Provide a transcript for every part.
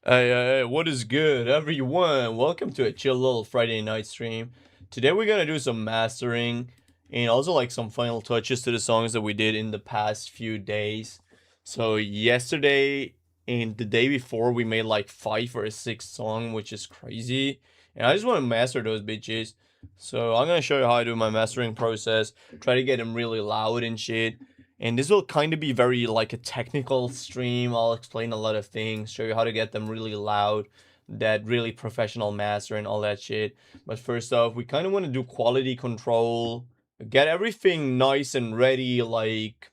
Hey, what is good, everyone? Welcome to a chill little Friday night stream. Today we're gonna do some mastering and also like some final touches to the songs that we did in the past few days. So yesterday and the day before we made like 5 or 6 songs, which is crazy. And I just want to master those bitches. So I'm gonna show you how I do my mastering process. Try to get them really loud and shit. And this will kind of be very like a technical stream. I'll explain a lot of things, show you how to get them really loud, that really professional master and all that shit. But first off, we kind of want to do quality control, get everything nice and ready, like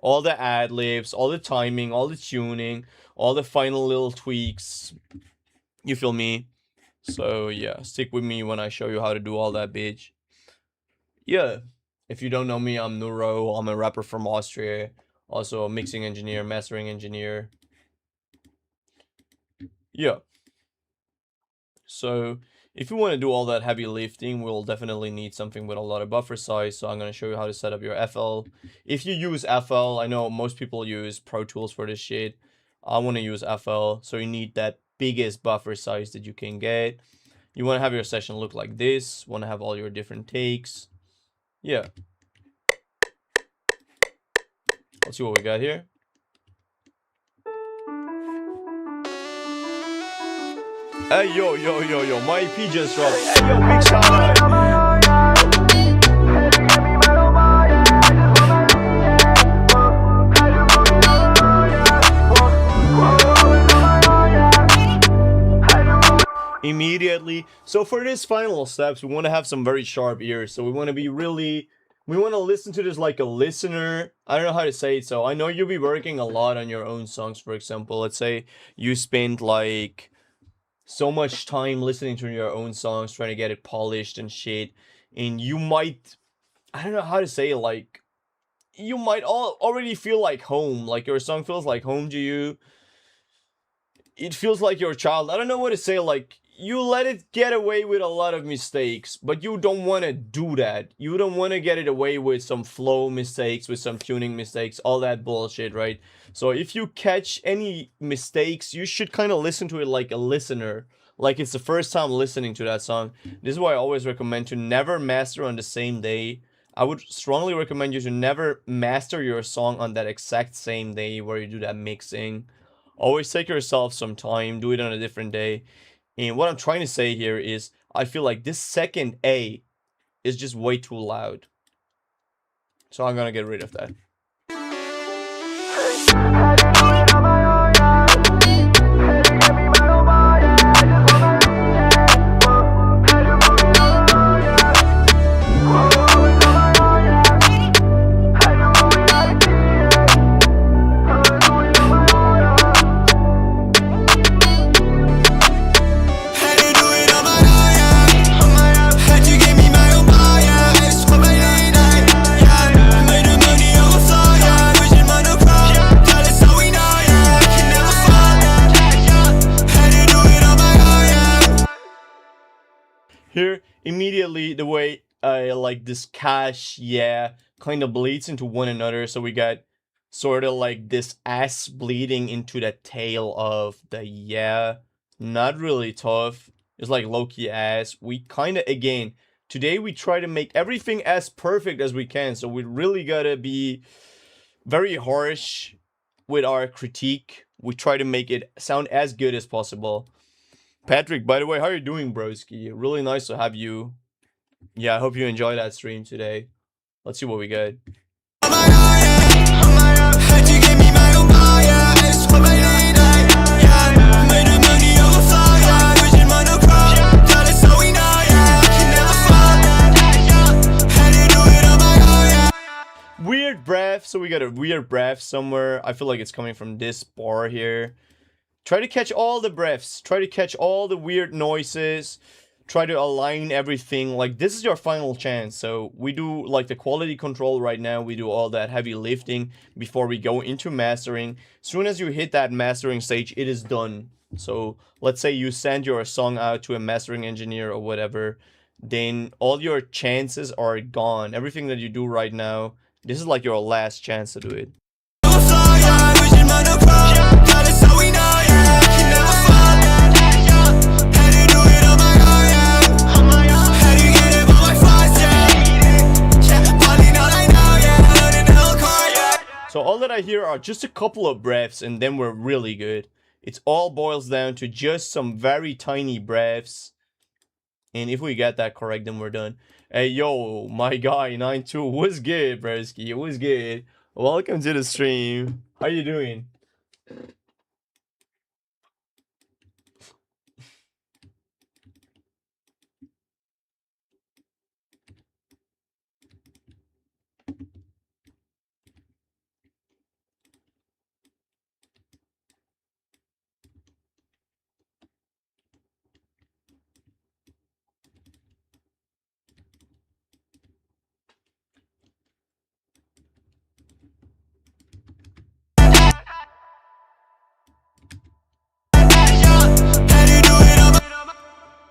all the ad libs, all the timing, all the tuning, all the final little tweaks. You feel me? So yeah, stick with me when I show you how to do all that, bitch. Yeah. If you don't know me, I'm Neuro. I'm a rapper from Austria. Also a mixing engineer, mastering engineer. Yeah. So if you want to do all that heavy lifting, we'll definitely need something with a lot of buffer size. So I'm going to show you how to set up your FL. If you use FL, I know most people use Pro Tools for this shit. I want to use FL. So you need that biggest buffer size that you can get. You want to have your session look like this. Want to have all your different takes. Yeah. Let's see what we got here. Hey, yo, my EP just dropped. Hey, yo, big shout out. Immediately. So for this final steps, we want to have some very sharp ears. So we want to be really... We want to listen to this like a listener. I don't know how to say it. So I know you'll be working a lot on your own songs, for example. Let's say you spend like so much time listening to your own songs, trying to get it polished and shit. And you might, I don't know how to say it, like, you might already feel like home. Like your song feels like home to you. It feels like your child. I don't know what to say, like, you let it get away with a lot of mistakes, but you don't want to do that. You don't want to get it away with some flow mistakes, with some tuning mistakes, all that bullshit, right? So if you catch any mistakes, you should kind of listen to it like a listener, like it's the first time listening to that song. This is why I always recommend to never master on the same day. I would strongly recommend you to never master your song on that exact same day where you do that mixing. Always take yourself some time, do it on a different day. And what I'm trying to say here is, I feel like this second A is just way too loud. So I'm gonna get rid of that. Here, immediately, the way like this cash, yeah, kind of bleeds into one another. So we got sort of like this ass bleeding into the tail of the yeah. Not really tough. It's like low-key ass. We kind of, again, today we try to make everything as perfect as we can. So we really gotta be very harsh with our critique. We try to make it sound as good as possible. Patrick, by the way, how are you doing, broski? Really nice to have you. Yeah, I hope you enjoy that stream today. Let's see what we got. Weird breath. So we got a weird breath somewhere. I feel like it's coming from this bar here. Try to catch all the breaths. Try to catch all the weird noises. Try to align everything. Like, this is your final chance. So we do like the quality control right now. We do all that heavy lifting before we go into mastering. As soon as you hit that mastering stage, it is done. So let's say you send your song out to a mastering engineer or whatever. Then all your chances are gone. Everything that you do right now, this is like your last chance to do it. That's how we know, yeah. Can never fall. So all that I hear are just a couple of breaths and then we're really good. It all boils down to just some very tiny breaths. And if we get that correct, then we're done. Hey, yo, my guy, 92, what's good, broski? What's good? Welcome to the stream. How you doing?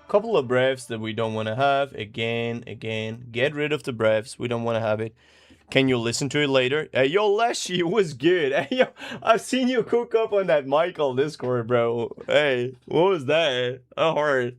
Couple of breaths that we don't want to have. Again, get rid of the breaths. We don't want to have it. Can you listen to it later? Hey, yo, Leshy, what's good? Hey, yo, I've seen you cook up on that Michael Discord, bro. Hey, what was that? I heard.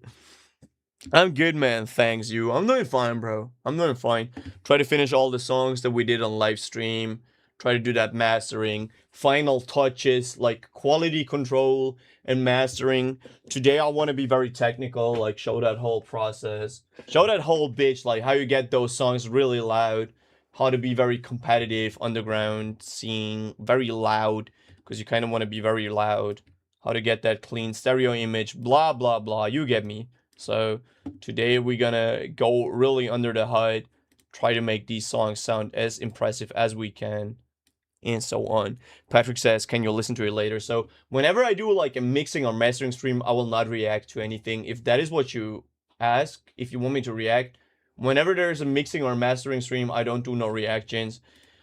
I'm good, man. Thanks, you. I'm doing fine, bro. I'm doing fine. Try to finish all the songs that we did on live stream. Try to do that mastering. Final touches, like quality control and mastering. Today, I want to be very technical, like show that whole process. Show that whole bitch, like how you get those songs really loud. How to be very competitive, underground scene, very loud. Because you kind of want to be very loud. How to get that clean stereo image, blah, blah, blah. You get me. So today we're gonna go really under the hood, try to make these songs sound as impressive as we can, and so on. Patrick says, can you listen to it later? So whenever I do like a mixing or mastering stream, I will not react to anything. If that is what you ask, if you want me to react, whenever there's a mixing or mastering stream, I don't do no reactions.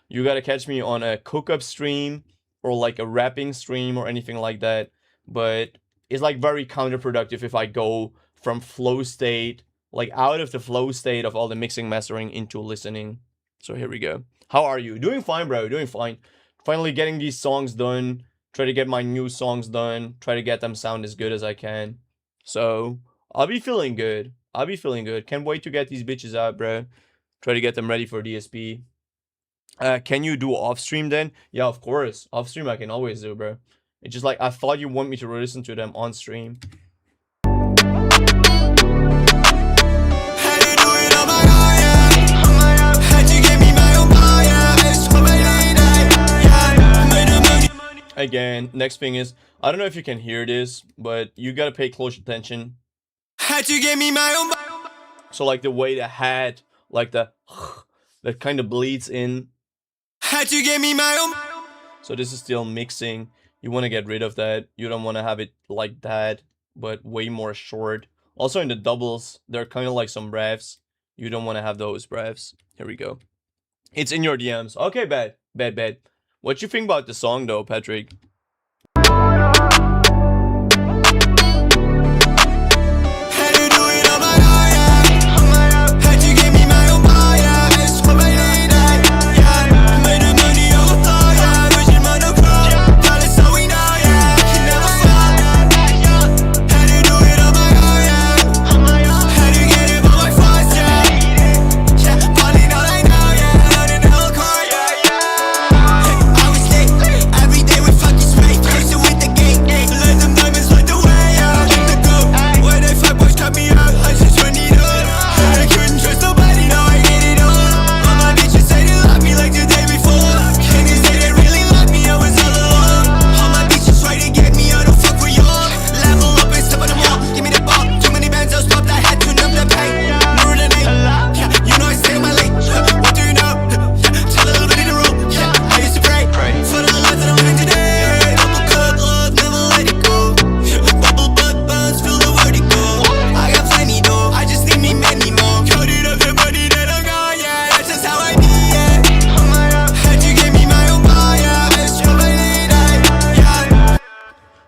You gotta catch me on a cook-up stream or like a rapping stream or anything like that. But it's like very counterproductive if I go from flow state, like out of the flow state of all the mixing mastering into listening. So here we go. How are you? Doing fine, bro. Doing fine. Finally getting these songs done. Try to get my new songs done. Try to get them sound as good as I can. So I'll be feeling good. I'll be feeling good. Can't wait to get these bitches out, bro. Try to get them ready for DSP. Can you do off stream then? Yeah, of course. Off stream I can always do, bro. It's just like I thought you want me to listen to them on stream. Again, next thing is, I don't know if you can hear this, but you gotta pay close attention. Had to give me my own. So like the way the hat, like the that kind of bleeds in. Had to give me my own. So this is still mixing. You want to get rid of that. You don't want to have it like that, but way more short. Also in the doubles, they're kind of like some breaths. You don't want to have those breaths. Here we go. It's in your DMs. Okay, bad. What you think about the song though, Patrick?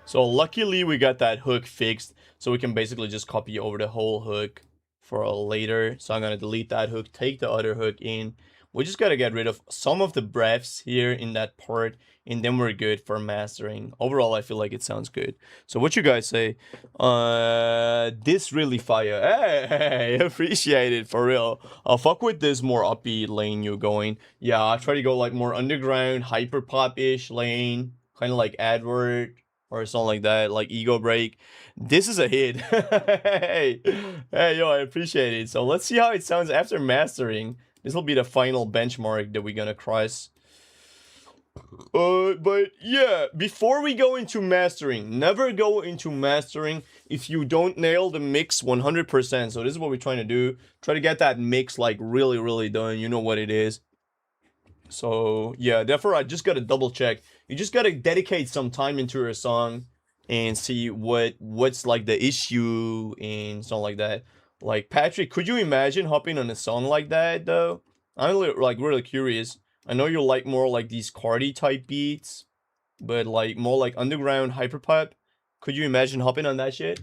So luckily we got that hook fixed, so we can basically just copy over the whole hook for later. So I'm gonna delete that hook, take the other hook in. We just gotta get rid of some of the breaths here in that part, and then we're good for mastering. Overall, I feel like it sounds good. So what you guys say? This really fire. Hey, appreciate it for real. I'll fuck with this more upbeat lane you're going. Yeah, I try to go like more underground, hyper pop-ish lane, kind of like Adword or something like that, like Ego Break. This is a hit. Hey, yo, I appreciate it. So let's see how it sounds after mastering. This will be the final benchmark that we're gonna cross. But yeah, before we go into mastering, never go into mastering if you don't nail the mix 100%. So this is what we're trying to do. Try to get that mix like really, really done. You know what it is. So yeah, therefore I just gotta double check. You just gotta dedicate some time into your song and see what's like the issue and something like that. Like, Patrick, could you imagine hopping on a song like that, though? I'm like really curious. I know you like more like these Cardi type beats, but like more like underground hyperpop. Could you imagine hopping on that shit?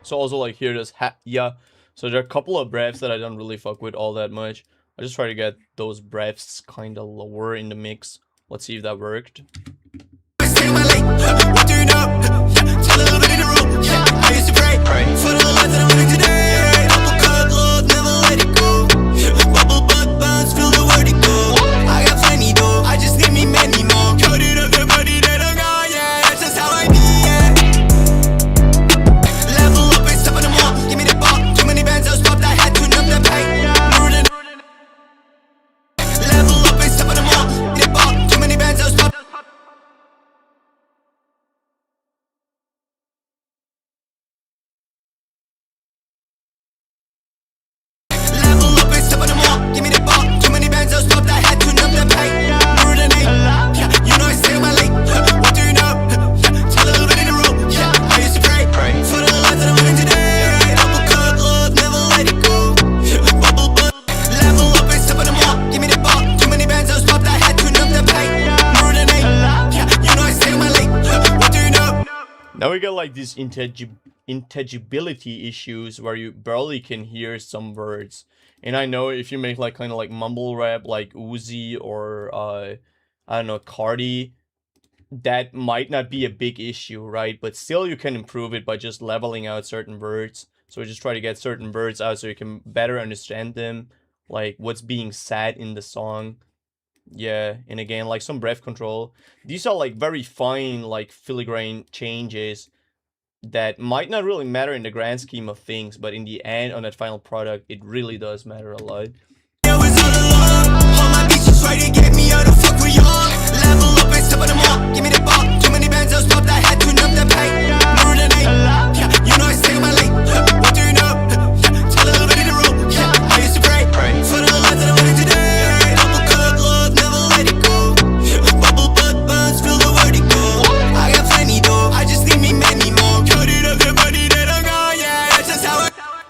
So also like here this yeah. So there are a couple of breaths that I don't really fuck with all that much. I just try to get those breaths kind of lower in the mix. Let's see if that worked. Now we got like these intelligibility issues where you barely can hear some words. And I know if you make like kind of like mumble rap like Uzi or I don't know, Cardi, that might not be a big issue, right? But still you can improve it by just leveling out certain words. So we just try to get certain words out so you can better understand them, like what's being said in the song. Yeah, and again, like some breath control. These are like very fine, like filigrane changes that might not really matter in the grand scheme of things, but in the end, on that final product, it really does matter a lot.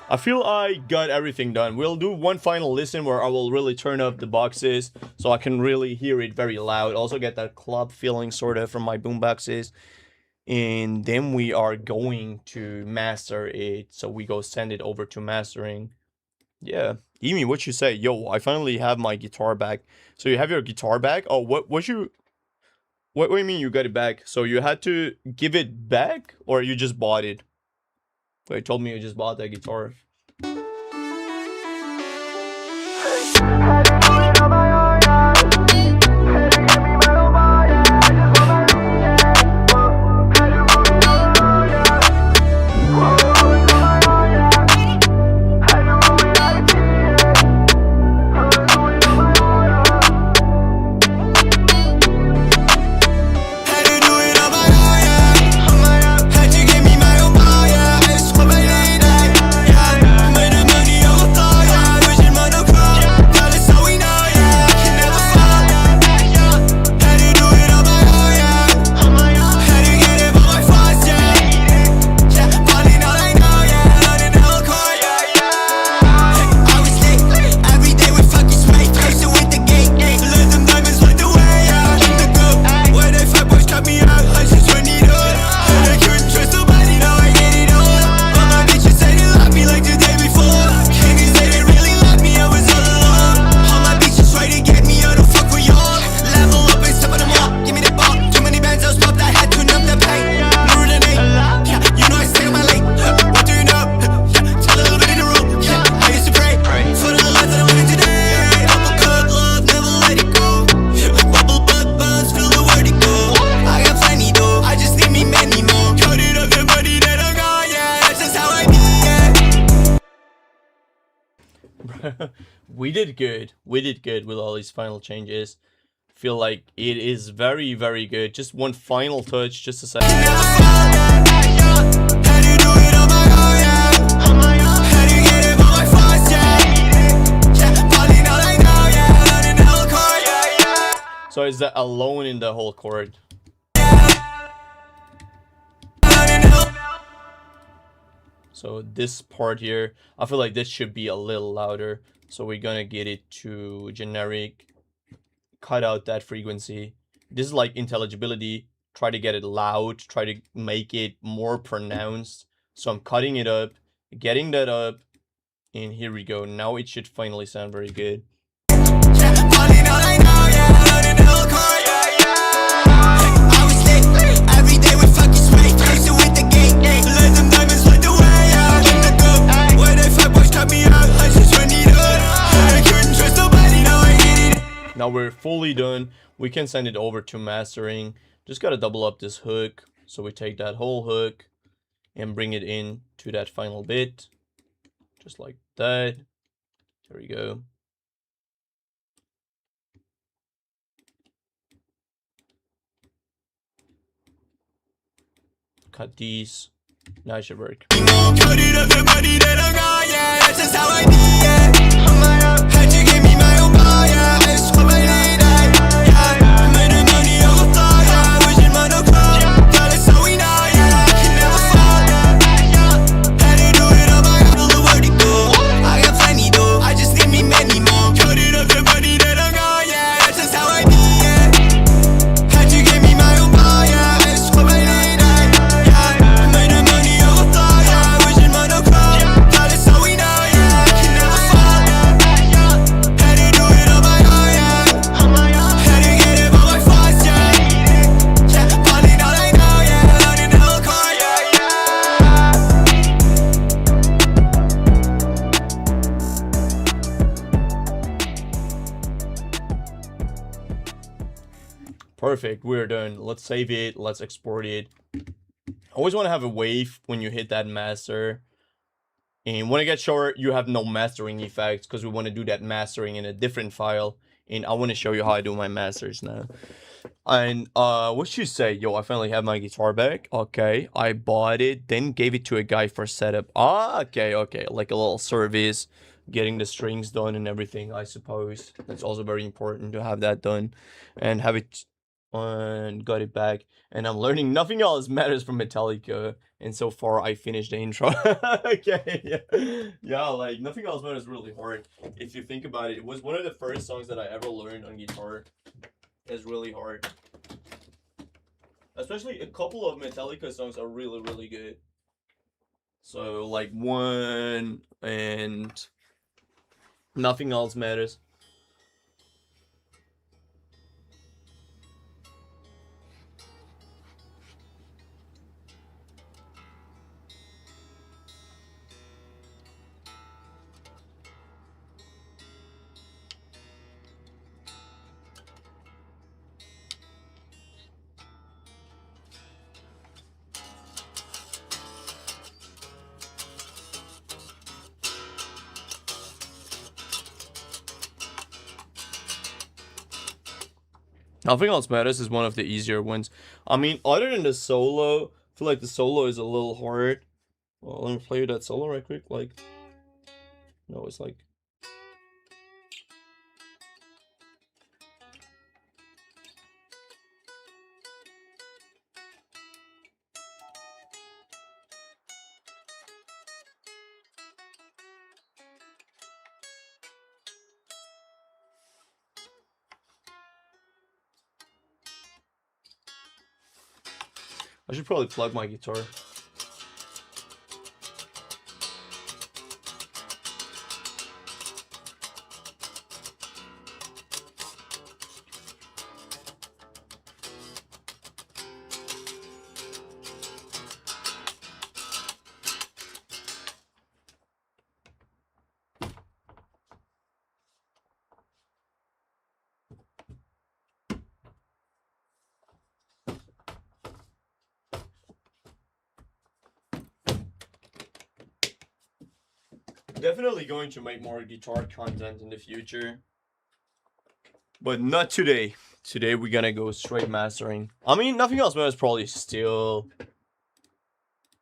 I feel I got everything done. We'll do one final listen where I will really turn up the boxes so I can really hear it very loud. Also get that club feeling sort of from my boomboxes. And then we are going to master it. So we go send it over to mastering. Yeah. Emi, what you say? Yo, I finally have my guitar back. So you have your guitar back? Oh, what do you mean you got it back? So you had to give it back or you just bought it? Wait, told me you just bought that guitar. we did good. We did good with all these final changes. Feel like it is very, very good. Just one final touch, just a second. So is that alone in the whole chord? So this part here, I feel like this should be a little louder. So we're gonna get it to generic, cut out that frequency. This is like intelligibility. Try to get it loud, try to make it more pronounced. So I'm cutting it up, getting that up, and here we go. Now it should finally sound very good. Now we're fully done. We can send it over to mastering. Just gotta double up this hook. So we take that whole hook and bring it in to that final bit. Just like that. There we go. Cut these. Now it should work. Perfect, we're done. Let's save it, let's export it. Always want to have a wave when you hit that master. And when it gets short, you have no mastering effects because we want to do that mastering in a different file. And I want to show you how I do my masters now. And what you say? Yo, I finally have my guitar back. Okay, I bought it, then gave it to a guy for setup. Ah, okay, like a little service, getting the strings done and everything, I suppose. That's also very important to have that done and have it and got it back. And I'm learning nothing else matters from Metallica. And so far I finished the intro. Okay, yeah, like nothing else matters really hard. If you think about it, it was one of the first songs that I ever learned on guitar. It's really hard. Especially a couple of Metallica songs are really, really good. So like One and Nothing Else Matters. Nothing Else Matters is one of the easier ones. I mean, other than the solo, I feel like the solo is a little hard. Well, let me play you that solo right quick. Like, no, it's like. I should probably plug my guitar. definitely going to make more guitar content in the future. But not today. Today we're gonna go straight mastering. I mean, nothing else, but it's probably still...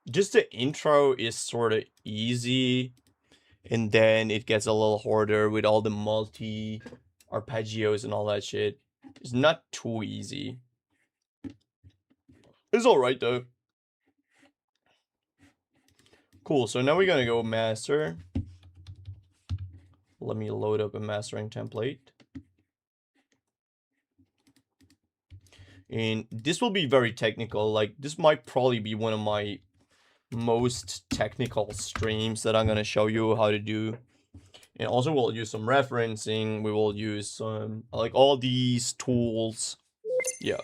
Just the intro is sort of easy. And then it gets a little harder with all the multi arpeggios and all that shit. It's not too easy. It's alright though. Cool, so now we're gonna go master. Let me load up a mastering template. And this will be very technical. Like, this might probably be one of my most technical streams that I'm gonna show you how to do. And also we'll use some referencing. We will use some, like, all these tools. Yeah,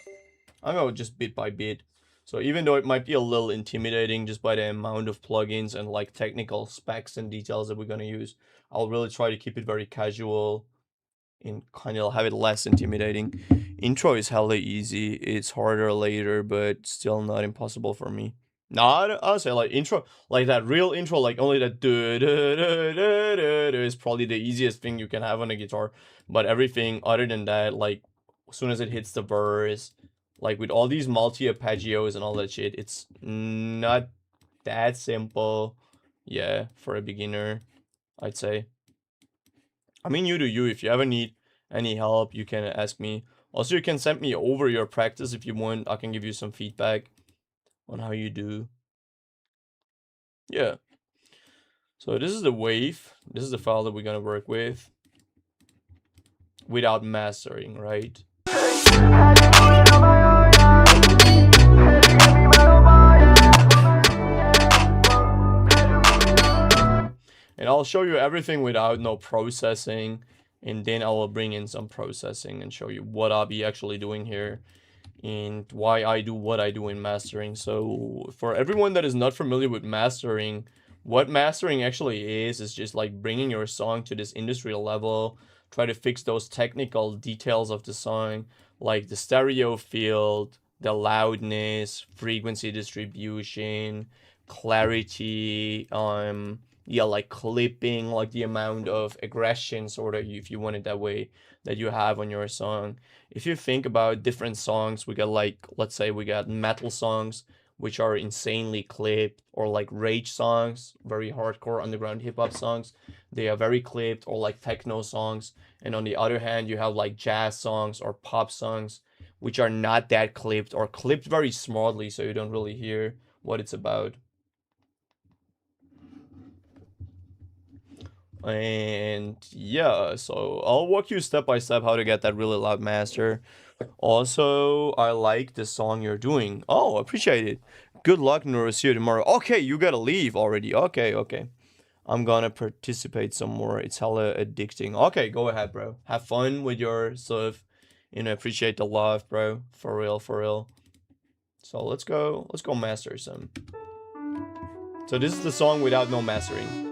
I'm gonna go just bit by bit. So even though it might be a little intimidating just by the amount of plugins and like technical specs and details that we're gonna use, I'll really try to keep it very casual and kind of have it less intimidating. Intro is hella easy. It's harder later, but still not impossible for me. No, I'll say like intro, like that real intro, like only that is probably the easiest thing you can have on a guitar. But everything other than that, like as soon as it hits the verse, like with all these multi arpeggios and all that shit, it's not that simple. Yeah, for a beginner, I'd say. I mean, you do you. If you ever need any help, you can ask me. Also, you can send me over your practice if you want. I can give you some feedback on how you do. Yeah. So this is the wave. This is the file that we're gonna work with without mastering, right? And I'll show you everything without no processing, and then I will bring in some processing and show you what I'll be actually doing here and why I do what I do in mastering. So for everyone that is not familiar with mastering, what mastering actually is just like bringing your song to this industrial level, try to fix those technical details of the song, like the stereo field, the loudness, frequency distribution, clarity, yeah, like clipping, like the amount of aggression, sort of, if you want it that way, that you have on your song. If you think about different songs, we got like, let's say we got metal songs, which are insanely clipped, or like rage songs, very hardcore underground hip hop songs. They are very clipped, or like techno songs. And on the other hand, you have like jazz songs or pop songs, which are not that clipped or clipped very smartly, so you don't really hear what it's about. And yeah, so I'll walk you step by step how to get that really loud master. Also, I like the song you're doing. Oh, appreciate it. Good luck, Nora. See you tomorrow. Okay, you gotta leave already. Okay, okay. I'm gonna participate some more. It's hella addicting. Okay, go ahead, bro. Have fun with your stuff. You know, appreciate the love, bro. For real, for real. So let's go master some. So this is the song without no mastering.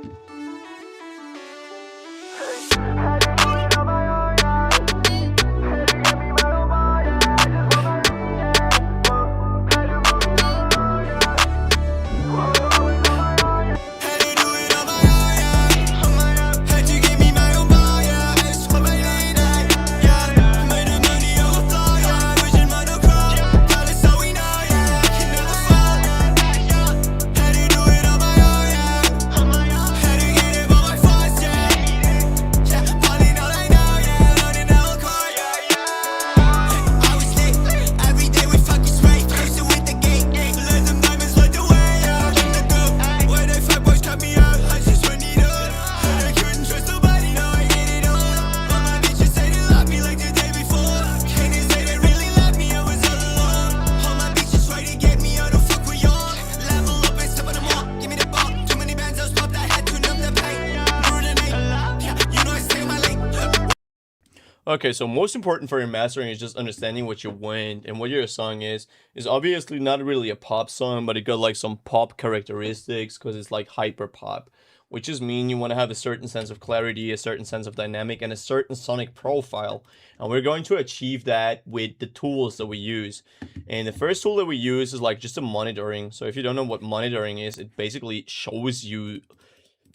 Okay, so most important for your mastering is just understanding what you want and what your song is obviously not really a pop song, but it got like some pop characteristics because it's like hyper pop, which just mean you want to have a certain sense of clarity, a certain sense of dynamic, and a certain sonic profile. And we're going to achieve that with the tools that we use. And the first tool that we use is like just a monitoring. So if you don't know what monitoring is, it basically shows you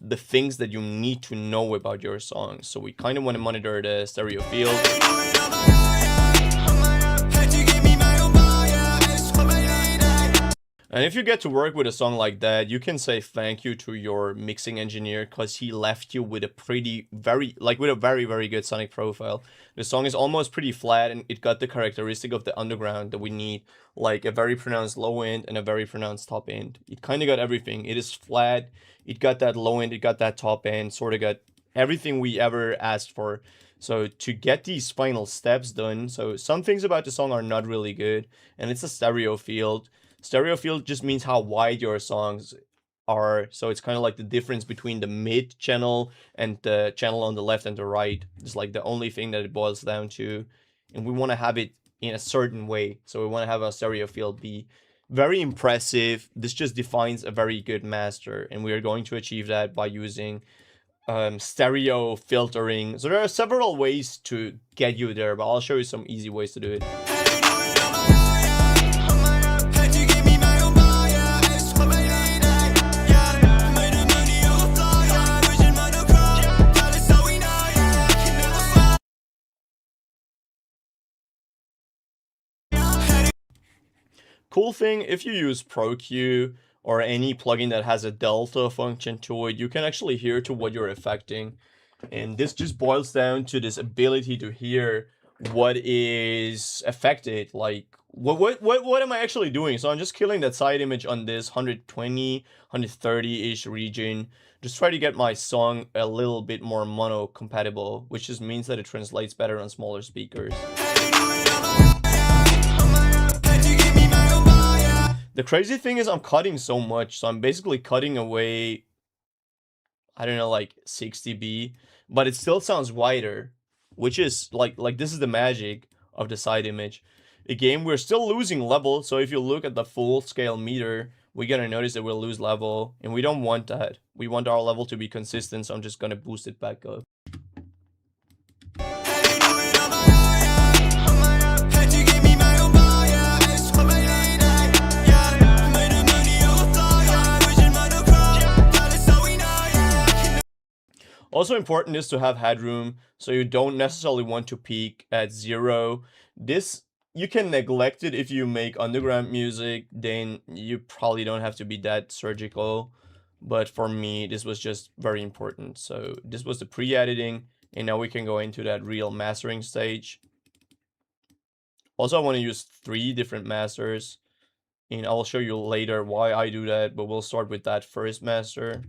the things that you need to know about your songs. So we kind of want to monitor the stereo field. And if you get to work with a song like that, you can say thank you to your mixing engineer, because he left you with a very good sonic profile. The song is almost pretty flat, and it got the characteristic of the underground that we need, like a very pronounced low end and a very pronounced top end. It kind of got everything. It is flat, it got that low end, it got that top end, sort of got everything we ever asked for. So to get these final steps done, so some things about the song are not really good, and it's a stereo field. Stereo field just means how wide your songs are. So it's kind of like the difference between the mid channel and the channel on the left and the right. It's like the only thing that it boils down to. And we want to have it in a certain way. So we want to have our stereo field be very impressive. This just defines a very good master. And we are going to achieve that by using stereo filtering. So there are several ways to get you there, but I'll show you some easy ways to do it. Cool thing, if you use ProQ or any plugin that has a delta function to it, you can actually hear to what you're affecting. And this just boils down to this ability to hear what is affected. Like, what am I actually doing? So I'm just killing that side image on this 120, 130-ish region. Just try to get my song a little bit more mono compatible, which just means that it translates better on smaller speakers. The crazy thing is I'm cutting so much, so I'm basically cutting away, I don't know, like 60 dB, but it still sounds wider, which is like this is the magic of the side image. Again, we're still losing level, so if you look at the full scale meter, we're gonna notice that we'll lose level, and we don't want that. We want our level to be consistent, so I'm just gonna boost it back up. Also important is to have headroom, so you don't necessarily want to peak at 0. This, you can neglect it if you make underground music, then you probably don't have to be that surgical. But for me, this was just very important. So this was the pre-editing, and now we can go into that real mastering stage. Also, I want to use 3 different masters, and I'll show you later why I do that, but we'll start with that first master.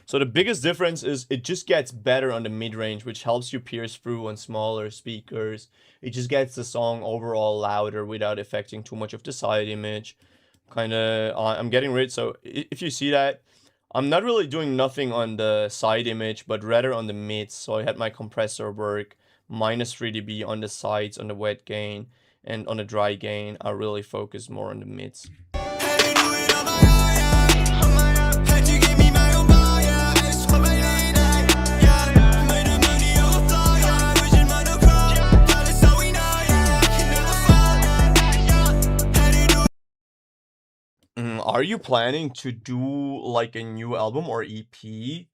So the biggest difference is it just gets better on the mid-range, which helps you pierce through on smaller speakers. It just gets the song overall louder without affecting too much of the side image. I'm getting rid, so if you see that, I'm not really doing nothing on the side image, but rather on the mids. So I had my compressor work, minus 3 dB on the sides, on the wet gain, and on the dry gain, I really focus more on the mids. Are you planning to do like a new album or EP?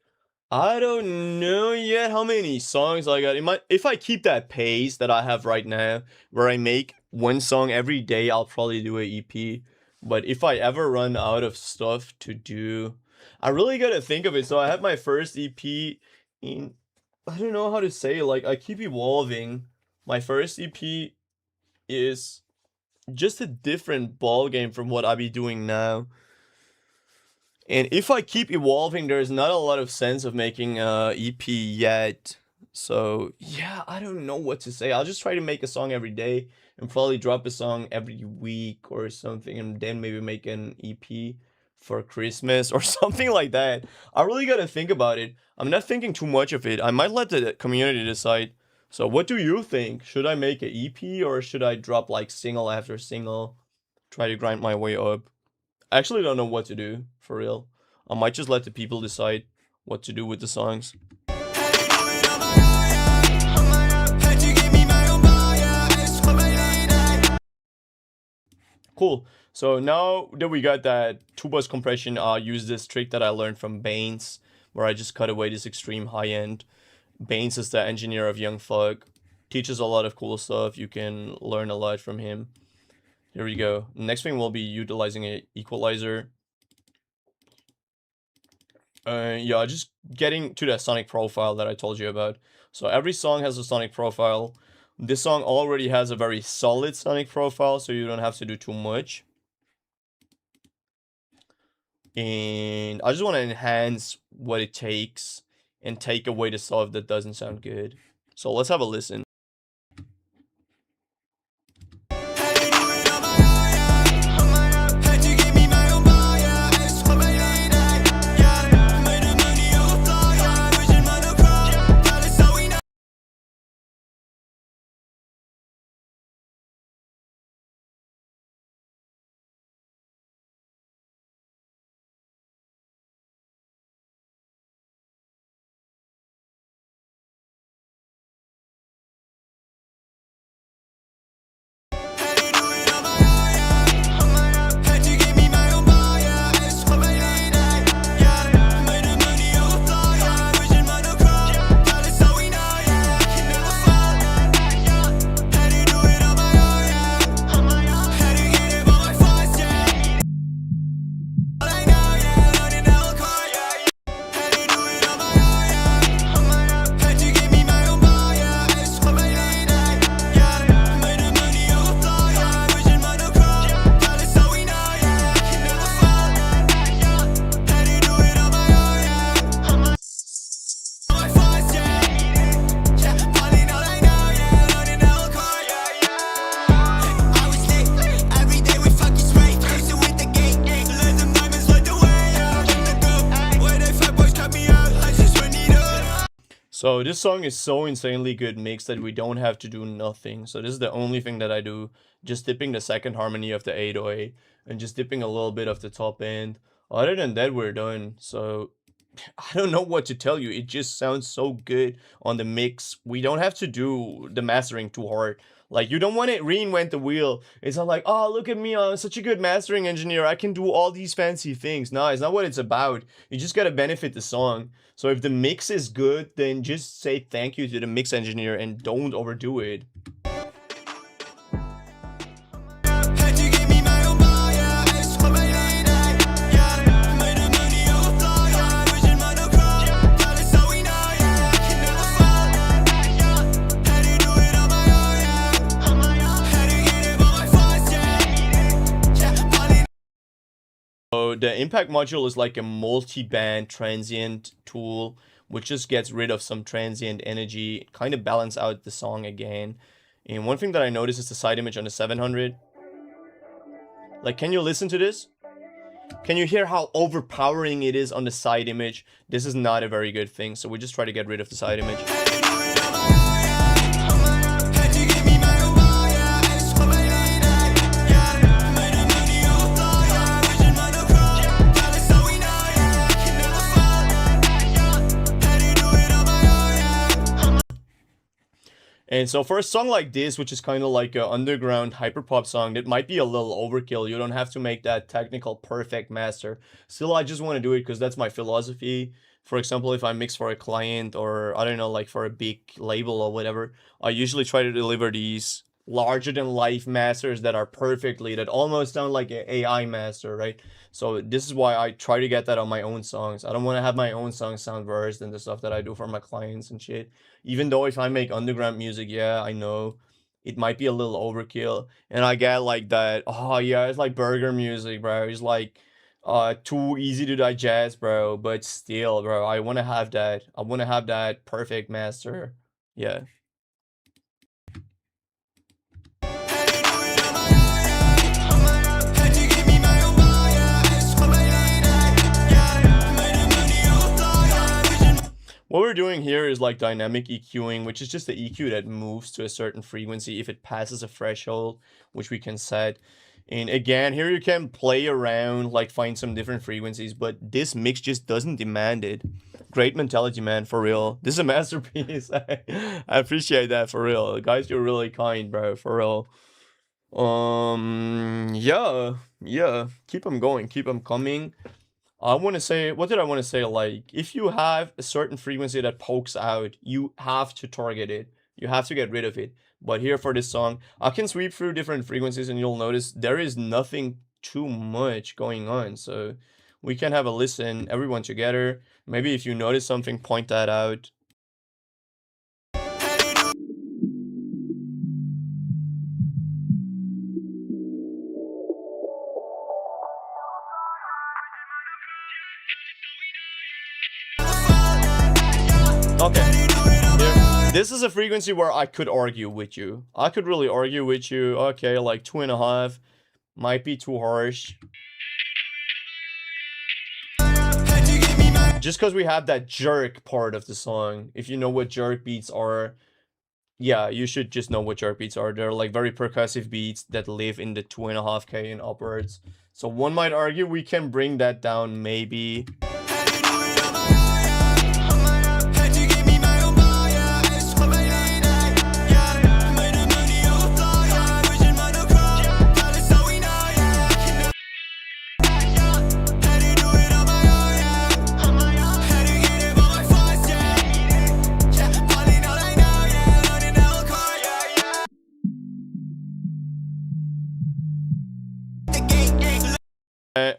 I don't know yet how many songs I got. If I keep that pace that I have right now, where I make 1 song every day, I'll probably do an EP. But if I ever run out of stuff to do, I really gotta think of it. So I had my first EP in, I don't know how to say, like, I keep evolving. My first EP is just a different ball game from what I be doing now. And if I keep evolving, there's not a lot of sense of making a EP yet. So yeah, I don't know what to say. I'll just try to make a song every day and probably drop a song every week or something, and then maybe make an EP for Christmas or something like that. I really gotta think about it. I'm not thinking too much of it. I might let the community decide. So what do you think? Should I make an EP or should I drop like single after single? Try to grind my way up. I actually don't know what to do for real. I might just let the people decide what to do with the songs. Cool. So now that we got that two bus compression, I'll use this trick that I learned from Baines, where I just cut away this extreme high end. Baines is the engineer of Young Thug. Teaches a lot of cool stuff. You can learn a lot from him. Here we go. Next thing we'll be utilizing an equalizer. Yeah, just getting to that sonic profile that I told you about. So every song has a sonic profile. This song already has a very solid sonic profile, so you don't have to do too much. And I just want to enhance what it takes and take away the stuff that doesn't sound good. So let's have a listen. So this song is so insanely good mixed that we don't have to do nothing. So this is the only thing that I do, just dipping the second harmony of the 808 and just dipping a little bit of the top end. Other than that, we're done. So I don't know what to tell you. It just sounds so good on the mix. We don't have to do the mastering too hard. Like, you don't want to reinvent the wheel. It's not like, oh, look at me, I'm such a good mastering engineer. I can do all these fancy things. No, it's not what it's about. You just got to benefit the song. So if the mix is good, then just say thank you to the mix engineer and don't overdo it. So the impact module is like a multi-band transient tool, which just gets rid of some transient energy, kind of balance out the song again. And one thing that I noticed is the side image on the 700. Like, can you listen to this? Can you hear how overpowering it is on the side image? This is not a very good thing, so we just try to get rid of the side image. And so for a song like this, which is kind of like an underground hyperpop song, that might be a little overkill. You don't have to make that technical perfect master. Still, I just want to do it because that's my philosophy. For example, if I mix for a client or, I don't know, like for a big label or whatever, I usually try to deliver these larger than life masters that are perfectly, that almost sound like an AI master, right? So this is why I try to get that on my own songs. I don't want to have my own songs sound worse than the stuff that I do for my clients and shit. Even though if I make underground music, yeah, I know it might be a little overkill. And I get like that, oh yeah, it's like burger music, bro. It's like, too easy to digest, bro. But still, bro, I want to have that. I want to have that perfect master. Yeah. What we're doing here is like dynamic EQing, which is just the EQ that moves to a certain frequency if it passes a threshold, which we can set. And again, here you can play around, like find some different frequencies, but this mix just doesn't demand it. Great mentality, man, for real. This is a masterpiece. I appreciate that, for real. Guys, you're really kind, bro, for real. Yeah. Keep them going, keep them coming. I want to say, what did I want to say? Like, if you have a certain frequency that pokes out, you have to target it. You have to get rid of it. But here for this song, I can sweep through different frequencies and you'll notice there is nothing too much going on. So we can have a listen, everyone together. Maybe if you notice something, point that out. Okay, here. This is a frequency where I could argue with you. I could really argue with you. Okay, like 2.5 might be too harsh. Just because we have that jerk part of the song. If you know what jerk beats are, yeah, you should just know what jerk beats are. They're like very percussive beats that live in the 2.5K and upwards. So one might argue we can bring that down maybe.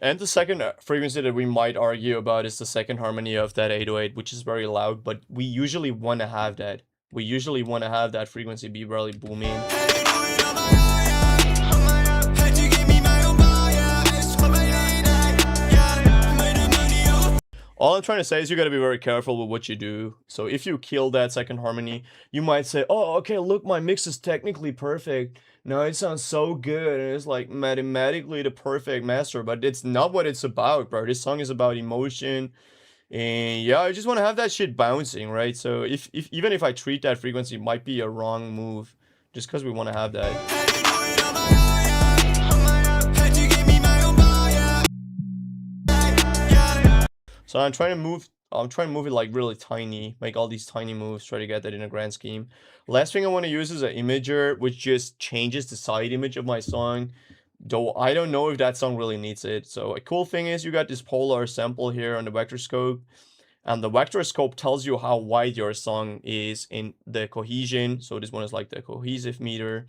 And the second frequency that we might argue about is the second harmony of that 808, which is very loud, but we usually want to have that. We usually want to have that frequency be really booming. All I'm trying to say is you gotta be very careful with what you do. So if you kill that second harmony, you might say, oh, okay, look, my mix is technically perfect. No, it sounds so good, and it's like mathematically the perfect master, but it's not what it's about, bro. This song is about emotion, and yeah, I just want to have that shit bouncing, right? So if even if I treat that frequency, it might be a wrong move, just because we want to have that. So I'm trying to move it like really tiny, make all these tiny moves, try to get that in a grand scheme. Last thing I want to use is an imager, which just changes the side image of my song, though I don't know if that song really needs it. So a cool thing is you got this polar sample here on the vector scope, and the vector scope tells you how wide your song is in the cohesion. So this one is like the cohesive meter.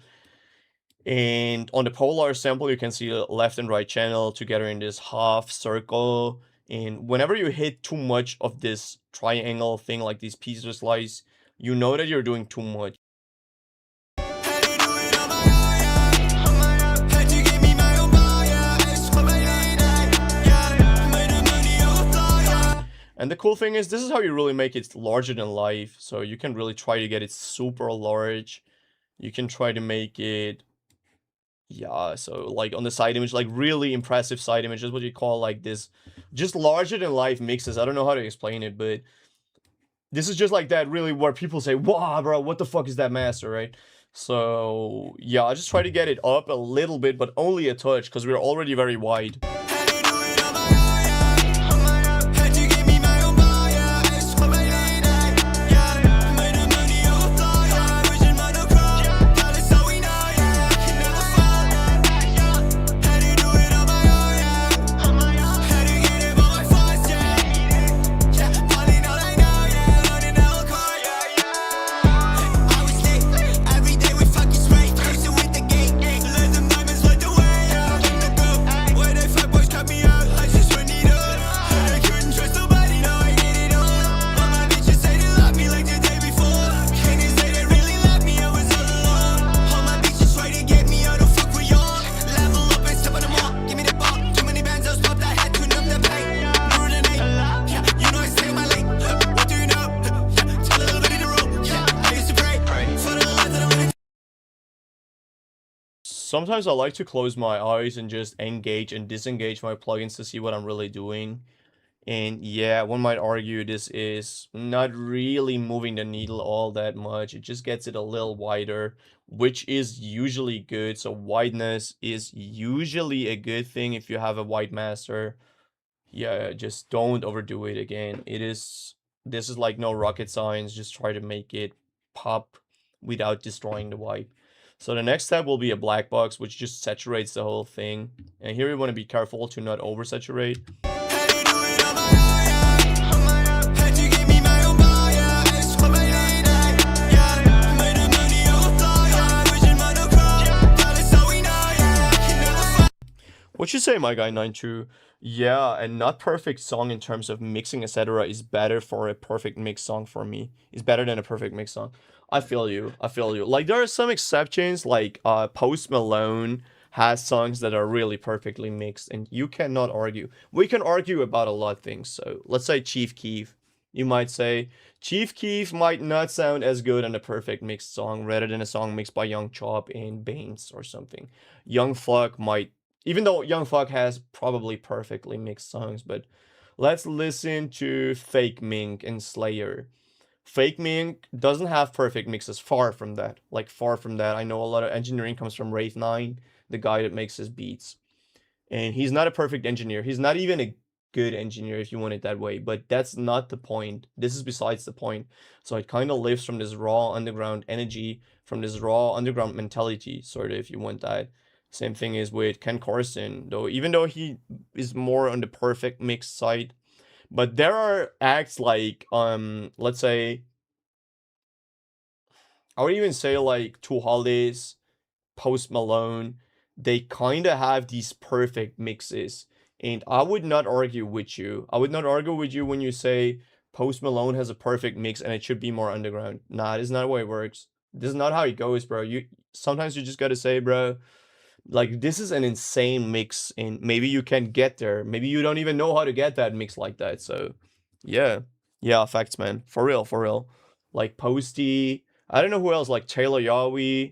And on the polar sample, you can see the left and right channel together in this half circle. And whenever you hit too much of this triangle thing, like these pieces of slice, you know that you're doing too much. And the cool thing is, this is how you really make it larger than life. So you can really try to get it super large. You can try to make it, yeah, so like on the side image, like really impressive side image, is what you call like this, just larger than life mixes. I don't know how to explain it, but this is just like that, really, where people say, wow, bro, what the fuck is that master, right? So yeah, I just try to get it up a little bit, but only a touch, because we're already very wide. sometimes I like to close my eyes and just engage and disengage my plugins to see what I'm really doing. And yeah, one might argue this is not really moving the needle all that much. It just gets it a little wider, which is usually good. So wideness is usually a good thing if you have a wide master. Yeah, just don't overdo it again. This is like no rocket science. Just try to make it pop without destroying the wipe. So the next step will be a black box, which just saturates the whole thing. And here we want to be careful to not oversaturate. What you say, my guy 92? Yeah, a not perfect song in terms of mixing, etc. is better for a perfect mix song for me. It's better than a perfect mix song. I feel you. I feel you. Like, there are some exceptions, like Post Malone has songs that are really perfectly mixed, and you cannot argue. We can argue about a lot of things. So let's say Chief Keef. You might say Chief Keef might not sound as good on a perfect mixed song rather than a song mixed by Young Chop and Baines or something. Young Thug might, even though Young Thug has probably perfectly mixed songs, but let's listen to Fake Mink and Slayer. Fake Mink doesn't have perfect mixes, far from that. Like, far from that. I know a lot of engineering comes from Wraith 9, the guy that makes his beats. And he's not a perfect engineer. He's not even a good engineer, if you want it that way, but that's not the point. This is besides the point. So it kind of lives from this raw underground energy, from this raw underground mentality, sort of, if you want that. Same thing is with Ken Carson, though, even though he is more on the perfect mix side. But there are acts like, let's say, I would even say like Two Holidays, Post Malone, they kind of have these perfect mixes. And I would not argue with you. I would not argue with you when you say Post Malone has a perfect mix and it should be more underground. Nah, this is not the way it works. This is not how it goes, bro. Sometimes you just gotta say, bro, like, this is an insane mix, and maybe you can get there. Maybe you don't even know how to get that mix like that. So, yeah. Yeah, facts, man. For real, for real. Like, Posty. I don't know who else, like Taylor Yahweh,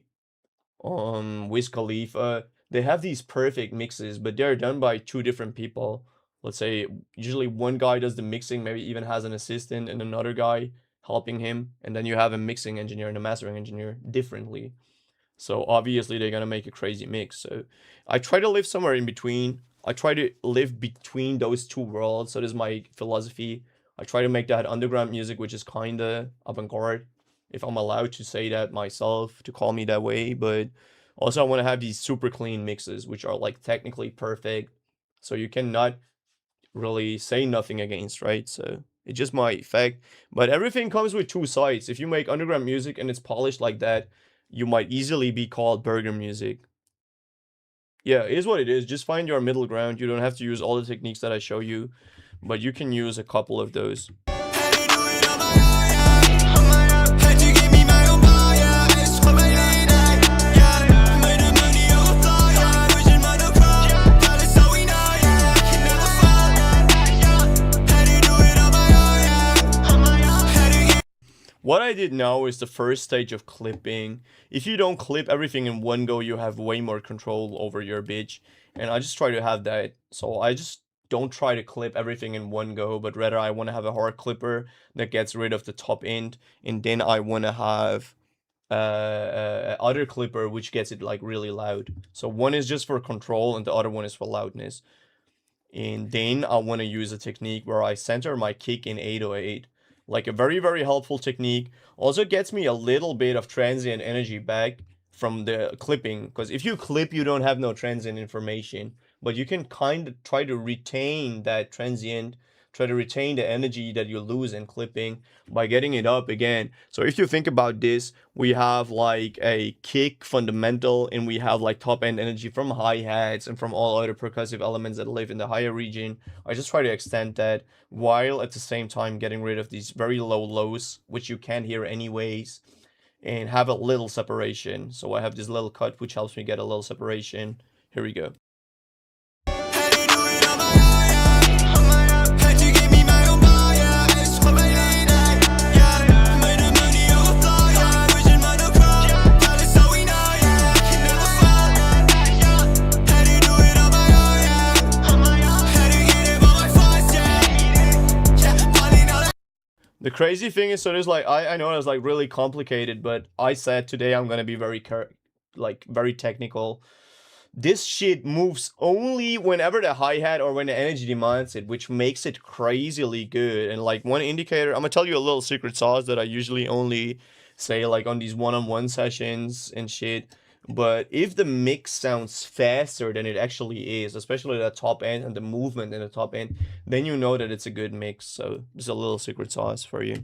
Wiz Khalifa. They have these perfect mixes, but they're done by two different people. Let's say, usually one guy does the mixing, maybe even has an assistant, and another guy helping him. And then you have a mixing engineer and a mastering engineer differently. So obviously they're gonna make a crazy mix. So I try to live somewhere in between. I try to live between those two worlds. So this is my philosophy. I try to make that underground music, which is kinda avant-garde, if I'm allowed to say that myself, to call me that way. But also I want to have these super clean mixes, which are like technically perfect. So you cannot really say nothing against, right? So it's just my effect. But everything comes with two sides. If you make underground music and it's polished like that, you might easily be called burger music. Yeah, it is what it is. Just find your middle ground. You don't have to use all the techniques that I show you, but you can use a couple of those. What I did now is the first stage of clipping. If you don't clip everything in one go, you have way more control over your bitch. And I just try to have that. So I just don't try to clip everything in one go, but rather I want to have a hard clipper that gets rid of the top end. And then I want to have other clipper which gets it like really loud. So one is just for control and the other one is for loudness. And then I want to use a technique where I center my kick in 808. Like a very, very helpful technique. Also gets me a little bit of transient energy back from the clipping. Because if you clip, you don't have no transient information. But you can kind of try to retain that transient, try to retain the energy that you lose in clipping by getting it up again. So if you think about this, we have like a kick fundamental and we have like top end energy from hi-hats and from all other percussive elements that live in the higher region. I just try to extend that while at the same time getting rid of these very low lows, which you can't hear anyways, and have a little separation. So I have this little cut which helps me get a little separation. Here we go. crazy thing is, so there's like, I know it's like really complicated, but I said today I'm gonna be very very technical. This shit moves only whenever the hi-hat or when the energy demands it, which makes it crazily good. And like one indicator, I'm gonna tell you a little secret sauce that I usually only say like on these one-on-one sessions and shit. But if the mix sounds faster than it actually is, especially the top end and the movement in the top end, then you know that it's a good mix. So just a little secret sauce for you.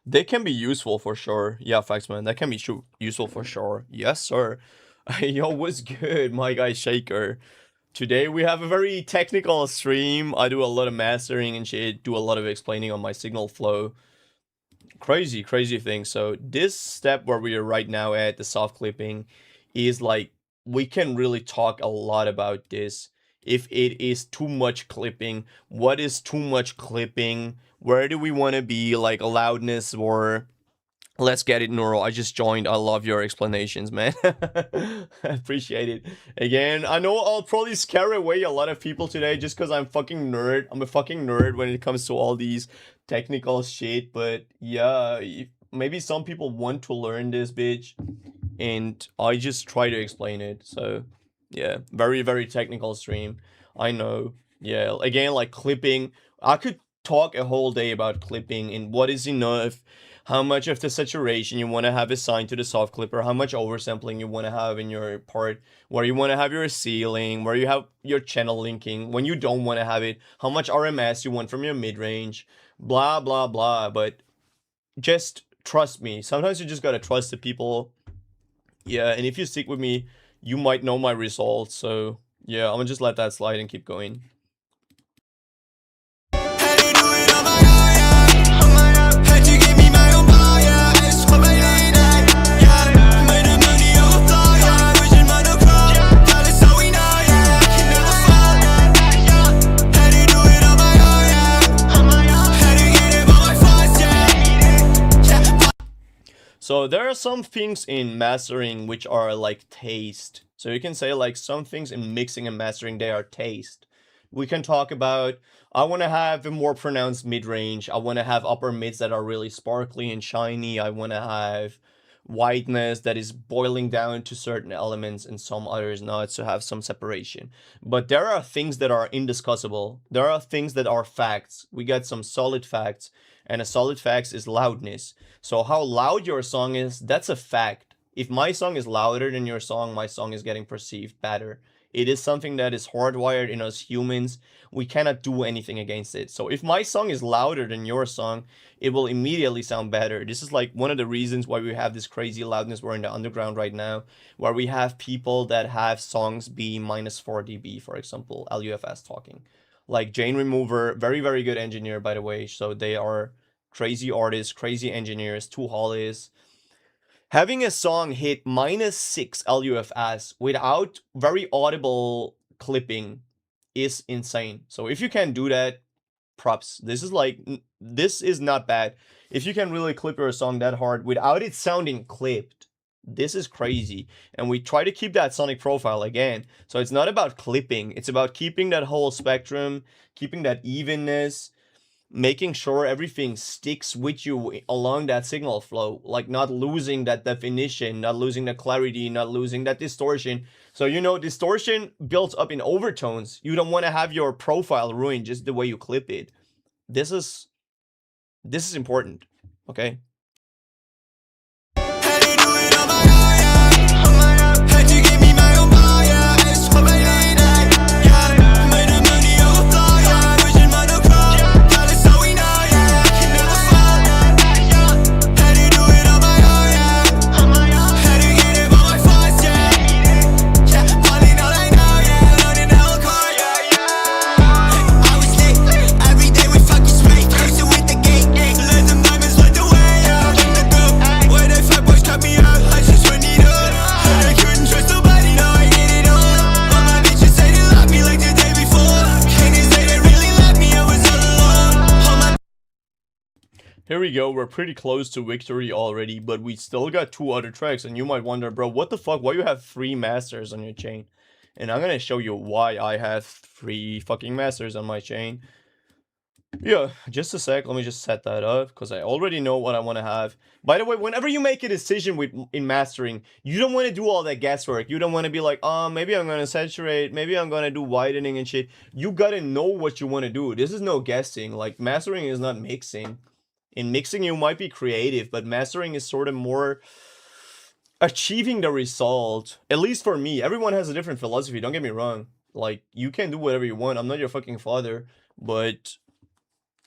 They can be useful for sure. Yeah, facts, man. That can be useful for sure. Yes, sir. Yo, what's good, my guy Shaker? Today we have a very technical stream. I do a lot of mastering and shit, do a lot of explaining on my signal flow. Crazy thing. So this step where we are right now at, the soft clipping, is like, we can really talk a lot about this. If it is too much clipping, what is too much clipping? Where do we want to be, like loudness, or let's get it, Nuro. I just joined. I love your explanations, man. I appreciate it. Again, I know I'll probably scare away a lot of people today just because I'm fucking nerd. I'm a fucking nerd when it comes to all these technical shit. But yeah, maybe some people want to learn this, bitch. And I just try to explain it. So yeah, very technical stream. I know. Yeah, again, like clipping. I could talk a whole day about clipping and what is enough, how much of the saturation you want to have assigned to the soft clipper, how much oversampling you want to have in your part, where you want to have your ceiling, where you have your channel linking, when you don't want to have it, how much RMS you want from your mid-range, blah, blah, blah. But just trust me. Sometimes you just gotta trust the people. Yeah, and if you stick with me, you might know my results. So yeah, I'm gonna just let that slide and keep going. So there are some things in mastering which are like taste. So you can say like some things in mixing and mastering, they are taste. We can talk about, I want to have a more pronounced mid-range. I want to have upper mids that are really sparkly and shiny. I want to have whiteness that is boiling down to certain elements and some others not, to have some separation. But there are things that are indiscussable. There are things that are facts. We got some solid facts, and a solid fact is loudness. So how loud your song is, that's a fact. If my song is louder than your song, my song is getting perceived better. It is something that is hardwired in us humans. We cannot do anything against it. So if my song is louder than your song, it will immediately sound better. This is like one of the reasons why we have this crazy loudness. We're in the underground right now, where we have people that have songs be -4 dB, for example, LUFS talking. Like Jane Remover, very good engineer, by the way. So they are crazy artists, crazy engineers, Two Hollies. Having a song hit -6 LUFS without very audible clipping is insane. So if you can do that, props. This is not bad. If you can really clip your song that hard without it sounding clipped, this is crazy. And we try to keep that sonic profile again. So it's not about clipping. It's about keeping that whole spectrum, keeping that evenness, making sure everything sticks with you along that signal flow, like not losing that definition, not losing the clarity, not losing that distortion. So, you know, distortion builds up in overtones. You don't want to have your profile ruined just the way you clip it. This is important, okay? Here we go, we're pretty close to victory already, but we still got 2 other tracks, and you might wonder, bro, what the fuck, why you have 3 masters on your chain? And I'm gonna show you why I have 3 fucking masters on my chain. Yeah, just a sec, let me just set that up, because I already know what I want to have. By the way, whenever you make a decision in mastering, you don't want to do all that guesswork. You don't want to be like, maybe I'm going to saturate, maybe I'm going to do widening and shit. You gotta know what you want to do. This is no guessing. Like, mastering is not mixing. In mixing, you might be creative, but mastering is sort of more achieving the result. At least for me, everyone has a different philosophy, don't get me wrong. Like, you can do whatever you want. I'm not your fucking father, but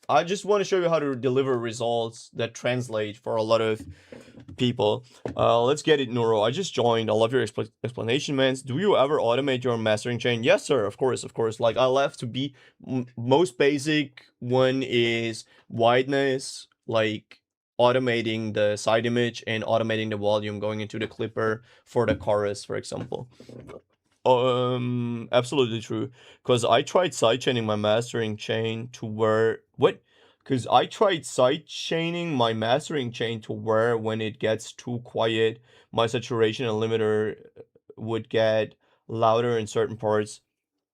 I just want to show you how to deliver results that translate for a lot of people. Let's get it, Nuro. I just joined. I love your explanation, man. Do you ever automate your mastering chain? Yes, sir. Of course, of course. Like, I left to be most basic one is wideness, like automating the side image and automating the volume going into the clipper for the chorus, for example. Absolutely true. Because I tried sidechaining my mastering chain to where Because I tried sidechaining my mastering chain to where when it gets too quiet, my saturation and limiter would get louder in certain parts.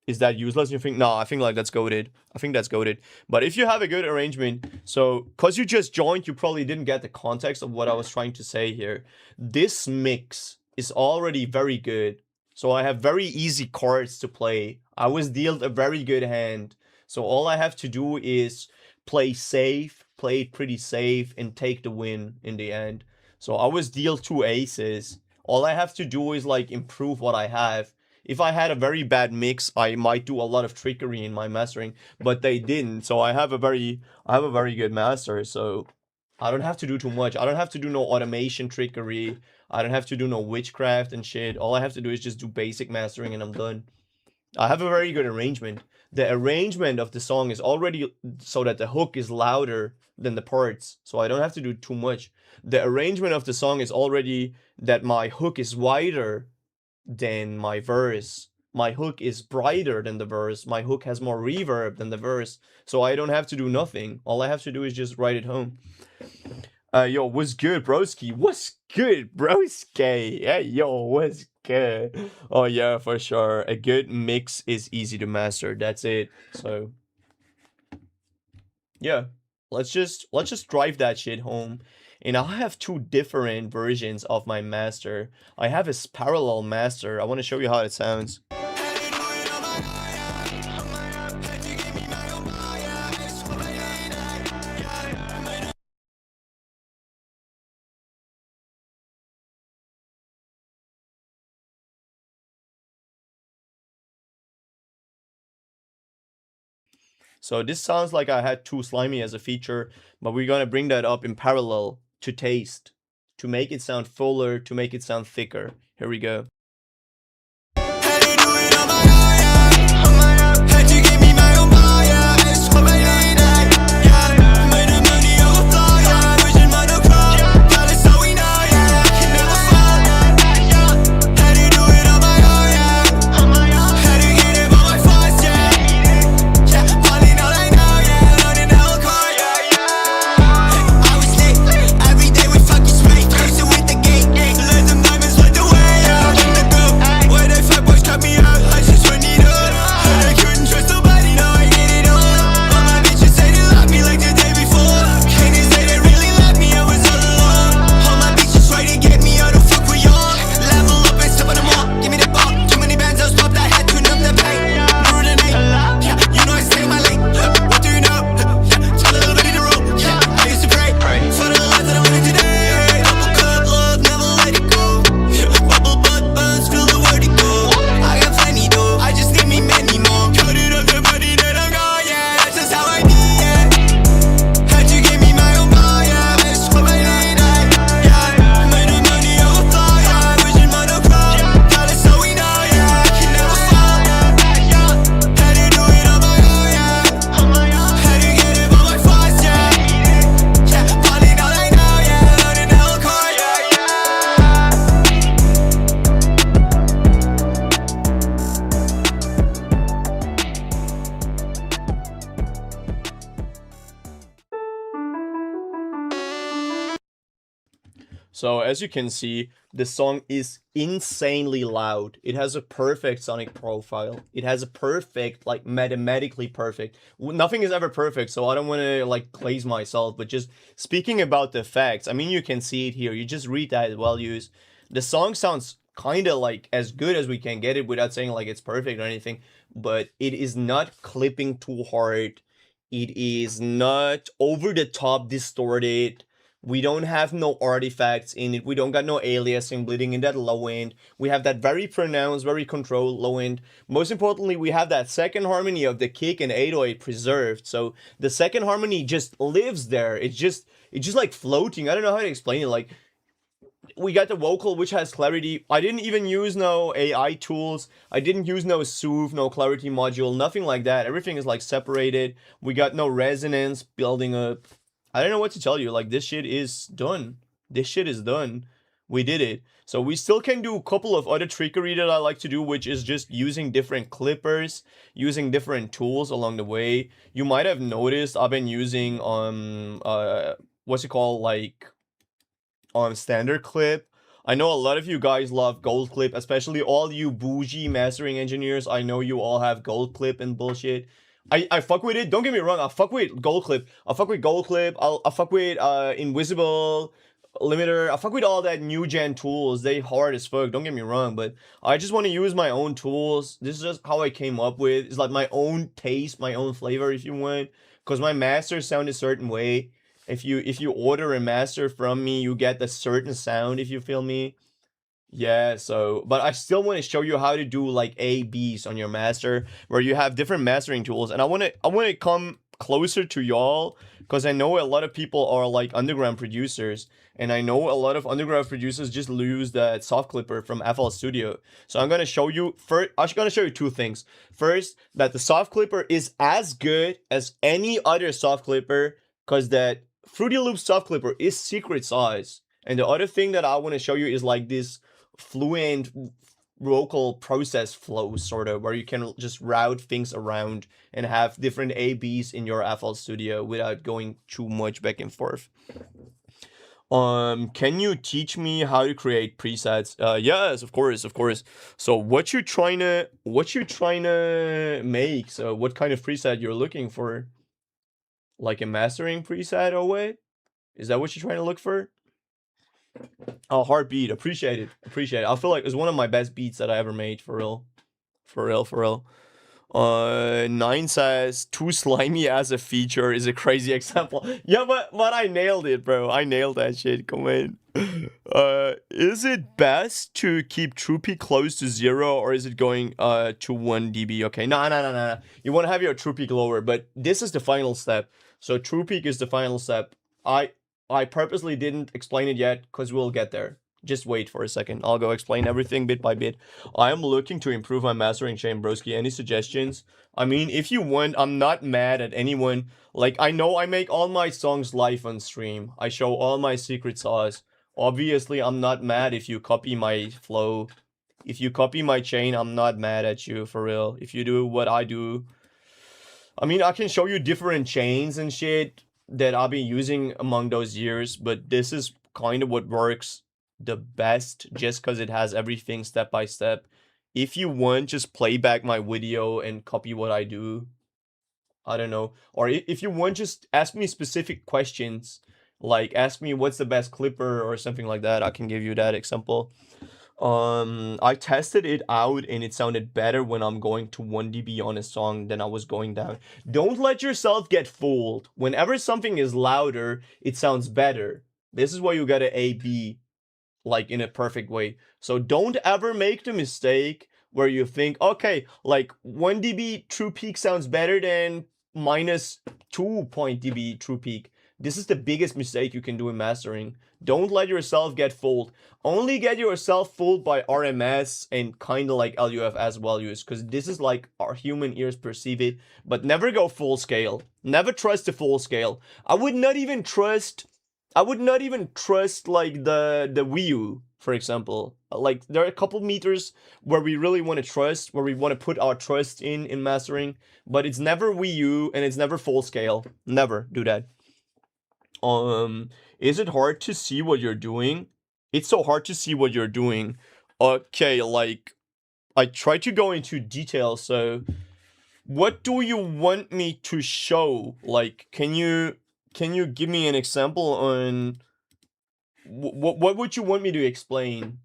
Is that useless? You think? No, I think like that's goated. I think that's goated. But if you have a good arrangement, so because you just joined, you probably didn't get the context of what I was trying to say here. This mix is already very good. So I have very easy cards to play. I was dealt a very good hand. So all I have to do is play safe, play it pretty safe, and take the win in the end. So I was dealt 2 aces. All I have to do is like improve what I have. If I had a very bad mix, I might do a lot of trickery in my mastering, but they didn't. So I have a very good master. So I don't have to do too much. I don't have to do no automation trickery. I don't have to do no witchcraft and shit. All I have to do is just do basic mastering and I'm done. I have a very good arrangement. The arrangement of the song is already so that the hook is louder than the parts. So I don't have to do too much. The arrangement of the song is already that my hook is wider than my verse. My hook is brighter than the verse. My hook has more reverb than the verse. So I don't have to do nothing. All I have to do is just write it home. Yo, what's good, broski? What's good, broski? Hey, yo, what's good? Oh yeah, for sure. A good mix is easy to master. That's it. So yeah, let's just drive that shit home. And I have 2 different versions of my master. I have a parallel master. I want to show you how it sounds. So this sounds like I had 2 slimy as a feature, but we're gonna bring that up in parallel to taste, to make it sound fuller, to make it sound thicker. Here we go. So as you can see, the song is insanely loud. It has a perfect sonic profile. It has a perfect, like mathematically perfect. Nothing is ever perfect, so I don't want to like praise myself, but just speaking about the facts. I mean, you can see it here. You just read that values. The song sounds kind of like as good as we can get it without saying like it's perfect or anything, but it is not clipping too hard. It is not over the top distorted. We don't have no artifacts in it. We don't got no aliasing bleeding in that low end. We have that very pronounced, very controlled low end. Most importantly, we have that second harmony of the kick and 808 preserved. So the second harmony just lives there. It's just like floating. I don't know how to explain it. Like, we got the vocal, which has clarity. I didn't even use no AI tools. I didn't use no soothe, no clarity module, nothing like that. Everything is like separated. We got no resonance building up. I don't know what to tell you. Like, this shit is done. This shit is done. We did it. So we still can do a couple of other trickery that I like to do, which is just using different clippers, using different tools along the way. You might have noticed I've been using what's it called, like standard clip. I know a lot of you guys love gold clip, especially all you bougie mastering engineers. I know you all have gold clip and bullshit. I fuck with it. Don't get me wrong. I fuck with gold clip. I fuck with gold clip. I fuck with invisible limiter. I fuck with all that new gen tools. They hard as fuck. Don't get me wrong, but I just want to use my own tools. This is just how I came up with. It's like my own taste, my own flavor, if you want. Because my masters sound a certain way. If you order a master from me, you get the certain sound, if you feel me. Yeah, so but I still want to show you how to do like A B's on your master, where you have different mastering tools. And I want to come closer to y'all, because I know a lot of people are like underground producers, and I know a lot of underground producers just use that soft clipper from FL Studio. So I'm gonna show you first. I'm gonna show you two things. First, that the soft clipper is as good as any other soft clipper, because that Fruity Loops soft clipper is secret sauce. And the other thing that I want to show you is like this fluent vocal process flow, sort of, where you can just route things around and have different ABs in your FL Studio without going too much back and forth. Can you teach me how to create presets? Yes, of course, of course. So what you trying to make? So what kind of preset you're looking for? Like a mastering preset, or what? Is that what you're trying to look for? Oh, heartbeat. Appreciate it. Appreciate it. I feel like it's one of my best beats that I ever made, for real. For real, for real. Nine says too slimy as a feature is a crazy example. Yeah, but I nailed it, bro. I nailed that shit. Come in. Is it best to keep true peak close to 0, or is it going to 1 dB? Okay, no. You want to have your true peak lower, but this is the final step. So true peak is the final step. I purposely didn't explain it yet, because we'll get there. Just wait for a second. I'll go explain everything bit by bit. I am looking to improve my mastering chain, broski. Any suggestions? I mean, if you want, I'm not mad at anyone. Like, I know I make all my songs live on stream. I show all my secret sauce. Obviously, I'm not mad if you copy my flow. If you copy my chain, I'm not mad at you, for real. If you do what I do. I mean, I can show you different chains and shit that I've been using among those years, but this is kind of what works the best, just because it has everything step by step. If you want, just play back my video and copy what I do. I don't know. Or if you want, just ask me specific questions. Like, ask me what's the best clipper or something like that. I can give you that example. I tested it out and it sounded better when I'm going to 1 dB on a song than I was going down. Don't let yourself get fooled. Whenever something is louder, it sounds better. This is why you gotta A-B, like, in a perfect way. So don't ever make the mistake where you think, okay, like 1 dB true peak sounds better than minus 2 dB true peak. This is the biggest mistake you can do in mastering. Don't let yourself get fooled. Only get yourself fooled by RMS and kind of like LUFS values, because this is like our human ears perceive it, but never go full scale. Never trust the full scale. I would not even trust like the Wii U, for example. Like, there are a couple meters where we really want to trust, where we want to put our trust in mastering, but it's never Wii U and it's never full scale. Never do that. Is it hard to see what you're doing? it's so hard to see what you're doing. Okay, like I try to go into detail. So, what do you want me to show? Like, can you give me an example on what would you want me to explain?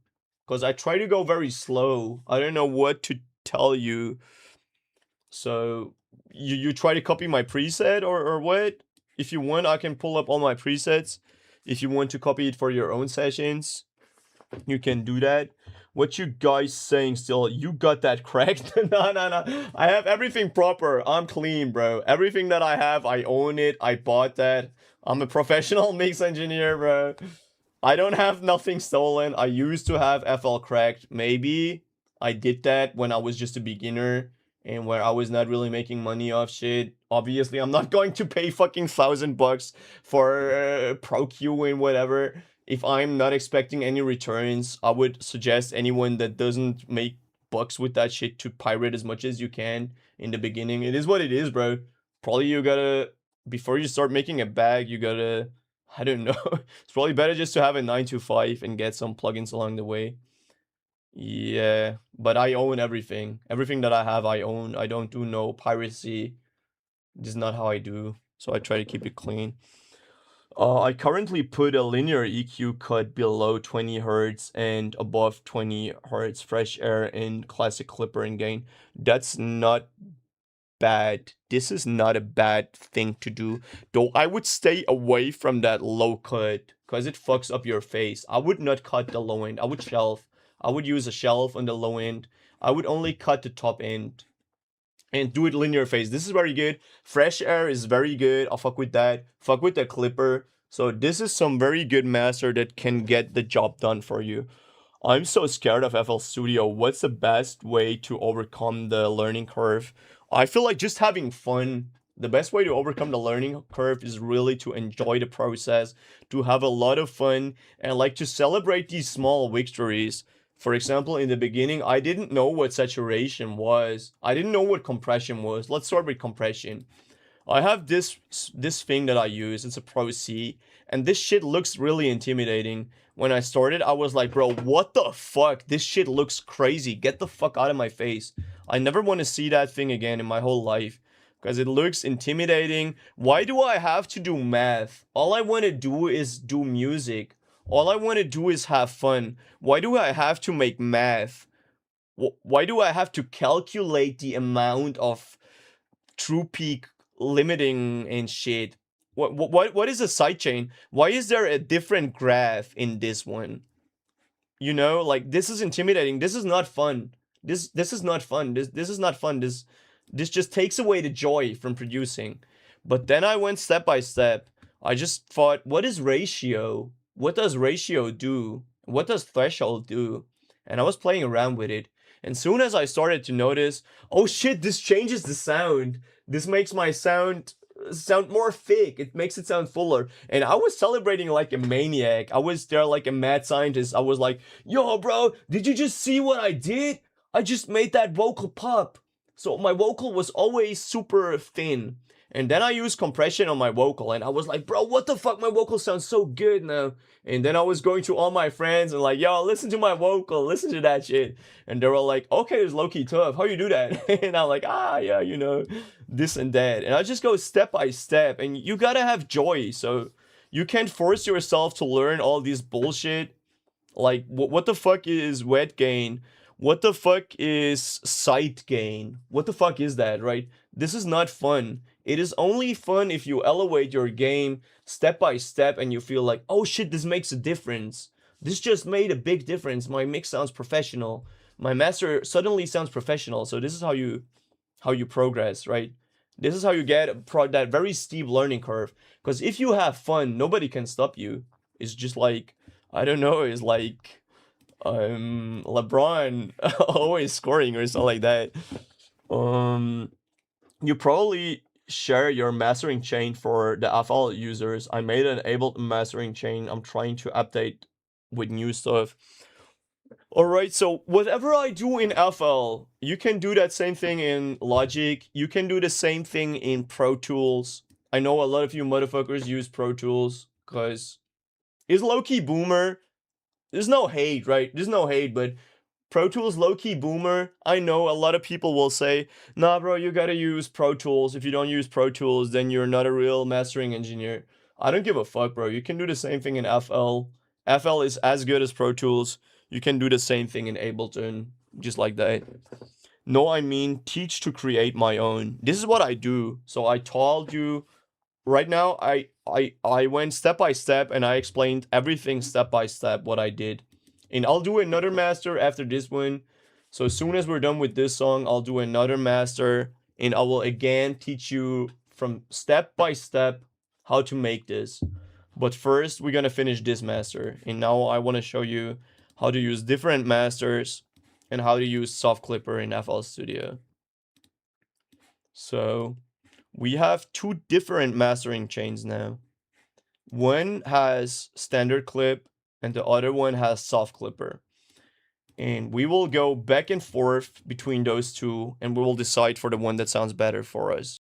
Because I try to go very slow. I don't know what to tell you. So you try to copy my preset or what? If you want, I can pull up all my presets. If you want to copy it for your own sessions, you can do that. What you guys saying still? You got that cracked? No, no, no. I have everything proper. I'm clean, bro. Everything that I have, I own it. I bought that. I'm a professional mix engineer, bro. I don't have nothing stolen. I used to have FL cracked. Maybe I did that when I was just a beginner and where I was not really making money off shit. Obviously, I'm not going to pay fucking $1,000 for pro Q and whatever. If I'm not expecting any returns, I would suggest anyone that doesn't make bucks with that shit to pirate as much as you can in the beginning. It is what it is, bro. Probably you gotta, before you start making a bag, you gotta, I don't know. It's probably better just to have a 9 to 5 and get some plugins along the way. Yeah, but I own everything. Everything that I have, I own. I don't do no piracy. This is not how I do. So I try to keep it clean. I currently put a linear EQ cut below 20 hertz and above 20 hertz fresh air in classic clipper and gain. That's not bad. This is not a bad thing to do. Though I would stay away from that low cut because it fucks up your face. I would not cut the low end. I would shelf. I would use a shelf on the low end. I would only cut the top end and do it linear phase. This is very good. Fresh air is very good. I'll fuck with that. Fuck with the clipper. So this is some very good master that can get the job done for you. I'm so scared of FL Studio. What's the best way to overcome the learning curve? I feel like just having fun. The best way to overcome the learning curve is really to enjoy the process, to have a lot of fun, and like to celebrate these small victories. For example, in the beginning, I didn't know what saturation was. I didn't know what compression was. Let's start with compression. I have this thing that I use. It's a Pro C, and this shit looks really intimidating. When I started, I was like, bro, what the fuck? This shit looks crazy. Get the fuck out of my face. I never want to see that thing again in my whole life because it looks intimidating. Why do I have to do math? All I want to do is do music. All I want to do is have fun. Why do I have to make math? Why do I have to calculate the amount of true peak limiting and shit? What is a sidechain? Why is there a different graph in this one? You know, like this is intimidating. This is not fun. This is not fun. This is not fun. This just takes away the joy from producing. But then I went step by step. I just thought, what is ratio? What does ratio do? What does threshold do? And I was playing around with it. And soon as I started to notice, oh shit, this changes the sound. This makes my sound more thick. It makes it sound fuller. And I was celebrating like a maniac. I was there like a mad scientist. I was like, yo, bro, did you just see what I did? I just made that vocal pop. So my vocal was always super thin. And then I used compression on my vocal and I was like, bro, what the fuck? My vocal sounds so good now. And then I was going to all my friends and like, yo, listen to my vocal, listen to that shit. And they were like, okay, it's low-key tough. How you do that? And I'm like, yeah, you know, this and that. And I just go step by step and you gotta have joy. So you can't force yourself to learn all this bullshit. Like, what the fuck is wet gain? What the fuck is sight gain? What the fuck is that, right? This is not fun. It is only fun if you elevate your game step by step and you feel like, oh shit, this makes a difference. This just made a big difference. My mix sounds professional. My master suddenly sounds professional. So this is how you progress, right? This is how you get that very steep learning curve. Because if you have fun, nobody can stop you. It's just like, I don't know, it's like LeBron always scoring or something like that. You probably share your mastering chain for the FL users. I made an enabled mastering chain. I'm trying to update with new stuff. Alright, so whatever I do in FL, you can do that same thing in Logic. You can do the same thing in Pro Tools. I know a lot of you motherfuckers use Pro Tools because it's low-key boomer. there's no hate, right? There's no hate, but Pro Tools low-key boomer. I know a lot of people will say, nah, bro, you gotta use Pro Tools. If you don't use Pro Tools, then you're not a real mastering engineer. I don't give a fuck, bro. You can do the same thing in FL. FL is as good as Pro Tools. You can do the same thing in Ableton, just like that. No, I mean, teach to create my own. This is what I do. So I told you, right now, I went step by step and I explained everything step by step what I did. And I'll do another master after this one. So as soon as we're done with this song, I'll do another master. And I will again teach you from step by step how to make this. But first, we're gonna finish this master. And now I want to show you how to use different masters and how to use Soft Clipper in FL Studio. So we have two different mastering chains now. One has standard clip and the other one has Soft Clipper. And we will go back and forth between those two and we will decide for the one that sounds better for us.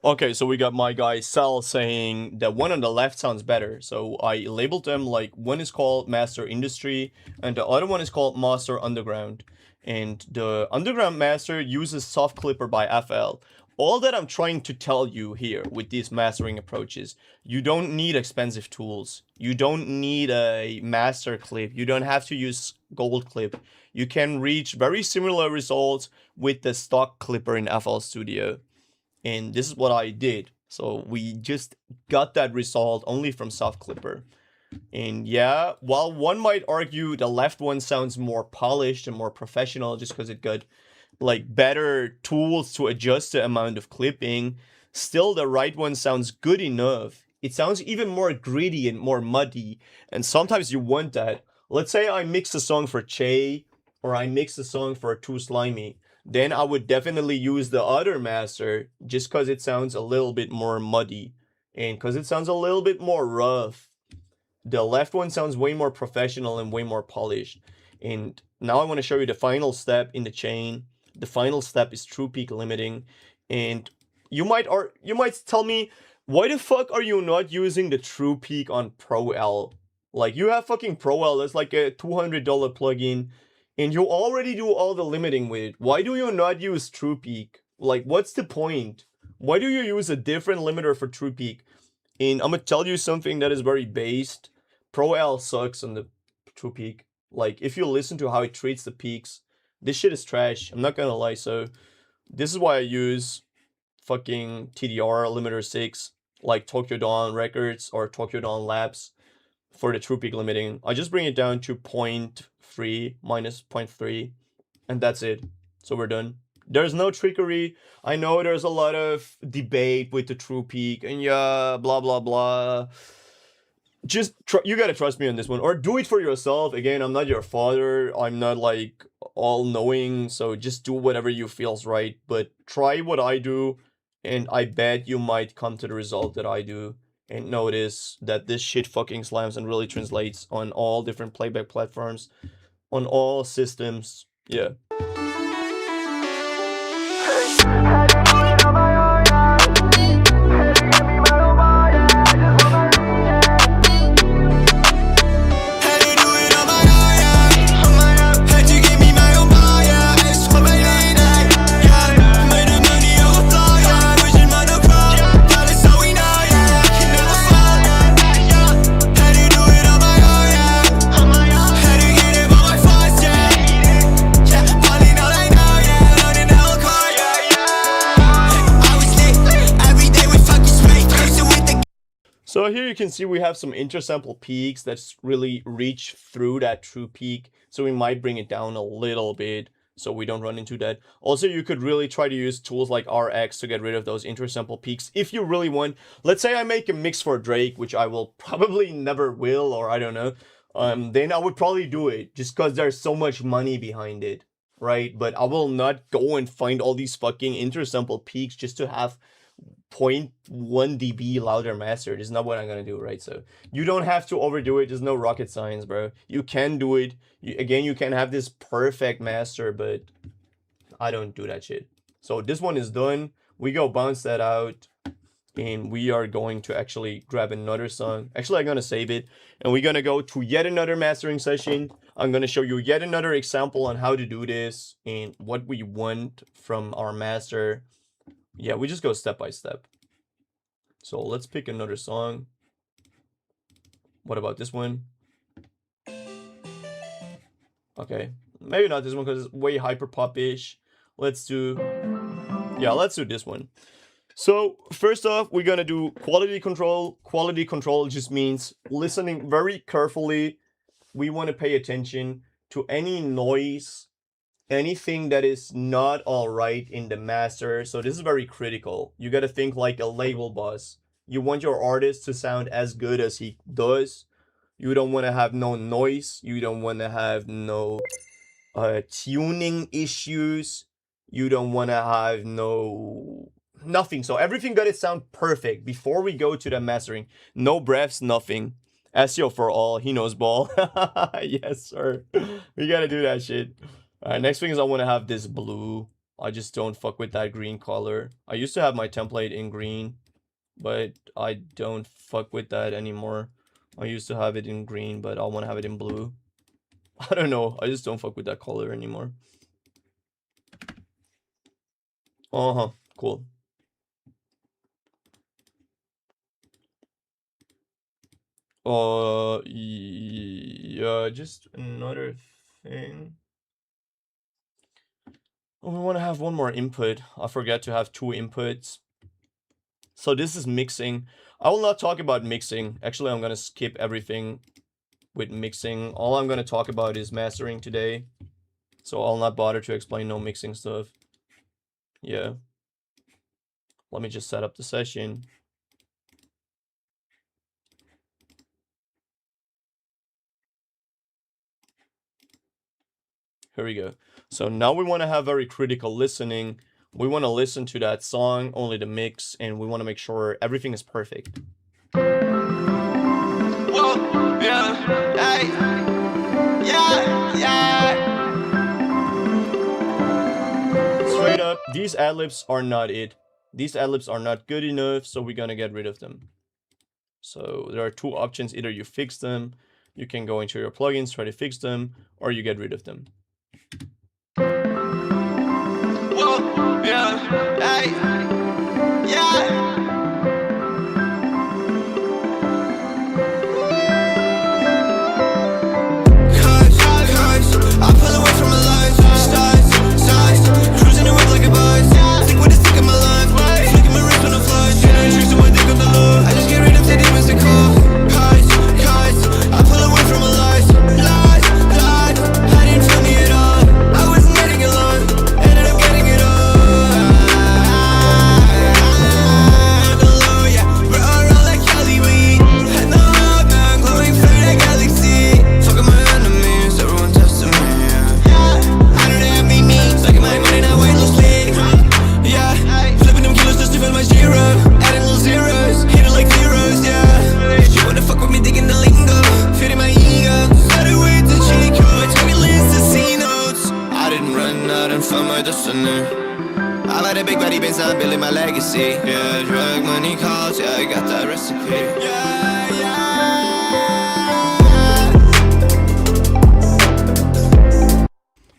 Okay, so we got my guy Sal saying that one on the left sounds better. So I labeled them like one is called Master Industry and the other one is called Master Underground. And the Underground Master uses Soft Clipper by FL. All that I'm trying to tell you here with these mastering approaches, you don't need expensive tools. You don't need a master clip. You don't have to use Gold Clip. You can reach very similar results with the stock clipper in FL Studio. And this is what I did. So we just got that result only from Soft Clipper. And yeah, while one might argue the left one sounds more polished and more professional just because it got like better tools to adjust the amount of clipping, still the right one sounds good enough. It sounds even more gritty and more muddy. And sometimes you want that. Let's say I mix a song for Che or I mix a song for Too Slimy. Then I would definitely use the other master just because it sounds a little bit more muddy and because it sounds a little bit more rough. The left one sounds way more professional and way more polished. And now I want to show you the final step in the chain. The final step is true peak limiting. And you might tell me, why the fuck are you not using the true peak on Pro L? Like, you have fucking Pro L, that's like a $200 plugin. And you already do all the limiting with it. Why do you not use True Peak? Like, what's the point? Why do you use a different limiter for True Peak? And I'm gonna tell you something that is very based. Pro L sucks on the True Peak. Like, if you listen to how it treats the peaks, this shit is trash. I'm not gonna lie. So, this is why I use fucking TDR limiter 6, like Tokyo Dawn Records or Tokyo Dawn Labs for the True Peak limiting. I just bring it down to 0.3 minus 0.3 and that's it. So we're done. There's no trickery. I know there's a lot of debate with the True Peak and yeah, blah blah blah. Just you gotta trust me on this one, or do it for yourself. Again, I'm not your father. I'm not like all knowing, so just do whatever you feels right. But try what I do, and I bet you might come to the result that I do. And notice that this shit fucking slams and really translates on all different playback platforms, on all systems. Yeah. So here you can see we have some intersample peaks that's really reach through that true peak. So we might bring it down a little bit so we don't run into that. Also, you could really try to use tools like RX to get rid of those intersample peaks if you really want. Let's say I make a mix for Drake, which I will probably never will, or I don't know. Then I would probably do it just because there's so much money behind it, right? But I will not go and find all these fucking intersample peaks just to have 0.1 dB louder mastered. Is not what I'm gonna do, right? So you don't have to overdo it. There's no rocket science, bro. You can do it. Again, you can have this perfect master, but I don't do that shit. So this one is done. We go bounce that out, and we are going to actually grab another song. Actually, I'm gonna save it, and we're gonna go to yet another mastering session. I'm gonna show you yet another example on how to do this and what we want from our master. Yeah, we just go step by step. So let's pick another song. What about this one? Okay, maybe not this one because it's way hyper pop-ish. Let's do this one. So first off, we're gonna do quality control. Quality control just means listening very carefully. We want to pay attention to any noise, anything that is not all right in the master. So this is very critical. You got to think like a label boss. You want your artist to sound as good as he does. You don't want to have no noise. You don't want to have no tuning issues. You don't want to have nothing. So everything got to sound perfect before we go to the mastering. No breaths, nothing. SEO for all. He knows ball. Yes, sir. We got to do that shit. Alright, next thing is I want to have this blue. I just don't fuck with that green color. I used to have my template in green, but I don't fuck with that anymore. I used to have it in green, but I want to have it in blue. I don't know. I just don't fuck with that color anymore. Cool. Yeah, just another thing. We want to have one more input. I forgot to have 2 inputs. So this is mixing. I will not talk about mixing. Actually, I'm going to skip everything with mixing. All I'm going to talk about is mastering today. So I'll not bother to explain no mixing stuff. Yeah. Let me just set up the session. Here we go. So now we want to have very critical listening. We want to listen to that song, only the mix, and we want to make sure everything is perfect. Whoa, yeah, hey, yeah. Straight up, these ad-libs are not it. These ad-libs are not good enough, so we're gonna get rid of them. So there are 2 options. Either you fix them, you can go into your plugins, try to fix them, or you get rid of them. Whoa, yeah, hey, yeah. I pull away from my life, stars, cruising the whip like a buzz. Stick with the stick in my life, flicking my wrist when I flush. Choosing one thing on the low, I just get rid of the demons that call. Cars, I pull away from my life, lies, I didn't feel me at all. I wasn't getting along, ended up getting it all. The low, yeah, we're all like Cali weed. And the road, now I'm glowing through that galaxy. Fucking my enemies, everyone testing me. My zero, adding little zeros, hit it like zeros, yeah. You wanna fuck with me, digging the lingo, fitting my ego. Started with the cheat code, took me list to see notes. I didn't run out and found my destiny. I like a big body Benz, I'm building my legacy. Yeah, drug money calls, yeah, I got that recipe. Yeah.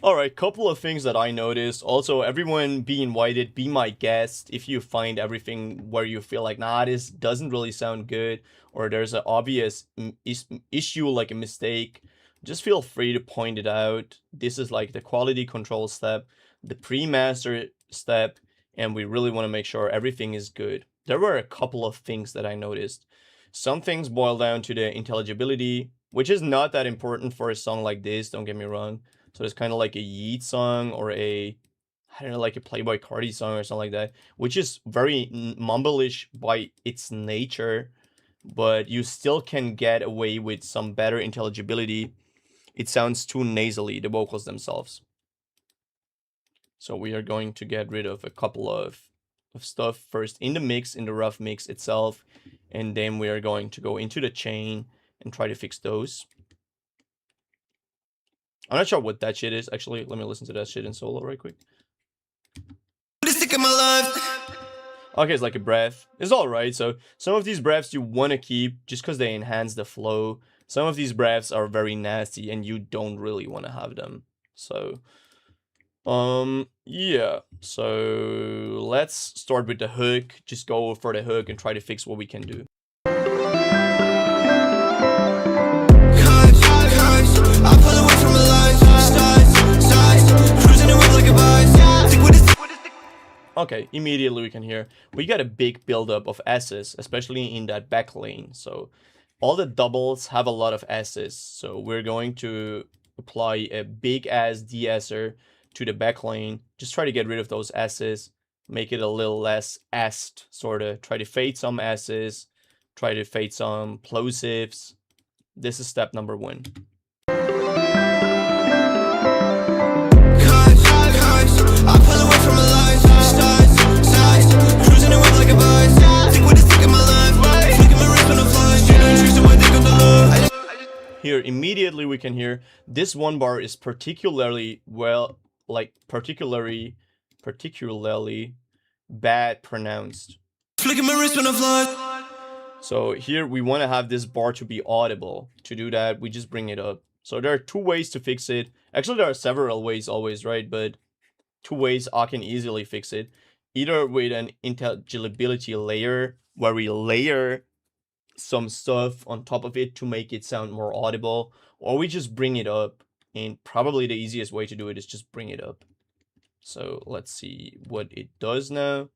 Alright, couple of things that I noticed. Also, everyone be invited, be my guest. If you find everything where you feel like, nah, this doesn't really sound good, or there's an obvious issue like a mistake, just feel free to point it out. This is like the quality control step, the pre-master step, and we really want to make sure everything is good. There were a couple of things that I noticed. Some things boil down to the intelligibility, which is not that important for a song like this, don't get me wrong. So it's kind of like a Yeet song or a, I don't know, like a Playboi Carti song or something like that, which is very mumblish by its nature, but you still can get away with some better intelligibility. It sounds too nasally, the vocals themselves. So we are going to get rid of a couple of stuff first in the mix, in the rough mix itself, and then we are going to go into the chain and try to fix those. I'm not sure what that shit is. Actually, let me listen to that shit in solo right quick. Okay, it's like a breath. It's alright. So some of these breaths you want to keep just because they enhance the flow. Some of these breaths are very nasty and you don't really want to have them. So, yeah. So let's start with the hook. Just go for the hook and try to fix what we can do. Okay, immediately we can hear we got a big buildup of S's, especially in that back lane. So all the doubles have a lot of S's. So we're going to apply a big ass de-esser to the back lane. Just try to get rid of those S's, make it a little less est, sort of. Try to fade some S's, try to fade some plosives. This is step number 1. Here immediately we can hear this one bar is particularly particularly bad pronounced. So here we want to have this bar to be audible. To do that, we just bring it up. So there are 2 ways to fix it. Actually, there are several ways always, right? But 2 ways I can easily fix it. Either with an intelligibility layer, where we layer some stuff on top of it to make it sound more audible, or we just bring it up, and probably the easiest way to do it is just bring it up. So let's see what it does now.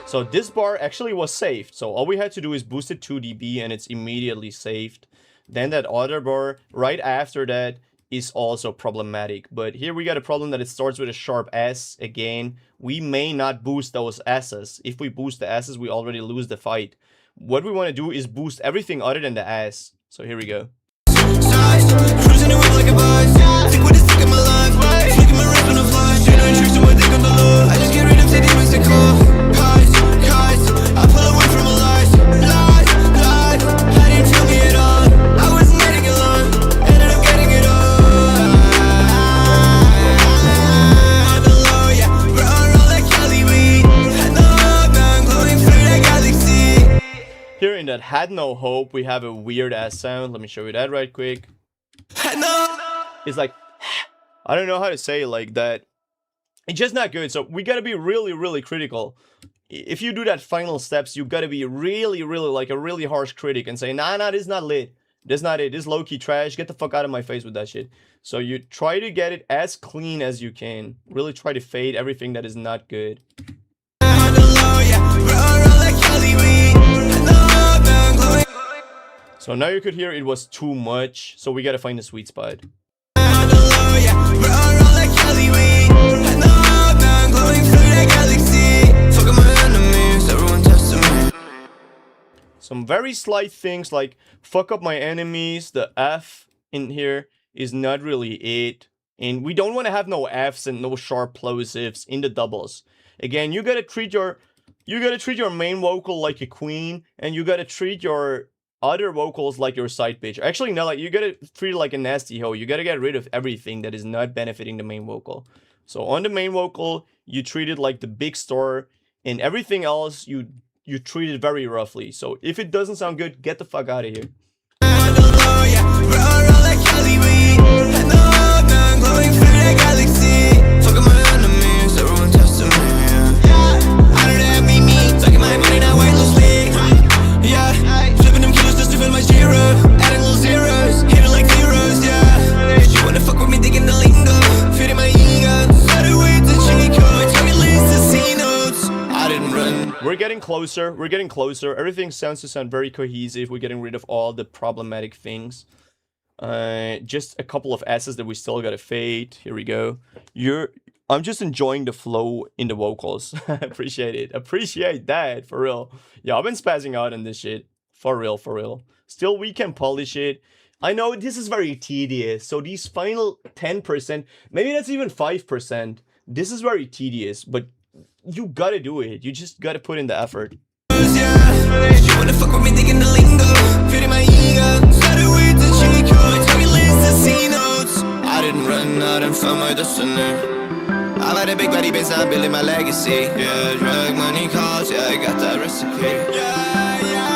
So this bar actually was saved. So all we had to do is boost it 2 dB and it's immediately saved. Then that other bar right after that is also problematic. But here we got a problem that it starts with a sharp S. Again, we may not boost those S's. If we boost the S's, we already lose the fight. What we want to do is boost everything other than the S. So here we go. Here in that Had No Hope, we have a weird ass sound. Let me show you that right quick. It's like, I don't know how to say it like that. It's just not good. So we gotta be really, really critical. If you do that final steps, you gotta be really, really like a really harsh critic and say, nah, this is not lit. This is not it. This is low-key trash. Get the fuck out of my face with that shit. So you try to get it as clean as you can. Really try to fade everything that is not good. So now you could hear it was too much, so we gotta find the sweet spot. Some very slight things like fuck up my enemies, the F in here is not really it. And we don't want to have no Fs and no sharp plosives in the doubles. Again, you gotta treat your main vocal like a queen, and you gotta treat your other vocals like your side bitch. Actually, no, like you gotta treat it like a nasty hoe. You gotta get rid of everything that is not benefiting the main vocal. So on the main vocal, you treat it like the big star, and everything else you treat it very roughly. So if it doesn't sound good, get the fuck out of here. Adding little zeros, hit it like zeros, yeah. She wanna fuck with me, digging the lingo. closer. We're getting closer. Everything sounds to sound very cohesive. We're getting rid of all the problematic things. Just a couple of S's that we still gotta fade. Here we go. I'm just enjoying the flow in the vocals. Appreciate it. Appreciate that, for real. Yeah, I've been spazzing out on this shit. For real, for real. Still, we can polish it. I know this is very tedious. So these final 10%, maybe that's even 5%. This is very tedious, but you gotta do it. You just gotta put in the effort. Yeah, she wanna fuck with me thinking the lingo, feeding my ego, started with the cheat codes, heavy list of C notes. I didn't run out and found my destiny. I've had a big body base, I'm building my legacy. Yeah, drug money calls, yeah, I got that recipe. Yeah, yeah.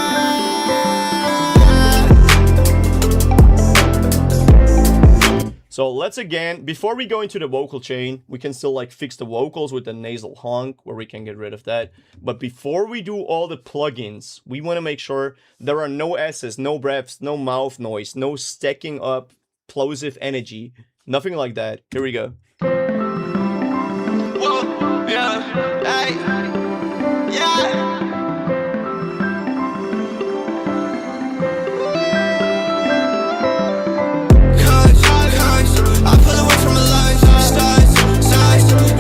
So let's again, before we go into the vocal chain, we can still like fix the vocals with the nasal honk where we can get rid of that. But before we do all the plugins, we want to make sure there are no S's, no breaths, no mouth noise, no stacking up plosive energy, nothing like that. Here we go. Whoa, yeah, hey, yeah. I pull away from the lines, stars,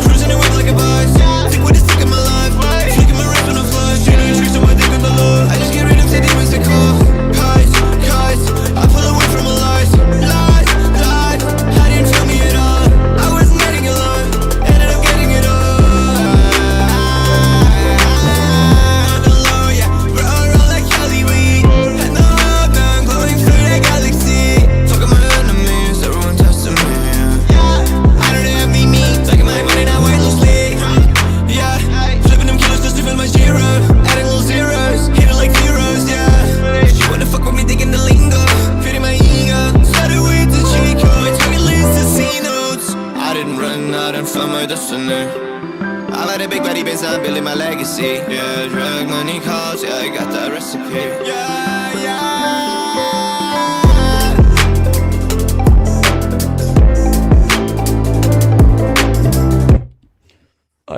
cruising the whip like a buzz. Think what is sick in my life, flicking my wrist on the floor. Shooting trees so I think of the Lord. I just get rid of the demons that call. Cause, I pull away from the lies. I didn't feel me at all. I wasn't getting along, ended up getting it all. On the low, yeah, roll like Cali weed. And the hub, now I'm glowing through the galaxy. Fucking my enemies, everyone testing me. I don't have me, taking my money now weightlessly. Yeah, flipping them kilos just to fill my zero. Adding little zeros, hit it like zeros, yeah. She wanna fuck with me thinking the lingo, feeding my ego. Started with the cheat codes, heavy list of C notes. I didn't run out and found my destiny. I've had a big body base, I'm building my legacy. Yeah, drug money calls, yeah, I got that recipe. Yeah, yeah.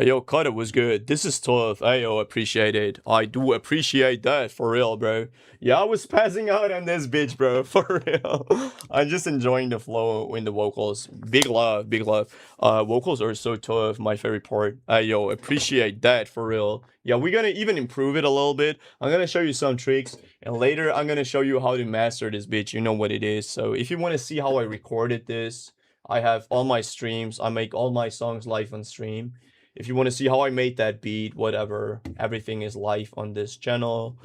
Yo, Cutter was good. This is tough. Ayo, appreciate it. I do appreciate that, for real, bro. Yeah, I was passing out on this bitch, bro, for real. I'm just enjoying the flow in the vocals. Big love, big love. Vocals are so tough, my favorite part. Ayo, appreciate that, for real. Yeah, we're gonna even improve it a little bit. I'm gonna show you some tricks, and later I'm gonna show you how to master this bitch. You know what it is. So if you want to see how I recorded this, I have all my streams. I make all my songs live on stream. If you want to see how I made that beat, whatever, everything is live on this channel.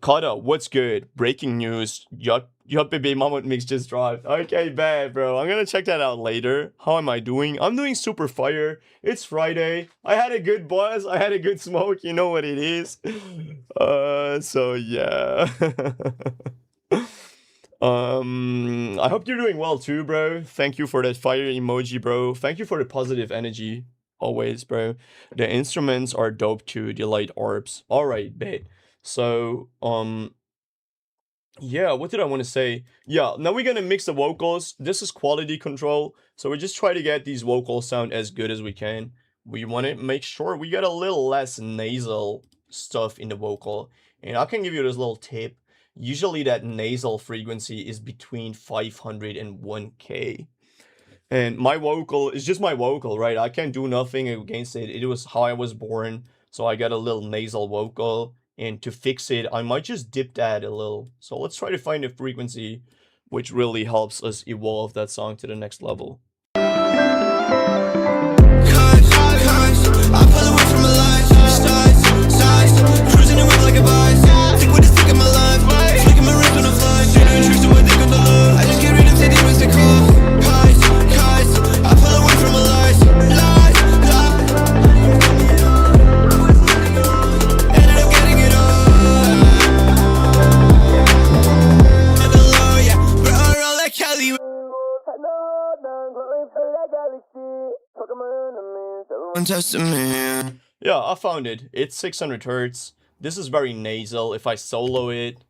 Kata, what's good? Breaking news. Your baby Mammoth mix just dropped. Okay, bad, bro. I'm gonna check that out later. How am I doing? I'm doing super fire. It's Friday. I had a good buzz. I had a good smoke. You know what it is. So yeah. I hope you're doing well too, bro. Thank you for that fire emoji, bro. Thank you for the positive energy. Always, bro. The instruments are dope too. The light arps. All right, bet. So, yeah, what did I want to say? Yeah, now we're gonna mix the vocals. This is quality control. So we just try to get these vocals sound as good as we can. We want to make sure we get a little less nasal stuff in the vocal. And I can give you this little tip. Usually that nasal frequency is between 500 and 1K. And my vocal is just my vocal, right? I can't do nothing against it. It was how I was born. So I got a little nasal vocal. And to fix it, I might just dip that a little. So let's try to find a frequency which really helps us evolve that song to the next level. I pull away from the lines, stars, cruising the whip like a buzz. Think what is sick in my life, flicking my wrist on the fly. Shooting trees so I think of the Lord. I just get rid of the demons that call. I pull away from the lies. Ended up getting it all. On the low, yeah, roll like Cali. Testing me. Yeah, I found it. It's 600 hertz. This is very nasal. If I solo it.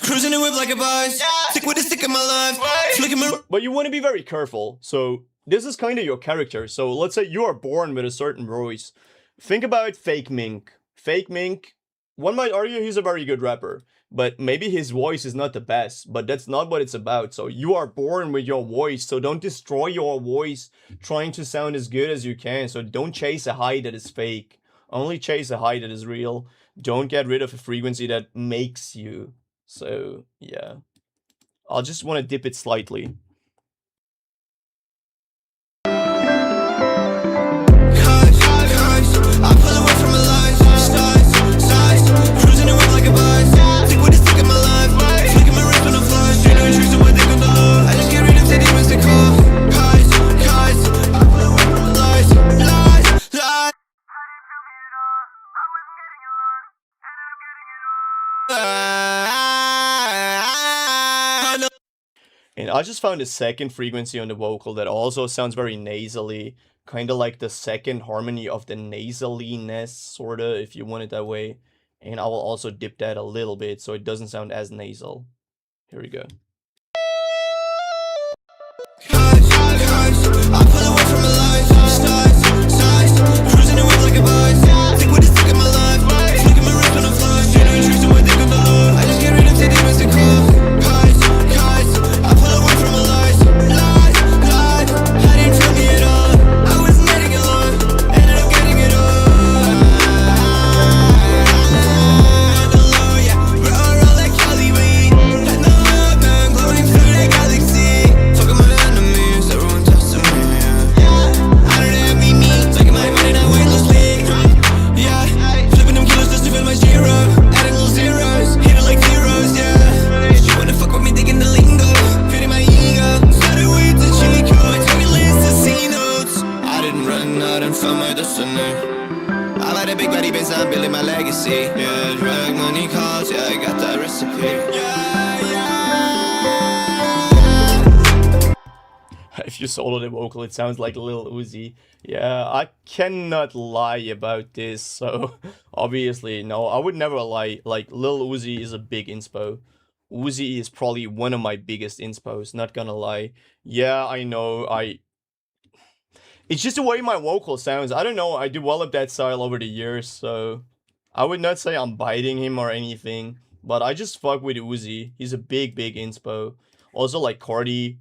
Cruising the whip like a buzz. Stick with the stick in my life. Flicking my. But you want to be very careful. So this is kind of your character. So let's say you are born with a certain voice. Think about Fake Mink. Fake Mink, one might argue he's a very good rapper, but maybe his voice is not the best, but that's not what it's about. So you are born with your voice, so don't destroy your voice trying to sound as good as you can. So don't chase a high that is fake. Only chase a high that is real. Don't get rid of a frequency that makes you. So, yeah. I'll just want to dip it slightly. I pull away from the lines, size, cruising the whip like a buzz. Take what is taking my life, flicking my wrist on the fly. Straight on trees, so what they gonna love. I just get rid of the demons they call. Guys, I pull away from the lies. And I just found a second frequency on the vocal that also sounds very nasally, kind of like the second harmony of the nasaliness, sorta, if you want it that way. And I will also dip that a little bit so it doesn't sound as nasal. Here we go. I pull away from the lies, size, cruising the whip like a buzz. Take what is taking my life, flicking my wrist on the fly. Straight on trees, so what they gonna love. I just get rid of the demons they call. I pull away from the lies. I didn't feel me at all. I wasn't getting along, ended up getting it all. Yeah, we're all like Cali weed. And the love, man, glowing through the galaxy. Fucking my enemies, everyone testing me. I don't have me, taking my money now weightlessly. Yeah, flipping them kilos just to fill my zero. Adding little zeros, hit it like zeros, yeah. She wanna fuck with me, digging the lingo. Fitting my ego, started with the Chico. Took me list to see notes. I didn't run out and found my destiny. I like a big body Benz, I'm building my legacy. Yeah, drag money calls, yeah, I got that recipe. If you solo the vocal, it sounds like Lil Uzi. Yeah, I cannot lie about this, so obviously, no, I would never lie. Like, Lil Uzi is a big inspo. Uzi is probably one of my biggest inspos, not gonna lie. Yeah, I know, it's just the way my vocal sounds. I don't know, I developed that style over the years, so I would not say I'm biting him or anything, but I just fuck with Uzi. He's a big inspo. Also, like Cardi,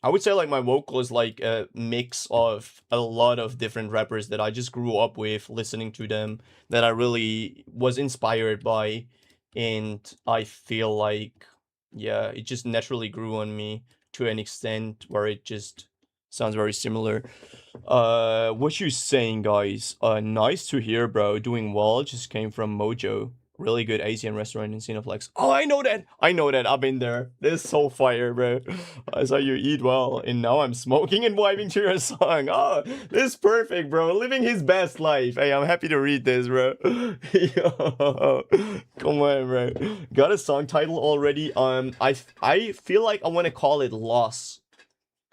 I would say like my vocal is like a mix of a lot of different rappers that I just grew up with, listening to them, that I really was inspired by, and I feel like, yeah, it just naturally grew on me to an extent where it just sounds very similar. What you saying, guys? Nice to hear, bro. Doing well. Just came from Mojo. Really good Asian restaurant in Cineplex. Oh, I know that. I've been there. This is so fire, bro. I saw you eat well, and now I'm smoking and vibing to your song. Oh, this is perfect, bro. Living his best life. Hey, I'm happy to read this, bro. Yo, come on, bro. Got a song title already. I feel like I want to call it Loss.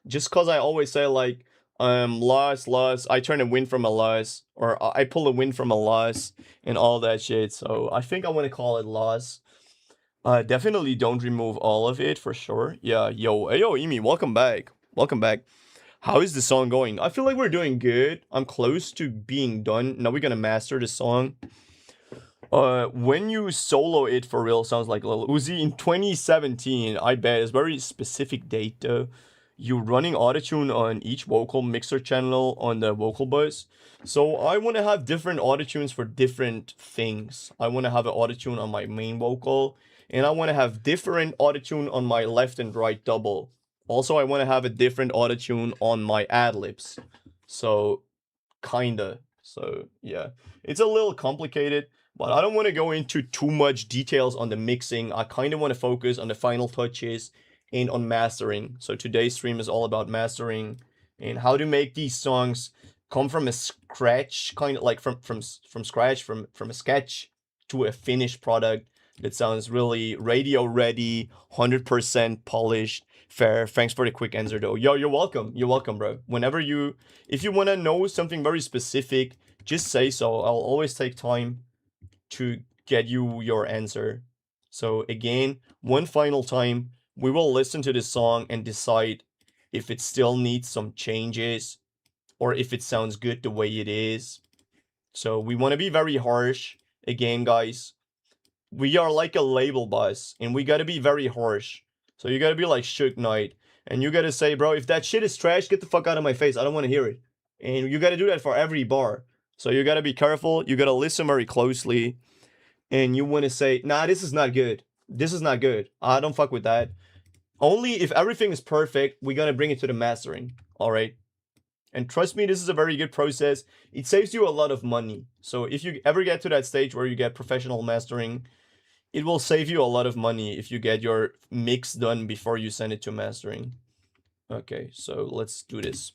Just cause I always say like, loss, I turn a win from a loss, or I pull a win from a loss, and all that shit. So I think I want to call it loss. Definitely don't remove all of it for sure. Yeah, yo, Emi, welcome back. How is the song going? I feel like we're doing good. I'm close to being done. Now we're gonna master the song. When you solo it for real, sounds like Lil Uzi in 2017. I bet it's very specific date though. You running autotune on each vocal mixer channel on the vocal bus. So I want to have different autotunes for different things. I want to have an autotune on my main vocal, and I want to have different autotune on my left and right double. Also, I want to have a different autotune on my ad-libs. So, kinda. So, yeah. It's a little complicated, but I don't want to go into too much details on the mixing. I kind of want to focus on the final touches and on mastering. So today's stream is all about mastering and how to make these songs come from a scratch, kind of like from scratch, from a sketch to a finished product that sounds really radio ready, 100% polished. Fair. Thanks for the quick answer though. Yo, you're welcome, bro. If you want to know something very specific, just say so. I'll always take time to get you your answer. So again, one final time, we will listen to this song and decide if it still needs some changes, or if it sounds good the way it is. So we want to be very harsh. Again, guys, we are like a label boss, and we got to be very harsh. So you got to be like Suge Knight, and you got to say, bro, if that shit is trash, get the fuck out of my face. I don't want to hear it. And you got to do that for every bar. So you got to be careful. You got to listen very closely. And you want to say, nah, this is not good. This is not good. I don't fuck with that. Only if everything is perfect, we're going to bring it to the mastering. All right. And trust me, this is a very good process. It saves you a lot of money. So if you ever get to that stage where you get professional mastering, it will save you a lot of money if you get your mix done before you send it to mastering. Okay, so let's do this.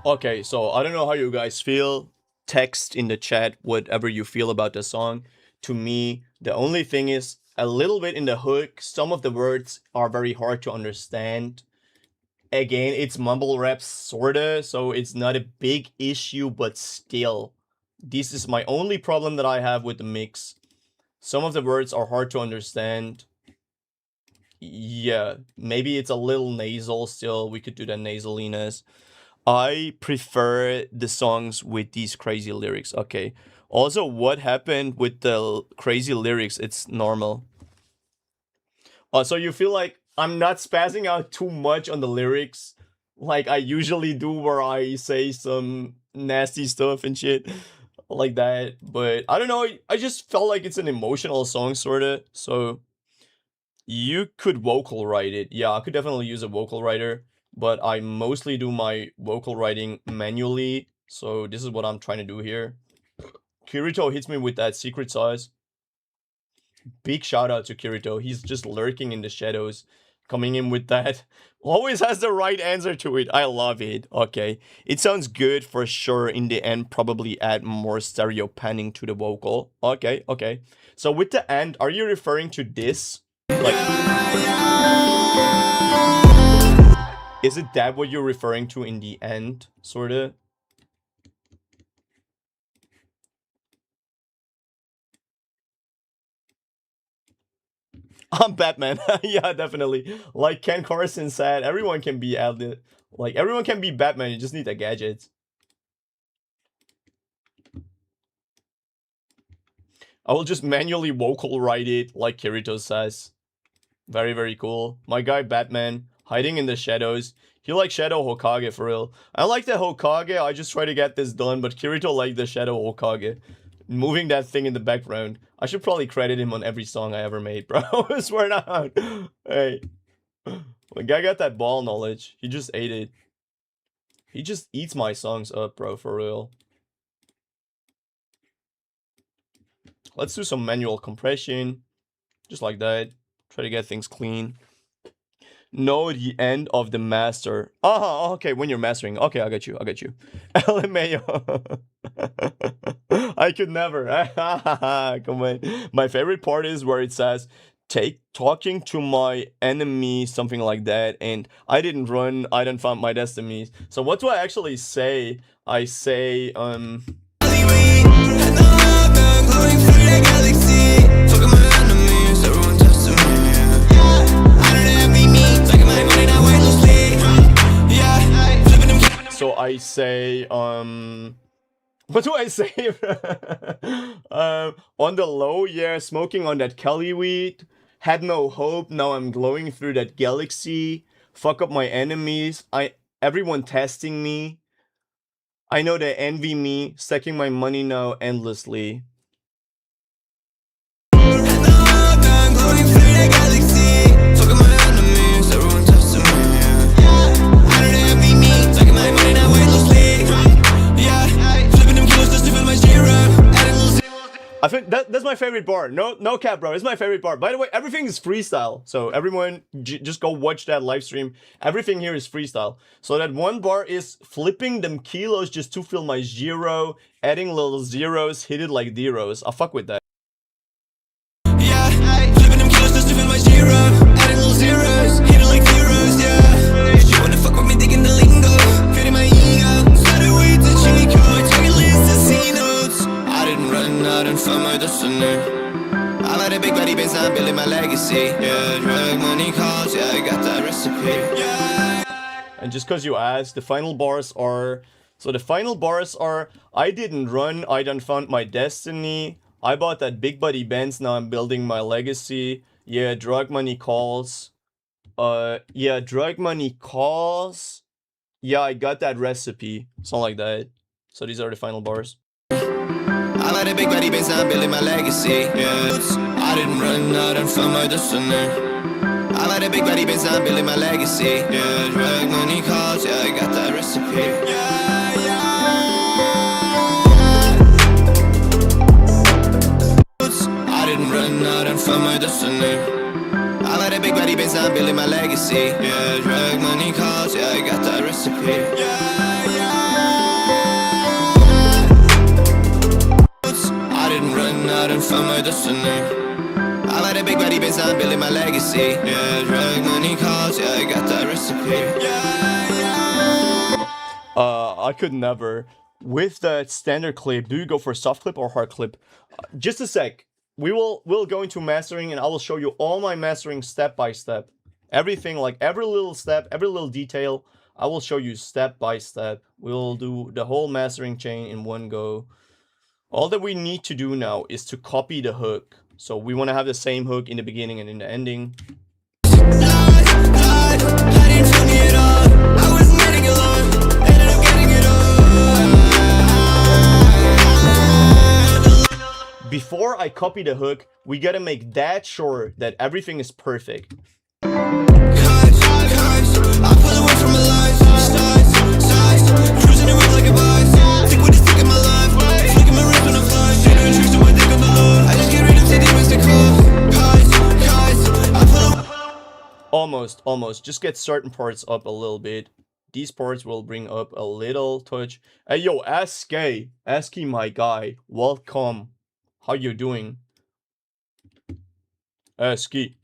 Okay, so I don't know how you guys feel. Text in the chat whatever you feel about the song. To me, the only thing is a little bit in the hook. Some of the words are very hard to understand. Again, it's mumble rap sorta, so it's not a big issue, but still. This is my only problem that I have with the mix. Some of the words are hard to understand. Yeah, maybe it's a little nasal still. We could do the nasaliness. I prefer the songs with these crazy lyrics. Okay. Also, what happened with the crazy lyrics? It's normal. So you feel like I'm not spazzing out too much on the lyrics like I usually do, where I say some nasty stuff and shit like that. But I don't know. I just felt like it's an emotional song, sorta. So you could vocal write it. Yeah, I could definitely use a vocal writer. But I mostly do my vocal writing manually. So this is what I'm trying to do here. Kirito hits me with that secret sauce. Big shout out to Kirito. He's just lurking in the shadows. Coming in with that. Always has the right answer to it. I love it. Okay. It sounds good for sure. In the end, probably add more stereo panning to the vocal. Okay, okay. So with the end, are you referring to this? Like... Is it that what you're referring to in the end, sorta? I'm Batman. Yeah, definitely. Like Ken Carson said, everyone can be like everyone can be Batman. You just need the gadgets. I will just manually vocal write it, like Kirito says. Very, very cool. My guy Batman. Hiding in the shadows. He like Shadow Hokage for real. I like the Hokage. I just try to get this done. But Kirito like the Shadow Hokage. Moving that thing in the background. I should probably credit him on every song I ever made, bro. I swear not. Hey. The guy got that ball knowledge. He just ate it. He just eats my songs up, bro. For real. Let's do some manual compression. Just like that. Try to get things clean. Know the end of the master. Okay, when you're mastering. Okay, I got you. LMAO. I could never. Come on. My favorite part is where it says, talking to my enemy, something like that. And I didn't run. I didn't find my destiny. So what do I actually say? I say, So I say, What do I say? On the low, yeah, smoking on that Cali weed. Had no hope. Now I'm glowing through that galaxy. Fuck up my enemies. Everyone testing me. I know they envy me. Stacking my money now endlessly. And now I'm glowing through the galaxy. Fucking my enemies, everyone testing me. Yeah. I know they envy me. Taking my money now endlessly. Yeah. Flipping them kilos just to fill my zero. Adding little zeros. I think that's my favorite bar. No cap, bro. It's my favorite bar. By the way, everything is freestyle. So everyone, just go watch that live stream. Everything here is freestyle. So that one bar is flipping them kilos just to fill my zero, adding little zeros, hit it like zeros. I fuck with that. Yeah, flipping them kilos just to fill my zero. Adding little zeros, hit it like zeros, yeah. She wanna fuck with me, digging the lingo. Fitting my ego, started way to Chico. Taking lists to C notes. I didn't run, I didn't find my destiny. I've had a big body base, I'm building my legacy. Yeah, drug money calls, yeah, I got that recipe. Yeah. And just cause you asked, the final bars are... So the final bars are, I didn't run, I done found my destiny. I bought that big buddy Benz, now I'm building my legacy. Yeah, drug money calls. Yeah, drug money calls. Yeah, I got that recipe. Something like that. So these are the final bars. I've had a big body base, I'm building my legacy. Yeah, I didn't run, I didn't find my destiny. I've had a big body base, I'm building my legacy. Yeah, drug money calls, yeah, I got that recipe. Yeah, I didn't run, I didn't find my destiny. I've had a big body base, I'm building my legacy. Yeah, drug money calls, yeah, I got that recipe. I didn't run, I didn't find my destiny. I've had a big body base, I'm building my legacy. Yeah, drug money calls, yeah, I got that recipe. I could never. With that standard clip, do you go for soft clip or hard clip? Just a sec. We'll go into mastering and I will show you all my mastering step by step. Everything, like every little step, every little detail, I will show you step by step. We'll do the whole mastering chain in one go. All that we need to do now is to copy the hook. So we want to have the same hook in the beginning and in the ending. Before I copy the hook, we gotta make that sure that everything is perfect. Almost. Just get certain parts up a little bit. These parts will bring up a little touch. Hey, yo, ASCII, my guy. Welcome. How you doing? ASCII.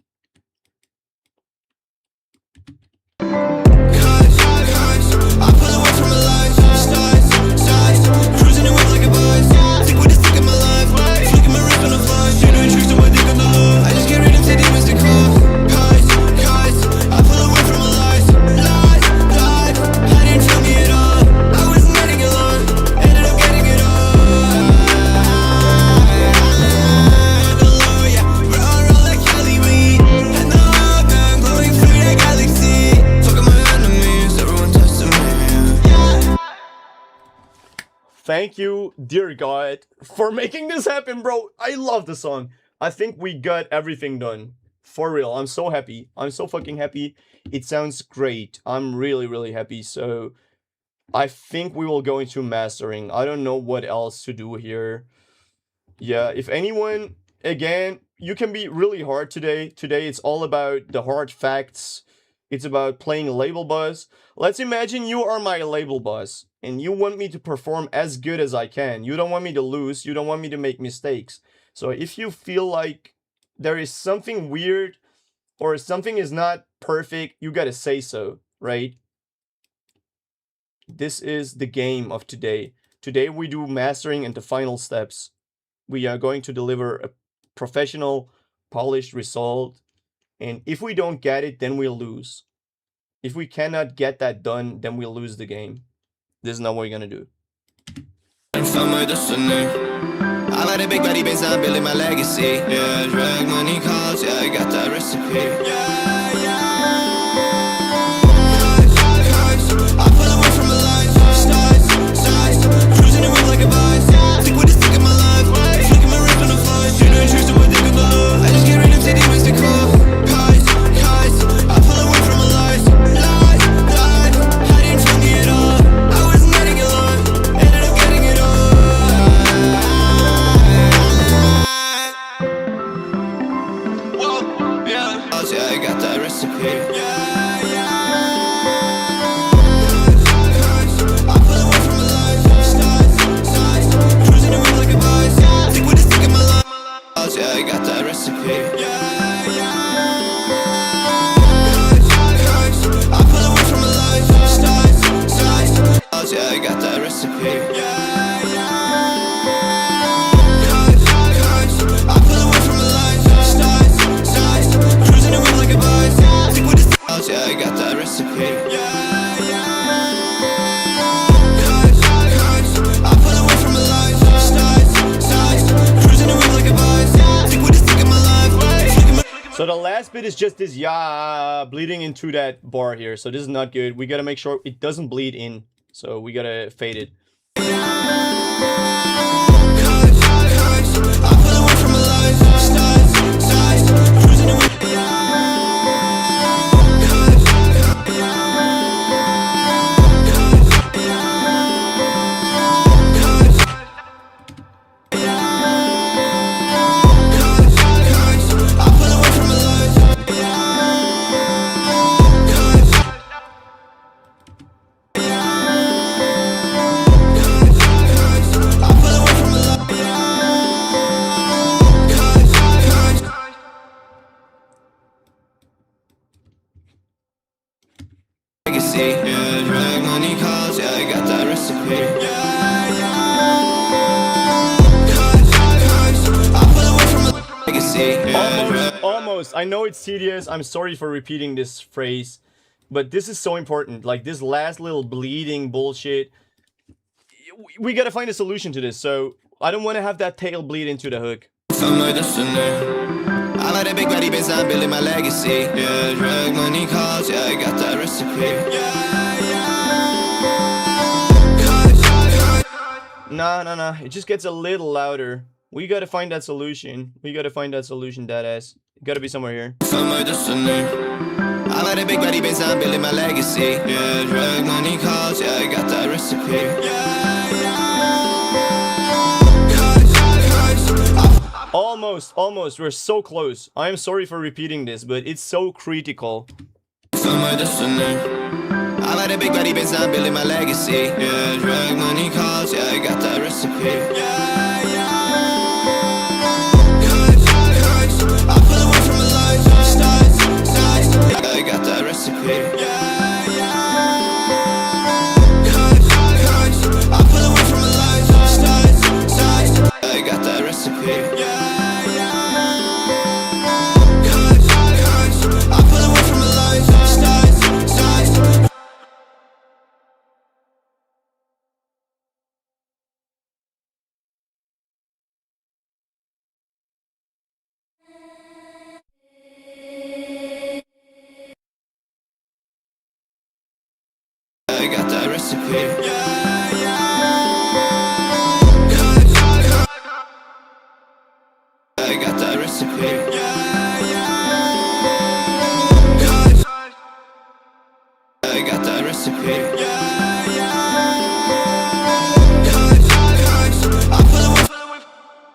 Thank you, dear God, for making this happen, bro. I love the song. I think we got everything done. For real, I'm so happy. I'm so fucking happy. It sounds great. I'm really, really happy. So I think we will go into mastering. I don't know what else to do here. Yeah, if anyone, again, you can be really hard today. Today it's all about the hard facts. It's about playing label boss. Let's imagine you are my label boss and you want me to perform as good as I can. You don't want me to lose. You don't want me to make mistakes. So if you feel like there is something weird or something is not perfect, you gotta say so, right? This is the game of today. Today we do mastering and the final steps. We are going to deliver a professional, polished result. And if we don't get it, then we'll lose. If we cannot get that done, then we'll lose the game. This is not what we're gonna do. Found my destiny. I like the big body Benz, I'm building my legacy. Yeah, drag money calls, yeah, I got that recipe. Yeah, I pull away from the lines, stars, cruising the whip like a vice. Stick with the stick in my life, flicking my wrist on the flies. You don't choose to what they could below. I just get rid of city mystical. Highs, I pull away from the lies, I didn't feel me at all. I wasn't getting along, ended up getting it all. Whoa, yeah, I got that recipe. Yeah, I got that recipe. I pull away from the lies, yeah, I got that recipe. I pull away from the lies, cruising the whip like a vice. Stick with the stars, yeah, I got that recipe. I pull away from the lies, cruising the whip like a vice. Stick with the stick in my life, flicking my. So the last bit is just this yeah bleeding into that bar here. So this is not good. We gotta make sure it doesn't bleed in. So we gotta fade it. I pull away from the lies, cruising the whip. I pull away from the lies. I pull away from the legacy. Yeah, drag money calls, yeah, I got that recipe. I pull away from the legacy. Yeah, Almost. I know it's tedious. I'm sorry for repeating this phrase, but this is so important. Like this last little bleeding bullshit. We gotta find a solution to this. So I don't want to have that tail bleed into the hook. found my destiny. I like the big body Benz, I'm building my legacy. Yeah, drag money calls, yeah, I got that recipe. Nah. It just gets a little louder. We gotta find that solution. Dead ass. It gotta be somewhere here. Found my destiny. I like the big body Benz, I'm building my legacy. Yeah, drag money calls, yeah, I got that recipe. Almost. We're so close. I'm sorry for repeating this, but it's so critical. Found my destiny. I like the big body Benz, I'm building my legacy. Yeah, drag money calls, yeah, I got that recipe. I pull away from the lies, I got that recipe. I pull away from the lies, I got that recipe. I pull away from the lies, I got that recipe. I got that recipe. I got that recipe.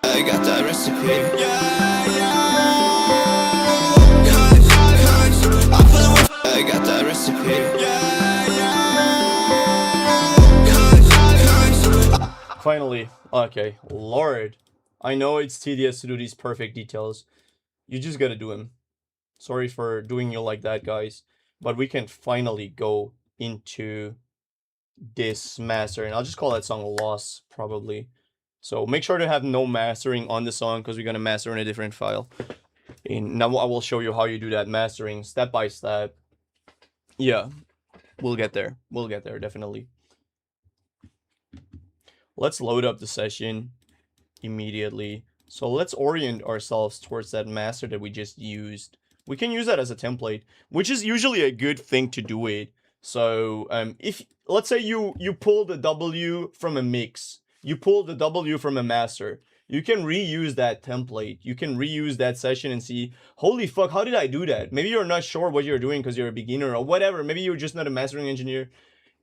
I got that recipe. I got that recipe. Finally. Okay. Lord. I know it's tedious to do these perfect details. You just gotta do them. Sorry for doing you like that, guys. But we can finally go into this mastering. I'll just call that song Loss, probably. So make sure to have no mastering on the song because we're gonna master in a different file. And now I will show you how you do that mastering step by step. Yeah, we'll get there. We'll get there, definitely. let's load up the session immediately. So let's orient ourselves towards that master that we just used. We can use that as a template, which is usually a good thing to do it. So if let's say you pull the W from a mix, you pull the W from a master, you can reuse that template. You can reuse that session and see, holy fuck, how did I do that? Maybe you're not sure what you're doing because you're a beginner or whatever. Maybe you're just not a mastering engineer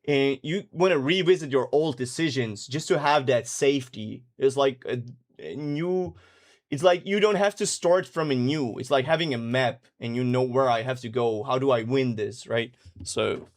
and you want to revisit your old decisions just to have that safety. It's like a new, it's like you don't have to start from a new. It's like having a map and you know where I have to go. How do I win this, right? So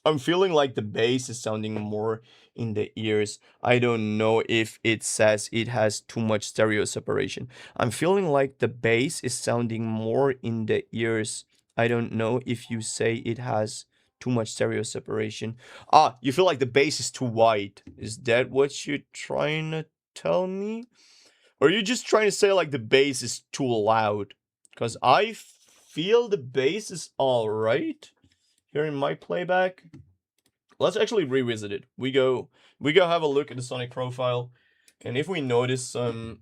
I'm feeling like the bass is sounding more in the ears. I don't know if it says it has too much stereo separation. I'm feeling like the bass is sounding more in the ears. I don't know if you say it has too much stereo separation. Ah, you feel like the bass is too wide. Is that what you're trying to tell me? Or are you just trying to say like the bass is too loud? Because I feel the bass is alright here in my playback. Let's actually revisit it. We go have a look at the sonic profile, and if we notice some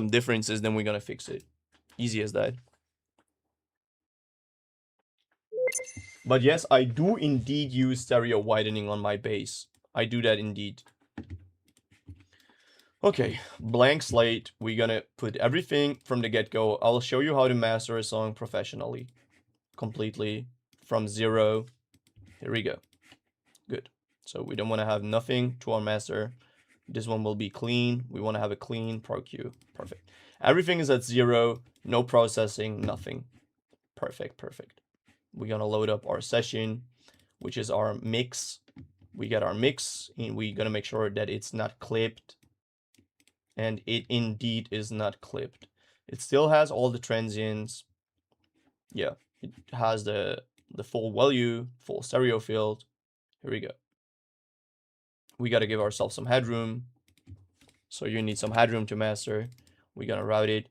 differences, then we're gonna fix it. Easy as that. But yes, I do indeed use stereo widening on my bass. I do that indeed. Okay, blank slate. We're gonna put everything from the get-go. I'll show you how to master a song professionally. Completely from zero. Here we go. Good. So we don't want to have nothing to our master. This one will be clean. We want to have a clean Pro Q. Perfect. Everything is at zero. No processing, nothing. Perfect, perfect. We're going to load up our session, which is our mix. We get our mix, and we're going to make sure that it's not clipped. And it indeed is not clipped. It still has all the transients. Yeah, it has the full value, full stereo field. Here we go. We got to give ourselves some headroom. So you need some headroom to master. We're going to route it,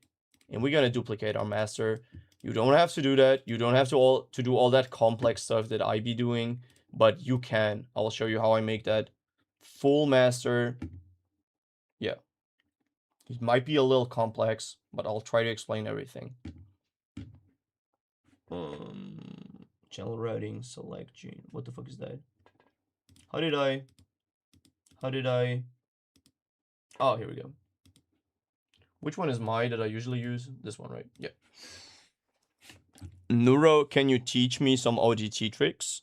and we're going to duplicate our master. You don't have to do that. You don't have to do all that complex stuff that I be doing, but you can. I'll show you how I make that full master. Yeah. It might be a little complex, but I'll try to explain everything. Channel routing, select gene. What the fuck is that? How did I? Oh, here we go. Which one is my that I usually use? This one, right? Yeah. Neuro, can you teach me some OTT tricks?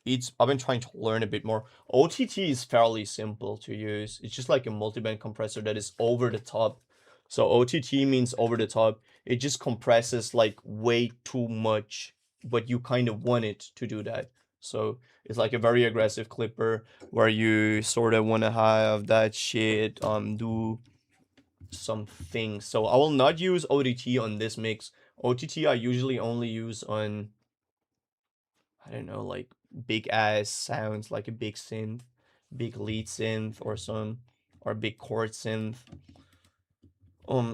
I've been trying to learn a bit more. OTT is fairly simple to use. It's just like a multiband compressor that is over the top. So OTT means over the top. It just compresses like way too much, but you kind of want it to do that. So it's like a very aggressive clipper where you sort of want to have that shit do some things. So I will not use OTT on this mix. OTT I usually only use on, I don't know, like big ass sounds, like a big synth, big lead synth or big chord synth.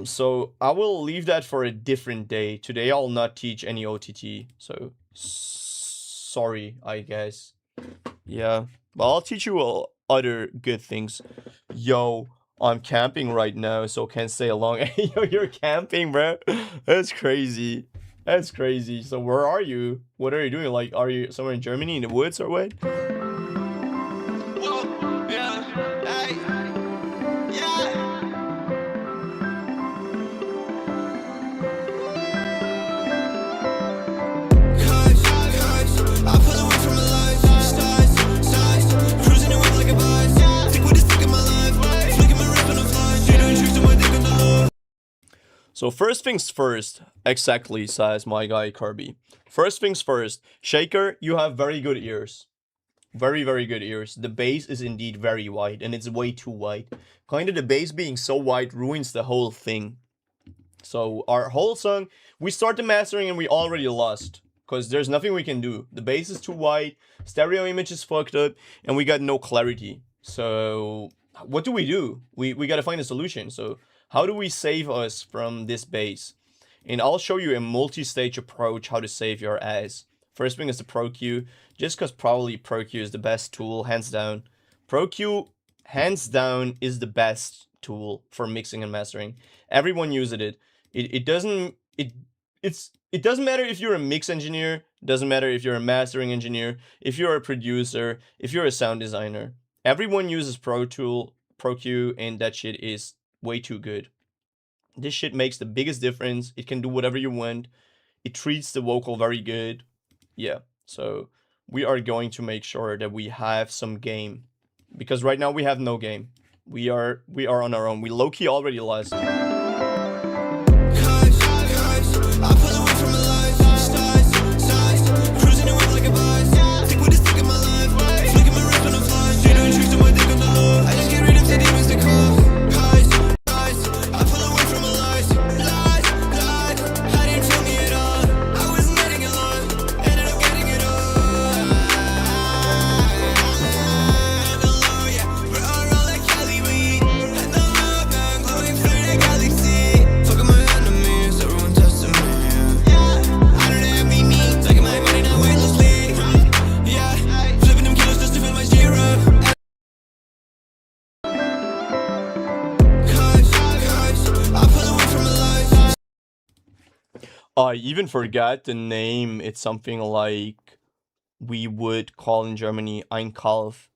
So I will leave that for a different day. Today I'll not teach any OTT. So sorry, I guess. Yeah, but I'll teach you other good things. Yo, I'm camping right now, so can't stay along. Yo, you're camping, bro. That's crazy. That's crazy. So where are you? What are you doing? Like, are you somewhere in Germany in the woods or what? So first things first, exactly, says my guy Kirby. First things first, Shaker, you have very good ears. Very, very good ears. The bass is indeed very wide, and it's way too wide. Kind of the bass being so wide ruins the whole thing. So our whole song, we start the mastering and we already lost. Because there's nothing we can do. The bass is too wide, stereo image is fucked up, and we got no clarity. So what do? We gotta find a solution. So how do we save us from this bass? And I'll show you a multi-stage approach how to save your ass. First thing is the Pro Q, just because probably Pro Q is the best tool, hands down. Pro Q hands down is the best tool for mixing and mastering. Everyone uses it. It doesn't matter if you're a mix engineer, doesn't matter if you're a mastering engineer, if you're a producer, if you're a sound designer. Everyone uses Pro Q, and that shit is way too good. This shit makes the biggest difference. It can do whatever you want. It treats the vocal very good. Yeah, so we are going to make sure that we have some game, because right now we have no game. We are on our own. We low-key already lost. I pull away from the lies, stars, cruising away like a buzz. Stick with the stick in my life, flicking my wrist when I'm flying. Straight on tricks to my dick on the low. I just get rid of the demons that call. Highs, I pull away from the lies, I didn't feel me at all. I wasn't letting it long, ended up getting it all. And the low, yeah, we're all like Cali weed. And the low, I'm glowing through the galaxy. Fucking my enemies, everyone testing me. I even forgot the name. It's something like we would call in Germany Einkauf.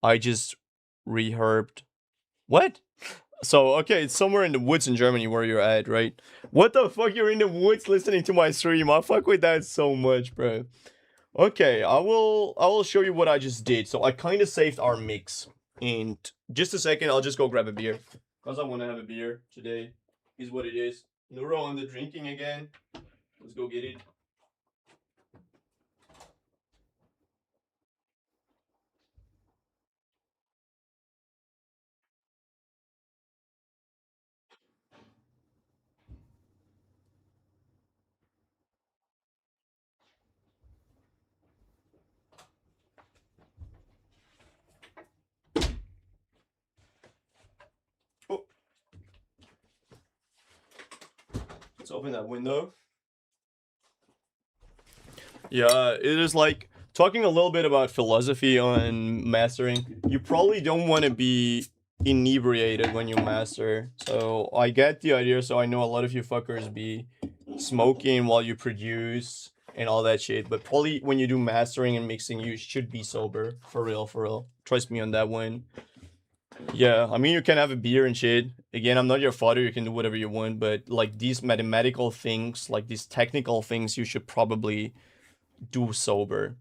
I just reherbed. What? So, okay, it's somewhere in the woods in Germany where you're at, right? What the fuck? You're in the woods listening to my stream. I fuck with that so much, bro. Okay, I will show you what I just did. So I kind of saved our mix. And just a second, I'll just go grab a beer. Because I want to have a beer today. Is what it is. Nuro on the drinking again. Let's go get it. Oh. Let's open that window. Yeah, it is like talking a little bit about philosophy on mastering. You probably don't want to be inebriated when you master. So I get the idea. So I know a lot of you fuckers be smoking while you produce and all that shit. But probably when you do mastering and mixing, you should be sober. For real, for real. Trust me on that one. Yeah, I mean, you can have a beer and shit. Again, I'm not your father, you can do whatever you want, but like these mathematical things, like these technical things, you should probably do sober.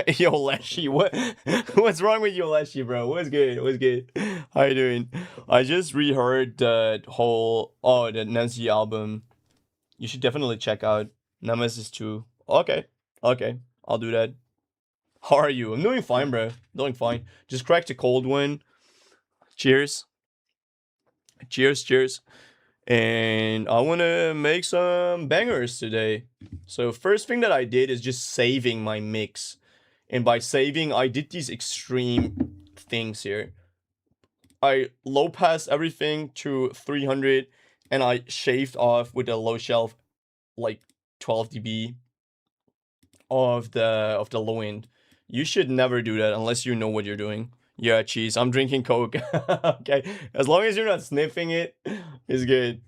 Yo, Leshy, what's wrong with you, Leshy, bro? What's good? What's good? How you doing? I just reheard the Nancy album. You should definitely check out Nemesis 2. Okay, I'll do that. How are you? I'm doing fine, bro. Doing fine. Just cracked a cold one. Cheers. Cheers. And I want to make some bangers today. So first thing that I did is just saving my mix. And by saving, I did these extreme things here. I low passed everything to 300 and I shaved off with a low shelf like 12 dB of the low end. You should never do that unless you know what you're doing. Yeah, cheese. I'm drinking Coke. Okay. As long as you're not sniffing it, it's good.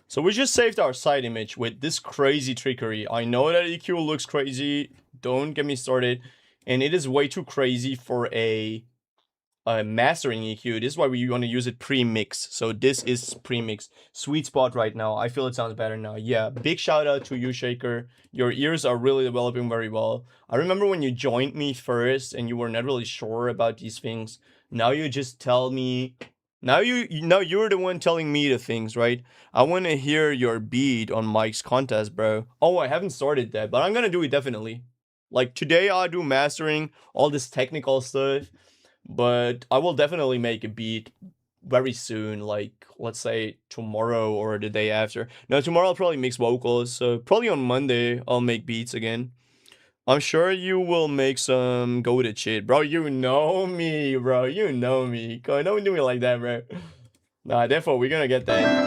So we just saved our side image with this crazy trickery. I know that EQ looks crazy, don't get me started. And it is way too crazy for a mastering EQ. This is why we want to use it pre-mix. So this is pre-mix. Sweet spot right now. I feel it sounds better now. Yeah, big shout out to you, Shaker. Your ears are really developing very well. I remember when you joined me first and you were not really sure about these things. Now you just tell me. Now you're the one telling me the things, right? I want to hear your beat on Mike's contest, bro. Oh, I haven't started that, but I'm gonna do it definitely. Like today I'll do mastering, all this technical stuff, but I will definitely make a beat very soon, like let's say tomorrow or the day after. No, tomorrow I'll probably mix vocals, so probably on Monday I'll make beats again. I'm sure you will make some goated shit. Bro, you know me, bro. You know me. Go, don't do me like that, bro. Nah, therefore, we're gonna get that.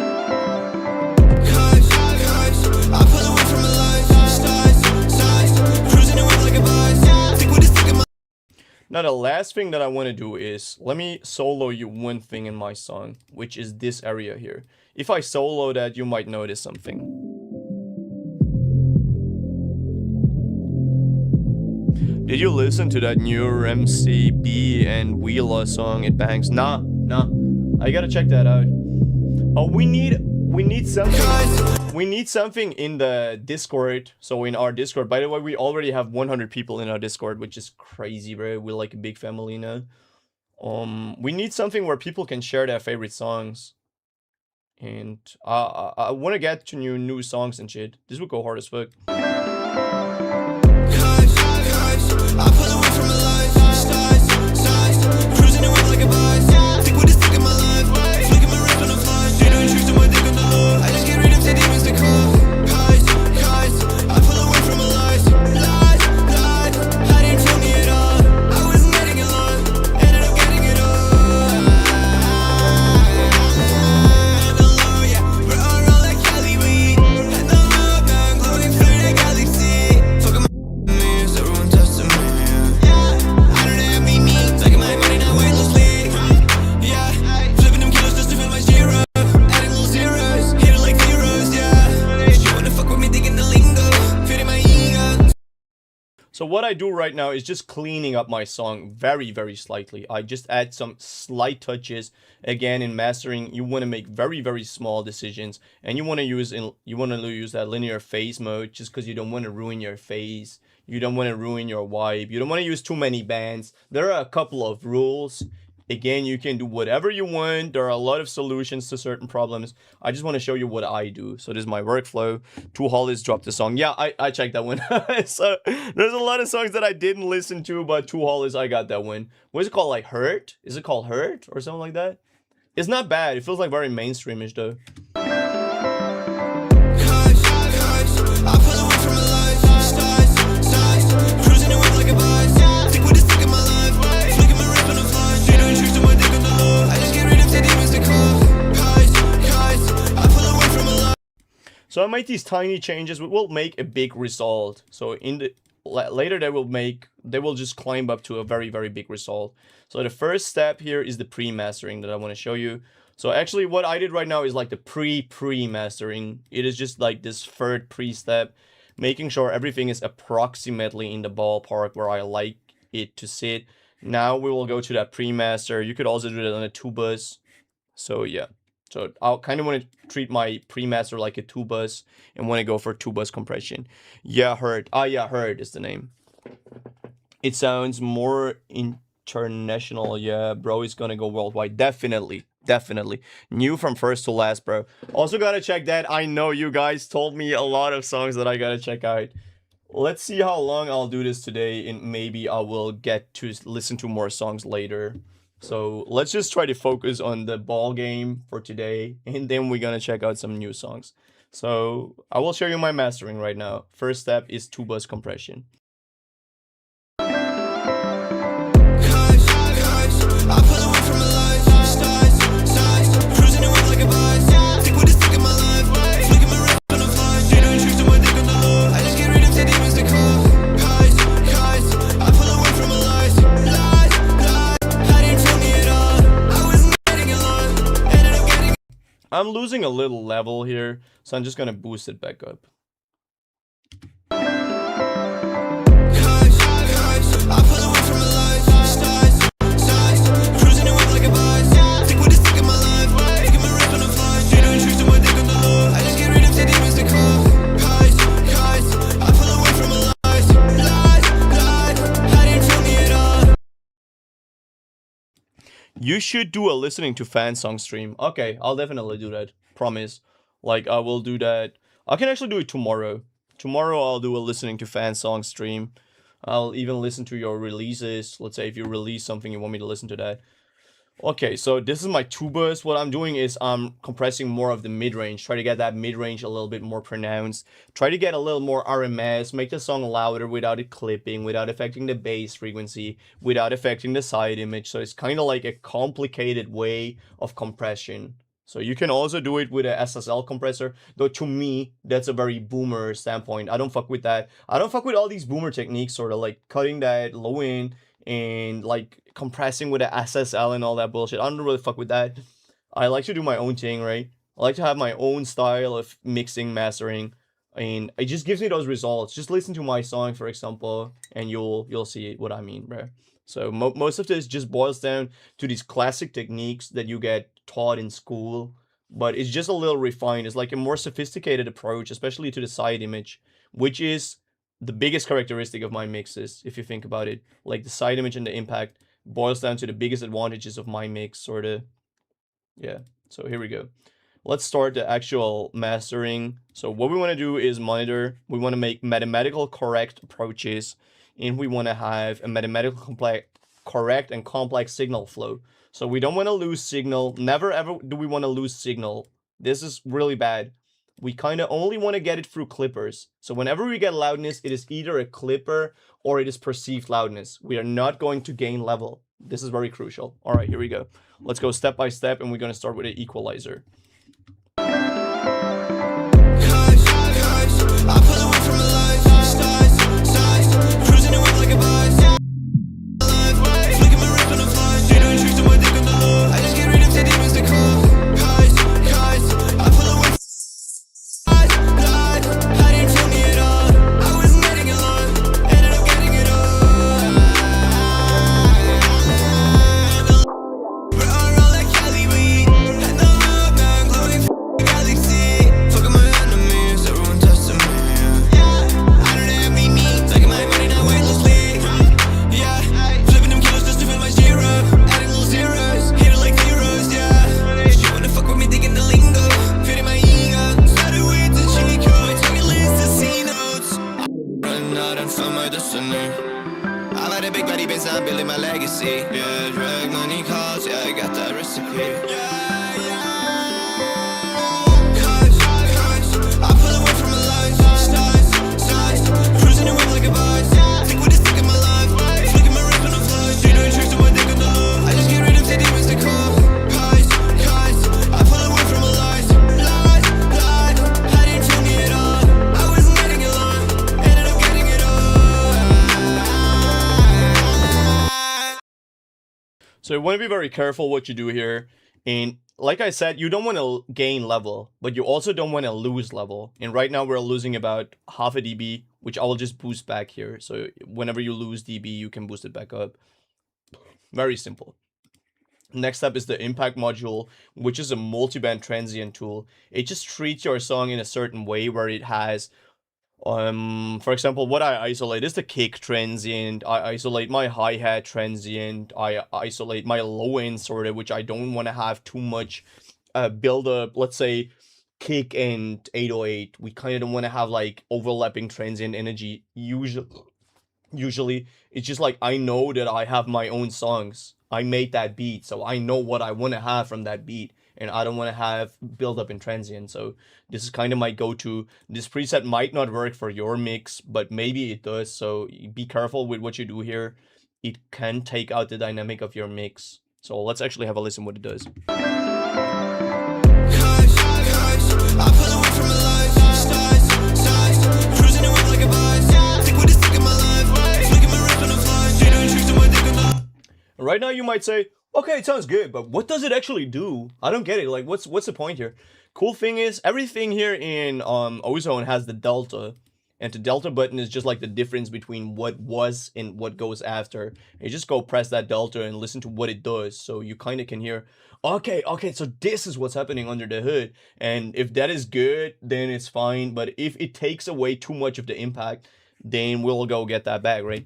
Now, the last thing that I want to do is, let me solo you one thing in my song, which is this area here. If I solo that, you might notice something. Did you listen to that new MCB and Wheela song? It bangs. Nah. I gotta check that out. Oh, we need something. We need something in the Discord. So in our Discord. By the way, we already have 100 people in our Discord, which is crazy, bro. We're like a big family now. We need something where people can share their favorite songs. And I want to get to new songs and shit. This would go hard as fuck. I pull away from my life, cruising away like a bus. Think what is taking my life, flicking my wrist on the fly. They doing tricks to my dick on the low. I just get rid of the demons that call. Guys, I pull away from my lies. I didn't feel me at all. I wasn't getting along, ended up getting it all. And the low, yeah, we're all like Cali weed. And the low, now glowing through the galaxy. Fuck 'em me, so everyone testing me. So what I do right now is just cleaning up my song very, very slightly. I just add some slight touches. Again, in mastering, you want to make very, very small decisions, and you want to use that linear phase mode just because you don't want to ruin your phase. You don't want to ruin your vibe. You don't want to use too many bands. There are a couple of rules. Again, you can do whatever you want. There are a lot of solutions to certain problems. I just want to show you what I do. So this is my workflow. Two Hollies dropped the song. Yeah, I checked that one. So there's a lot of songs that I didn't listen to, but Two Hollies, I got that one. What is it called? Like Hurt? Is it called Hurt or something like that? It's not bad. It feels like very mainstreamish though. So I made these tiny changes, which will make a big result. So in the later they will just climb up to a very, very big result. So the first step here is the pre-mastering that I want to show you. So actually what I did right now is like the pre-mastering. It is just like this third pre-step, making sure everything is approximately in the ballpark where I like it to sit. Now we will go to that pre-master. You could also do that on a two-bus. So yeah. So I kind of want to treat my pre-master like a two-bus and want to go for two-bus compression. Yeah, Hurt. Yeah, Hurt is the name. It sounds more international. Yeah, bro is going to go worldwide. Definitely. New from first to last, bro. Also got to check that. I know you guys told me a lot of songs that I got to check out. Let's see how long I'll do this today, and maybe I will get to listen to more songs later. So let's just try to focus on the ball game for today, and then we're gonna check out some new songs. So I will show you my mastering right now. First step is two-bus compression. I'm losing a little level here, so I'm just gonna boost it back up. You should do a listening to fan song stream. Okay, I'll definitely do that. Promise. Like, I will do that. I can actually do it tomorrow. Tomorrow I'll do a listening to fan song stream. I'll even listen to your releases. Let's say if you release something, you want me to listen to that. Okay, so this is my tubas. What I'm doing is I'm compressing more of the mid-range. Try to get that mid-range a little bit more pronounced. Try to get a little more RMS. Make the song louder without it clipping, without affecting the bass frequency, without affecting the side image. So it's kind of like a complicated way of compression. So you can also do it with a SSL compressor. Though to me, that's a very boomer standpoint. I don't fuck with that. I don't fuck with all these boomer techniques, sort of like cutting that low end and like compressing with the SSL and all that bullshit. I don't really fuck with that. I like to do my own thing, right? I like to have my own style of mixing, mastering, and it just gives me those results. Just listen to my song, for example, and you'll see what I mean, bro. So most of this just boils down to these classic techniques that you get taught in school, but it's just a little refined. It's like a more sophisticated approach, especially to the side image, which is the biggest characteristic of my mixes, if you think about it. Like the side image and the impact boils down to the biggest advantages of my mix, sort of. Yeah, so here we go. Let's start the actual mastering. So what we want to do is monitor. We want to make mathematical correct approaches, and we want to have a mathematical correct and complex signal flow. So we don't want to lose signal. Never ever do we want to lose signal. This is really bad. We kind of only want to get it through clippers. So whenever we get loudness, it is either a clipper or it is perceived loudness. We are not going to gain level. This is very crucial. All right, here we go. Let's go step by step, and we're going to start with an equalizer. I've had a big body been I'm building my legacy. Yeah, drag money calls, yeah, I got that recipe. Yeah, I pull away from my life. Stars, cruising the whip like a vice. Think with a stick in my life. Flicking my wrist on the fly. She doing tricks to my dick on the low. I just get rid of the demons to call. I pull away from my life. Lies, I didn't feel me at all. I wasn't getting it long, ended up getting it all. So you want to be very careful what you do here. And like I said, you don't want to gain level, but you also don't want to lose level. And right now we're losing about half a dB, which I will just boost back here. So whenever you lose dB, you can boost it back up. Very simple. Next up is the impact module, which is a multiband transient tool. It just treats your song in a certain way where it has, for example, what I isolate is the kick transient. I isolate my hi-hat transient. I isolate my low end sort of, which I don't want to have too much build up. Let's say kick and 808. We kind of don't want to have like overlapping transient energy. Usually it's just like, I know that I have my own songs. I made that beat, so I know what I want to have from that beat, and I don't want to have build up in transient. So this is kind of my go-to. This preset might not work for your mix, but maybe it does. So be careful with what you do here. It can take out the dynamic of your mix. So let's actually have a listen what it does. I pull away from my life. Stars, cruising the whip like a vice. Think with a stick in my life. Flicking my wrist on the fly. She doing tricks to my dick on the. Right now you might say, okay, it sounds good, but what does it actually do? I don't get it. Like, what's the point here? Cool thing is, everything here in Ozone has the delta, and the delta button is just like the difference between what was and what goes after. You just go press that delta and listen to what it does, so you kind of can hear, okay, so this is what's happening under the hood, and if that is good, then it's fine, but if it takes away too much of the impact, then we'll go get that back, right?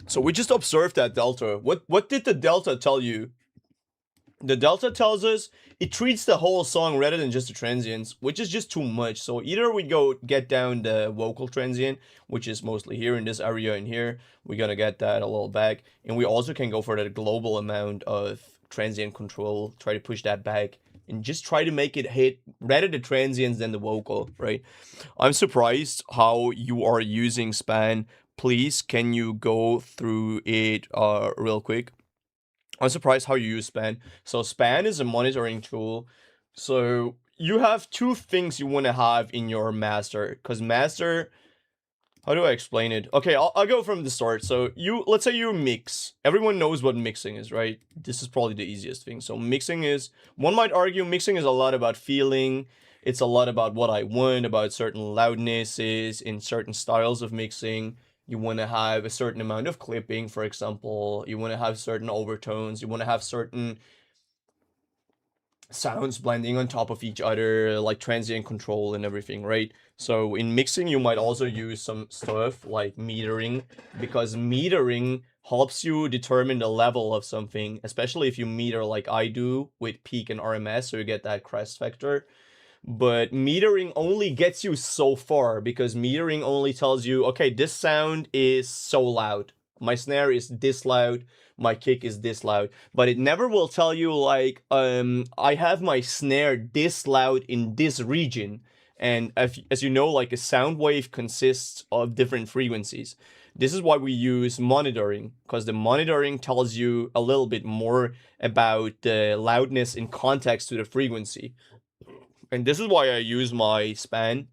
So we just observed that delta. What did the delta tell you? The delta tells us it treats the whole song rather than just the transients, which is just too much. So either we go get down the vocal transient, which is mostly here in this area and here. We're gonna get that a little back. And we also can go for the global amount of transient control, try to push that back, and just try to make it hit rather the transients than the vocal, right? I'm surprised how you are using span. Please, can you go through it real quick? I'm surprised how you use span. So span is a monitoring tool. So you have two things you want to have in your master, because master, how do I explain it? Okay, I'll go from the start. So let's say you mix. Everyone knows what mixing is, right? This is probably the easiest thing. So mixing is, one might argue mixing is a lot about feeling. It's a lot about what I want, about certain loudnesses in certain styles of mixing. You want to have a certain amount of clipping, for example. You want to have certain overtones. You want to have certain sounds blending on top of each other, like transient control and everything, right? So in mixing, you might also use some stuff like metering, because metering helps you determine the level of something, especially if you meter like I do with peak and RMS, so you get that crest factor. But metering only gets you so far, because metering only tells you, okay, this sound is so loud. My snare is this loud. My kick is this loud. But it never will tell you, like, I have my snare this loud in this region. And as you know, like a sound wave consists of different frequencies. This is why we use monitoring, because the monitoring tells you a little bit more about the loudness in context to the frequency. And this is why I use my span.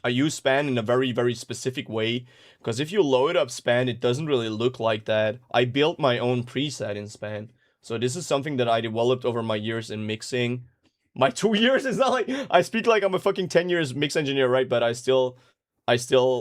I use span in a very, very specific way, because if you load up span, it doesn't really look like that. I built my own preset in span. So this is something that I developed over my years in mixing. My 2 years is not like, I speak like I'm a fucking 10 years mix engineer, right? But I still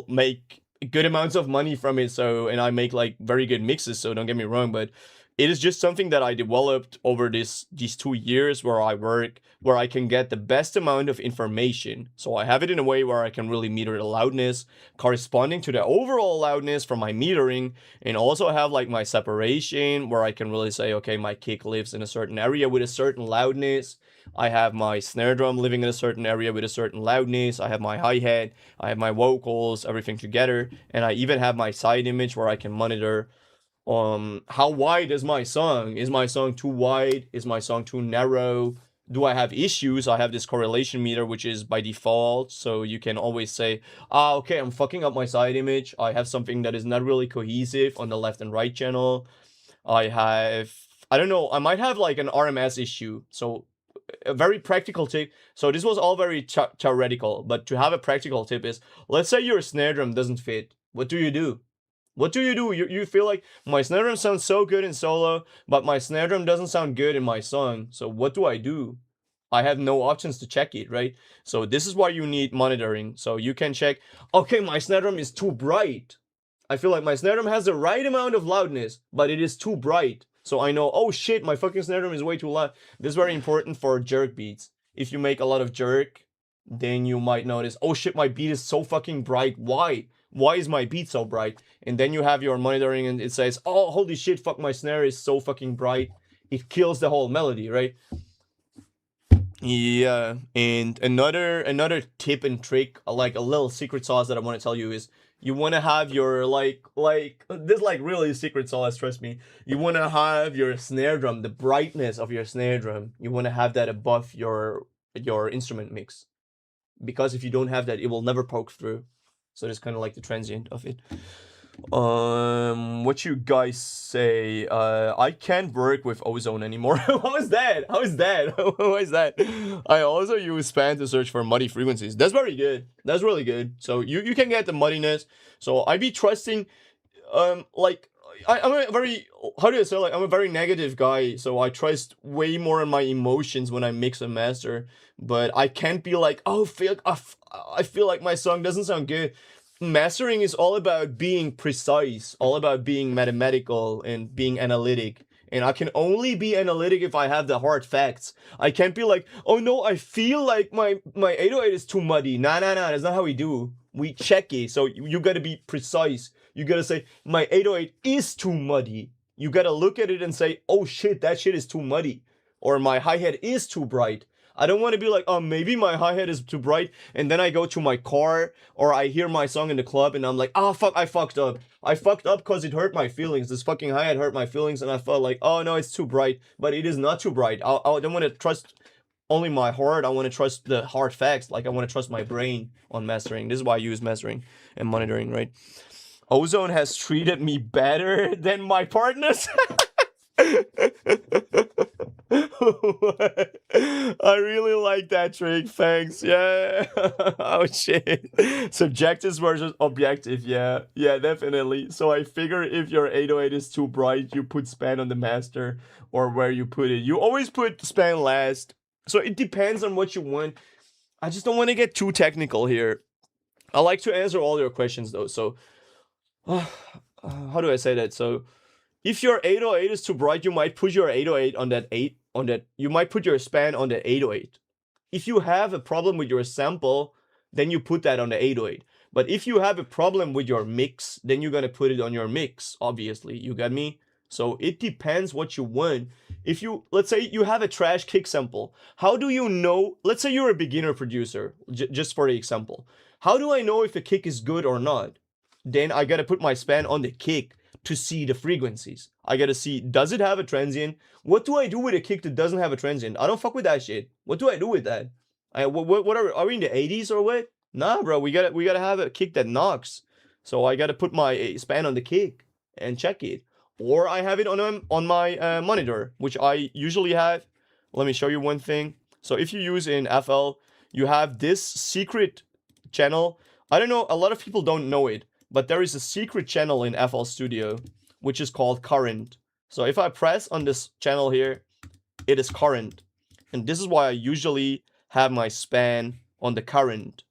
make good amounts of money from it. So, and I make like very good mixes, so don't get me wrong, but it is just something that I developed over these 2 years where I work, where I can get the best amount of information. So I have it in a way where I can really meter the loudness corresponding to the overall loudness from my metering, and also have like my separation where I can really say, okay, my kick lives in a certain area with a certain loudness. I have my snare drum living in a certain area with a certain loudness. I have my hi-hat, I have my vocals, everything together. And I even have my side image where I can monitor how wide is my song? Is my song too wide? Is my song too narrow? Do I have issues? I have this correlation meter, which is by default, so you can always say, okay, I'm fucking up my side image. I have something that is not really cohesive on the left and right channel. I don't know, I might have like an RMS issue. So a very practical tip. So this was all very theoretical, but to have a practical tip is, let's say your snare drum doesn't fit. What do you do? What do? You feel like, my snare drum sounds so good in solo, but my snare drum doesn't sound good in my song. So what do? I have no options to check it, right? So this is why you need monitoring. So you can check, okay, my snare drum is too bright. I feel like my snare drum has the right amount of loudness, but it is too bright. So I know, oh shit, my fucking snare drum is way too loud. This is very important for jerk beats. If you make a lot of jerk, then you might notice, oh shit, my beat is so fucking bright. Why? Why is my beat so bright? And then you have your monitoring and it says, oh, holy shit, fuck, my snare is so fucking bright. It kills the whole melody, right? Yeah, and another tip and trick, like a little secret sauce that I want to tell you is, you want to have your, like, this like really secret sauce, trust me. You want to have your snare drum, the brightness of your snare drum, you want to have that above your instrument mix. Because if you don't have that, it will never poke through. So that's kind of like the transient of it. What you guys say? I can't work with ozone anymore. How is that? How is that? I also use span to search for muddy frequencies. That's very good. That's really good. So you can get the muddiness. So I be trusting, like, I'm a very, how do I say, like, I'm a very negative guy, so I trust way more on my emotions when I mix and master. But I can't be like, oh, I feel like my song doesn't sound good. Mastering is all about being precise, all about being mathematical and being analytic. And I can only be analytic if I have the hard facts. I can't be like, oh no, I feel like my 808 is too muddy. Nah, that's not how we do. We check it. So you gotta be precise. You gotta say, my 808 is too muddy. You gotta look at it and say, oh shit, that shit is too muddy. Or my hi-hat is too bright. I don't want to be like, oh, maybe my hi-hat is too bright, and then I go to my car, or I hear my song in the club, and I'm like, oh, fuck, I fucked up. I fucked up because it hurt my feelings. This fucking hi-hat hurt my feelings, and I felt like, oh, no, it's too bright. But it is not too bright. I don't want to trust only my heart. I want to trust the hard facts. Like, I want to trust my brain on mastering. This is why I use mastering and monitoring, right? Ozone has treated me better than my partners. I really like that trick, thanks. Yeah. Oh shit. Subjective versus objective, yeah. Yeah, definitely. So I figure if your 808 is too bright, you put span on the master or where you put it. You always put span last. So it depends on what you want. I just don't want to get too technical here. I like to answer all your questions though. So how do I say that? So if your 808 is too bright, you might put your 808 you might put your span on the 808. If you have a problem with your sample, then you put that on the 808. But if you have a problem with your mix, then you're gonna put it on your mix, obviously. You got me? So it depends what you want. If you, let's say you have a trash kick sample, how do you know, let's say you're a beginner producer, just for the example. How do I know if a kick is good or not? Then I gotta put my span on the kick to see the frequencies. I gotta see, does it have a transient? What do I do with a kick that doesn't have a transient? I don't fuck with that shit. What do I do with that? What are we in the 80s or what? Nah, bro, we gotta have a kick that knocks. So I gotta put my span on the kick and check it. Or I have it on my monitor, which I usually have. Let me show you one thing. So if you use in FL, you have this secret channel. I don't know, a lot of people don't know it, but there is a secret channel in FL Studio, which is called current. So if I press on this channel here, it is current. And this is why I usually have my span on the current,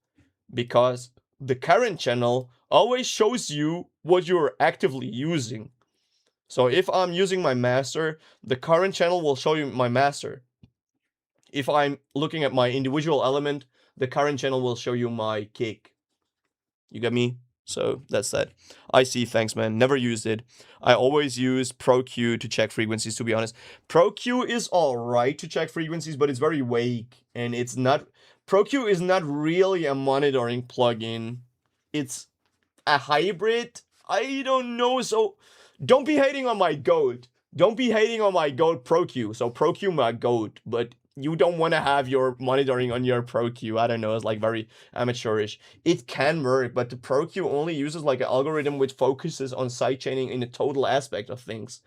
because the current channel always shows you what you're actively using. So if I'm using my master, the current channel will show you my master. If I'm looking at my individual element, the current channel will show you my kick. You get me? So that's that. I see, thanks man, never used it. I always use ProQ to check frequencies, to be honest. ProQ is alright to check frequencies, but it's very vague. And it's not, ProQ is not really a monitoring plugin. It's a hybrid. I don't know, so don't be hating on my goat. Don't be hating on my goat ProQ. So ProQ my goat, but you don't want to have your monitoring on your ProQ. I don't know, it's like very amateurish. It can work, but the ProQ only uses like an algorithm which focuses on sidechaining in the total aspect of things.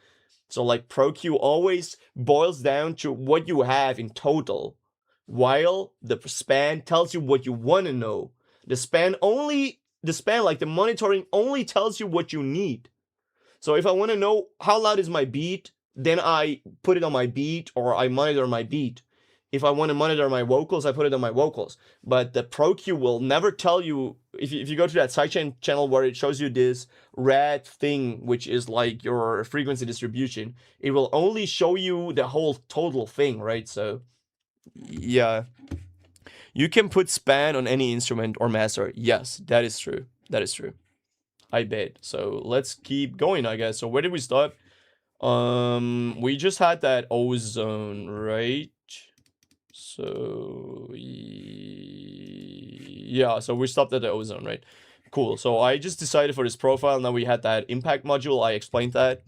So like ProQ always boils down to what you have in total, while the span tells you what you want to know. The span, like the monitoring only tells you what you need. So if I want to know how loud is my beat, then I put it on my beat or I monitor my beat. If I want to monitor my vocals, I put it on my vocals. But the ProQ will never tell you, if you go to that sidechain channel where it shows you this red thing, which is like your frequency distribution, it will only show you the whole total thing, right? So, yeah. You can put span on any instrument or master. Yes, that is true. That is true. I bet. So let's keep going, I guess. So where did we stop? We just had that ozone, right? So yeah, so we stopped at the ozone, right? Cool. So I just decided for this profile. Now we had that impact module. I explained that.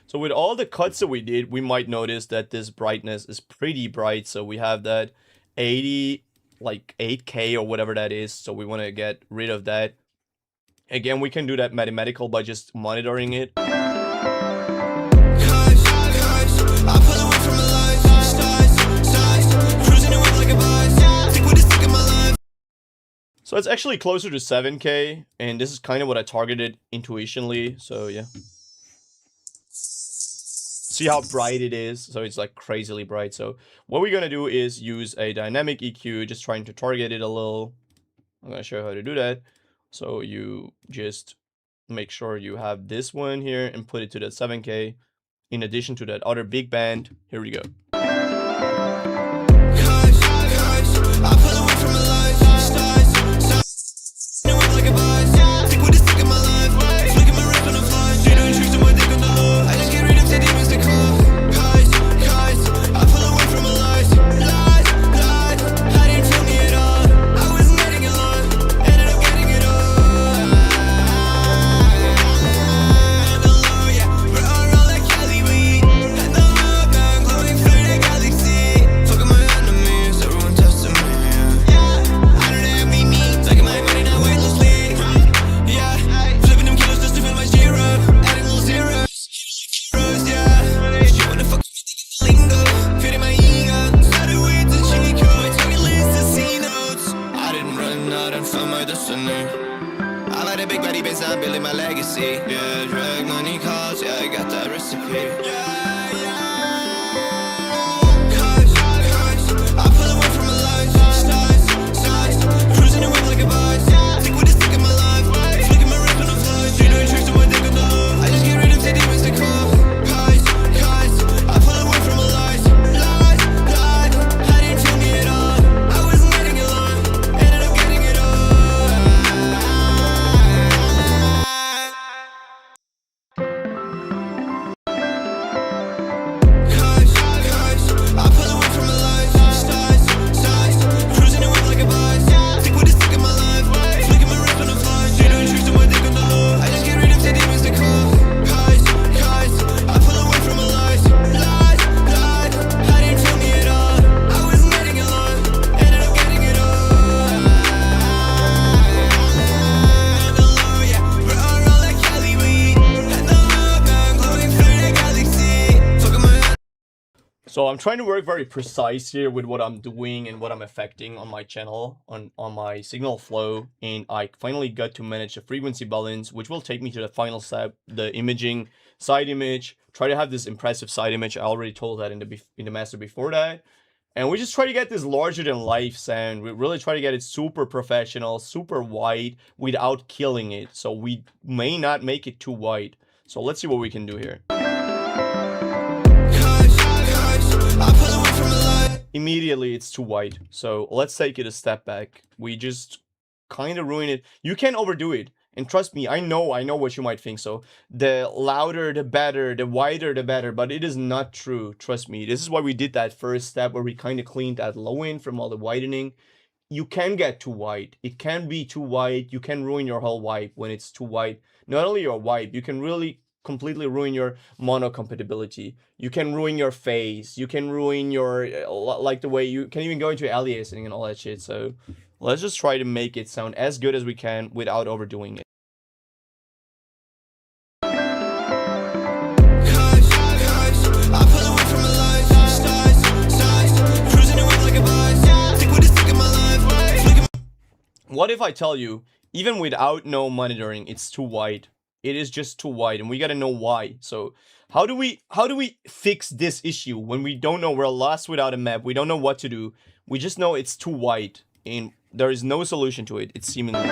So with all the cuts that we did, we might notice that this brightness is pretty bright. So we have that 80, like 8K or whatever that is. So we want to get rid of that. Again, we can do that mathematical by just monitoring it. So it's actually closer to 7K, and this is kind of what I targeted intuitionally, so yeah. See how bright it is? So it's like crazily bright. So what we're gonna do is use a dynamic EQ, just trying to target it a little. I'm gonna show you how to do that. So you just make sure you have this one here and put it to that 7K. In addition to that other big band, here we go. I like a big body bass, I'm building my legacy. Yeah, drag money calls, yeah, I got that recipe. Yeah, I pull away from my life, stars, cruising away like a buzz. Take what is stuck in my life, flicking my wrist on the fly. She doing tricks to my dick on the low. I just get rid of the demons to call. I pull away from my life, I didn't feel me at all. I wasn't getting along, ended up getting it all. So I'm trying to work very precise here with what I'm doing and what I'm affecting on my channel, on my signal flow, and I finally got to manage the frequency balance, which will take me to the final step, the imaging, side image. Try to have this impressive side image. I already told that in the master before that. And we just try to get this larger than life sound. We really try to get it super professional, super wide without killing it. So we may not make it too wide. So let's see what we can do here. Immediately it's too wide, so let's take it a step back. We just kind of ruin it. You can't overdo it, and trust me, I know what you might think. So the louder the better, the wider the better, but it is not true. Trust me, this is why we did that first step where we kind of cleaned that low end from all the widening. You can get too wide. It can be too wide. You can ruin your whole vibe when it's too wide. Not only your vibe, you can really completely ruin your mono compatibility. You can ruin your phase. You can ruin your like the way you can even go into aliasing and all that shit. So let's just try to make it sound as good as we can without overdoing it. What if I tell you, even without no monitoring, it's too wide? It is just too wide, and we gotta know why. So how do we fix this issue when we don't know? We're lost without a map. We don't know what to do. We just know it's too wide, and there is no solution to it. It's seemingly.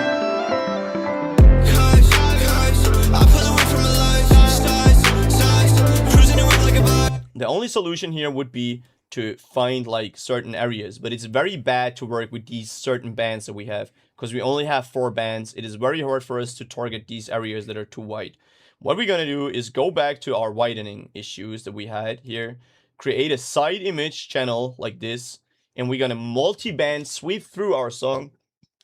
The only solution here would be to find like certain areas, but it's very bad to work with these certain bands that we have because we only have 4 bands. It is very hard for us to target these areas that are too wide. What we're gonna do is go back to our widening issues that we had here, create a side image channel like this, and we're gonna multi-band sweep through our song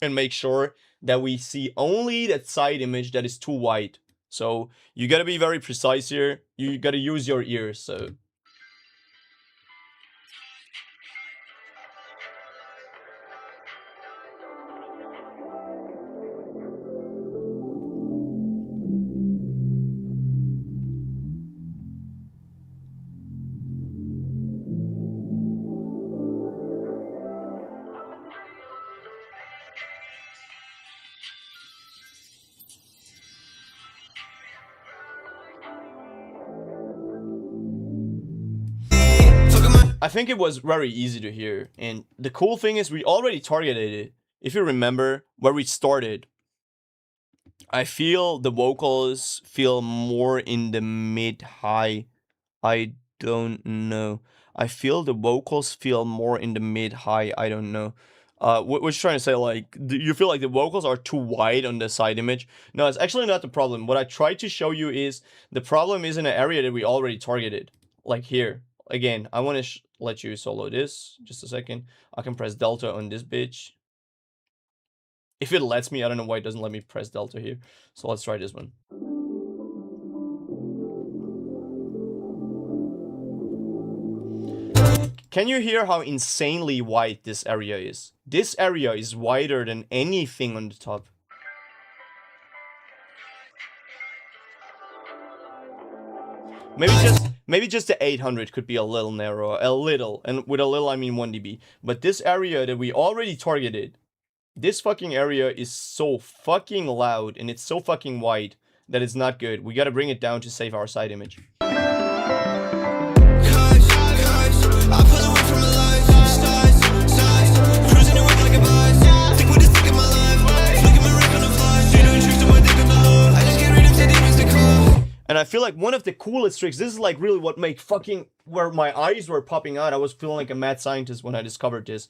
and make sure that we see only that side image that is too wide. So you gotta be very precise here. You gotta use your ears. So I think it was very easy to hear. And the cool thing is we already targeted it. If you remember where we started, I feel the vocals feel more in the mid-high. I don't know. I feel the vocals feel more in the mid-high. I don't know. What you're trying to say, like, you feel like the vocals are too wide on the side image? No, it's actually not the problem. What I tried to show you is the problem is in an area that we already targeted, like here. Again, I want to let you solo this. Just a second. I can press delta on this bitch. If it lets me, I don't know why it doesn't let me press delta here. So let's try this one. Can you hear how insanely wide this area is? This area is wider than anything on the top. Maybe just the 800 could be a little narrower, a little, and with a little I mean 1 dB. But this area that we already targeted, this fucking area is so fucking loud and it's so fucking wide that it's not good. We gotta bring it down to save our side image. And I feel like one of the coolest tricks, this is like really what made fucking, where my eyes were popping out. I was feeling like a mad scientist when I discovered this.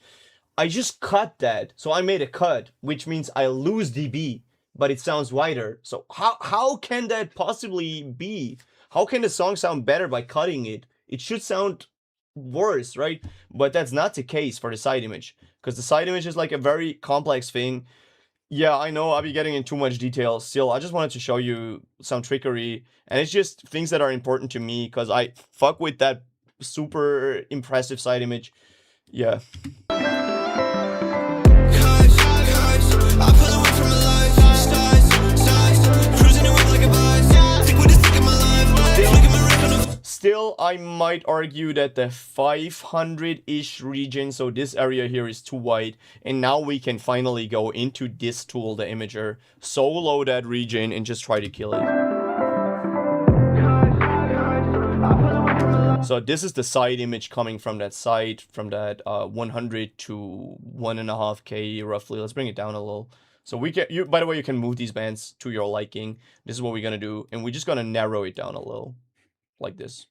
I just cut that. So I made a cut, which means I lose dB, but it sounds wider. So how can that possibly be? How can the song sound better by cutting it? It should sound worse, right? But that's not the case for the side image, because the side image is like a very complex thing. Yeah, I know I'll be getting in too much detail. Still, I just wanted to show you some trickery, and it's just things that are important to me because I fuck with that super impressive side image. Yeah. Still, I might argue that the 500-ish region, so this area here is too wide, and now we can finally go into this tool, the imager, solo that region, and just try to kill it. So this is the side image coming from that side, from that 100 to 1.5K roughly. Let's bring it down a little. So we can, by the way, you can move these bands to your liking. This is what we're gonna do, and we're just gonna narrow it down a little, like this.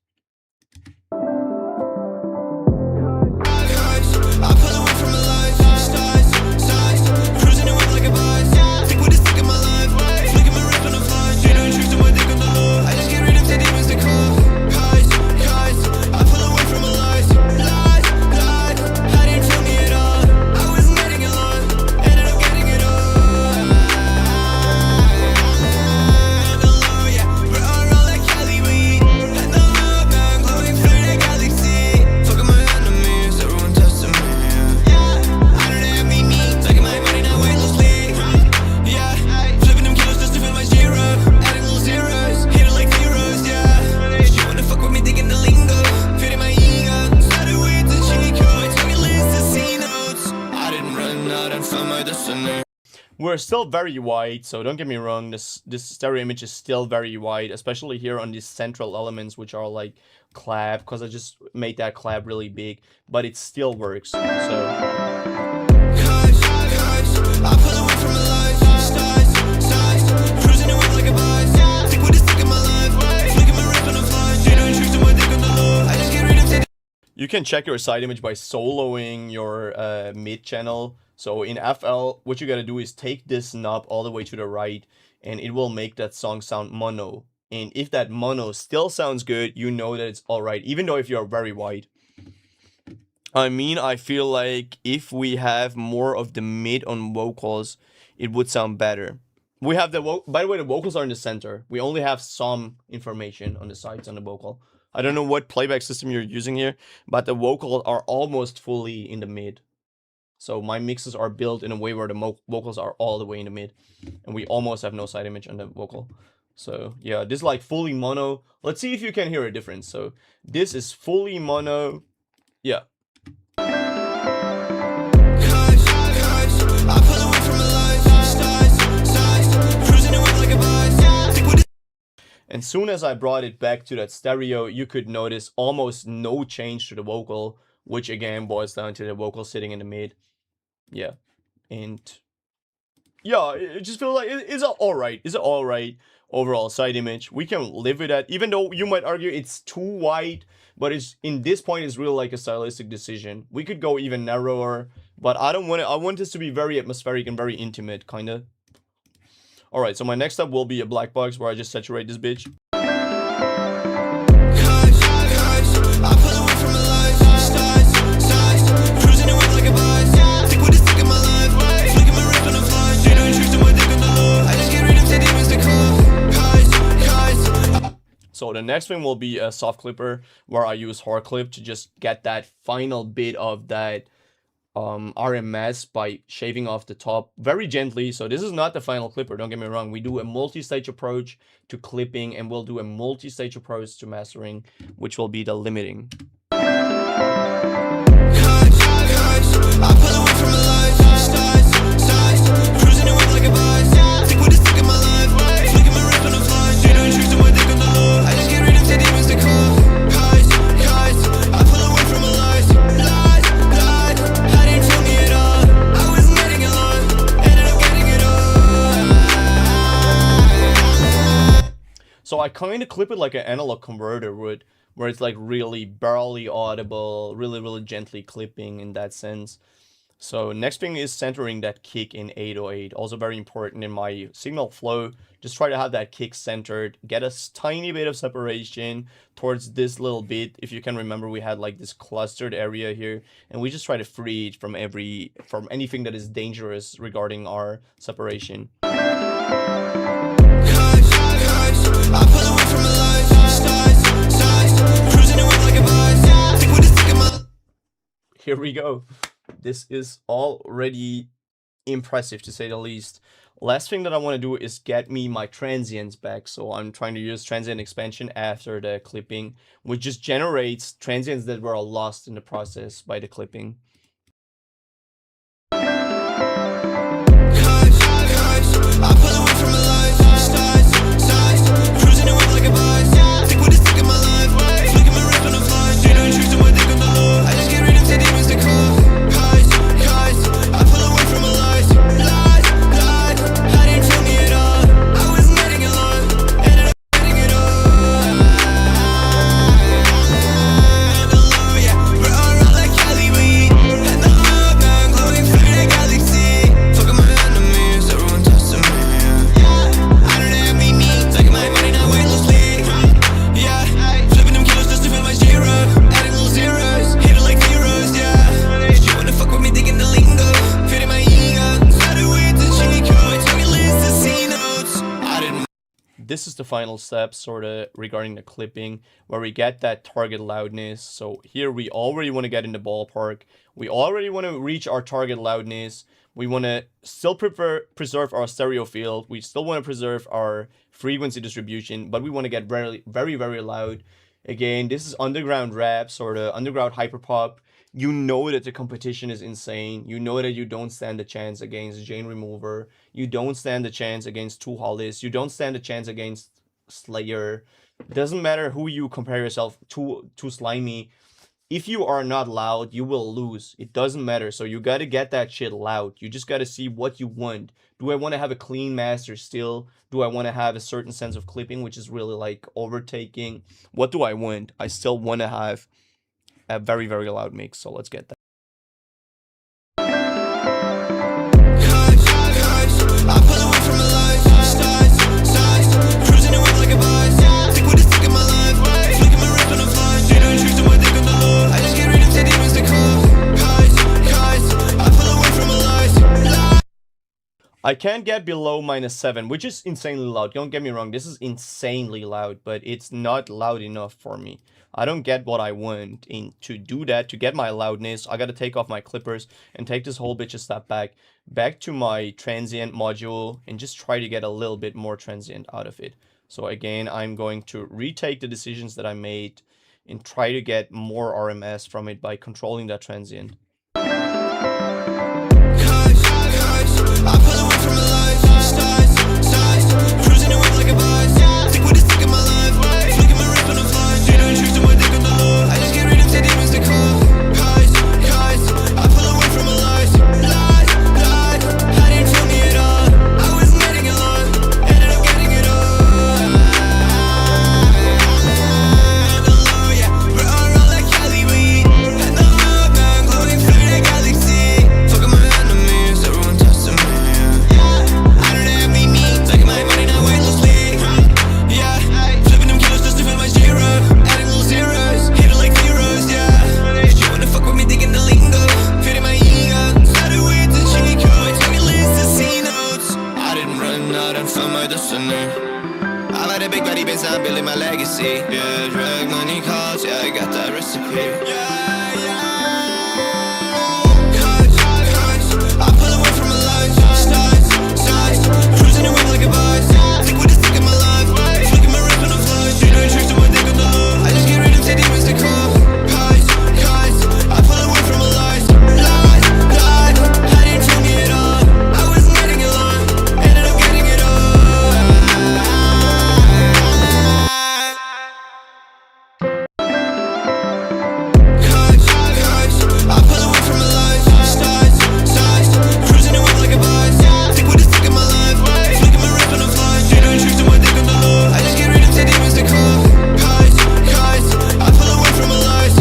We're still very wide, so don't get me wrong, this stereo image is still very wide, especially here on these central elements, which are like clap, because I just made that clap really big, but it still works, so... You can check your side image by soloing your mid channel. So in FL, what you gotta do is take this knob all the way to the right, and it will make that song sound mono. And if that mono still sounds good, you know that it's alright, even though if you're very wide. I mean, I feel like if we have more of the mid on vocals, it would sound better. We have the, by the way, the vocals are in the center. We only have some information on the sides on the vocal. I don't know what playback system you're using here, but the vocals are almost fully in the mid. So my mixes are built in a way where the vocals are all the way in the mid, and we almost have no side image on the vocal. So yeah, this is like fully mono. Let's see if you can hear a difference. So this is fully mono. Yeah. And soon as I brought it back to that stereo, you could notice almost no change to the vocal, which again boils down to the vocal sitting in the mid. Yeah, and yeah, it just feels like it's alright. It's alright overall side image. We can live with that, even though you might argue it's too wide, but it's in this point it's really like a stylistic decision. We could go even narrower, but I don't want it. I want this to be very atmospheric and very intimate, kind of. Alright, so my next step will be a black box where I just saturate this bitch. So the next one will be a soft clipper where I use hard clip to just get that final bit of that RMS by shaving off the top very gently. So this is not the final clipper, don't get me wrong. We do a multi-stage approach to clipping, and we'll do a multi-stage approach to mastering, which will be the limiting. So I kind of clip it like an analog converter would, where it's like really barely audible, really gently clipping in that sense. So next thing is centering that kick in 808. Also very important in my signal flow. Just try to have that kick centered. Get a tiny bit of separation towards this little bit. If you can remember, we had like this clustered area here, and we just try to free it from anything that is dangerous regarding our separation. Here we go. This is already impressive, to say the least. Last thing that I want to do is get me my transients back. So I'm trying to use transient expansion after the clipping, which just generates transients that were lost in the process by the clipping. This is the final step, sort of regarding the clipping, where we get that target loudness. So here we already want to get in the ballpark. We already want to reach our target loudness. We want to still preserve our stereo field. We still want to preserve our frequency distribution, but we want to get very loud. Again, this is underground rap, sort of underground hyperpop. You know that the competition is insane. You know that you don't stand a chance against Jane Remover. You don't stand a chance against Two Hollis. You don't stand a chance against Slayer. It doesn't matter who you compare yourself to Slimy. If you are not loud, you will lose. It doesn't matter. So you got to get that shit loud. You just got to see what you want. Do I want to have a clean master still? Do I want to have a certain sense of clipping, which is really like overtaking? What do I want? I still want to have a very loud mix, so let's get that. I can't get below -7, which is insanely loud. Don't get me wrong, this is insanely loud, but it's not loud enough for me. I don't get what I want. To do that, to get my loudness, I gotta take off my clippers and take this whole bitch a step back to my transient module, and just try to get a little bit more transient out of it. So again, I'm going to retake the decisions that I made and try to get more RMS from it by controlling that transient. I pull away from the lights, stars, cruising away like a bus. Stick with the stick of my life, flicking my wrist on the fly. They don't choose to my dick on the low. I just get rid of the demons to call. legacy. Yeah, drug money calls, yeah, I got that recipe. I pull away from my life, sides, cruising away like a buzz. Think what is stuck in my life, flicking my wrist on the floor. She doing tricks to my dick on the low. I just get rid of the demons to call. Highs, I pull away from my lies. I didn't feel me at all. I wasn't getting along, ended up getting it all. I pull away from my life, sides, cruising away like a buzz. Think what is stuck in my life, flicking my wrist on the floor. She doing tricks to my dick on the low. I just get rid of the demons to call. Highs, I pull away from my lies.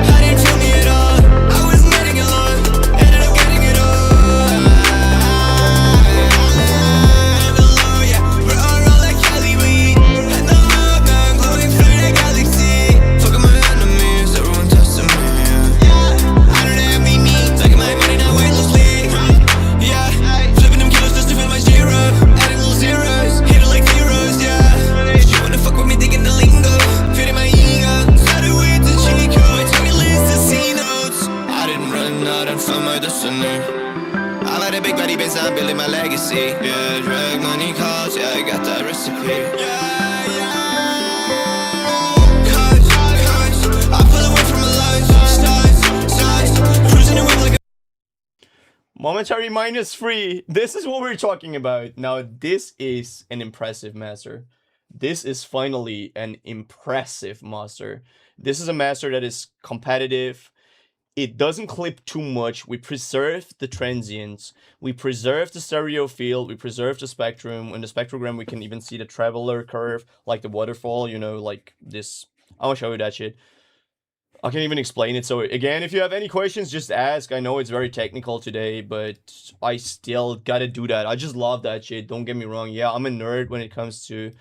I didn't feel me at all. I wasn't getting along, ended up getting it all. And the low, yeah, we're all roll like Cali weed. And the low, now I'm glowing through the galaxy. Fucking my enemies, everyone testing me. I don't envy me, taking my money now weightlessly. Yeah, flipping them kilos just to fill my zero. Adding little zeros, hit it like zeros, yeah. She wanna fuck with me, digging the lingo, fitting my ego. Started with the Chico, it took me list to see notes. I didn't run out and found my destiny. I let a big body base, I'm building my legacy. Yeah, drug money calls, yeah, I got that recipe. I pull away from my life, sides, cruising away like a Momentary -3. This is what we're talking about. Now, this is an impressive master. This is finally an impressive master. This is a master that is competitive. It doesn't clip too much. We preserve the transients. We preserve the stereo field. We preserve the spectrum. In the spectrogram, we can even see the traveler curve, like the waterfall, you know, like this. I'll show you that shit. I can't even explain it. So again, if you have any questions, just ask. I know it's very technical today, but I still gotta do that. I just love that shit. Don't get me wrong. Yeah, I'm a nerd when it comes to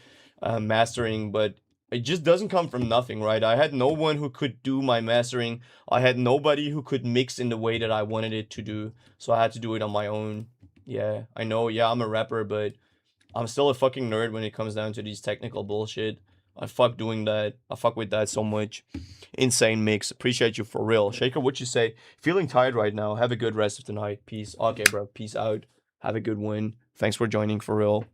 mastering, but it just doesn't come from nothing, right? I had no one who could do my mastering. I had nobody who could mix in the way that I wanted it to do. So I had to do it on my own. Yeah, I know. Yeah, I'm a rapper, but I'm still a fucking nerd when it comes down to these technical bullshit. I fuck doing that. I fuck with that so much. Insane mix. Appreciate you for real. Shaker, what you say? Feeling tired right now. Have a good rest of the night. Peace. Okay, bro. Peace out. Have a good one. Thanks for joining for real.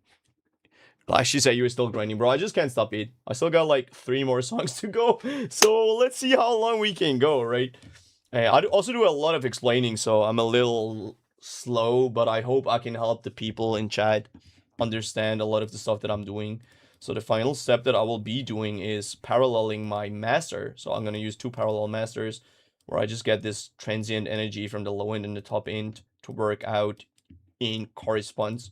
Like she said, you were still grinding, bro. I just can't stop it. I still got like 3 more songs to go. So let's see how long we can go, right? I also do a lot of explaining, so I'm a little slow, but I hope I can help the people in chat understand a lot of the stuff that I'm doing. So the final step that I will be doing is paralleling my master. So I'm going to use 2 parallel masters where I just get this transient energy from the low end and the top end to work out in corresponds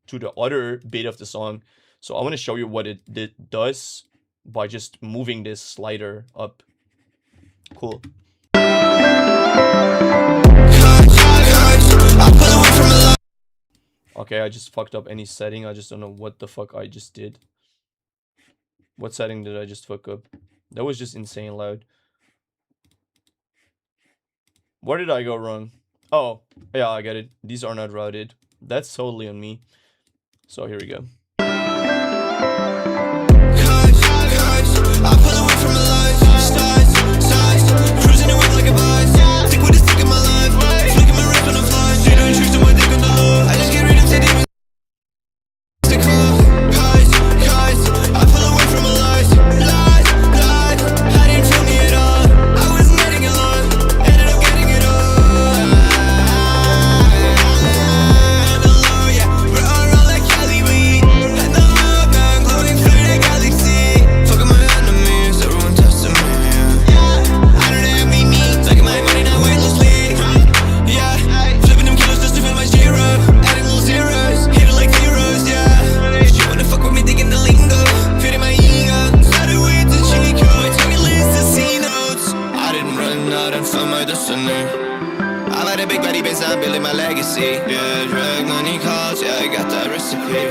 to the other bit of the song. So I want to show you what it does by just moving this slider up. Cool. Okay, I just fucked up any setting. I just don't know what the fuck I just did. What setting did I just fuck up? That was just insane loud. Where did I go wrong? Oh, yeah, I get it. These are not routed. That's totally on me. So here we go. I pull away from my life, sides, cruising away like a buzz. Think what is stuck in my life, flicking my wrist on the floor. She doing tricks to my dick on the low. I just get rid of the demons to call. Highs, I pull away from my lies. I didn't feel me at all. I wasn't getting along, ended up getting it all. And the low, yeah, we're all roll like Cali weed. And the low, now I'm glowing through the galaxy. Fucking my enemies, everyone testing me. I don't envy me, taking my money now weightlessly. Yeah, flipping them kilos just to fill my zero. Adding little zeros, hit it like zeros, yeah. She wanna fuck with me, digging the lingo, fitting my ego. Started with the Chico, it took me list to see notes. I didn't run out and found my destiny. I let a big body base, I'm building my legacy. Yeah, drug money calls, yeah, I got that recipe.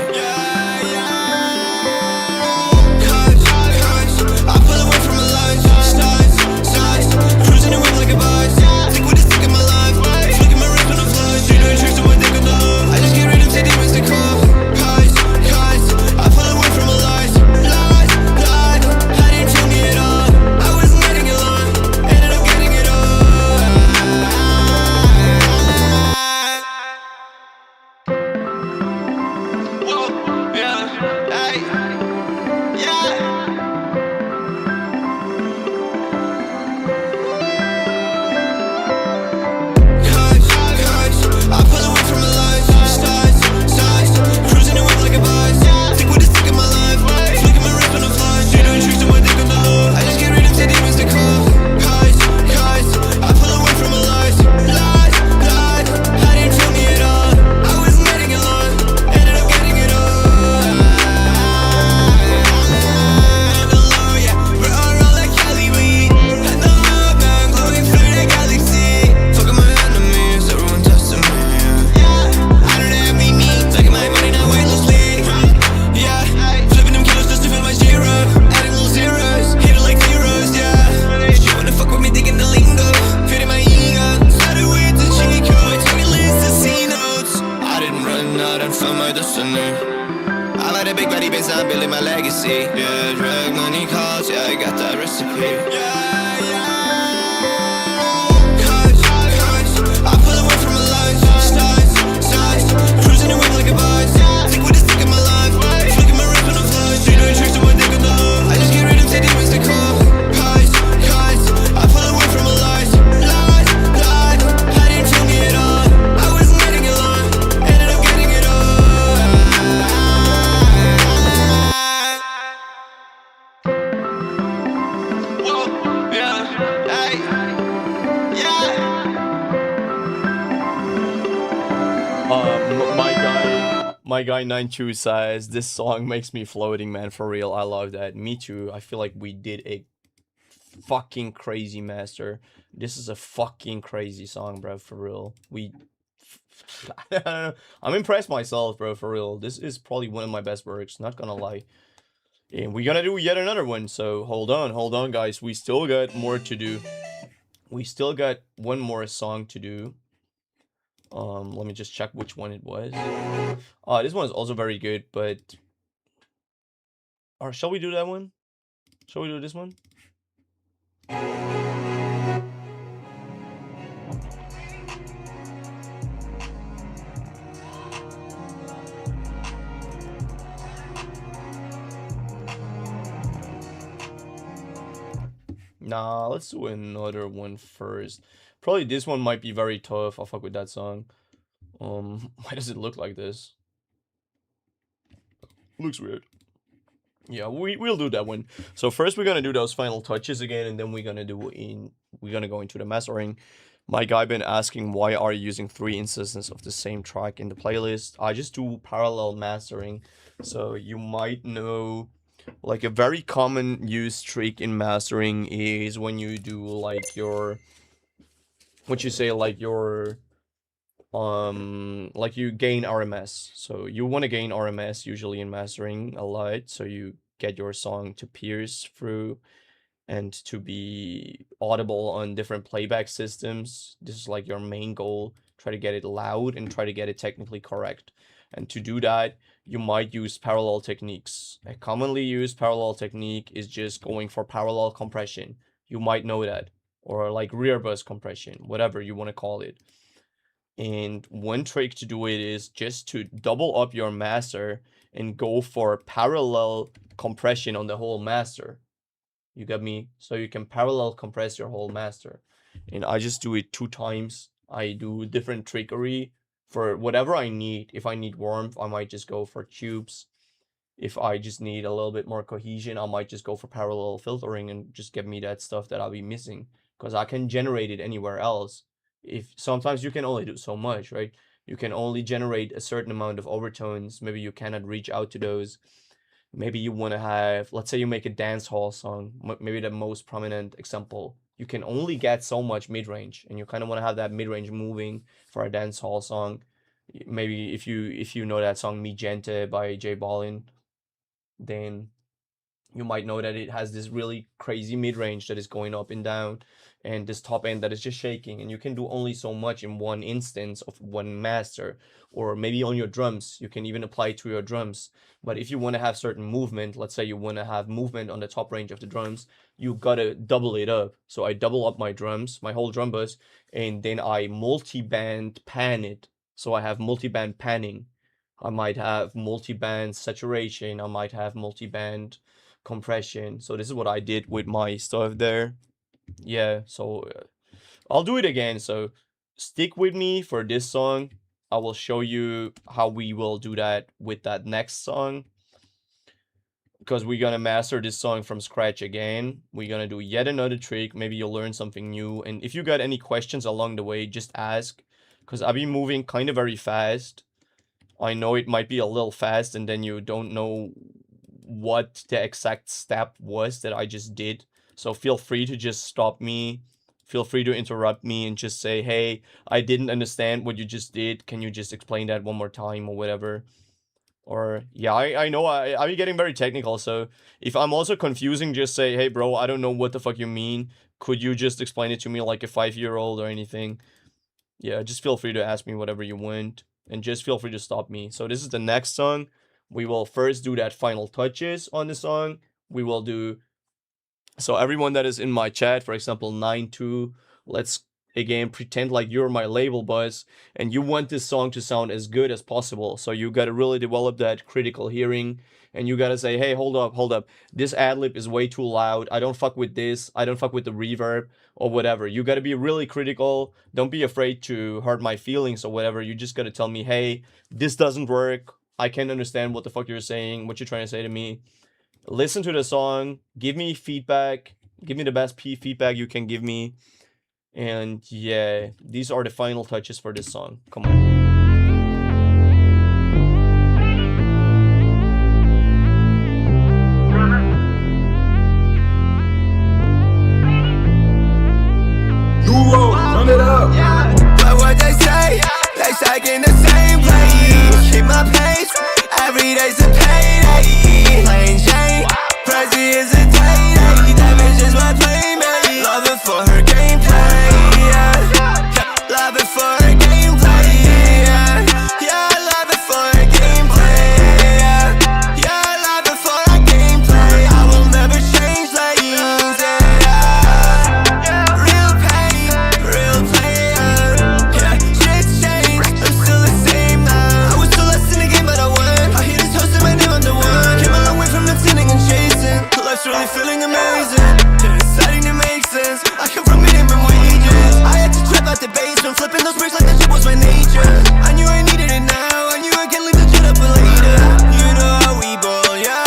I pull away from my life, sides, cruising away like a buzz. Think what is stuck in my life, flicking my wrist on the floor. She doing tricks to my dick on the low. I just get rid of the demons to call. Highs, I pull away from my lies. ecstasy. Yeah, drug money calls, yeah, I got that recipe. Yeah, I pull away from my lines, stars, cruising the whip like a buzz. Think what is stuck in my life, flicking my wrist when I'm flying. She doing tricks to my dick on the low. I just get rid of the demons they call. Highs, I pull away from my lies. I didn't feel me at all. I wasn't getting along, ended up getting it all. Whoa, yeah, hey, yeah. My guy 92 says this song makes me floating, man. For real, I love that. Me too. I feel like we did a fucking crazy master. This is a fucking crazy song, bro. For real, I don't know. I'm impressed myself, bro. For real, this is probably one of my best works. Not gonna lie. And we're gonna do yet another one. So hold on, guys. We still got more to do. We still got one more song to do. Let me just check which one it was. This one is also very good, but or shall we do that one? Shall we do this one? Nah, let's do another one first. Probably this one might be very tough. I'll fuck with that song. Why does it look like this? Looks weird. Yeah, we'll do that one. So first we're gonna do those final touches again, and then we're gonna go into the mastering. My guy been asking why are you using 3 instances of the same track in the playlist. I just do parallel mastering. So you might know, like, a very common use trick in mastering is when you do like your, what you say, like your like you gain RMS. So you want to gain RMS usually in mastering a lot, so you get your song to pierce through and to be audible on different playback systems. This is like your main goal. Try to get it loud and try to get it technically correct. And to do that, you might use parallel techniques. A commonly used parallel technique is just going for parallel compression. You might know that. Or like rear bus compression, whatever you want to call it. And one trick to do it is just to double up your master and go for parallel compression on the whole master. You got me? So you can parallel compress your whole master. And I just do it 2 times. I do different trickery for whatever I need. If I need warmth, I might just go for tubes. If I just need a little bit more cohesion, I might just go for parallel filtering and just get me that stuff that I'll be missing. Because I can generate it anywhere else. If sometimes you can only do so much, right? You can only generate a certain amount of overtones. Maybe you cannot reach out to those. Maybe you want to have, let's say you make a dance hall song, maybe the most prominent example. You can only get so much mid-range, and you kind of want to have that mid-range moving for a dance hall song. Maybe if you know that song Mi Gente by J Balvin, then you might know that it has this really crazy mid-range that is going up and down, and this top end that is just shaking, and you can do only so much in one instance of one master. Or maybe on your drums, you can even apply it to your drums. But if you want to have certain movement, let's say you want to have movement on the top range of the drums, you gotta double it up. So I double up my drums, my whole drum bus, and then I multi-band pan it. So I have multi-band panning. I might have multi-band saturation. I might have multi-band compression. So this is what I did with my stuff there. Yeah, so I'll do it again. So stick with me for this song. I will show you how we will do that with that next song, because we're gonna master this song from scratch again. We're gonna do yet another trick. Maybe you'll learn something new. And if you got any questions along the way, just ask, because I'll be moving kind of very fast. I know it might be a little fast and then you don't know what the exact step was that I just did. So feel free to just stop me. Feel free to interrupt me and just say, hey, I didn't understand what you just did. Can you just explain that one more time or whatever? Or, yeah, I know I'll be getting very technical. So if I'm also confusing, just say, hey, bro, I don't know what the fuck you mean. Could you just explain it to me like a 5-year-old or anything? Yeah, just feel free to ask me whatever you want. And just feel free to stop me. So this is the next song. we will first do that final touches on the song. We will do, so everyone that is in my chat, for example, 9-2, let's again pretend like you're my label boss and you want this song to sound as good as possible. So you got to really develop that critical hearing, and you got to say, hey, hold up, this ad-lib is way too loud, I don't fuck with this, I don't fuck with the reverb or whatever. You got to be really critical. Don't be afraid to hurt my feelings or whatever. You just got to tell me, hey, this doesn't work, I can't understand what the fuck you're saying, what you're trying to say to me. Listen to the song, give me feedback, give me the best feedback you can give me. And yeah, these are the final touches for this song. Come on. Turn it up. But what they say, they stuck in the same place. Keep my pace, every day's a payday. Plain Jane, Prezi is a day. That bitch is my playmate. Love it for her gameplay, yeah. Love it for her gameplay, yeah. Yeah, love it for her gameplay, yeah. Yeah, love it for her gameplay. I will never change lanes, yeah. Real pain, real player, yeah. Shit's changed, I'm still the same now. I was too less in the game, but I won. I hear this host in my name, I'm the one. Came a long way from pretending and chasing. Life's really feeling amazing. It's starting to make sense. I come from minimum wages. I had to trap out the basement, flipping those bricks like that shit was my nature. I knew I needed it now. I knew I can't leave the shit up for later. You know how we ball, yeah.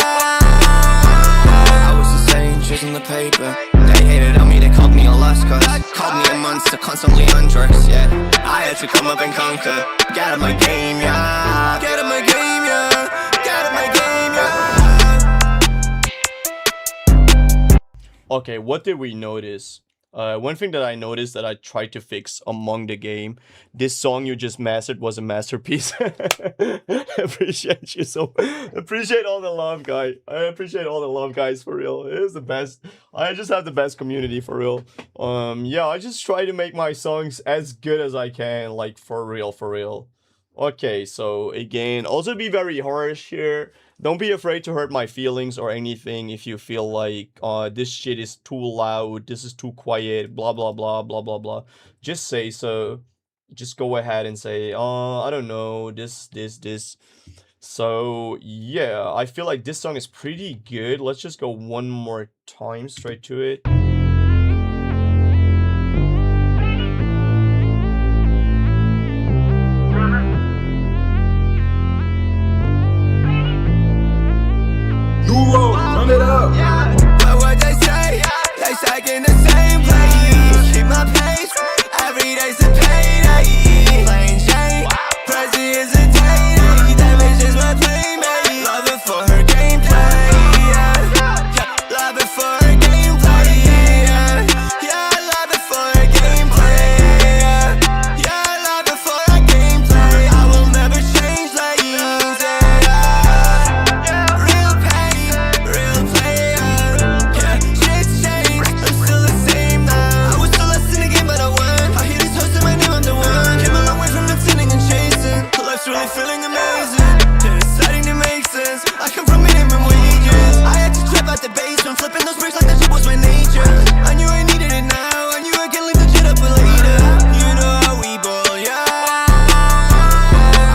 I was the same, chasing the paper. They hated on me, they called me a lost cause. Called me a monster, constantly on drugs, yeah. I had to come up and conquer. Get out of my game, yeah. Get out of my game, yeah. Get out of my game, yeah. Okay, what did we notice? One thing that I noticed that I tried to fix among the game, this song you just mastered was a masterpiece. Appreciate you so, appreciate all the love, guy. I appreciate all the love, guys, for real. It is the best. I just have the best community, for real. Yeah, I just try to make my songs as good as I can, like for real, for real. Okay, so again, also be very harsh here. Don't be afraid to hurt my feelings or anything if you feel like this shit is too loud, this is too quiet, blah blah blah blah blah blah. Just say so. Just go ahead and say, I don't know, this. So yeah, I feel like this song is pretty good. Let's just go one more time straight to it. Turn it up. But what they say, they stuck in the same place. Keep my pace, every day's a payday. Plain Jane, Prezi is a day. That bitch is my playmate. Love it for her gameplay, yeah. Love it for her gameplay, yeah. Yeah, love it for her gameplay, yeah. Yeah, love it for her gameplay. I will never change lanes, yeah. Real pain, real player, yeah. Shit's changed, I'm still the same now. I was too less in the game, but I won. I hear this host in my name, I'm the one. Came a long way from pretending and chasing. Life's really feeling amazing. It's starting to make sense. I come from minimum wages. I had to trap out the basement, flipping those bricks like that shit was my nature. I knew I needed it now. I knew I can't leave the shit up for later. You know how we ball, yeah.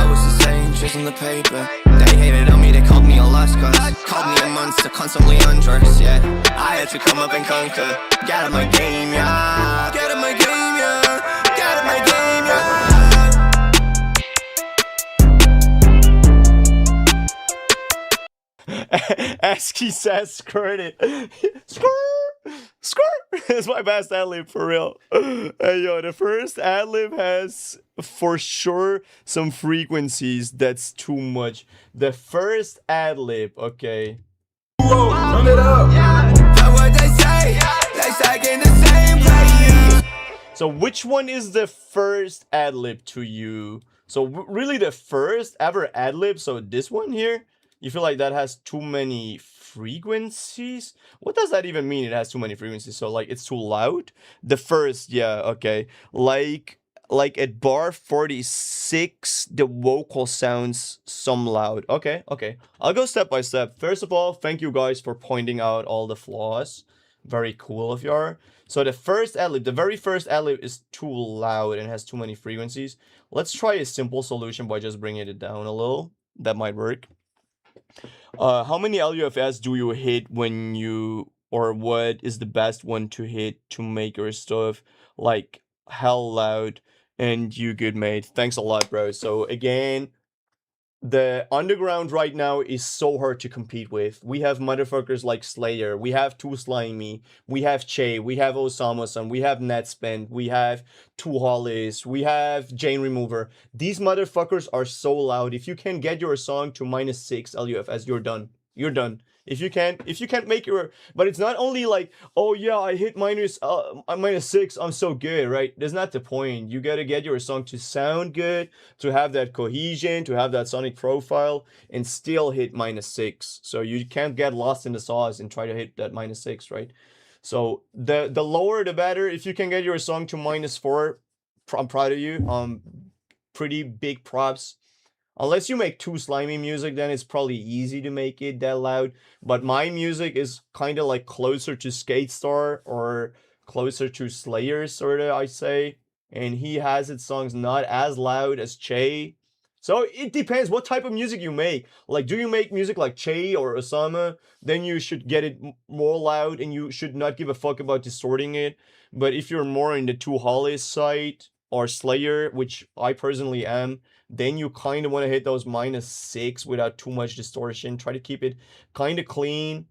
I was the same, chasing the paper. They hated on me, they called me a lost cause. Called me a monster, constantly on drugs, yeah. I had to come up and conquer. Get out of my game, yeah. Get out of my game, yeah. Get out of my game, yeah. ASCII says skirt it. Skirt! It's my best ad-lib, for real. Hey, yo, the first ad-lib has, for sure, some frequencies that's too much. The first ad-lib, okay. Turn it up. But what they say, they stuck in the same place. So which one is the first ad-lib to you? So really the first ever ad-lib, so this one here? You feel like that has too many frequencies? What does that even mean, it has too many frequencies? So like it's too loud? The first, yeah, okay. Like like at bar 46, the vocal sounds some loud. Okay, okay. I'll go step by step. First of all, thank you guys for pointing out all the flaws. Very cool of you are. So the first ad-lib, the very first ad-lib is too loud and has too many frequencies. Let's try a simple solution by just bringing it down a little. That might work. How many LUFS do you hit when you, or what is the best one to hit to make your stuff like hell loud? And you good, mate. Thanks a lot, bro. So again, the underground right now is so hard to compete with. We have motherfuckers like Slayer, we have Too Slimy, we have Che, we have Osama-san, we have Netspend, we have Two Hollies, we have Jane Remover. These motherfuckers are so loud. If you can get your song to -6 LUFS, you're done. You're done. If you can't make your, but it's not only like, oh yeah, I hit -6, I'm so good, right? That's not the point. You gotta get your song to sound good, to have that cohesion, to have that sonic profile, and still hit -6. So you can't get lost in the sauce and try to hit that -6, right? So the lower the better. If you can get your song to -4, I'm proud of you. Pretty big props. Unless you make Too Slimy music, then it's probably easy to make it that loud. But my music is kind of like closer to Skate Star or closer to Slayer, sort of, I say. And he has his songs not as loud as Che. So it depends what type of music you make. Like, do you make music like Che or Osama? Then you should get it more loud and you should not give a fuck about distorting it. But if you're more in the Two Hollies side or Slayer, which I personally am, then you kind of want to hit those -6 without too much distortion. Try to keep it kind of clean.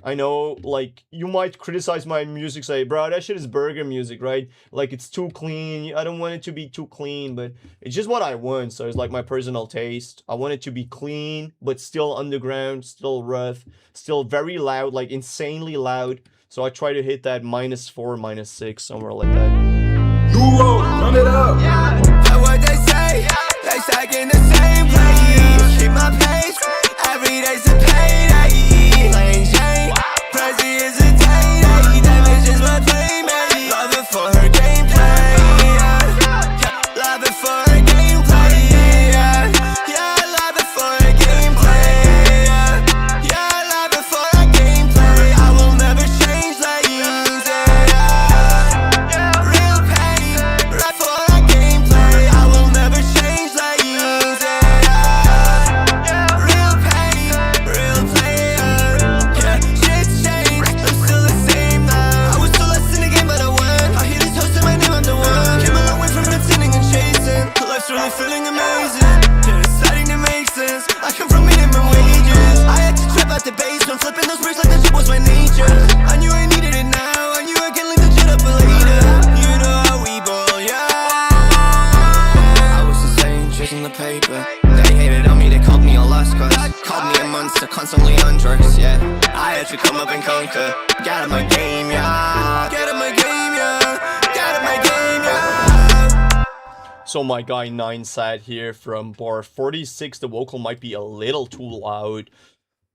I know, like, you might criticize my music, say, bro, that shit is burger music, right? Like, it's too clean. I don't want it to be too clean, but it's just what I want. So it's like my personal taste. I want it to be clean, but still underground, still rough, still very loud, like insanely loud. So I try to hit that -4, -6, somewhere like that. Duo, run it up. That's what they say. They stuck in the same place. Keep my pace. Every day's a payday. Plain Jane. Prezi is a day. Damage is my playmate. Love it for her gameplay. Love it for her gameplay. Yeah, love it for her gameplay. Yeah, love it for her gameplay. I will never change lanes. Real pain. Right for her gameplay. I will never change lanes. Real pain. Real player. Yeah, shit's changed. I'm still the same now. I was still less in the game, but I won. I hear this host in my name, I'm the one. Came a long way from pretending and chasing. Life's really feeling amazing. Yeah, it's starting to make sense. I come from minimum wages. I had to trap out the basement, flipping those bricks like that shit was my nature. I knew I needed it now. I knew I can leave the shit up later. You know how we ball, yeah. I was insane, chasing the paper. They hated on me, they called me a lost cause. Called me a monster, constantly on drugs, yeah. I had to come up and conquer. Get out of my game, yeah. Get out of my game, yeah. Get out of my game, yeah. So my guy 9 sat here from bar 46. The vocal might be a little too loud.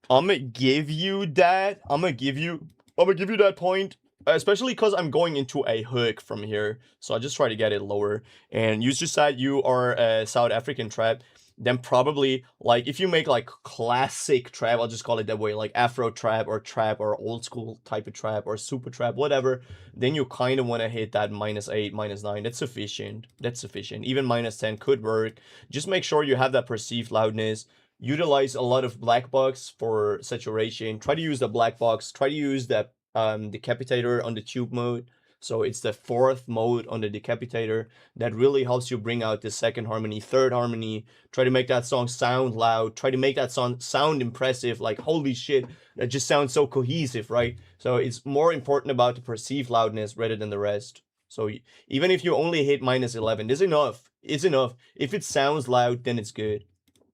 I'm gonna give you that. I'm gonna give you that point. Especially because I'm going into a hook from here. So I just try to get it lower. And you just said you are a South African trap. Then probably, like, if you make, like, classic trap, I'll just call it that way, like Afro trap or old school type of trap or super trap, whatever, then you kind of want to hit that -8, -9. That's sufficient. That's sufficient. Even -10 could work. Just make sure you have that perceived loudness. Utilize a lot of black box for saturation. Try to use the black box. Try to use that decapitator on the tube mode. So it's the 4th mode on the decapitator that really helps you bring out the 2nd harmony, 3rd harmony. Try to make that song sound loud. Try to make that song sound impressive. Like, holy shit, that just sounds so cohesive, right? So it's more important about the perceived loudness rather than the rest. So even if you only hit -11, it's enough. It's enough. If it sounds loud, then it's good.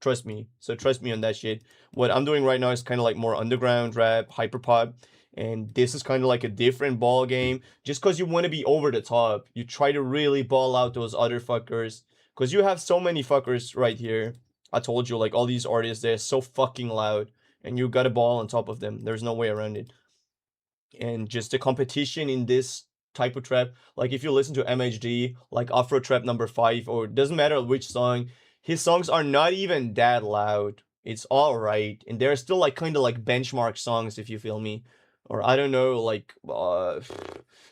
Trust me. So trust me on that shit. What I'm doing right now is kind of like more underground rap, hyperpop. And this is kind of like a different ball game. Just because you want to be over the top, you try to really ball out those other fuckers. Because you have so many fuckers right here. I told you, like, all these artists, they're so fucking loud. And you got a ball on top of them. There's no way around it. And just the competition in this type of trap. Like if you listen to MHD, like Afro Trap number 5, or it doesn't matter which song, his songs are not even that loud. It's all right, and they're still like kind of like benchmark songs, if you feel me. Or I don't know, like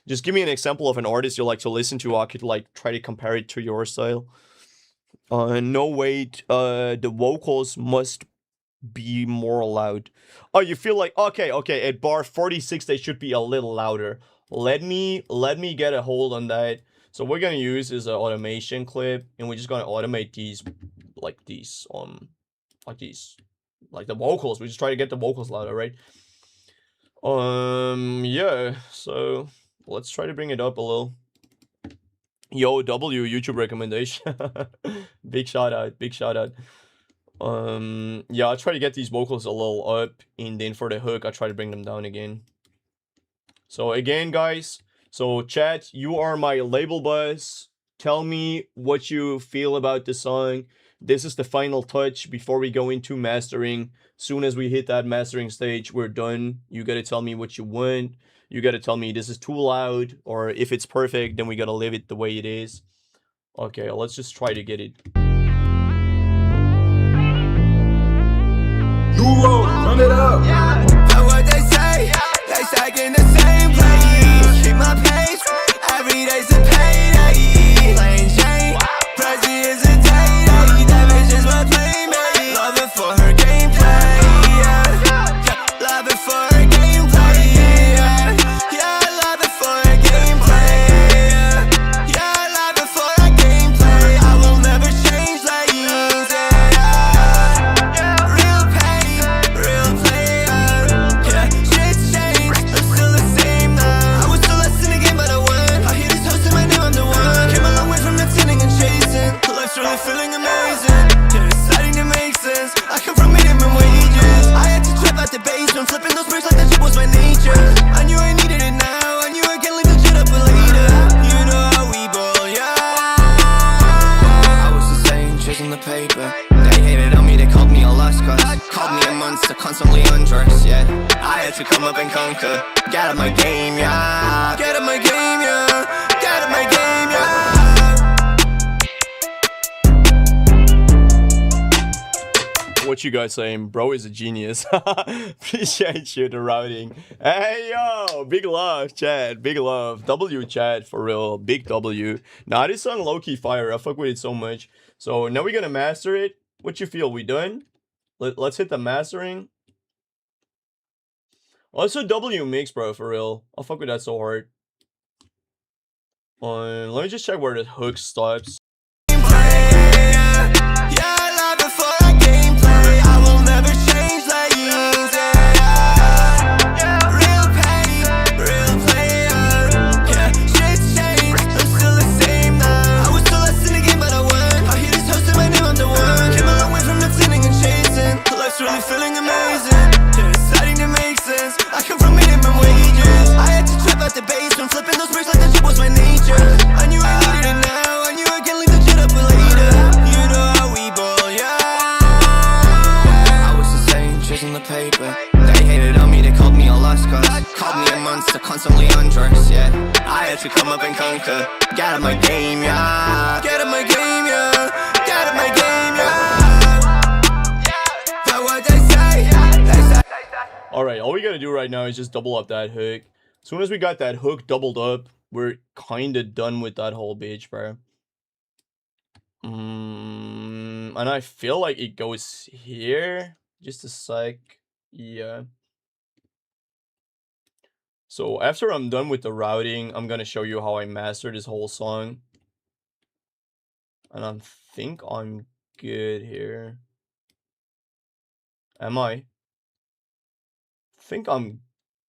just give me an example of an artist you like to listen to. I could like try to compare it to your style. No wait, the vocals must be more loud. Oh, you feel like okay, at bar 46 they should be a little louder. Let me get a hold on that. So what we're gonna use is an automation clip, and we're just gonna automate these like these like the vocals. We just try to get the vocals louder, right? Yeah, so let's try to bring it up a little. Yo, W YouTube recommendation. Big shout out. Yeah, I try to get these vocals a little up, and then for the hook I try to bring them down again. So again, guys, so chat, you are my label boss. Tell me what you feel about the song. This is the final touch before we go into mastering. Soon as we hit that mastering stage, we're done. You gotta tell me what you want. You gotta tell me this is too loud, or if it's perfect, then we gotta leave it the way it is. Okay, let's just try to get it. Nuvo, run it up. But what they say, they stuck in the same place. Keep my pace, every day's a payday. Plain Jane, Prezi is a day. That bitch is my playmate. Love it for her gameplay, yeah. Love it for her gameplay, yeah. Yeah, love it for her gameplay, yeah. Yeah, love it for her gameplay. I will never change lanes, yeah. Real pain, real player, yeah. Shit's changed, I'm still the same now. I was still less in the game, but I won. I hear this host in my name, I'm the one. Came a long way from pretending and chasing. Life's really feeling amazing. Yeah, it's starting to make sense. I come from minimum wages. I had to trap out the basement, flipping those bricks like that shit was my nature. I knew I needed it now. I knew I can't leave the shit up for later. You know how we ball, yeah. I was the same, chasing the paper. They hated on me, they called me a lost cause. Called me a monster, constantly undressed, yeah. I had to come up and conquer. Get out of my game, yeah. Get out of my game, yeah. Get out of my game, yeah. What you guys saying? Bro is a genius. Appreciate you, the routing. Hey, yo, big love, chat. Big love. W, chat, for real. Big W. Nah, this song low-key fire. I fuck with it so much. So now we're gonna master it. What you feel? We done? Let's hit the mastering. Also, W mix, bro, for real. I fuck with that so hard. Let me just check where the hook stops. Really feeling amazing, yeah, it's starting to make sense. I come from minimum wages. I had to trap out the basement, flipping those bricks like that shit was my nature. I knew I needed it now. I knew I can't leave the shit up for later. You know how we ball, yeah. I was the same, chasing the paper. They hated on me, they called me a lost cause. Called me a monster, constantly undressed, yeah. I had to come up and conquer. Get out of my game, yeah. Get out of my game, yeah. Get out of my game, yeah. Alright, all we gotta do right now is just double up that hook. As soon as we got that hook doubled up, we're kinda done with that whole bitch, bro. And I feel like it goes here. Just a sec. Yeah. So after I'm done with the routing, I'm gonna show you how I mastered this whole song. And I think I'm good here. Am I? Think I'm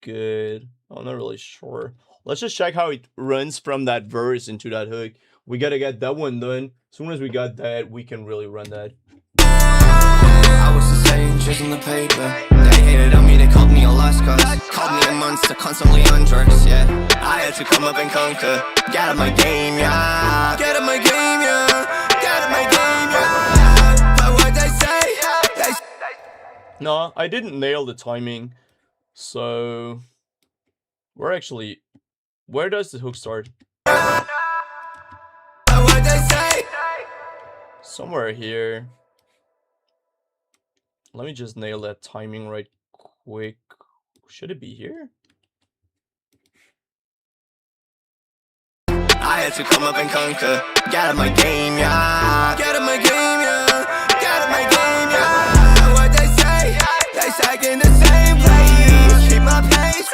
good. I'm not really sure. Let's just check how it runs from that verse into that hook. We gotta get that one done. As soon as we got that, we can really run that. I was the same, chasing the paper. They hated on me, they called me a lost cause. Called me a monster, constantly undressed, yeah. I had to come up and conquer. Get out of my game, yeah. Get out of my game, yeah. Get out of my game, yeah. But what they say, they say. No, I didn't nail the timing. So we're actually Where does the hook start? What they say. Somewhere here. Let me just nail that timing right quick. Should it be here? I had to come up and conquer. Get out my game, yeah. Get out my game, yeah. Get out my game, yeah. What they say, they stack in the same place. Keep my pace,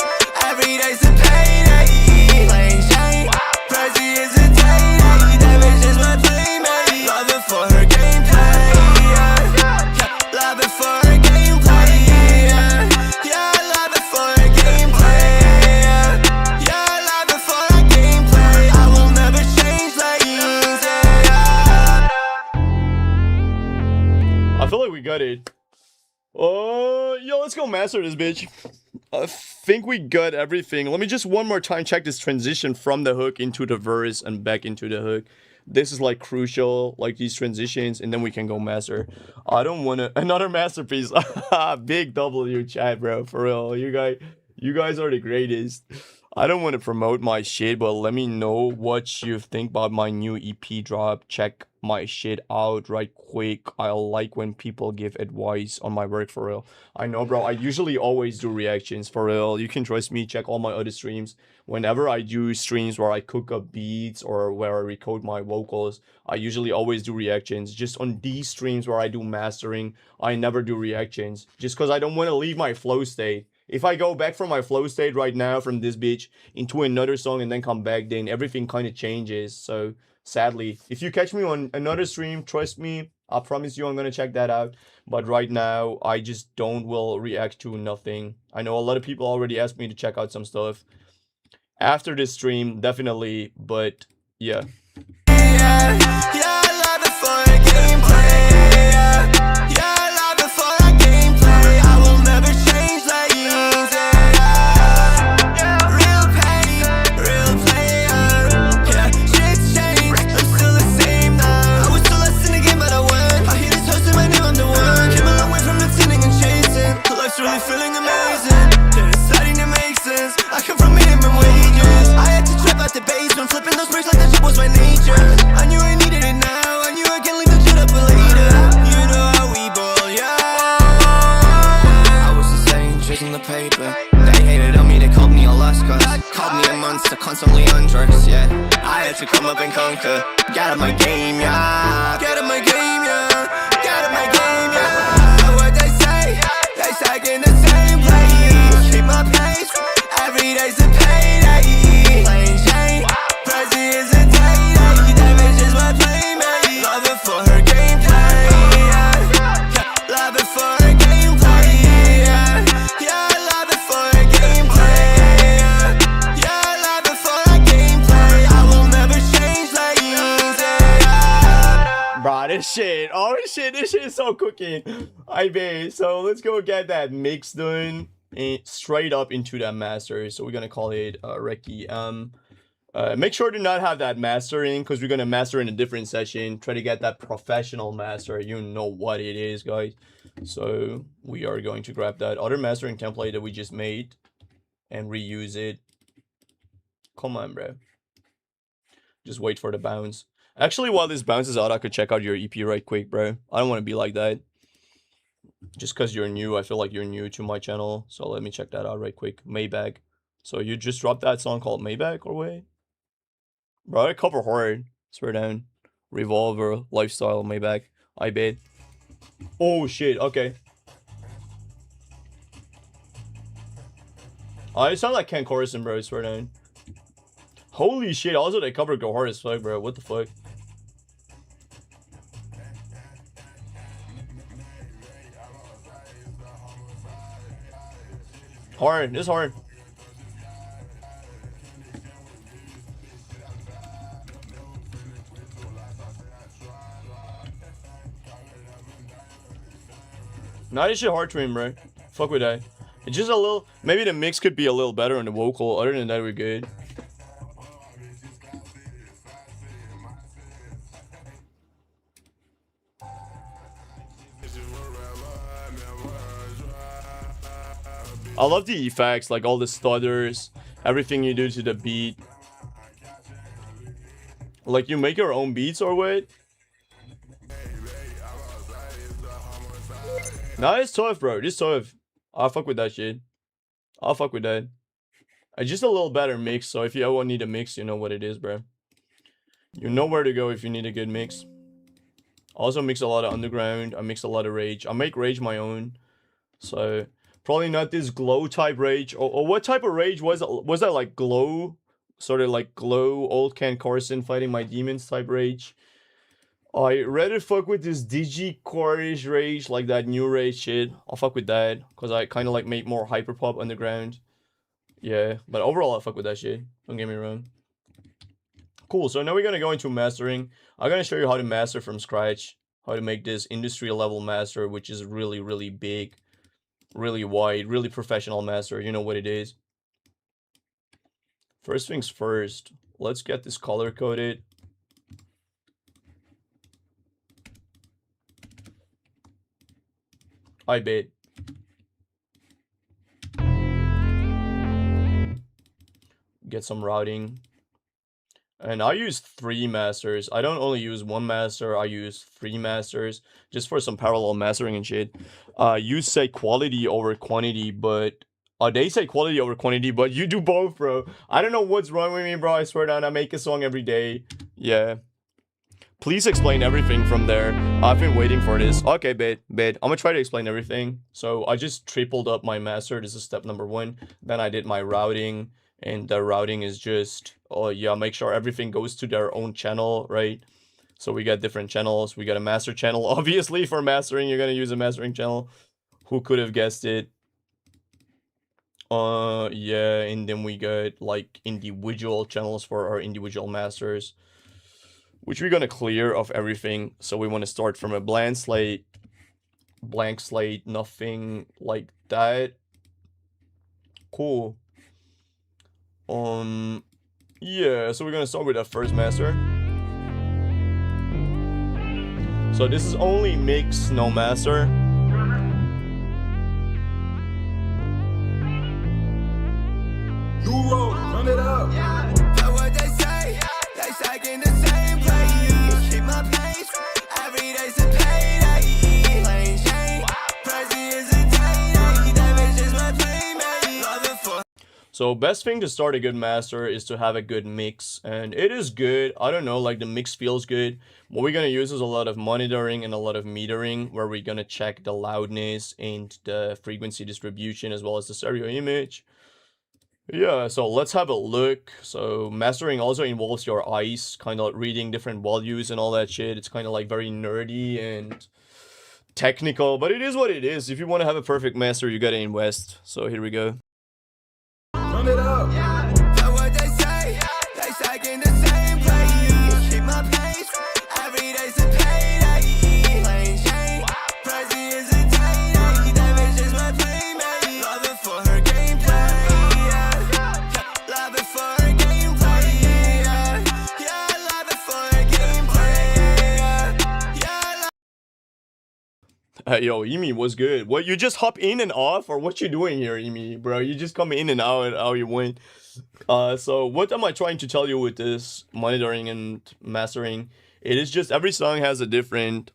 every day's a payday. Playing Shane, Prezi is a day. That bitch is my playmate. Love it for her gameplay, yeah. Love it for her gameplay, yeah. Yeah, love it for her gameplay, yeah. Yeah, love it for her gameplay. I will never change lanes, yeah. I feel like we got it. Oh, yo, let's go master this bitch. I think we got everything. Let me just one more time check this transition from the hook into the verse and back into the hook. This is like crucial, like these transitions, and then we can go master. I don't want to another masterpiece. Big W chat, bro. For real, you guys are the greatest. I don't want to promote my shit, but let me know what you think about my new EP drop. Check my shit out right quick. I like when people give advice on my work, for real. I know, bro. I usually always do reactions, for real. You can trust me. Check all my other streams. Whenever I do streams where I cook up beats or where I record my vocals, I usually always do reactions. Just on these streams where I do mastering, I never do reactions. Just because I don't want to leave my flow state. If I go back from my flow state right now from this bitch into another song and then come back, then everything kind of changes. So sadly, if you catch me on another stream, trust me, I promise you I'm gonna check that out. But right now, I just will react to nothing. I know a lot of people already asked me to check out some stuff after this stream, definitely. But yeah. Yeah, yeah, I love it for her gameplay, yeah. Yeah, I love it for her gameplay. I will never change lanes, yeah. Real pain, real player, yeah. Shit's changed, I'm still the same now. I was still less in the game, but I won. I hear this host in my name, I'm the one. Came a long way from listening and chasing. Life's really feeling amazing. Yeah, it's starting to make sense. I come from minimum wages. I had to trap out the basement, flipping those bricks like that shit was my nature. I knew I needed it now. I knew I can't leave the shit up for later. You know how we ball, yeah. I was the same, chasing the paper. They hated on me, they called me a lost cause. Called me a monster, constantly undressed, yeah. I had to come up and conquer. Get out my game, yeah. Get out my game, yeah. Get out my game, yeah. What they say, they stack in the same place. Keep my pace, every day's a payday. Playing Shane, Prezi is a day. That bitch is my playmate. Love it for her gameplay, yeah. Love it for her gameplay, yeah. Yeah, love it for her gameplay, yeah. Yeah, love it for her gameplay. I will never change lanes, yeah. Bro, this shit. Oh shit, this shit is so cooking. I bet. So let's go get that mix done and straight up into that master. So we're gonna call it Reki. Make sure to not have that mastering because we're gonna master in a different session. Try to get that professional master. You know what it is, guys. So we are going to grab that other mastering template that we just made and reuse it. Come on, bro. Just wait for the bounce. Actually, while this bounces out, I could check out your EP right quick, bro. I don't want to be like that. Just because you're new, I feel like you're new to my channel. So let me check that out right quick. Maybach. So you just dropped that song called Maybach or wait? Bro, I cover hard. Swear down. Revolver, Lifestyle, Maybach. I bet. Oh shit, okay. I sound like Ken Corson, bro, swear down. Holy shit, also they cover go hard as fuck, bro. What the fuck? Hard, this hard. Nah, this shit hard to him, bro. Fuck with that. It's just a little, maybe the mix could be a little better on the vocal. Other than that, we're good. I love the effects, like all the stutters everything you do to the beat. Like, you make your own beats or what? Nah, it's tough, bro. It's tough. I'll fuck with that shit. I'll fuck with that. It's just a little better mix, so if you ever need a mix, you know what it is, bro. You know where to go if you need a good mix. Also mix a lot of underground. I mix a lot of rage. I make rage my own. So probably not this glow type rage. Or what type of rage was it? Was that like glow? Sort of like glow, old Ken Carson fighting my demons type rage. I rather fuck with this digicore-ish rage, like that new rage shit. I'll fuck with that, because I kind of like make more hyperpop underground. Yeah, but overall I'll fuck with that shit. Don't get me wrong. Cool, so now we're gonna go into mastering. I'm gonna show you how to master from scratch. How to make this industry level master, which is really, really big. Really wide, really professional master. You know what it is. First things first, let's get this color coded. I bet. Get some routing. And I use 3 masters. I don't only use 1 master, I use 3 masters. Just for some parallel mastering and shit. You say quality over quantity, but... they say quality over quantity, but you do both, bro. I don't know what's wrong with me, bro. I swear down, I make a song every day. Yeah. Please explain everything from there. I've been waiting for this. Okay, bet. I'm gonna try to explain everything. So I just tripled up my master. This is step number 1. Then I did my routing. And the routing is just, oh yeah, make sure everything goes to their own channel, right? So we got different channels. We got a master channel. Obviously, for mastering, you're gonna use a mastering channel. Who could have guessed it? Yeah, and then we got like individual channels for our individual masters, which we're gonna clear of everything. So we want to start from a blank slate, nothing like that. Cool. Yeah, so we're gonna start with our first master. So this is only mix, no master. New road, run it up. That's what they say. They stuck in the same place. Keep my pace. Every day's a payday. Plain Jane. Prezi is a day. That bitch is my playmate. Loving for. So best thing to start a good master is to have a good mix, and it is good. I don't know, like the mix feels good. What we're gonna use is a lot of monitoring and a lot of metering, where we're gonna check the loudness and the frequency distribution as well as the stereo image. Yeah, so let's have a look. So mastering also involves your eyes, kind of reading different values and all that shit. It's kind of like very nerdy and technical, but it is what it is. If you want to have a perfect master, you gotta invest. So here we go. Run it up. That's what they say. They stuck in the same place. Keep my pace. Every day's a payday. Plain Jane. Prezi is a day. That bitch is my playmate. Loving for her gameplay. Love it for her gameplay. Yeah, love it for her gameplay. Yeah. Yo, Emi, what's good? What, you just hop in and off, or what you doing here, Emi, bro? You just come in and out how you went. So what am I trying to tell you with this monitoring and mastering? It is just every song has a different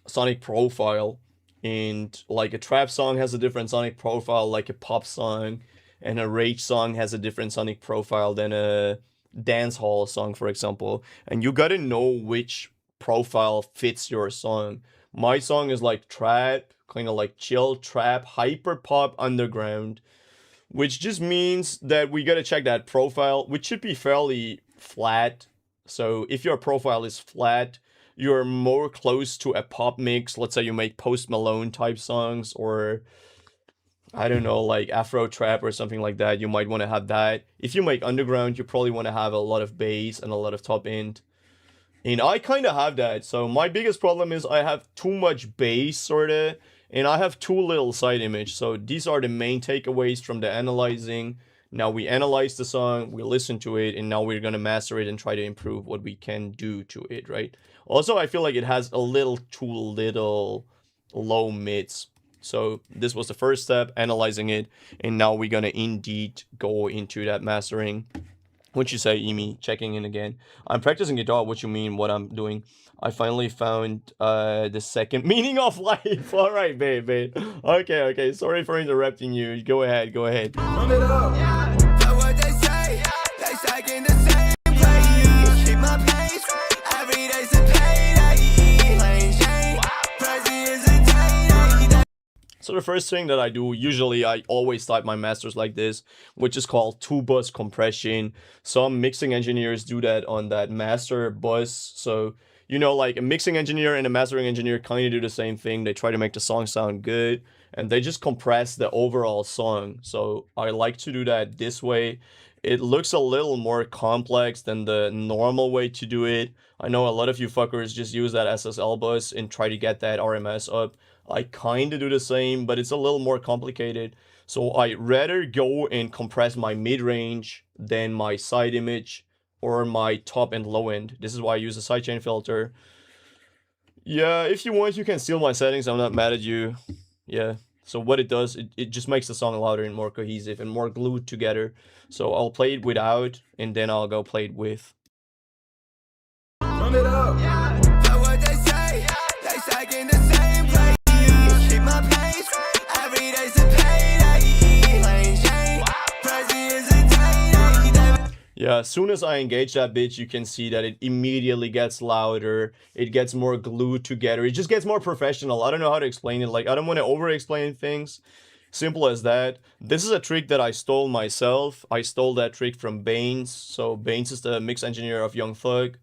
sonic profile, and like a trap song has a different sonic profile, like a pop song, and a rage song has a different sonic profile than a dance hall song, for example. And you gotta know which profile fits your song. My song is like trap, kind of like chill trap, hyper pop underground, which just means that we gotta check that profile, which should be fairly flat. So if your profile is flat, you're more close to a pop mix. Let's say you make Post Malone type songs, or I don't know, like Afro trap or something like that. You might want to have that. If you make underground, you probably want to have a lot of bass and a lot of top end. And I kind of have that. So my biggest problem is I have too much bass, sort of, and I have too little side image. So these are the main takeaways from the analyzing. Now we analyze the song, we listen to it, and now we're going to master it and try to improve what we can do to it, right? Also, I feel like it has a little too little low mids. So this was the first step, analyzing it, and now we're gonna indeed go into that mastering. What you say, Emi? Checking in again. I'm practicing guitar. What you mean? What I'm doing? I finally found the second meaning of life. All right, babe. Okay. Sorry for interrupting you. Go ahead. Run it up. Know what they say, they stuck in the same place. Keep my pace, every day's a payday. Plain Jane, Prezi is a day. So the first thing that I do, usually I always start my masters like this, which is called 2-bus compression. Some mixing engineers do that on that master bus. So, you know, like a mixing engineer and a mastering engineer kind of do the same thing. They try to make the song sound good, and they just compress the overall song. So I like to do that this way. It looks a little more complex than the normal way to do it. I know a lot of you fuckers just use that SSL bus and try to get that RMS up. I kind of do the same, but it's a little more complicated. So I rather go and compress my mid-range than my side image or my top and low end. This is why I use a sidechain filter. Yeah, if you want, you can steal my settings. I'm not mad at you. Yeah. So what it does, it just makes the song louder and more cohesive and more glued together. So I'll play it without, and then I'll go play it with. Run it up. Know what they say, they stuck in the same place. Keep my pace, every day's a payday. Plain Jane, Prezi is a day. Yeah, as soon as I engage that bitch, you can see that it immediately gets louder. It gets more glued together. It just gets more professional. I don't know how to explain it. Like, I don't want to over-explain things. Simple as that. This is a trick that I stole myself. I stole that trick from Baines. So Baines is the mix engineer of Young Thug.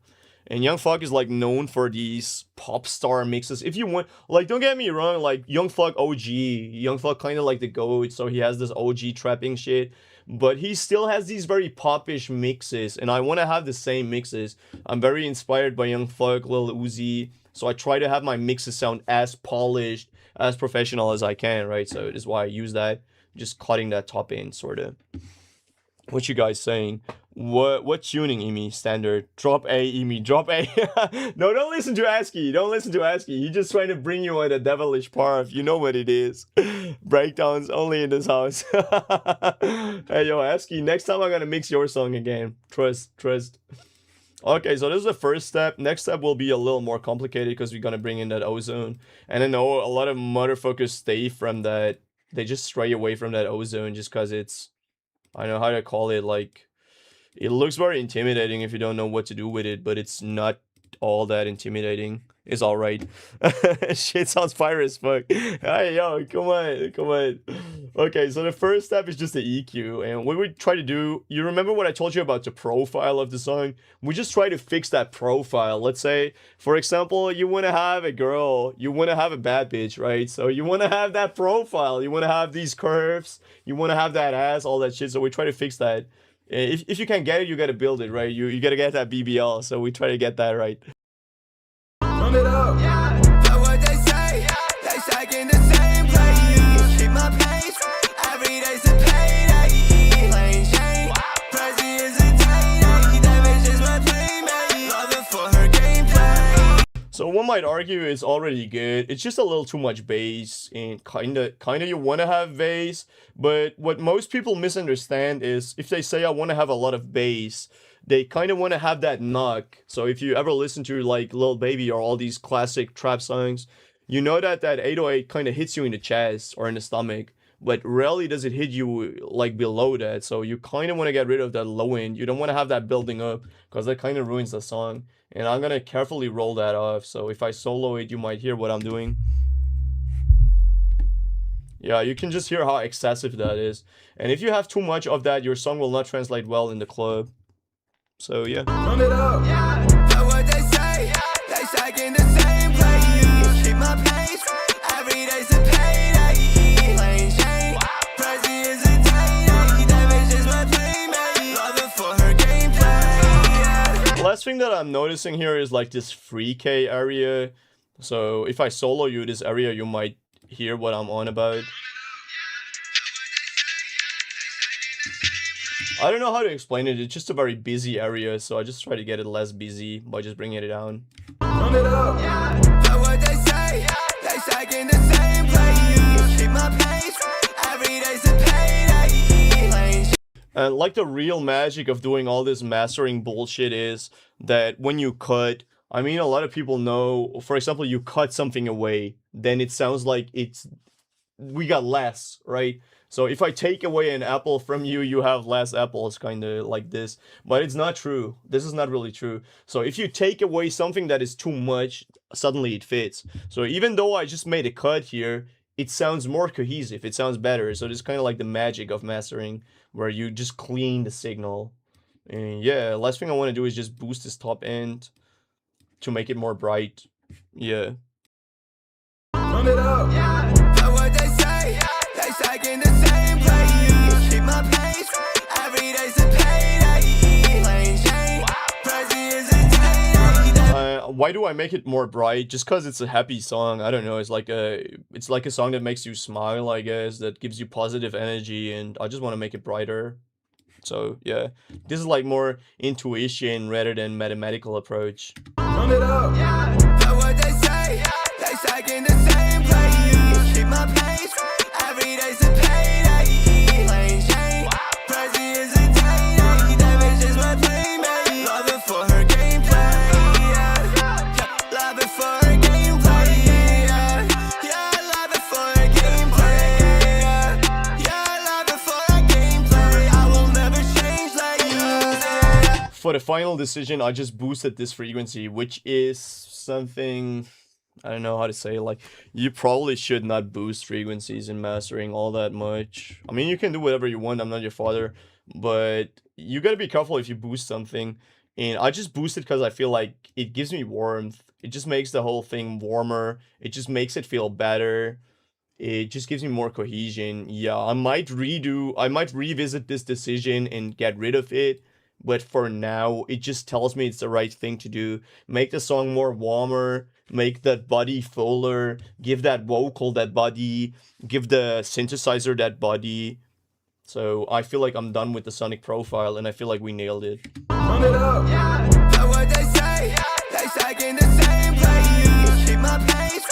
And Young Thug is like known for these pop star mixes. If you want, like, don't get me wrong, like Young Thug OG. Young Thug kind of like the GOAT. So he has this OG trapping shit. But he still has these very popish mixes, and I want to have the same mixes. I'm very inspired by Young Thug, Lil Uzi, so I try to have my mixes sound as polished, as professional as I can, right? So it is why I use that, just cutting that top end, sort of. What you guys saying? What tuning, Emi? Standard. Drop A, Emi. Drop A. No, don't listen to ASCII. Don't listen to ASCII. He's just trying to bring you on a devilish path. You know what it is. Breakdowns only in this house. Hey, yo, ASCII. Next time I'm gonna mix your song again. Trust. Okay, so this is the first step. Next step will be a little more complicated because we're gonna bring in that ozone. And I know a lot of motherfuckers stay from that. They just stray away from that ozone just because it's, I don't know how to call it, like, it looks very intimidating if you don't know what to do with it, but it's not all that intimidating. It's alright. Shit sounds fire as fuck. Hey, yo, come on. Okay, so the first step is just the EQ. And what we try to do, you remember what I told you about the profile of the song? We just try to fix that profile. Let's say, for example, you want to have a girl, you want to have a bad bitch, right? So you want to have that profile, you want to have these curves, you want to have that ass, all that shit. So we try to fix that. If you can get it, you got to build it, right? You got to get that BBL. So we try to get that right. Run it up. Know what they say, they stuck in the same place. Keep my pace, every day's a payday. Plain Jane, Prezi is a day. That bitch is my playmate. Love it for her gameplay. So one might argue it's already good. It's just a little too much bass, and kinda you want to have bass. But what most people misunderstand is if they say I want to have a lot of bass, they kind of want to have that knock. So if you ever listen to like Lil Baby or all these classic trap songs, you know that 808 kind of hits you in the chest or in the stomach, but rarely does it hit you like below that. So you kind of want to get rid of that low end. You don't want to have that building up because that kind of ruins the song. And I'm going to carefully roll that off. So if I solo it, you might hear what I'm doing. Yeah, you can just hear how excessive that is. And if you have too much of that, your song will not translate well in the club. So yeah. Run it up. Know what they say, they stuck in the same place. Keep my pace, every day's a payday. Plain Jane, Prezi is a day. That bitch is my playmate. Love it for her gameplay. Yeah. Last thing that I'm noticing here is like this 3K area. So if I solo you this area, you might hear what I'm on about. I don't know how to explain it. It's just a very busy area, so I just try to get it less busy by just bringing it down. Run it up. Know what they say, they stuck in the same place. keep my pace. Every day's a payday. Playing And like the real magic of doing all this mastering bullshit is that when you cut, I mean, a lot of people know, for example, you cut something away, then it sounds like we got less, right? So if I take away an apple from you, you have less apples, kind of like this. But it's not true. This is not really true. So if you take away something that is too much, suddenly it fits. So even though I just made a cut here, it sounds more cohesive. It sounds better. So it's kind of like the magic of mastering, where you just clean the signal. And yeah, last thing I want to do is just boost this top end to make it more bright. Yeah. Run it up. But what they say, they second the same place. Keep my pace, every day's a payday. Playing Jane, Prezi is a day. Why do I make it more bright? Just cause it's a happy song. I don't know. It's like a song that makes you smile, I guess, that gives you positive energy, and I just want to make it brighter. So yeah, this is like more intuition rather than mathematical approach. Run it up. But what they say, they second the same place. Keep my pace, every day's a payday. Playing Jane, Prezi is a day. That bitch is my playmate. Love it for her gameplay. Yeah, love it for her gameplay. Yeah, love it for her gameplay. Yeah, love it for her gameplay. I will never change like you. For the final decision, I just boosted this frequency, which is something I don't know how to say. Like, you probably should not boost frequencies in mastering all that much. I mean, you can do whatever you want. I'm not your father, but you gotta be careful if you boost something. And I just boosted because I feel like it gives me warmth. It just makes the whole thing warmer. It just makes it feel better. It just gives me more cohesion. Yeah, I might revisit this decision and get rid of it. But for now, it just tells me it's the right thing to do. Make the song more warmer, make that body fuller, give that vocal that body, give the synthesizer that body. So I feel like I'm done with the sonic profile, and I feel like we nailed it. Run it up. But what they say, they second the same place. Keep my pace,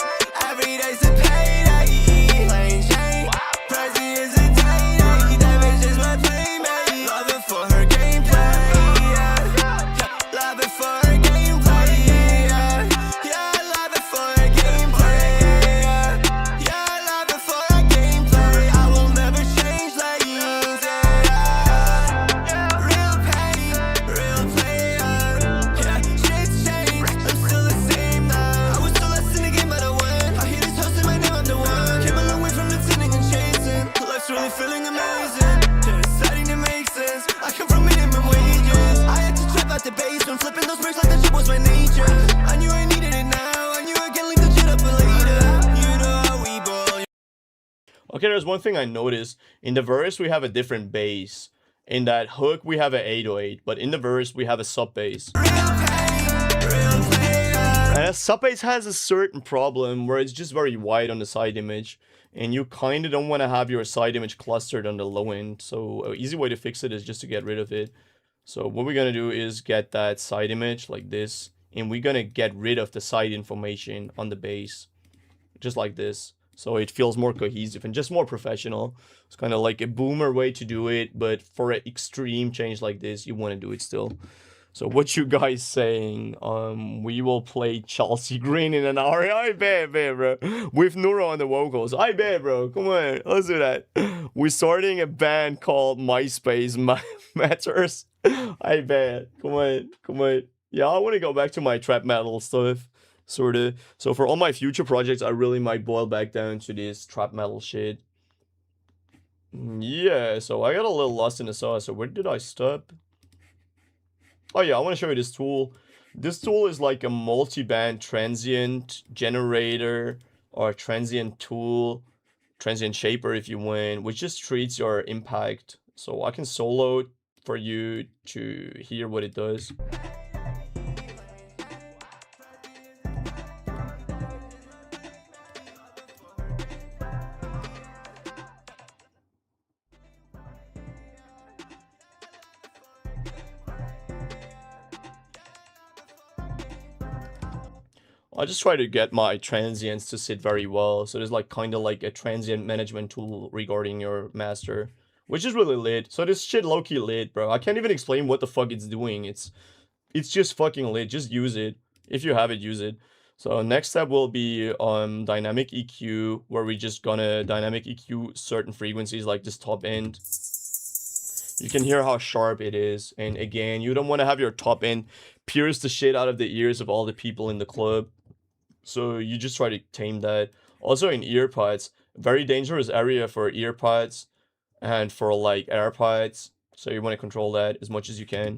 every day's a payday. Playing Jane, Prezi is a day. That bitch is my playmate. Love it for her gameplay. Yeah, love it for her gameplay. Yeah, love it for her gameplay. Yeah, love it for her gameplay. I will never change lanes. Real pain, real player. Yeah, shit's changed. I'm still the same now. I was still less in the game, but I won. I hear this host in my name, I'm the one. Came a long way from listening and chasing. Life's really feeling amazing. Yeah, it's starting to make sense. I come from minimum wages. I had to trap out the basement, flipping those bricks like that shit was my nature. I knew I needed it now. I knew I can't leave the shit up for later. You know how we ball. Okay, there's one thing I noticed. In the verse, we have a different bass. In that hook, we have an 808, but in the verse, we have a sub bass. Real pain, real player. And a sub bass has a certain problem where it's just very wide on the side image, and you kind of don't want to have your side image clustered on the low end. So an easy way to fix it is just to get rid of it. So what we're gonna do is get that side image like this, and we're gonna get rid of the side information on the bass, just like this. So it feels more cohesive and just more professional. It's kind of like a boomer way to do it, but for an extreme change like this, you want to do it still. So what you guys saying? We will play Chelsea Green in an hour. I bet, bro. With Nuro on the vocals. I bet, bro. Come on, let's do that. We're starting a band called MySpace Matters. I bet. Come on. Yeah, I want to go back to my trap metal stuff, sort of. So for all my future projects, I really might boil back down to this trap metal shit. Yeah, so I got a little lost in the sauce. So where did I stop? Oh yeah, I want to show you this tool. This tool is like a multi-band transient generator or transient tool, transient shaper if you want, which just treats your impact. So I can solo it for you to hear what it does. I just try to get my transients to sit very well. So there's like kind of like a transient management tool regarding your master, which is really lit. So this shit low-key lit, bro. I can't even explain what the fuck it's doing. It's just fucking lit. Just use it. If you have it, use it. So next step will be dynamic EQ, where we just gonna dynamic EQ certain frequencies like this top end. You can hear how sharp it is. And again, you don't want to have your top end pierce the shit out of the ears of all the people in the club. So you just try to tame that. Also in earpods, very dangerous area for earpods and for like AirPods. So you want to control that as much as you can.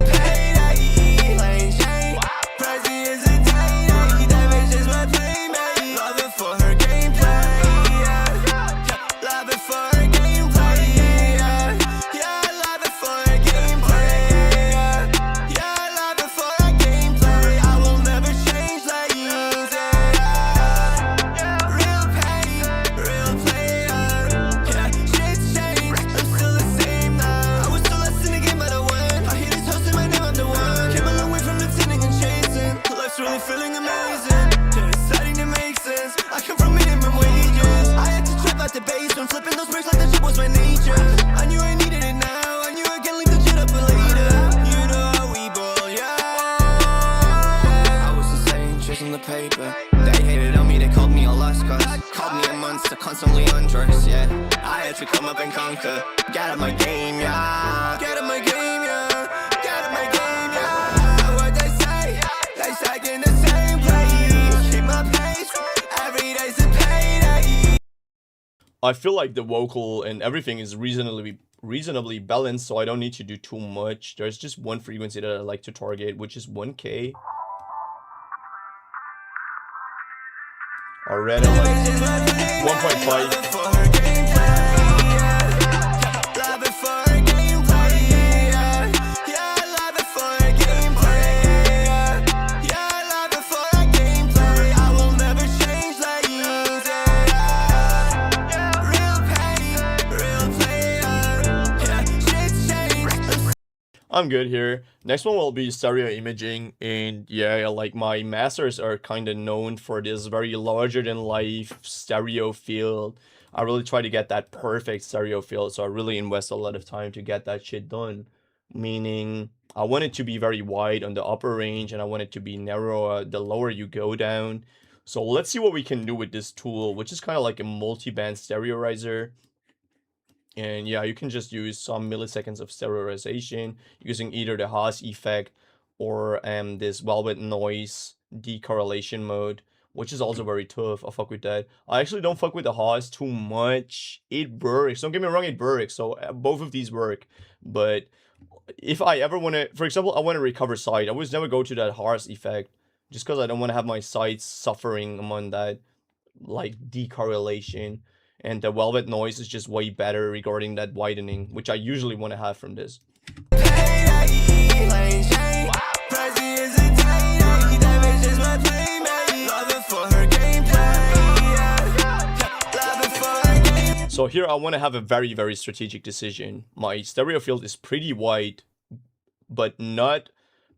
Constantly undressed, yeah. I had to come up and conquer. Get out my game, yeah. Get out my game, yeah. Get out my game, yeah. What they say stuck in the same place. Keep my pace. Every day's a payday. I feel like the vocal and everything is reasonably balanced, so I don't need to do too much. There's just one frequency that I like to target, which is 1K. Already like 1.5. I'm good here. Next one will be stereo imaging, and yeah, like my masters are kind of known for this very larger than life stereo field. I really try to get that perfect stereo field, so I really invest a lot of time to get that shit done. Meaning, I want it to be very wide on the upper range, and I want it to be narrower the lower you go down. So let's see what we can do with this tool, which is kind of like a multi-band stereoizer. And yeah, you can just use some milliseconds of stereoization using either the Haas effect or this velvet noise decorrelation mode, which is also very tough. I fuck with that. I actually don't fuck with the Haas too much. It works. Don't get me wrong, it works. So both of these work. But if I ever want to, for example, I want to recover sight, I would never go to that Haas effect just because I don't want to have my sights suffering among that like decorrelation. And the velvet noise is just way better regarding that widening, which I usually want to have from this. So here I want to have a very, very strategic decision. My stereo field is pretty wide, but not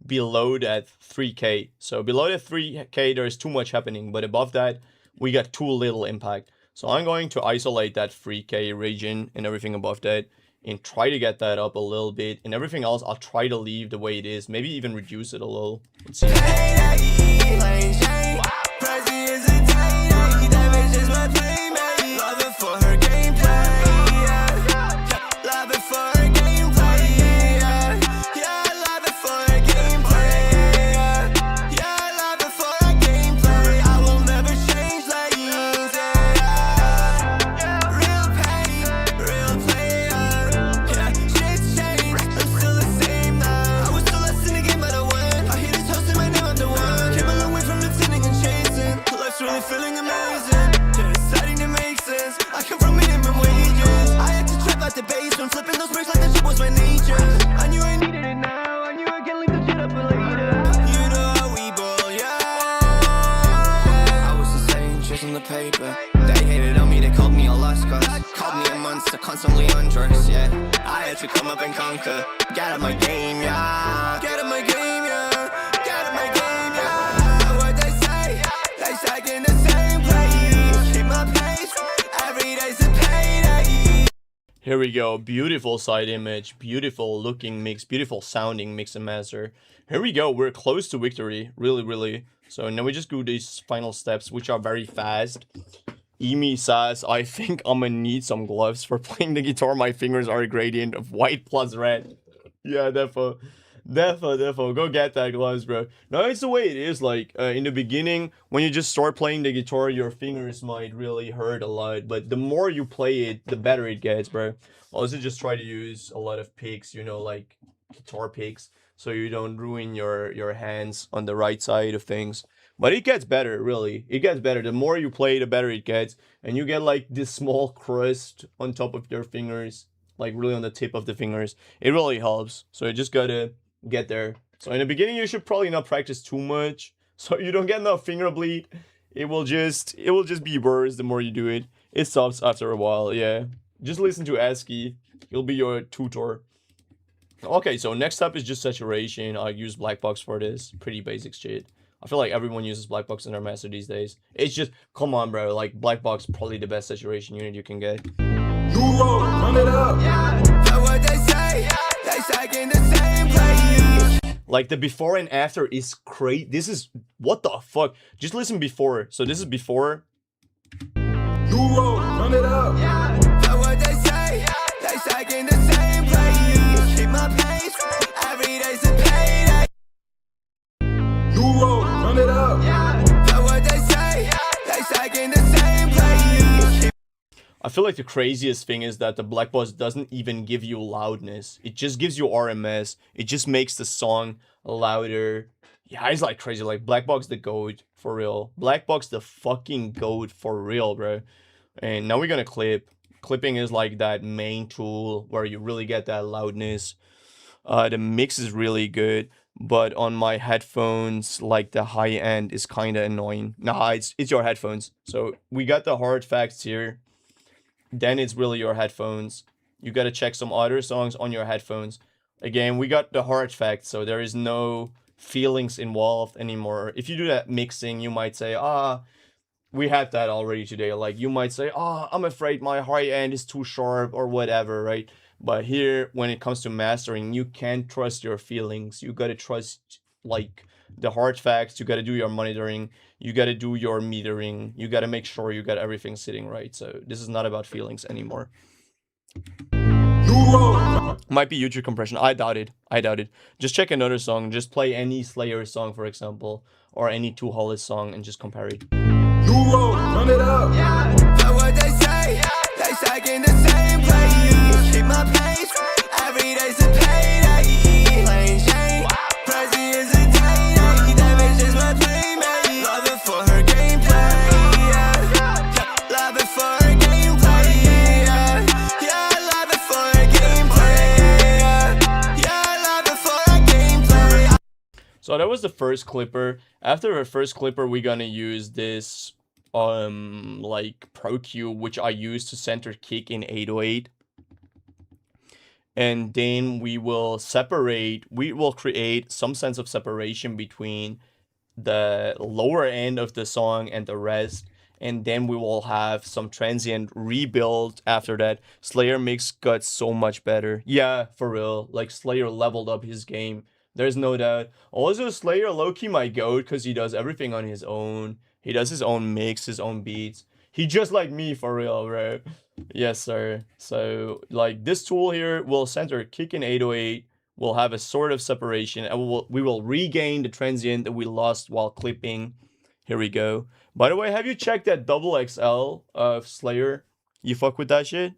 below that 3K. So below that 3K, there's too much happening, but above that, we got too little impact. So I'm going to isolate that 3K region and everything above that and try to get that up a little bit. And everything else, I'll try to leave the way it is. Maybe even reduce it a little. Let's see. Constantly undressed, yeah. I had to come up and conquer. Get out my game, yeah. Get out my game, yeah. Get out my game, yeah. What they say Here we go. Beautiful side image, beautiful looking mix, beautiful sounding mix and master. Here we go. We're close to victory. Really, really. So now we just do these final steps, which are very fast. Emi says, I think I'm gonna need some gloves for playing the guitar. My fingers are a gradient of white plus red. Yeah, defo. Go get that gloves, bro. No, it's the way it is. Like, in the beginning, when you just start playing the guitar, your fingers might really hurt a lot. But the more you play it, the better it gets, bro. Also, just try to use a lot of picks, you know, like guitar picks, so you don't ruin your hands on the right side of things. But it gets better, really. It gets better. The more you play, the better it gets. And you get like this small crust on top of your fingers, like really on the tip of the fingers. It really helps. So you just gotta get there. So in the beginning, you should probably not practice too much, so you don't get enough finger bleed. It will just be worse the more you do it. It stops after a while, yeah. Just listen to ASCII. He'll be your tutor. Okay, so next up is just saturation. I use Black Box for this. Pretty basic shit. I feel like everyone uses Black Box in their master these days. It's just, come on, bro. Like, Black Box probably the best saturation unit you can get. New road, run it up. That's what they say. They say in the same place. Like, the before and after is crazy. This is, what the fuck? Just listen before. So this is before. New road, run it up. That's what they say. They say in the same place. Keep my pace. Every day's a payday. New road, run it up. That's what they say. They say in the same place. I feel like the craziest thing is that the Black Box doesn't even give you loudness. It just gives you RMS. It just makes the song louder. Yeah, it's like crazy. Like, Black Box the GOAT, for real. Black Box the fucking GOAT, for real, bro. And now we're gonna clip. Clipping is like that main tool where you really get that loudness. The mix is really good, but on my headphones, like, the high end is kind of annoying. Nah, it's your headphones. So we got the hard facts here. Then it's really your headphones. You gotta check some other songs on your headphones. Again, we got the hard facts, so there is no feelings involved anymore. If you do that mixing, you might say, we had that already today. Like, you might say, I'm afraid my high end is too sharp or whatever, right? But here, when it comes to mastering, you can't trust your feelings. You gotta trust, like, the hard facts. You gotta do your monitoring. You gotta do your metering. You gotta make sure you got everything sitting right. So this is not about feelings anymore. New road. Might be YouTube compression. I doubt it. Just check another song. Just play any Slayer song, for example, or any Two Hollis song, and just compare it. New road, run it up. That's what they say. They say in the same place. Keep my pace. Every day's a payday. Plain Jane. Prezi is a day. That bitch is my playmate. Love it for her gameplay. Yeah. Love it for her gameplay. Yeah. Yeah, love it for her gameplay. Yeah, love it for her gameplay. So that was the first clipper. After the first clipper, we're gonna use this like Pro Q, which I use to center kick in 808. And then we will create some sense of separation between the lower end of the song and the rest. And then we will have some transient rebuild after that. Slayer mix got so much better. Yeah, for real. Like, Slayer leveled up his game. There's no doubt. Also, Slayer low-key my GOAT because he does everything on his own. He does his own mix, his own beats. He just like me, for real, bro. Yes, sir. So, like, this tool here will center kick in 808. We'll have a sort of separation. And we will regain the transient that we lost while clipping. Here we go. By the way, have you checked that double XL of Slayer? You fuck with that shit?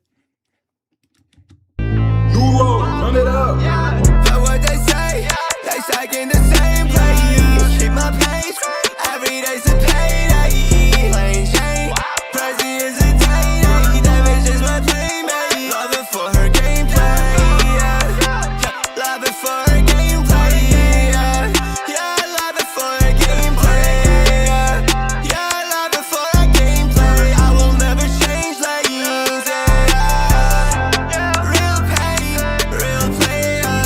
New road, run it up. That's what they say. They say in the same place. Keep my pace. Every day's a payday. Plain Jane. Prezi is a day. That bitch is my playmate. Love it for her gameplay. Yeah. Love it for her gameplay. Yeah. Yeah, love it for her gameplay. Yeah, love it for her gameplay. I will never change lanes. Yeah. Real pain, real player.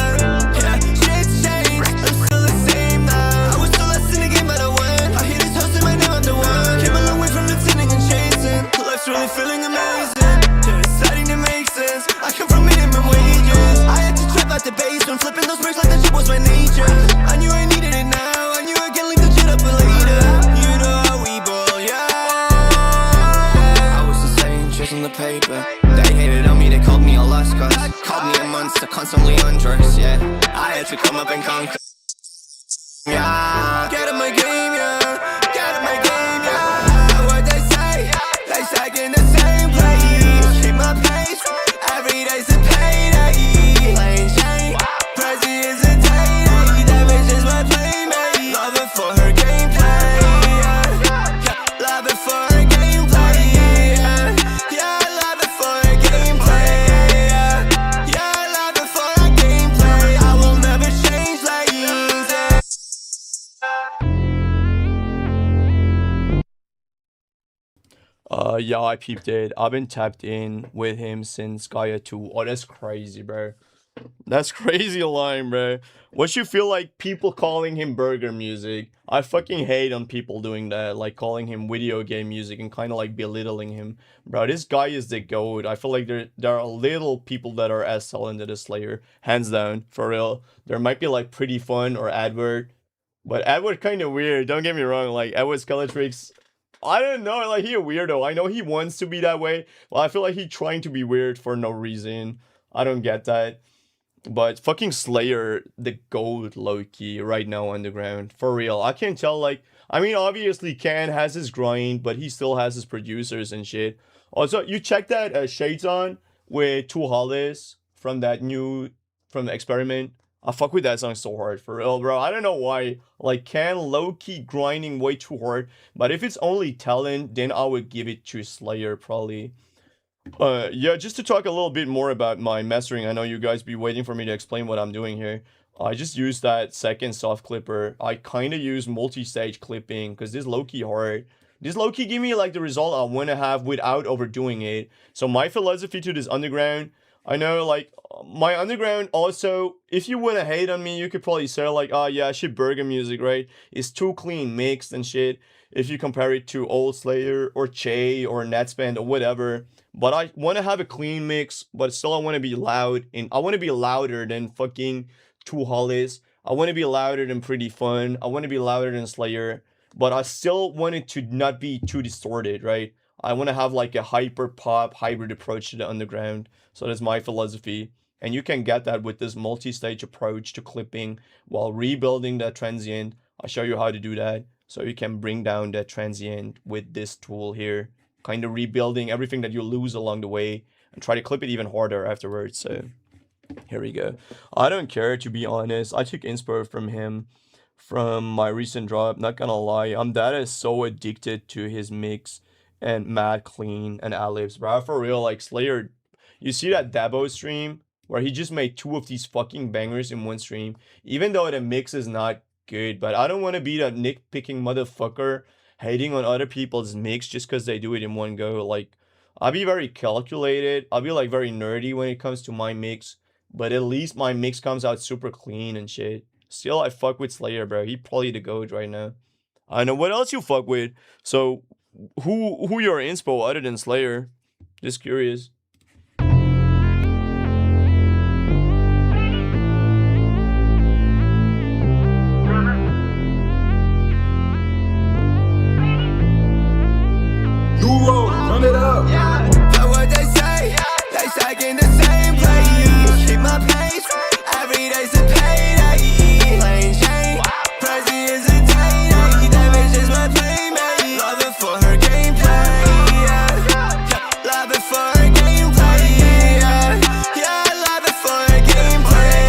Yeah, shit changed. I'm still paper. They hated on me, they called me a lost cause. Called me a monster, constantly on drugs, yeah. I had to come up and conquer. Yeah, get in my game, yeah. Get in my game, yeah. What they say, they stuck in the same place. Keep my pace, every day's a payday. Plain Jane, Prezi is a day. That bitch is my playmate. Love her for her gameplay, yeah. Love her for her gameplay, yeah. Yeah, love her for her gameplay, yeah. Yeah, love her for her gameplay. I will never change lanes, yeah. Yeah, I peeped it. I've been tapped in with him since Gaia 2. Oh, that's crazy, bro. That's crazy line, bro. What you feel like people calling him burger music? I fucking hate on people doing that, like calling him video game music and kind of like belittling him. Bro, this guy is the GOAT. I feel like there are little people that are as talented as Slayer. Hands down, for real. There might be like Pretty Fun or Edward. But Edward kind of weird, don't get me wrong. Like, Edward Skeletrix, I don't know, like, he a weirdo. I know he wants to be that way, but I feel like he's trying to be weird for no reason. I don't get that. But fucking Slayer, the GOAT low-key right now underground. For real. I can't tell, like, I mean, obviously Ken has his grind, but he still has his producers and shit. Also, you check that Shades On with Two Hollis from the Experiment. I fuck with that song so hard, for real, bro. I don't know why. Like, Ken low-key grinding way too hard. But if it's only talent, then I would give it to Slayer, probably. Yeah, just to talk a little bit more about my mastering. I know you guys be waiting for me to explain what I'm doing here. I just used that second soft clipper. I kind of use multi-stage clipping because this low-key hard. This low-key give me like the result I want to have without overdoing it. So my philosophy to this underground, I know like my underground also, if you want to hate on me, you could probably say like, oh yeah, shit burger music, right? It's too clean mixed and shit. If you compare it to old Slayer or Che or Netsband or whatever. But I want to have a clean mix, but still I want to be loud. And I want to be louder than fucking Two Hollis. I want to be louder than Pretty Fun. I want to be louder than Slayer. But I still want it to not be too distorted, right? I want to have like a hyper pop hybrid approach to the underground. So that's my philosophy. And you can get that with this multi-stage approach to clipping while rebuilding that transient. I'll show you how to do that. So you can bring down that transient with this tool here. Kind of rebuilding everything that you lose along the way. And try to clip it even harder afterwards. So here we go. I don't care, to be honest. I took inspo from him from my recent drop. Not gonna lie. I'm that is so addicted to his mix and mad clean and ad-libs, bro. For real, like Slayer. You see that Dabo stream where he just made 2 of these fucking bangers in one stream. Even though the mix is not good, but I don't want to be that nitpicking motherfucker hating on other people's mix just because they do it in one go. Like, I'll be very calculated. I'll be like very nerdy when it comes to my mix, but at least my mix comes out super clean and shit. Still, I fuck with Slayer, bro. He probably the GOAT right now. I know what else you fuck with. So, who your inspo other than Slayer? Just curious. New road, run it up. But what they say, they stuck in the same place. Keep my pace, every day's a payday. Plain Jane, Prezi is a day. That bitch is my playmate. Love her for her gameplay, yeah. Love her for her gameplay, yeah. Yeah, love her for her gameplay,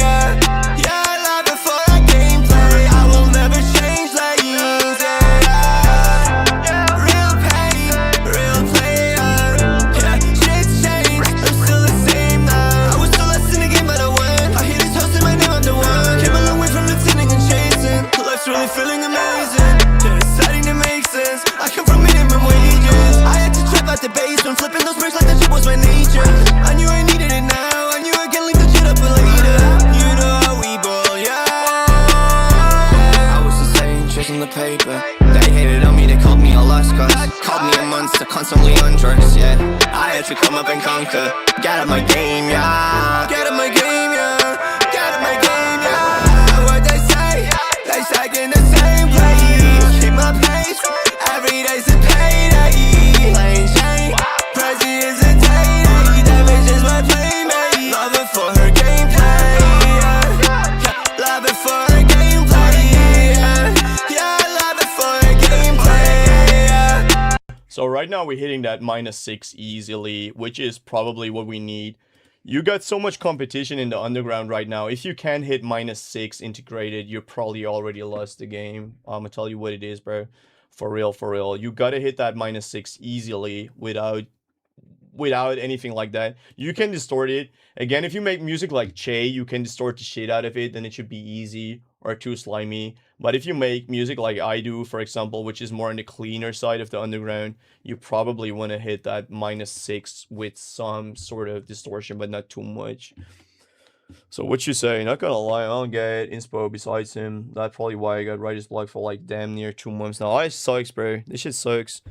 yeah. Yeah, love her for her gameplay. I will never change lanes, yeah. Real pain, real player, yeah. Shit's changed, I'm still the same now. I was still less in the game, but I won. I hear this host in my name, I'm the one. Came a long way from listening and chasing. Life's really feeling amazing. Just starting to make sense. I come from minimum wages. I had to trap out the basement, flipping those bricks like that shit was my nature. I knew I needed it now. I knew I can leave the shit up for later. You know how we ball, yeah. I was insane, chasing the paper. They hated on me, they called me a lost cause. Called me a monster, constantly on drugs, yeah. I had to come up and conquer. Get out my game, yeah. Get out my game, yeah. Get out my game, yeah. What they say, they stuck in the same place. Keep my pace, every day's a payday. Plain Jane, Prezi is So right now we're hitting that -6 easily, which is probably what we need. You got so much competition in the underground right now. If you can't hit -6 integrated, you probably already lost the game. I'm gonna tell you what it is, bro. For real, for real. You gotta hit that -6 easily without anything like that. You can distort it. Again, if you make music like Che, you can distort the shit out of it, then it should be easy or too slimy. But if you make music like I do, for example, which is more on the cleaner side of the underground, you probably want to hit that -6 with some sort of distortion, but not too much. So what you say? Not gonna lie, I don't get inspo besides him. That's probably why I got writer's block for like damn near 2 months now. It sucks, bro. This shit sucks.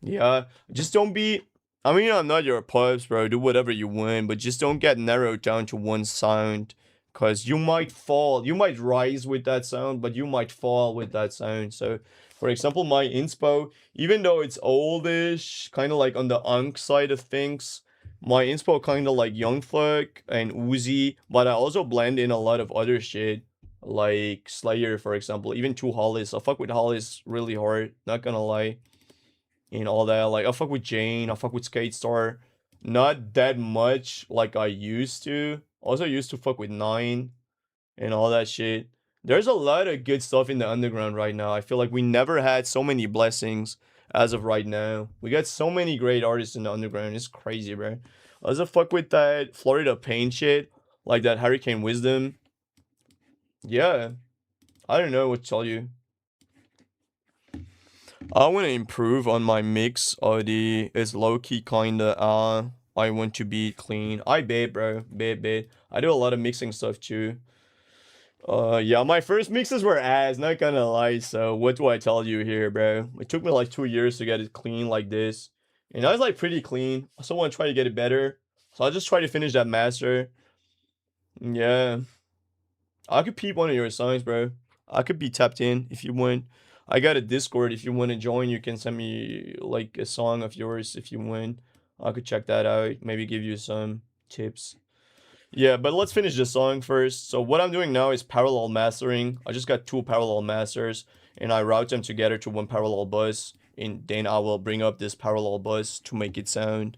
Yeah, just don't be... I mean, I'm not your pups, bro. Do whatever you want, but just don't get narrowed down to one sound. Because you might fall. You might rise with that sound, but you might fall with that sound. So, for example, my inspo, even though it's oldish, kind of like on the Unk side of things, my inspo kind of like Young Thug and Uzi, but I also blend in a lot of other shit, like Slayer, for example, even 2 Hollis. I fuck with Hollis really hard, not gonna lie. And all that, like I fuck with Jane, I fuck with Skate Star, not that much like I used to. Also used to fuck with 9 and all that shit. There's a lot of good stuff in the underground right now. I feel like we never had so many blessings as of right now. We got so many great artists in the underground. It's crazy, bro. I also fuck with that Florida Pain shit, like that Hurricane Wisdom. Yeah, I don't know what to tell you. I want to improve on my mix audio. It's low-key kinda I want to be clean. I bet, bro. Bet. I do a lot of mixing stuff too. Yeah, my first mixes were ass, not gonna lie. So what do I tell you here, bro? It took me like 2 years to get it clean like this. And I was like pretty clean. I still want to try to get it better. So I'll just try to finish that master. Yeah. I could peep one of your songs, bro. I could be tapped in if you want. I got a Discord. If you want to join, you can send me like a song of yours if you want. I could check that out. Maybe give you some tips. Yeah, but let's finish the song first. So what I'm doing now is parallel mastering. I just got 2 parallel masters and I route them together to one parallel bus. And then I will bring up this parallel bus to make it sound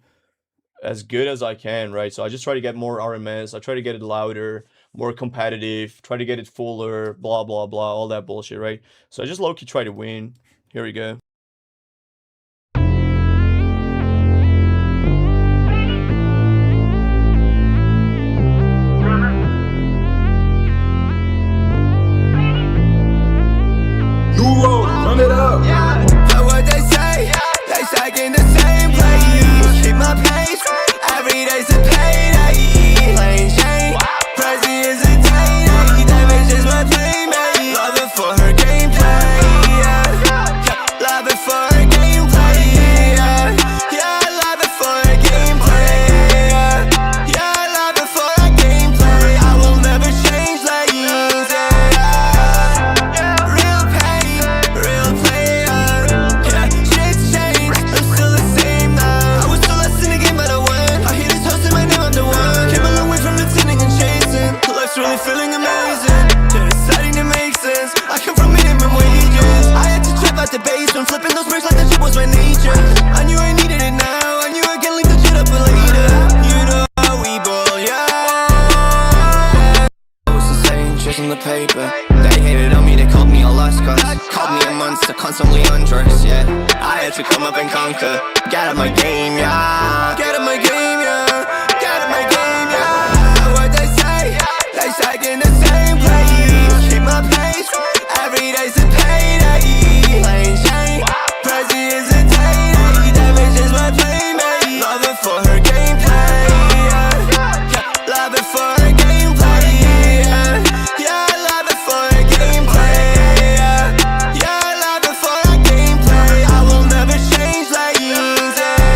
as good as I can, right? So I just try to get more RMS. I try to get it louder, more competitive, try to get it fuller, blah, blah, blah, all that bullshit, right? So I just low-key try to win. Here we go. New road, run it up. But what they say, they stuck in the same place. Keep my pace, every day's a payday. Plain Jane, Prezi is a day. Damage is my playmate. Love it for her gameplay, yeah. Love it for her gameplay, yeah. Yeah, love it for her gameplay, yeah. Yeah, love it for her gameplay. I will never change lanes, yeah. Real pain, real player, yeah. Shit's changed, I'm still the same now. I was still less in the game, but I won. I hear this host in my name, I'm the one. Came a long way from listening and chasing. Life's really feeling amazing. Yeah, it's starting to make sense. I come from minimum wages. I had to trap out the basement, flipping those bricks like that shit was my nature. I knew I needed it now. I knew I can link the shit up later. You know how we ball, yeah. I was insane, chasing the paper. They hated on me, they called me a lost cause. Called me a monster, constantly undressed, yeah. I had to come up and conquer. Get out my game, yeah. Get out my game, yeah. Get out my game, yeah. What they say, they stuck in the same place. Keep my pace, every day's a payday. Plain Jane, Prezi is a day. Damage is my playmate. Love it for her gameplay, yeah. Love it for her gameplay, yeah. Yeah, love it for her gameplay, yeah. Yeah, love it for her gameplay. I will never change lanes, yeah.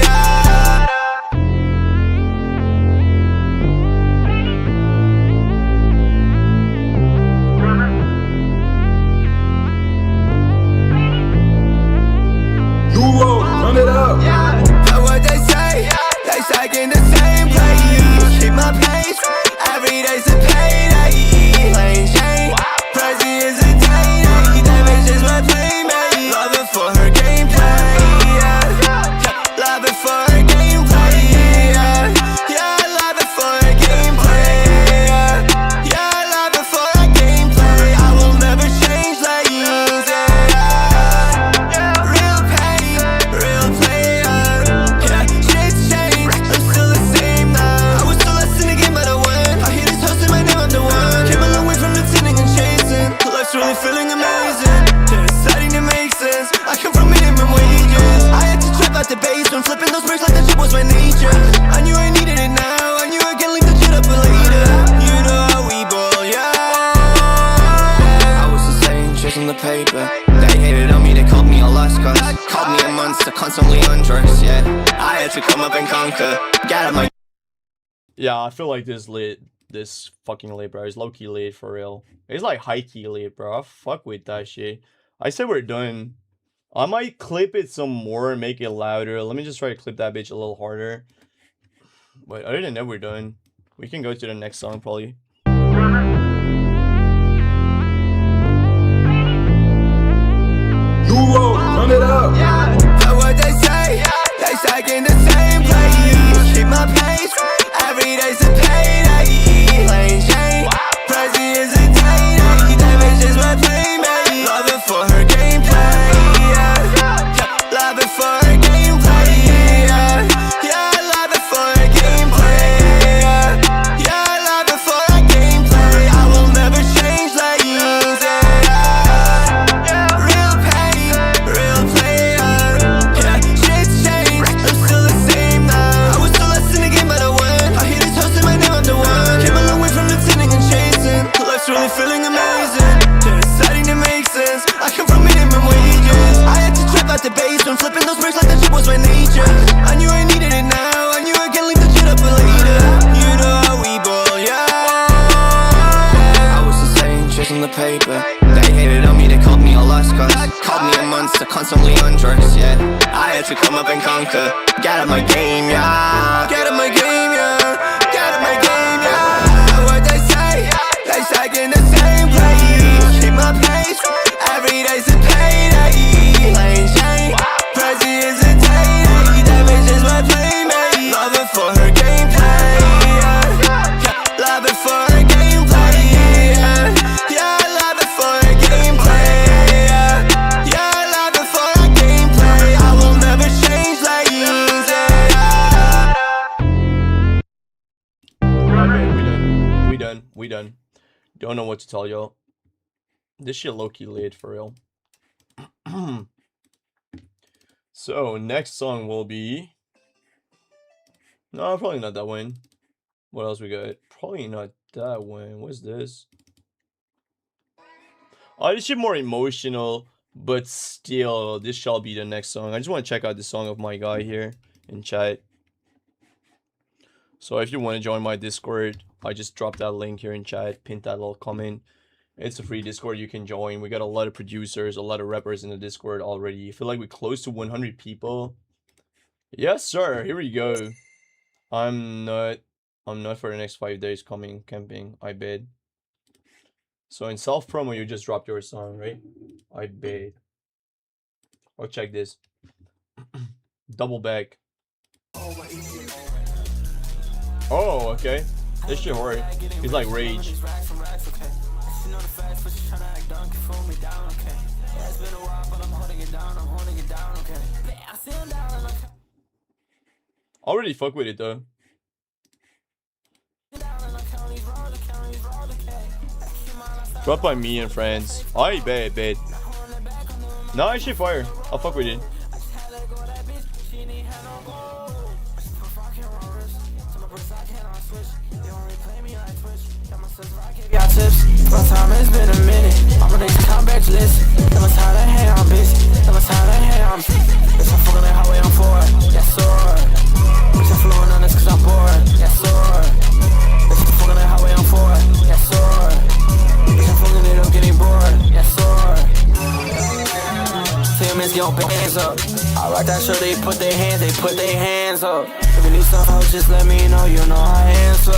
New road, run it up. But what they say, they stuck in the same place. Keep my pace, every day's a payday. Plain Jane, Prezi is a day. Damage is my playmate. Love it for her gameplay, yeah. constantly on drugs, yeah. I had to come up and conquer. Get out my. Yeah, I feel like this fucking lit, bro. It's low-key lit for real. It's like high-key lit, bro. I fuck with that shit. I said we're done. I might clip it some more and make it louder. Let me just try to clip that bitch a little harder. But other than that, we're done. We can go to the next song, probably. New road, run it up. Know what they say? They stuck in the same place. Keep my pace. Every day's a payday. Plain Jane. Prezi is a day. That bitch is my playmate. Love it for her gameplay. Yeah. Love it for her gameplay. Yeah. Yeah, love it for her gameplay. Yeah. Yeah, love it for her gameplay. I will never change lanes. Yeah. Real pain, real player. Yeah, shit's changed. I'm still the same now. I was still less in the game, but I won. I hear the toast in my name, I'm the one. Came a long way from listening and chasing. Life's really feeling amazing. Just starting to make sense. I come from minimum wages. I had to trap out the basement, flipping those bricks like that shit was my nature. I knew I needed it now. I knew I can't leave the shit up for later. You know how we ball, yeah. I was the same, chasing the paper. They hated on me, they called me a lost cause. Called me a monster, constantly on drugs, yeah. I had to come up and conquer. Get out my game, yeah. Get out my game, yeah. Get out my game, yeah. Know what they say? They stuck in the same place. Keep my pace. Every day's a payday. Plain Jane. Prezi is a day. That bitch is my playmate. Love it for her gameplay. Yeah. Love it for her gameplay. Yeah. Yeah, love it for her gameplay. Yeah. Yeah, love it for her gameplay. I will never change lanes. Yeah. Okay, we done. Don't know what to tell y'all. This shit low-key lit for real. So next song will be. No, probably not that one. What else we got? Probably not that one. What's this? Oh, this shit more emotional, but still, this shall be the next song. I just want to check out the song of my guy here in chat. So if you want to join my Discord, I just dropped that link here in chat, pinned that little comment. It's a free Discord you can join. We got a lot of producers, a lot of rappers in the Discord already. I feel like we're close to 100 people. Yes, sir. Here we go. I'm not for the next 5 days coming camping, I bet. So in self-promo, you just dropped your song, right? I bet. Oh, check this. Double back. Oh, okay. This shit hard. He's like Rage. Already fuck with it though. Dropped by me and friends. I bet. Nah, shit fire. I'll fuck with it. Got tips, my time has been a minute. I'm on these comeback list. Never time to hang on, bitch. Never time to hang on. Bitch, I'm fucking the highway, I'm for it. Yes, sir. Bitch, I'm flowing on this cause I'm bored. Yes, sir. Bitch, I'm fucking the highway, I'm for it. Yes, sir. Bitch, I'm fucking it, I'm getting bored. Yes, sir. Teammates get your hands up. I rock that shirt, they put their hands up. If you need some help, just let me know, you know I answer.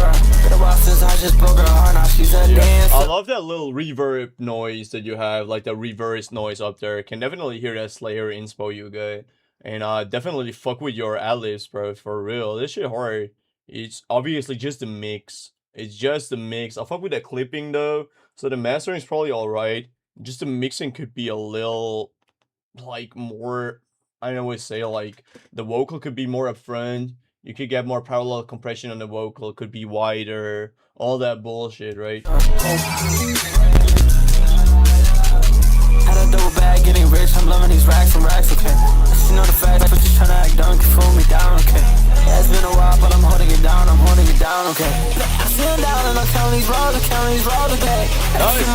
Been a while since I just broke her heart, now she's a dancer. I love that little reverb noise that you have, like the reverse noise up there. Can definitely hear that Slayer inspo you got. And definitely fuck with your ad-libs, bro, for real. This shit hard. It's obviously just a mix. It's just a mix. I fuck with the clipping though. So the mastering is probably alright. Just the mixing could be a little, like, more, I don't know what to say, like, the vocal could be more upfront. You could get more parallel compression on the vocal. It could be wider. All that bullshit, right? Had a double bag, getting rich. I'm loving these racks and racks, okay. You know the fact, but just tryna act dumb, can fool me down, okay. Yeah, it's been a while, but I'm holding it down, okay. I sit down and I'm counting these rolls, okay. Nice,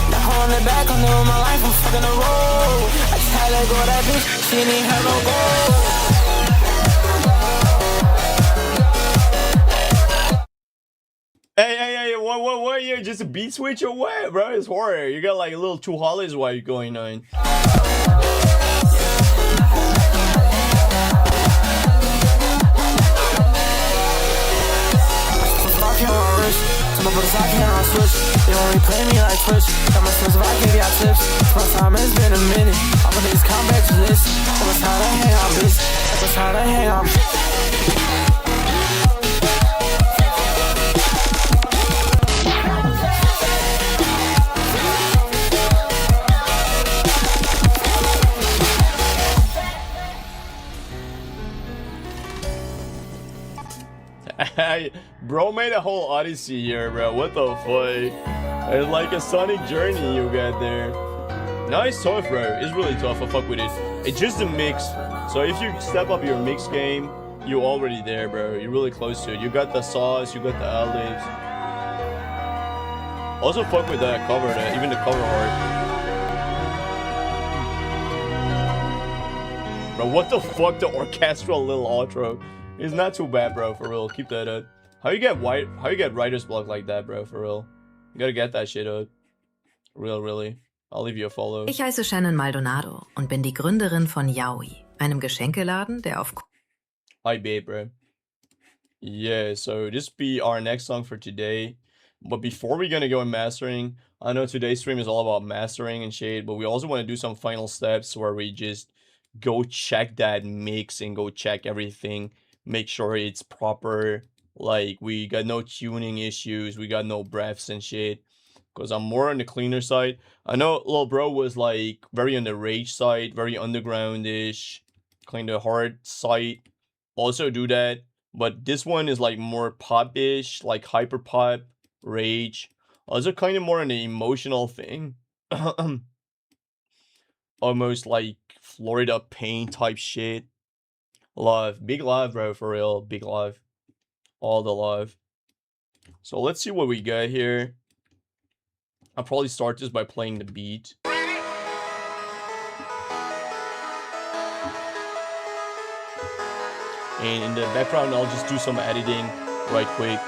Now holding it back, I'm living my life, I'm fucking a roll. I just Had to go that bitch, she ain't have no gold. Hey, what, you just a beat switch or what, bro? It's horror. You got like a little two Hollies while going on. But I can't switch. They only play me like Twitch. Got my sense if I give y'all tips. First time it's been a minute. All my niggas come back to list. That was how to hang on, bitch. That was how to hang on. Bro made a whole odyssey here, bro. What the fuck? It's like a Sonic journey you got there. No, it's tough, bro. It's really tough. I fuck with it. It's just a mix. So if you step up your mix game, you're already there, bro. You're really close to it. You got the sauce, you got the ad-libs. Also fuck with that cover, even the cover art. Bro, what the fuck? The orchestral little outro. It's not too bad, bro, for real. Keep that up. How you get writer's block like that, bro, for real? You gotta get that shit up. Really. I'll leave you a follow. Ich heiße Shannon Maldonado und bin die Gründerin von Yaoi, einem Geschenkeladen, der auf... I bet, bro. Yeah, so this be our next song for today. But before we're gonna go in mastering, I know today's stream is all about mastering and shit, but we also want to do some final steps where we just go check that mix and go check everything. Make sure it's proper, like we got no tuning issues, we got no breaths and shit, because I'm more on the cleaner side. I know Lil Bro was like very on the rage side, very undergroundish, kind of hard side, also do that, but this one is like more pop-ish, like hyper pop, rage, also kind of more on the emotional thing. Almost like Florida Pain type shit. Love, big love, bro, for real, big love, all the love. So let's see what we got here. I'll probably start this by playing the beat. And in the background, I'll just do some editing right quick.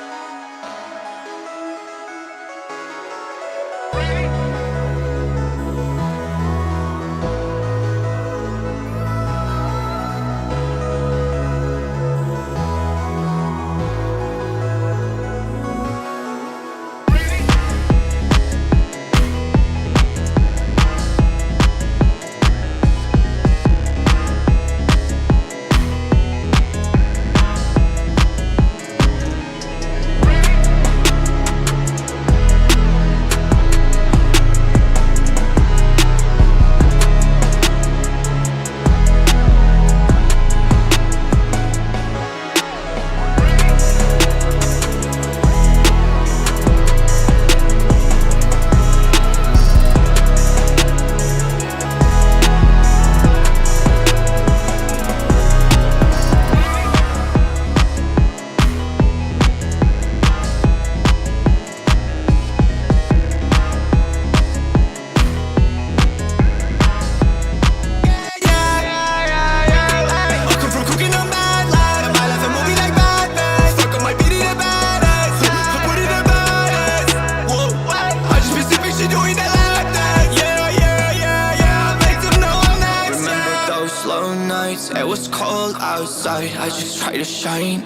It was cold outside, I just try to shine.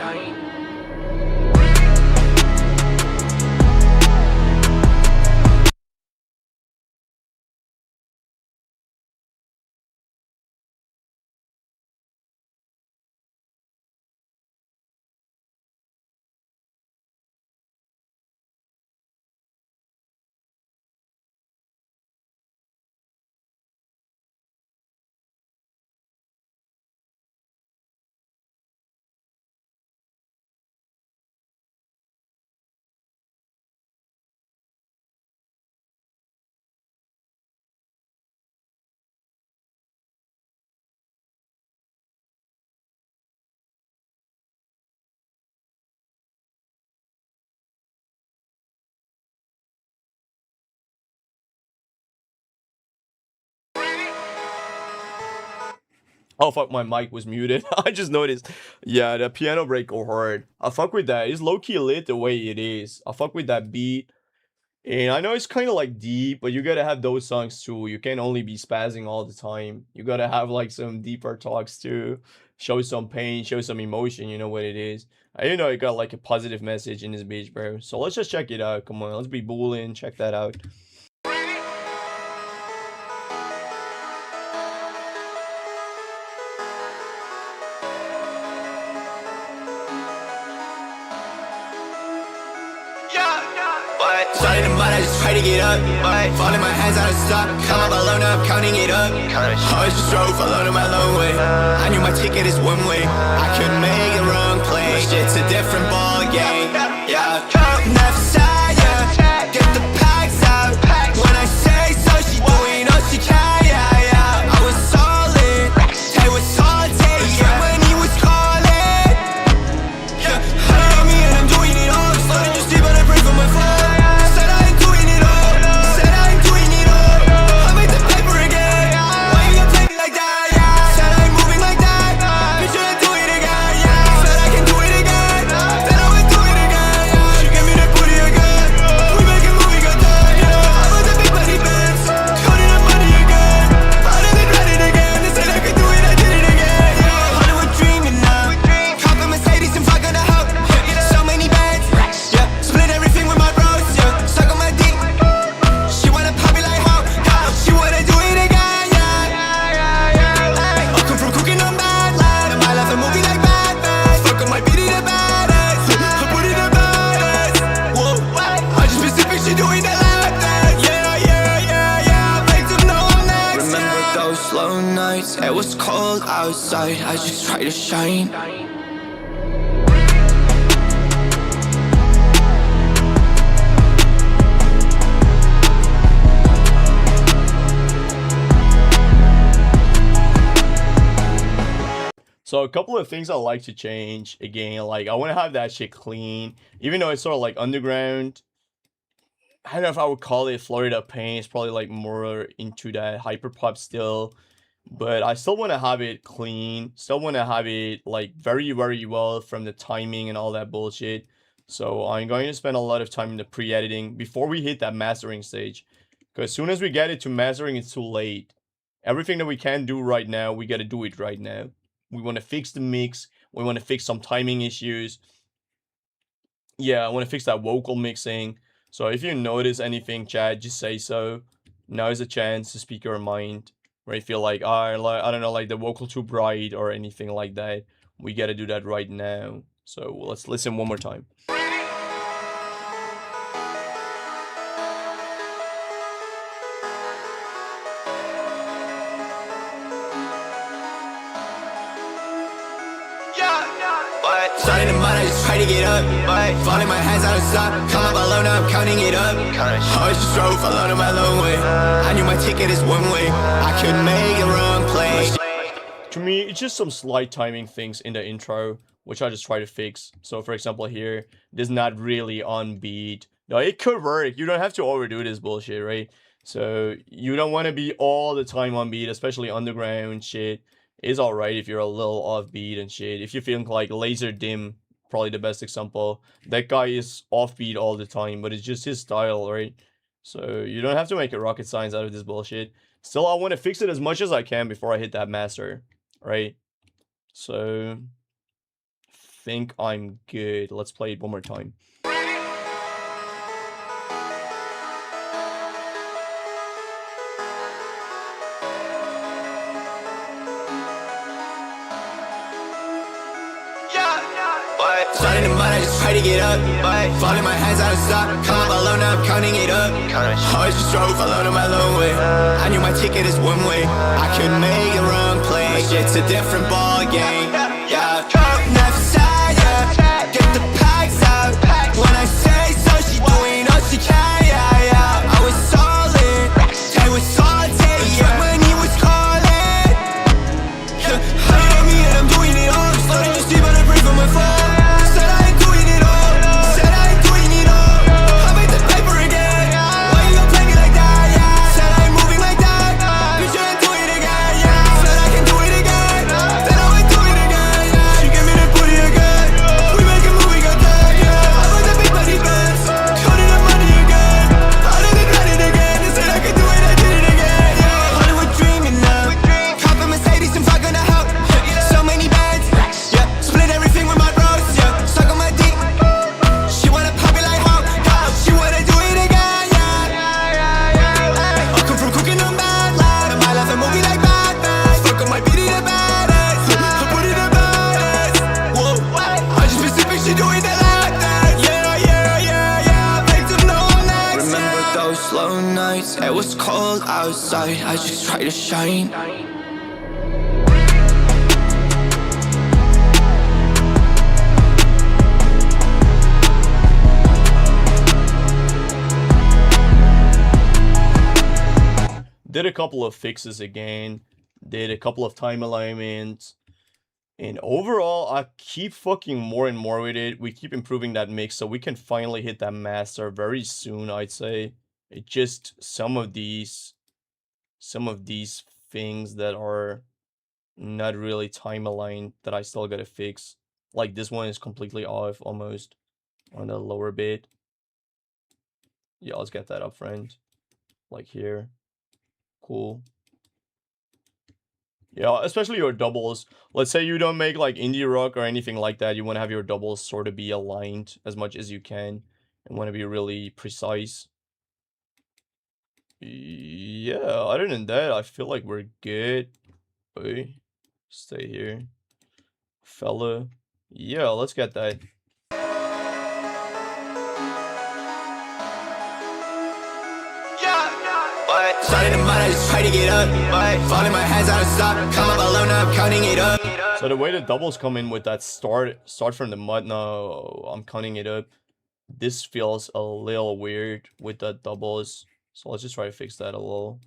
Oh fuck, my mic was muted. I just noticed. Yeah, the piano break go hard. I fuck with that. It's low-key lit the way it is. I fuck with that beat. And I know it's kind of like deep, but you gotta have those songs too. You can't only be spazzing all the time. You gotta have like some deeper talks too. Show some pain, show some emotion, you know what it is. I didn't know it got like a positive message in this bitch, bro. So let's just check it out. Come on, let's be booling. Check that out. Starting in mud, I just try to get up. Falling my hands out of stock. Come up alone, I'm counting it up. Always just drove alone in my lone way. I knew my ticket is one way. I couldn't make the wrong play. Shit's a different ball game. Yeah. Never side, yeah. Get the packs out. When I say so, she doing all she can. Yeah, yeah. I was solid. Tay was solid. Yeah, when he was calling. Yeah. I know me and I'm doing it all. Starting to sleep, but I pray for my phone. It was cold outside, I just tried to shine. So a couple of things I like to change again, like I want to have that shit clean, even though it's sort of like underground. I don't know if I would call it Florida Pain. It's probably like more into that hyperpop still. But I still want to have it clean. Still want to have it like very, very well from the timing and all that bullshit. So I'm going to spend a lot of time in the pre-editing before we hit that mastering stage. Because as soon as we get it to mastering, it's too late. Everything that we can do right now, we got to do it right now. We want to fix the mix. We want to fix some timing issues. Yeah, I want to fix that vocal mixing. So if you notice anything, chat, just say so. Now is a chance to speak your mind. Where you feel like, I don't know, like the vocal too bright or anything like that. We gotta do that right now. So let's listen one more time. Starting in mud, I just try to get up. Falling my hands out of stock. Come up alone, I'm counting it up. Always just drove alone in my lone way. I knew my ticket is one way. I couldn't make the wrong play. To me, it's just some slight timing things in the intro, which I just try to fix. So for example here, it is not really on beat. Now it could work. You don't have to overdo this bullshit, right? So you don't want to be all the time on beat, especially underground shit. It's alright if you're a little offbeat and shit. If you're feeling like Laser Dim, probably the best example. That guy is offbeat all the time, but it's just his style, right? So you don't have to make a rocket science out of this bullshit. Still, I want to fix it as much as I can before I hit that master, right? So, think I'm good. Let's play it one more time. Starting in mud, I just try to get up. Falling my hands out of stock. Come up alone, I'm counting it up. Always just drove alone in my lone way. I knew my ticket is one way. I couldn't make the wrong play. Shit's a different ball game. Yeah. Never side, yeah. Get the packs out. When I say so, she doing all she can. Yeah, yeah. I was solid. Tay was solid. Yeah, when he was calling. Yeah. I know me and I'm doing it all. Starting to see, but I pray for my phone. outside, I just try to shine. Did a couple of fixes again, did a couple of time alignments, and overall I keep fucking more and more with it. We keep improving that mix so we can finally hit that master very soon, I'd say. It just some of these things that are not really time aligned that I still gotta fix. Like this one is completely off almost on the lower bit. Yeah, let's get that up front. Like here. Cool. Yeah, especially your doubles. Let's say you don't make like indie rock or anything like that. You want to have your doubles sort of be aligned as much as you can and want to be really precise. Yeah, other than that, I feel like we're good. Hey, stay here. Fella. Yeah, let's get that. Starting to mind, I just try to get up. Falling my hands out of stop. Come up alone, I'm counting it up. So the way the doubles come in with that start from the mud, now I'm counting it up. This feels a little weird with the doubles. So let's just try to fix that a little.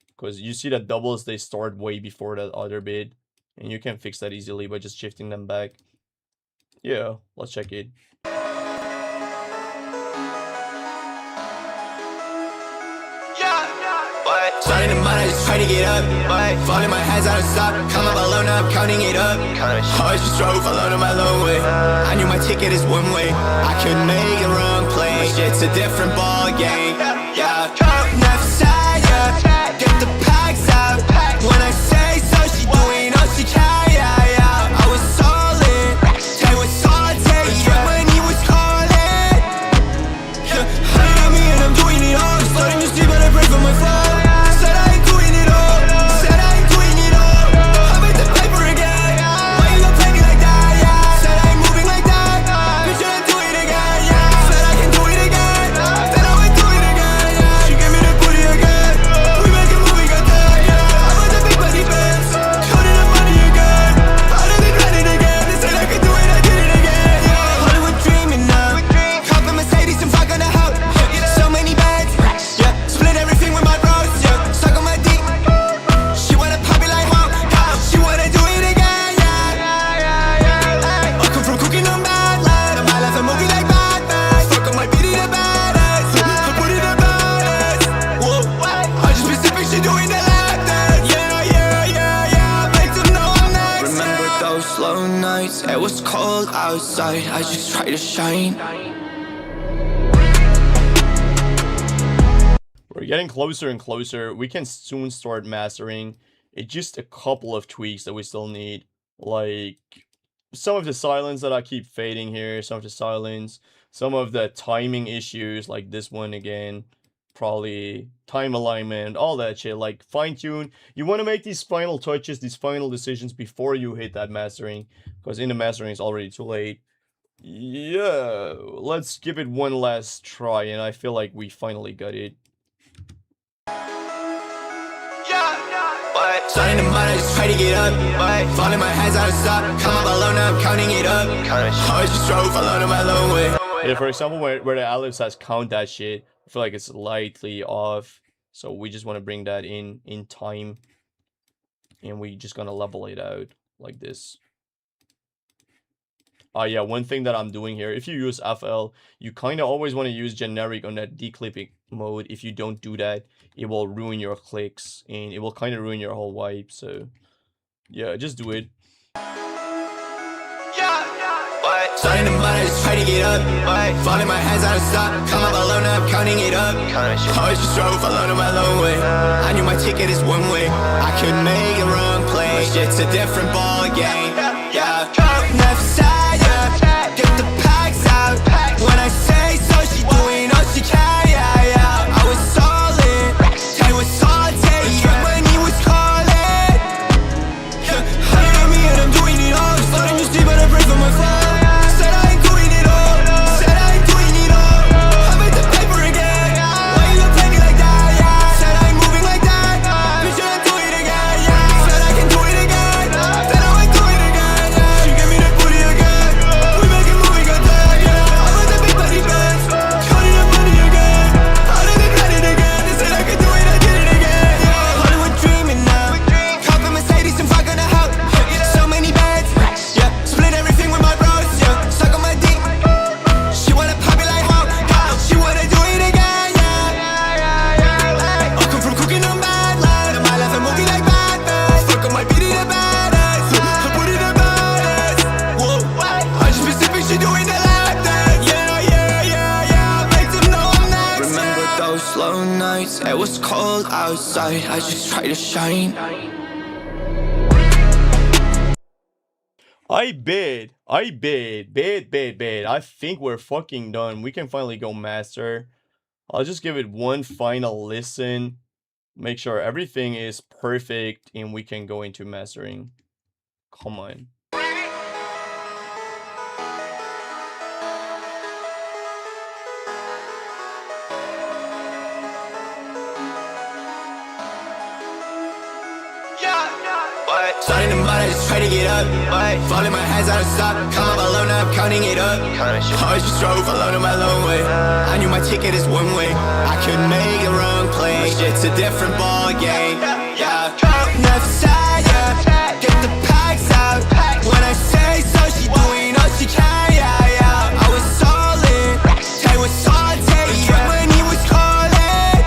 Because you see that doubles, they start way before that other bit. And you can fix that easily by just shifting them back. Yeah, let's check it. Starting to mind, I just try to get up. Falling my hands out of stop. Come up alone, I'm counting it up. I just drove alone on my lone way. I knew my ticket is one way. I couldn't make a wrong play. Shit's a different ball game. Yeah, left side, yeah. Get the packs out. When I say so, she doing all she can. Yeah, yeah. I was solid. Tay was solid. Yeah, when he was calling. Yeah, honey on me and I'm doing it all. Starting to sleep, but I pray for my phone. It was cold outside, I just try to shine. We're getting closer and closer. We can soon start mastering. It's just a couple of tweaks that we still need. Like some of the silence that I keep fading here, some of the silence, some of the timing issues like this one again. Probably time alignment, all that shit, like fine tune. You want to make these final touches, these final decisions before you hit that mastering, because in the mastering it's already too late. Yeah, let's give it one last try, and I feel like we finally got it. Starting to mind, I just try to get up. Falling my hands out of stop. Come up alone, I'm counting it up. I just drove alone on my lone way. Yeah, for example, where the ellipse has count that shit, I feel like it's slightly off. So we just want to bring that in time. And we just gonna level it out like this. Yeah, one thing that I'm doing here, if you use FL, you kind of always want to use generic on that declipping mode. If you don't do that, it will ruin your clicks and it will kind of ruin your whole wipe. So yeah, just do it. Starting to mind, I just try to get up. Falling my hands out of stop. Come up alone, I'm counting it up. I just drove alone on my lone way. I knew my ticket is one way. I couldn't make a wrong play. Shit's a different ball game. Yeah, left side, yeah. Get the packs out. When I say so, she doing all she can. Yeah, yeah. I was solid. Tay was solid. Yeah, when he was calling. Yeah, honey on me and I'm doing it all. Starting to sleep, but I pray for my phone. Like that. was cold outside, I just tried to shine. I bid. I think we're fucking done. We can finally go master. I'll just give it one final listen. Make sure everything is perfect and we can go into mastering. Come on. Starting to mud, I just try to get up. Falling my hands out of stop. Come up alone, now I'm counting it up. I just drove alone on my lone way. I knew my ticket is one way. I couldn't make a wrong play. Shit's a different ball game. Yeah. Never side, yeah. Get the packs out. When I say so, she doing all she can. Yeah, yeah. I was solid. Tay was salty. Yeah. When he was calling.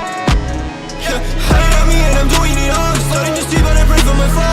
Yeah. Honey on me and I'm doing it all. Starting to sleep on a break from my phone.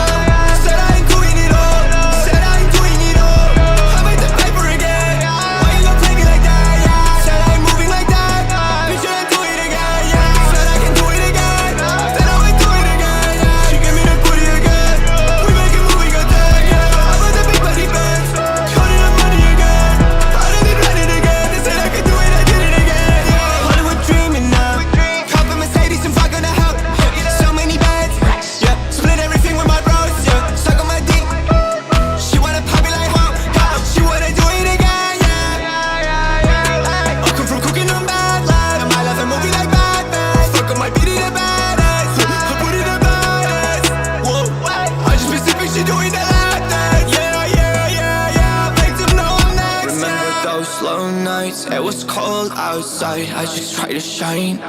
It was cold outside, I just tried to shine.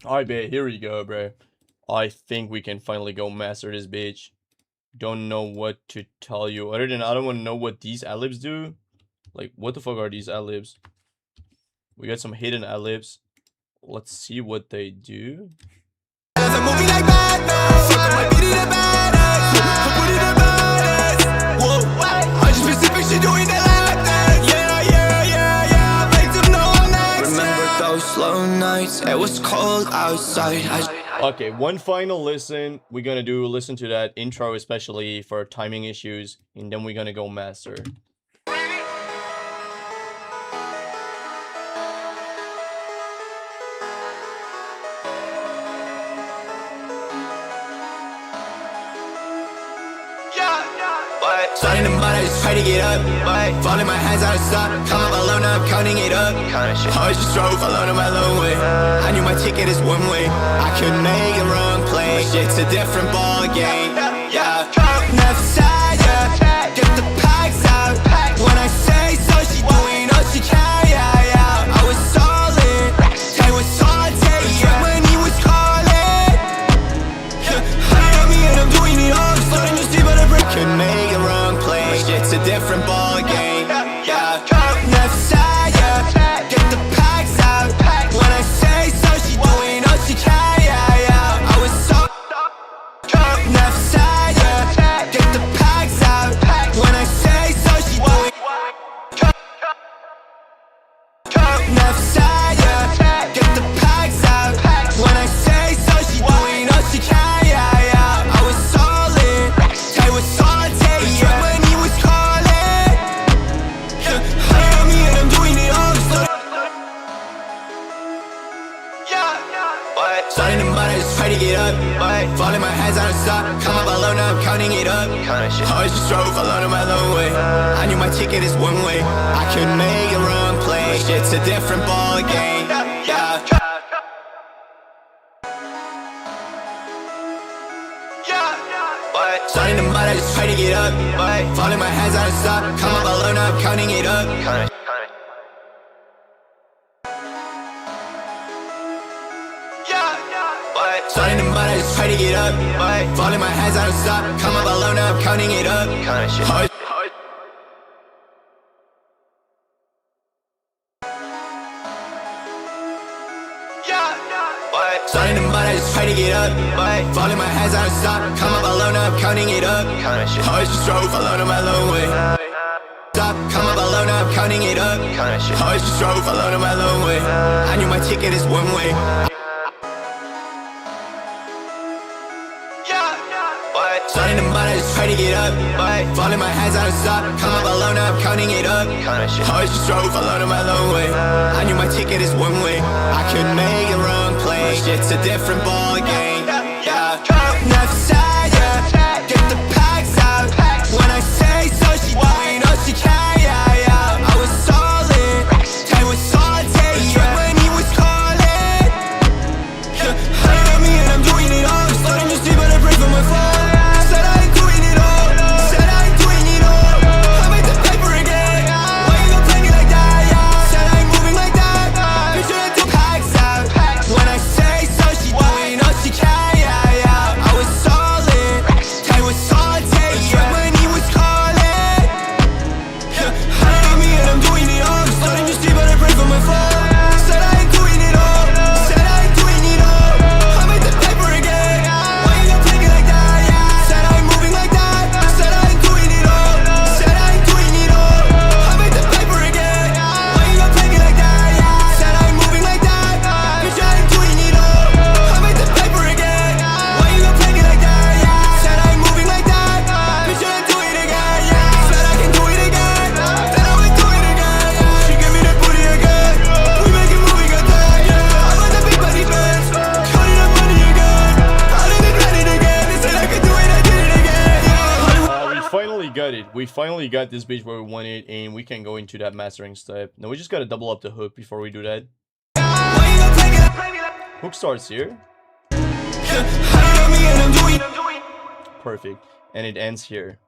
Alright, babe, here we go, bro. I think we can finally go master this bitch. Don't know what to tell you other than I don't want to know what these ad-libs do. Like, what the fuck are these ad-libs? We got some hidden ad-libs. Let's see what they do. It was cold outside. Okay, one final listen. We're gonna listen to that intro, especially for timing issues, and then we're gonna go master. Starting to mud, I just try to get up. Falling my hands out of stop. Come up alone, now I'm counting it up. I just drove alone on my lone way. I knew my ticket is one way. I couldn't make a wrong play. Shit's a different ball game. Yeah. Never side, yeah. Get the packs out. When I say so, she doing all she can. Yeah, yeah. I was solid. Tay was salty. Yeah. When he was calling. Yeah. Honey on me and I'm doing it all. Starting to see but I couldn't make a wrong play. Shit's a different ball game. Yeah. Never side, yeah. Get the packs out. When I say so, she doing all she can. Yeah, yeah. I was so never side, yeah. Get the packs out. When I say so, she doing never side, yeah. Get the packs out. When I say so, she doing all she can. Yeah, yeah. I was solid. Tay was salty. Yeah. When he was calling. Yeah. Honey on me and I'm doing it all. Starting to mud, I just try to get up. Falling my hands out of stop. Come up alone, now I'm counting it up. I just drove alone on my lone way. I knew my ticket is one way. I couldn't make a wrong play. Shit's a different ball game. Yeah. Starting to mud, I just try to get up. Falling my hands out of stop. Come up alone, now I'm counting it up. Starting to mud, I just try to get up. Falling my hands out of stop. Come up alone, now I'm counting it up. Starting to mud, I just try to get up. Falling my hands out of stop. Come up alone, I'm counting it up. Always just drove alone on my lone way. Stop, come up alone, I'm counting it up. Always just drove alone on my lone way. I knew my ticket is one way. Starting to mud, I just try to get up. Falling my hands out of stop. Come up alone, I'm counting it up. Always just drove alone on my lone way. I knew my ticket is one way. I could make a wrong play. Shit's a different ball game. Yeah. Enough said, yeah. Get the packs out. When I say so, she doing all she can. Yeah, yeah. I was solid. Time was salty. Yeah, when he was calling. Yeah. I love me and I'm doing it all. Starting to sleep, but I pray for my phone. We finally got this bitch where we want it, and we can go into that mastering step. Now we just gotta double up the hook before we do that. Hook starts here. Perfect. And it ends here.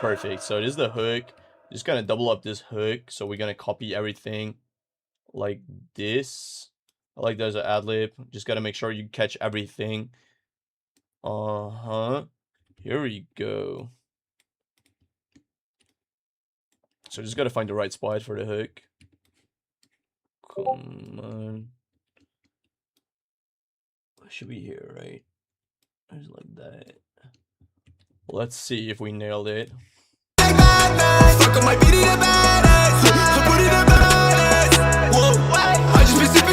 Perfect. So this is the hook. Just gonna double up this hook. So we're gonna copy everything like this. I like there's an ad lib. Just gotta make sure you catch everything. Here we go. So just gotta find the right spot for the hook. Come on. It should be here, right? Just like that. Let's see if we nailed it.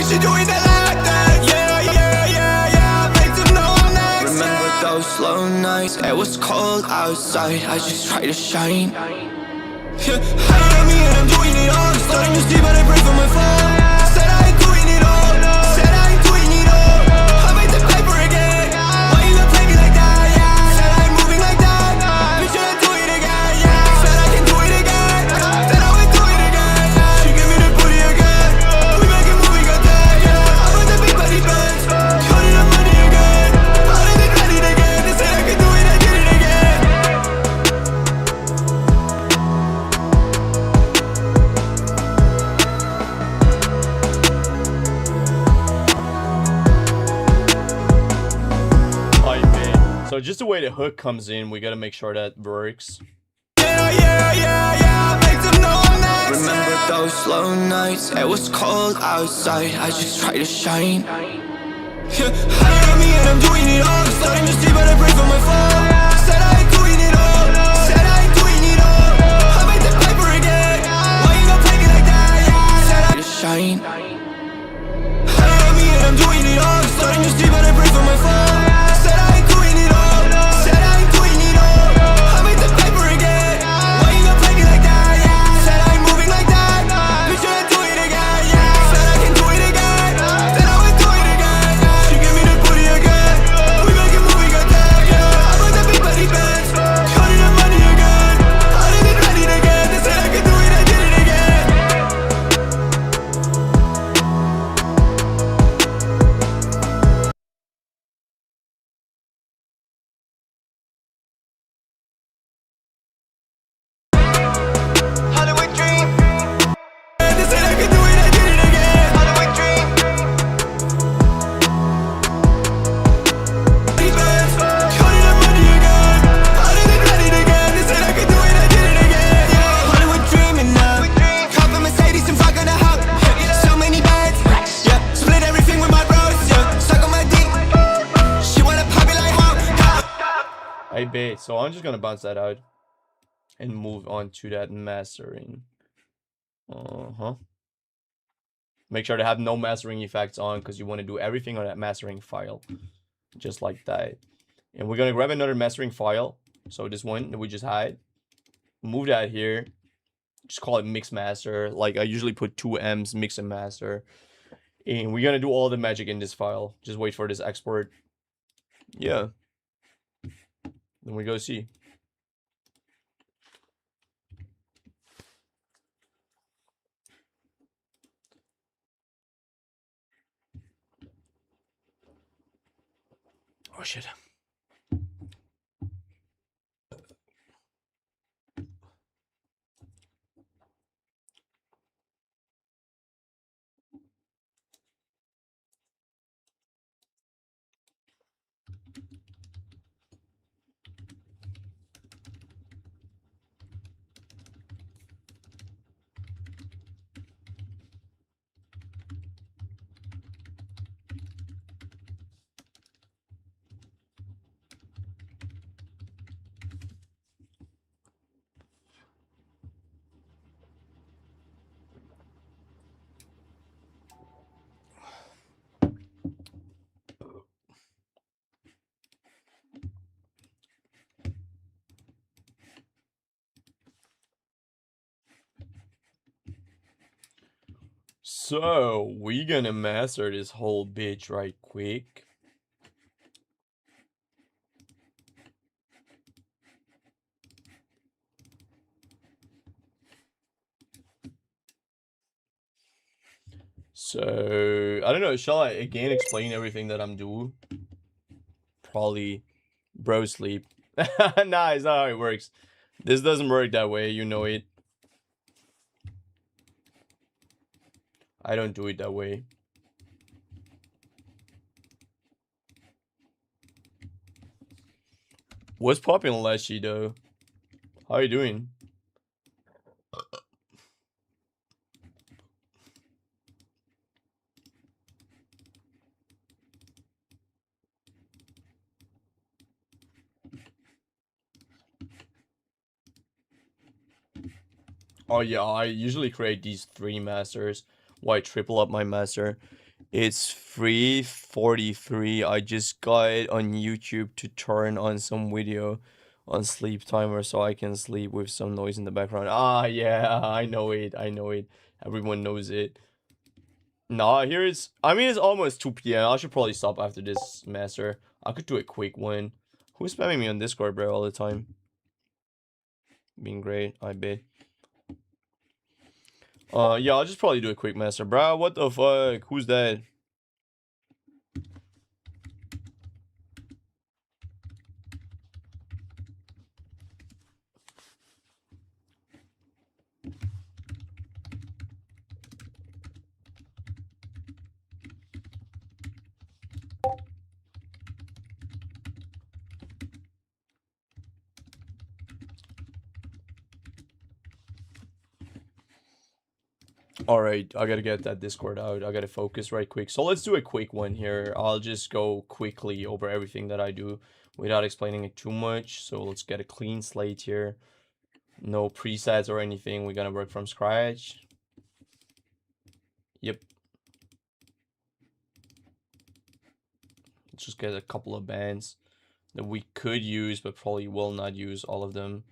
She doing that like that. Yeah. Make them know I'm next. Remember those slow nights? It was cold outside. I just try to shine. Yeah, I love me and I'm doing it all. Starting to see, but I pray for my phone. Said I ain't doing it all. Said I ain't doing it all. I made the paper again. Why you gonna take it like that? Yeah. Said I ain't moving like that. Bitch, I do it again. Yeah. Said I can do it again. Then I would do it again. She give me the booty again. We make it moving again. So just the way the hook comes in, we gotta make sure that works. Yeah. Make them know I'm next. Remember those slow nights? It was cold outside. I just try to shine. Yeah, I love me and I'm doing it all. Starting to see, but I pray for my phone. Said I ain't doing it all. Said I ain't doing it all. I made the paper again. Why you gonna take it like that? Yeah. Said I to shine. I love me and I'm doing it all. Starting to see, but I pray for my phone. Said I ain't doing it all. Said I ain't doing it all. I made the paper again. Why you gonna take it like that? Yeah. Said I ain't moving like that. Bitch, I do it again. Yeah. Said I can do it again. Then I would do it again. She give me the booty again. We make it moving again. Yeah. I put the I bet. So I'm just gonna bounce that out and move on to that mastering. Make sure to have no mastering effects on, because you want to do everything on that mastering file. Just like that. And we're gonna grab another mastering file. So this one that we just had. Move that here. Just call it mix master. Like I usually put 2 M's, mix and master. And we're gonna do all the magic in this file. Just wait for this export. Yeah. Then we go see. Oh shit. So, we gonna master this whole bitch right quick. So, I don't know, shall I again explain everything that I'm doing? Probably bro sleep. Nah, it's not how it works. This doesn't work that way, you know it. I don't do it that way. What's popping, Leshy, though? How are you doing? Oh yeah, I usually create these 3 masters. Why triple up my master? It's 3:43. I just got it on YouTube to turn on some video on sleep timer so I can sleep with some noise in the background. Ah, yeah, I know it. I know it. Everyone knows it. Nah, here it's... I mean, it's almost 2 p.m. I should probably stop after this master. I could do a quick one. Who's spamming me on Discord, bro, all the time? Being great, I bet. Yeah, I'll just probably do a quick master. Bro, what the fuck? Who's that? Alright, I gotta get that Discord out. I gotta focus right quick. So let's do a quick one here. I'll just go quickly over everything that I do without explaining it too much. So let's get a clean slate here. No presets or anything. We're gonna work from scratch. Yep. Let's just get a couple of bands that we could use, but probably will not use all of them.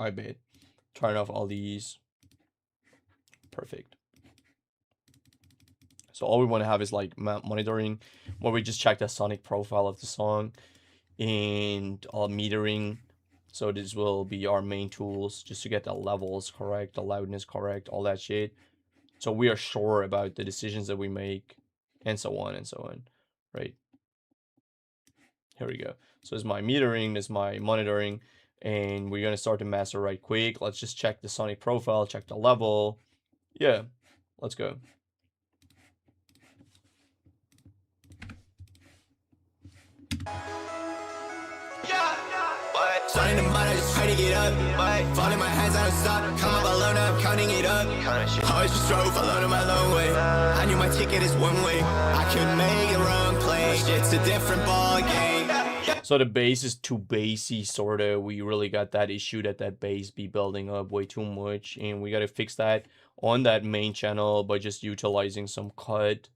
I bet. Turn off all these. Perfect. So all we want to have is like monitoring, where we just check the sonic profile of the song, and metering. So this will be our main tools, just to get the levels correct, the loudness correct, all that shit. So we are sure about the decisions that we make, and so on and so on, right? Here we go. So this is my metering, this is my monitoring. And we're going to start to master right quick. Let's just check the sonic profile, check the level. Yeah, let's go. Starting to mud, I just try to get up. Fall in my hands, I don't stop. Come up alone, I'm counting it up. Always just drove alone on my long way. ticket is one way. I could make it wrong place. It's a different ball game. So the bass is too bassy, sorta. We really got that issue that bass be building up way too much, and we gotta fix that on that main channel by just utilizing some cut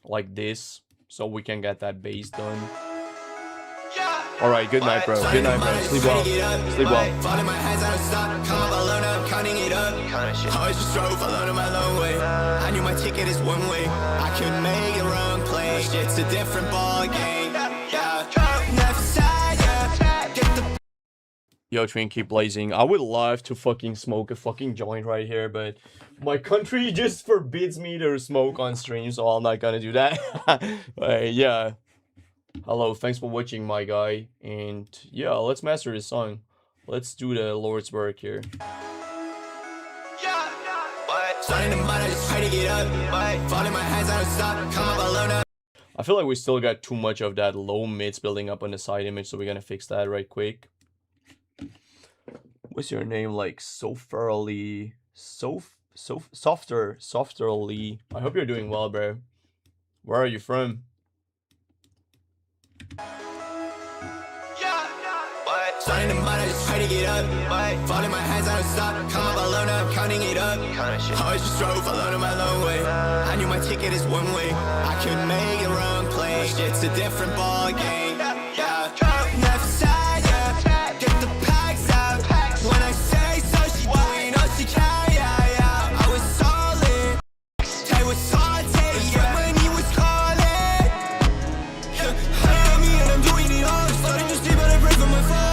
like this, so we can get that bass done. All right, good night, bro. Good night, bro. Sleep well. Sleep well. Fall in my hands, I don't stop. Come up, I learn up, counting it up. Always just drove, I learned my long way. I knew my ticket is one way. I could make it wrong place. It's a different ball game. Left side, yeah. Get the Yo, Train, keep blazing. I would love to fucking smoke a fucking joint right here, but my country just forbids me to smoke on stream, so I'm not gonna do that. Yeah. Hello, thanks for watching, my guy. And yeah, let's master this song. Let's do the Lord's work here. Starting to mind, I just try to get up. Fall in my hands, I don't stop. Come up, I learn up. I feel like we still got too much of that low mids building up on the side image, so we're gonna fix that right quick. What's your name? Like Softerly, Softerly. I hope you're doing well, bro. Where are you from? Starting to mind, I just try to get up. Fall in my hands, I don't stop. Come up, I learn up, counting it up. Always just drove, I learned my long way. I knew my ticket is one way. I could make it wrong place. It's a different ball game. Left side, yeah. Get the packs out. When I say so, she doing all she can, yeah. I was solid. Tay was salty, yeah. When he was calling. Heard me and I'm doing it all. Starting to sleep, but I pray for my phone.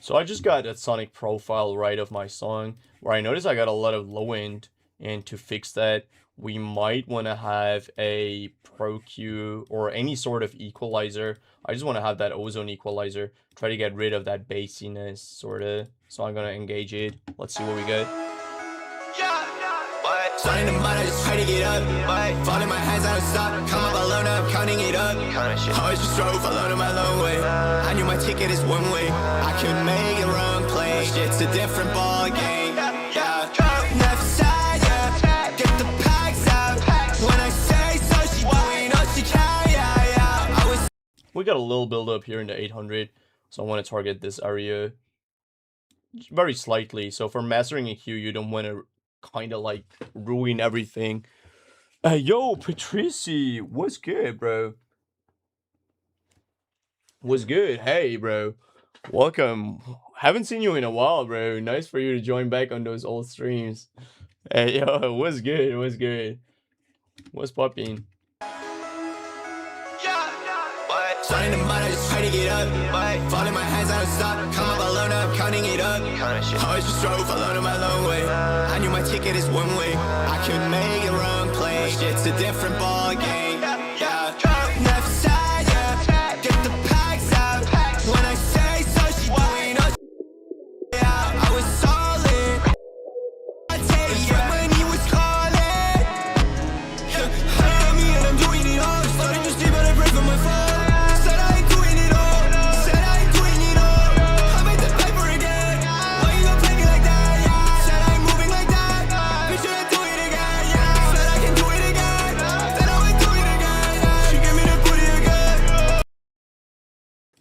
So I just got a sonic profile right of my song where I noticed I got a lot of low end, and to fix that we might want to have a Pro Q or any sort of equalizer. I just want to have that ozone equalizer, try to get rid of that bassiness sorta. So I'm gonna engage it. Let's see what we get. Starting to mind, I just try to get up. Fall in my hands, I don't stop. Come up, I learn up, counting it up. Always just drove, I learned my long way. I knew my ticket is one way. I could make it wrong place. It's a different ball game. Left side, yeah. Get the packs out. When I say so, she doing all she can, yeah. I was. We got a little build up here in the 800, so I want to target this area very slightly. So for mastering a hue, you don't want to kind of like ruin everything. Yo, Patrici, what's good, bro? What's good? Hey, bro, welcome. Haven't seen you in a while, bro. Nice for you to join back on those old streams. Hey, yo, what's good? What's good? What's popping? Starting to mind, I just try to get up. Fall in my hands, I don't stop. Come up, I learn up, counting it up. Always just drove, I learned my long way. I knew my ticket is one way. I could make it wrong place. It's a different ball game. Left side, yeah. Get the packs out. When I say so, she doing all she, yeah. I was solid. I take it when he was calling. Heard me and I'm doing it all. Starting to sleep, but I pray for my phone.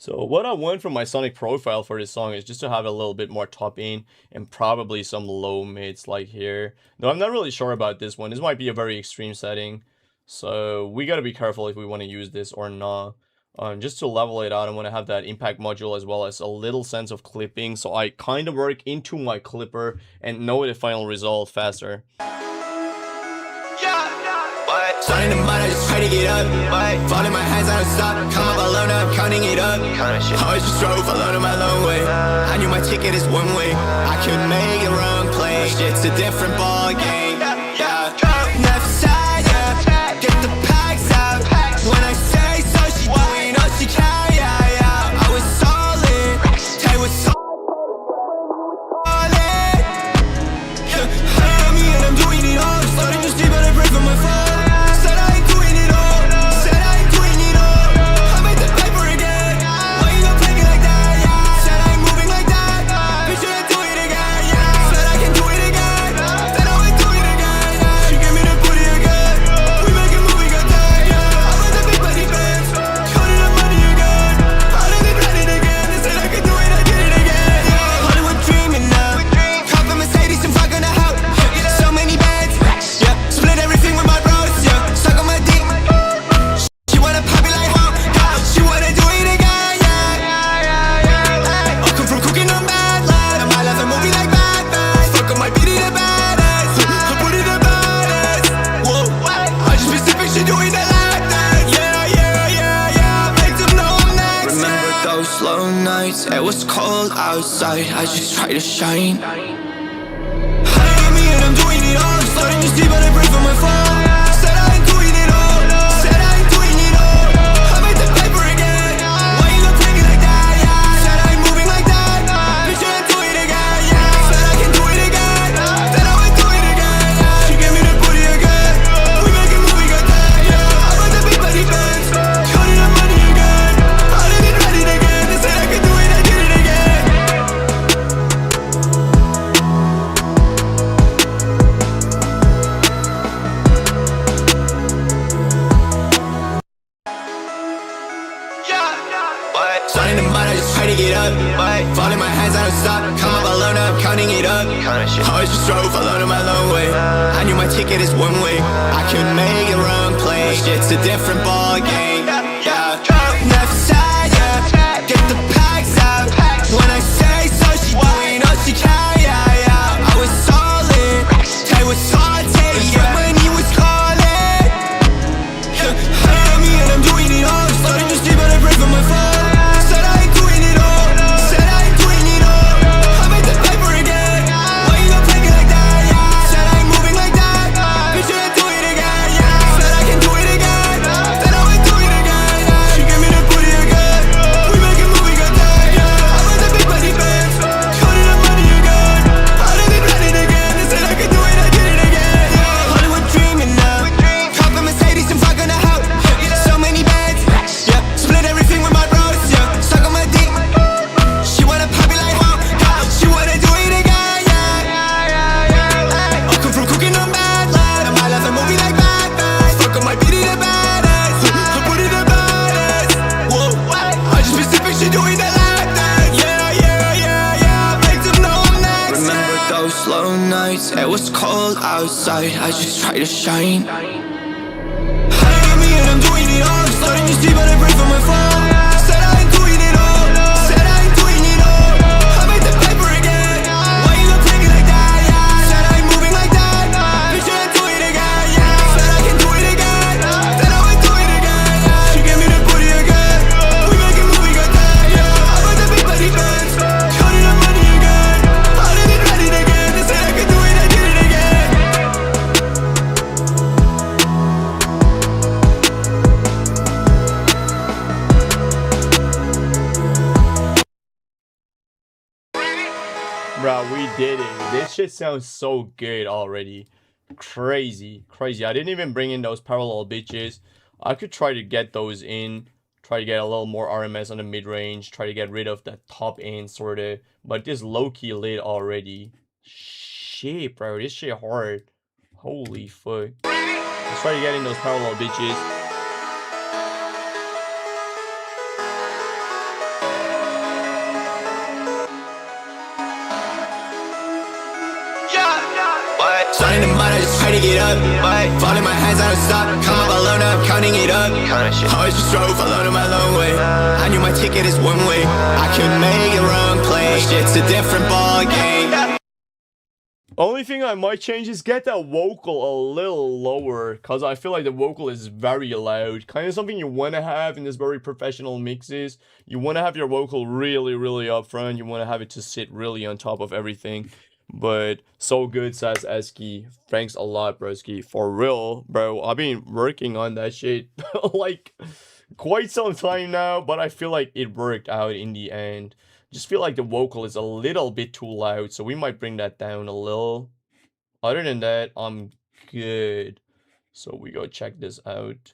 So what I want from my sonic profile for this song is just to have a little bit more top end and probably some low mids like here. No, I'm not really sure about this one. This might be a very extreme setting, so we got to be careful if we want to use this or not. Just to level it out, I want to have that impact module as well as a little sense of clipping, so I kind of work into my clipper and know the final result faster. Starting to mind, I just try to get up. Fall in my hands, I don't stop. Come up, I learn up, counting it up. Always just drove, I learned my long way. I knew my ticket is one way. I could make it wrong place. It's a different ball game. Left side, yeah. Get the packs out. When I say so, she doing all she can, yeah. I was solid. Tay was solid. Heard me and I'm doing it all. Starting to sleep, but I pray for my phone. Said I ain't doing it all. I made the paper again. Why you gonna play me those slow nights. It was cold outside, I just try to shine. High on me and I'm doing it all. Starting to sleep but I pray for my fall. Said I ain't doing it all. Said I ain't doing it all. I made the paper again. Why you gonna take it like that? Yeah. Said I ain't moving like that. Bitch, I do it again. Yeah. Said I can do it again. Said I would do it again. Yeah. She gave me the booty again. We make a movie got that. Yeah. I want the big body bands. Counting the money again. I did it ready again. They said I could do it, I did it again. Starting to mind, I just try to get up. Fall in my hands, I don't stop. Come up alone, I'm counting it up. Always just drove alone on my long way. I knew my ticket is one way. I couldn't make it wrong play. Shit's a different ball game. Yeah. Left side, yeah. Get the packs out. When I say so, she doing all she can. Yeah, yeah. I was solid. Tay was salty. Yeah, money was calling. High on me and I'm doing it all. Starting to sleep but I pray for my fall. Said I ain't doing it all. Said I ain't doing it all. I made the paper again. Why you gonna take it like that? Yeah. Said I ain't moving like that. Bitch, I do it again. Yeah. Said I can do it again. Said I would do it again. Yeah. She gave me the booty again. We make a movie got that. Yeah. I want the big body bands. Counting the money again. I did it ready again. They said I could do it, I did it again. Yeah. Hollywood dreaming now. Cop a Mercedes and fuck on the house. So many bands. Yeah. Split everything with my bros. Yeah. Suck on my dick. She wanna pop it like wow. She wanna do it again. Yeah. I come from cooking on bad life. I might have a movie like Bad Boys. Fuck on my beat the baddest. I put it the baddest. Whoa. I just been sipping, she doing that like that. Yeah, yeah, yeah, yeah. Make them know I'm next. Remember those slow nights? It was cold outside. I just try to shine. High on me and I'm doing it all. Starting to sleep but I pray for my fall. Said I ain't doing it all. Said I ain't doing it all. I made the paper again. Why you gonna take it like that? Yeah. Said I ain't moving like that. Bitch, I do it again. Yeah. Said I can do it again. Said I would do it again. Yeah. She gave me the booty again. We make a movie got that. Yeah. I want the big body bands. Counting the money again. I did it ready again. They said I could do it, I did it again. Bro, we did it. This shit sounds so good already. Crazy. Crazy. I didn't even bring in those parallel bitches. I could try to get those in. Try to get a little more RMS on the mid-range. Try to get rid of that top end sorta. But this low-key lit already. Shit, bro. This shit hard. Holy fuck. Let's try to get in those parallel bitches. Starting to mind, I just try to get up. Fall in my hands, I don't stop. Come up alone, I'm counting it up. Always just drove alone on my long way. I knew my ticket is one way. I couldn't make it wrong play. Shit's a different ball game. Only thing I might change is get that vocal a little lower, because I feel like the vocal is very loud. Kind of something you want to have in this very professional mixes. You want to have your vocal really, really up front. You want to have it to sit really on top of everything. But so good, says Eski. Thanks a lot, broski. For real, bro. I've been working on that shit like quite some time now, but I feel like it worked out in the end. Just feel like the vocal is a little bit too loud, so we might bring that down a little. Other than that, I'm good. So we go check this out.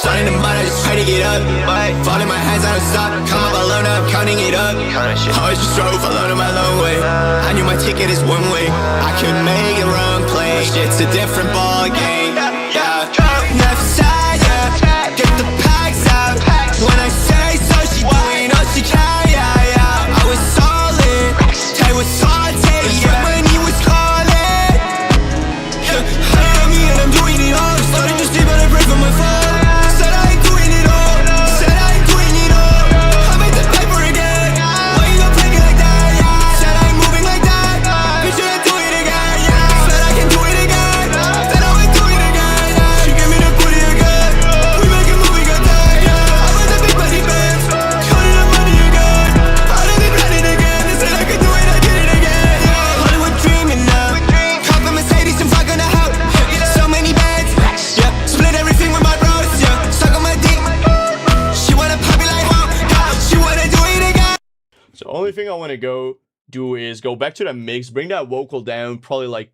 Starting to mind, I just try to get up. Fall in my hands, I don't stop. Come up alone, I'm counting it up. Always just drove alone on my long way. I knew my ticket is one way. I couldn't make it wrong play. Shit's a different ball game. Yeah. Left side, yeah. Get the packs out. When I say so, she doing all she can. Yeah, yeah. I was solid. Tay was salty. Yeah, money was calling. High on me and I'm doing it all. Starting to sleep, but I pray for my fall. Said I ain't doing it all. Said I ain't doing it all. I made the paper again. So only thing I want to do is go back to the mix, bring that vocal down, probably like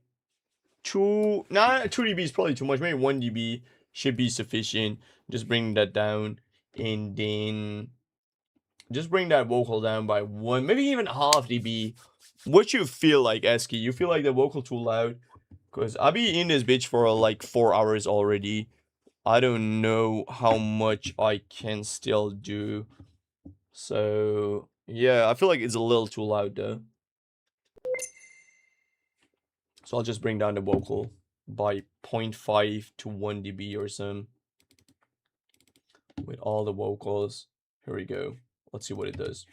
2 dB is probably too much, maybe 1 dB should be sufficient. Just bring that down, and then just bring that vocal down by 1, maybe even half dB. What you feel like, Esky? You feel like the vocal too loud? Because I'll be in this bitch for like 4 hours already. I don't know how much I can still do. So yeah, I feel like it's a little too loud though. So I'll just bring down the vocal by 0.5 to 1 dB or some. With all the vocals. Here we go. Let's see what it does.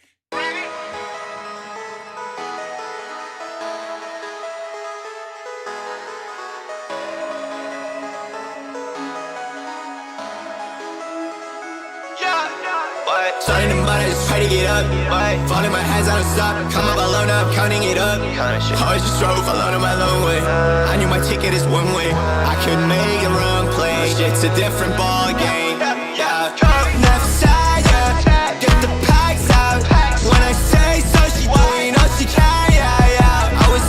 Starting to mud, I just try to get up. Falling my hands, I don't stop. Come up alone, I'm counting it up. Always just drove alone on my lone way. I knew my ticket is one way. I couldn't make a wrong play. It's a different ball game. Yeah. Never side, yeah. Get the packs out. When I say so, she doing all she can. Yeah. I was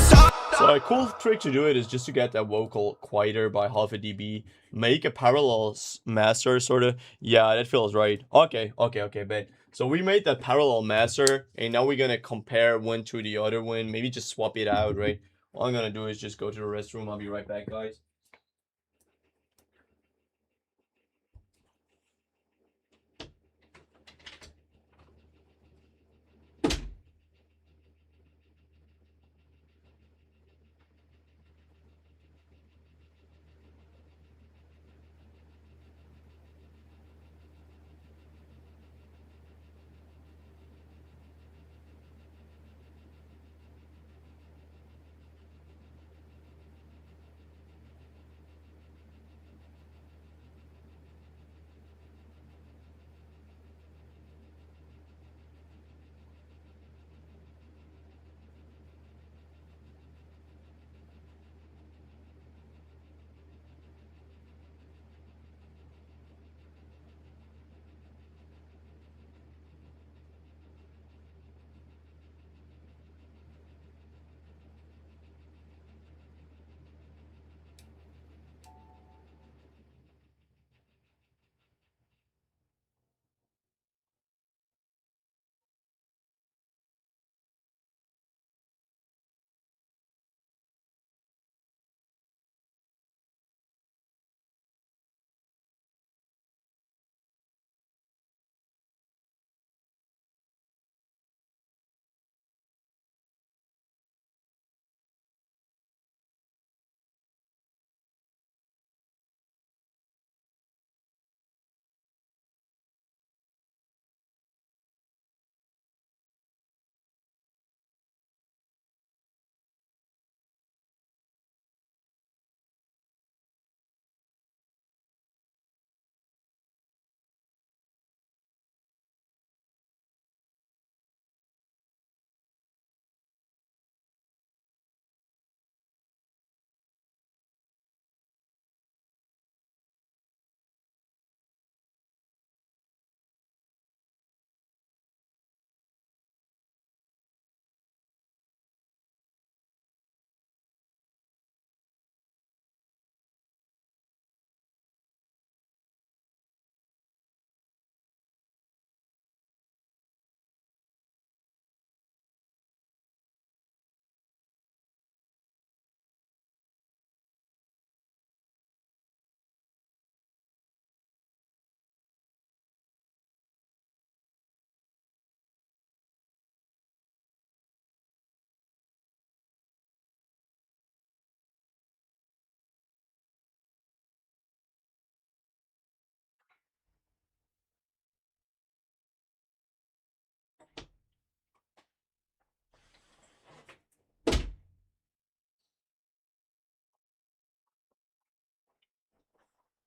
So a cool trick to do it is just to get that vocal quieter by half a dB. Make a parallel master, sort of. Yeah, that feels right. Okay, bet. So we made that parallel master, and now we're gonna compare one to the other one. Maybe just swap it out, right? All I'm gonna do is just go to the restroom. I'll be right back, guys.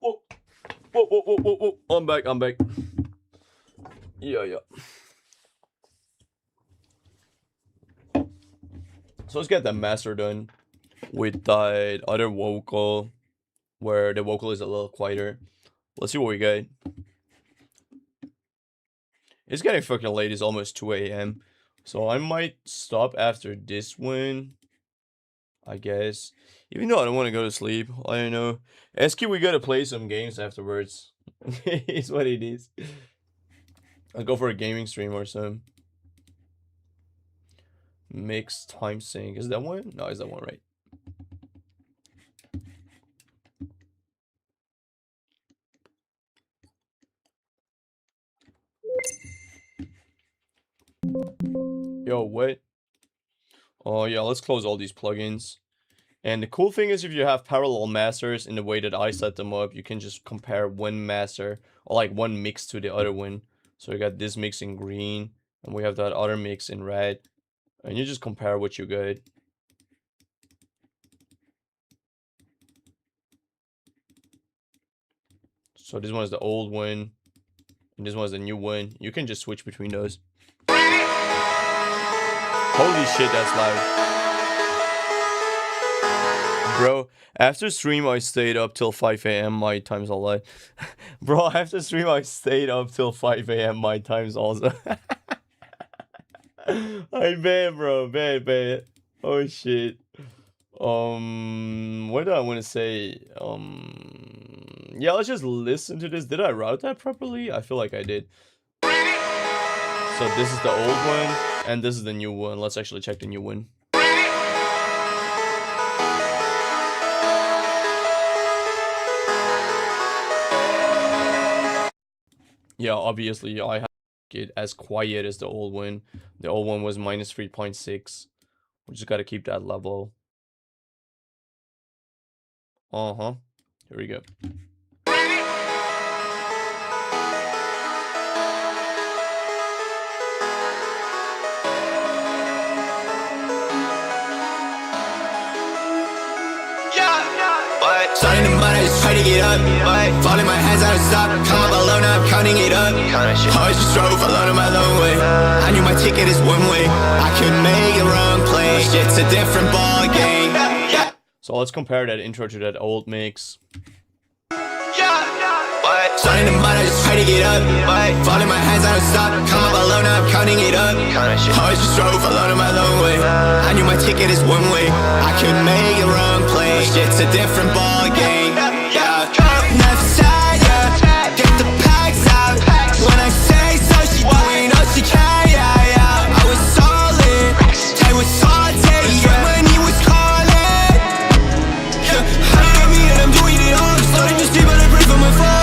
Whoa. Whoa. I'm back. Yeah. So let's get the master done with that other vocal, where the vocal is a little quieter. Let's see what we get. It's getting fucking late. It's almost 2 a.m. So I might stop after this one, I guess. Even though I don't want to go to sleep. I don't know. SQ, we gotta play some games afterwards. It's what it is. I'll go for a gaming stream or something. Mix time sync. Is that one? No, is that one right? Yo, what? Oh yeah, let's close all these plugins. And the cool thing is if you have parallel masters in the way that I set them up, you can just compare one master or like one mix to the other one. So you got this mix in green and we have that other mix in red. And you just compare what you get. So this one is the old one and this one is the new one. You can just switch between those. Holy shit, that's loud. Bro, after stream I stayed up till 5 a.m. my time's all right. Bro, after stream I stayed up till 5 a.m. my time's also. I bet, bro, bet. Oh shit. What do I want to say? Yeah, let's just listen to this. Did I route that properly? I feel like I did. So this is the old one and this is the new one. Let's actually check the new one. Yeah, obviously I have it as quiet as the old one. The old one was minus 3.6. We just gotta keep that level. Here we go. Starting to mud, I just try to get up. Falling my hands out of stop. Come up alone, now I'm counting it up. Always just drove alone on my lone way. I knew my ticket is one way. I couldn't make a wrong play. Shit's a different ball game. So let's compare that intro to that old mix. Starting to mud, I just try to get up. Falling my hands out of stop. Come up alone, now I'm counting it up. Always just drove alone on my lone way. I knew my ticket is one way. I couldn't make a wrong play. Shit's a different ball game. Never side, yeah. Get the packs out. When I say so, she doing all she can, yeah. I was solid. Tay was salty. Yeah, when he was calling. I am me and I'm doing it all. Starting to sleep, but I pray for my phone.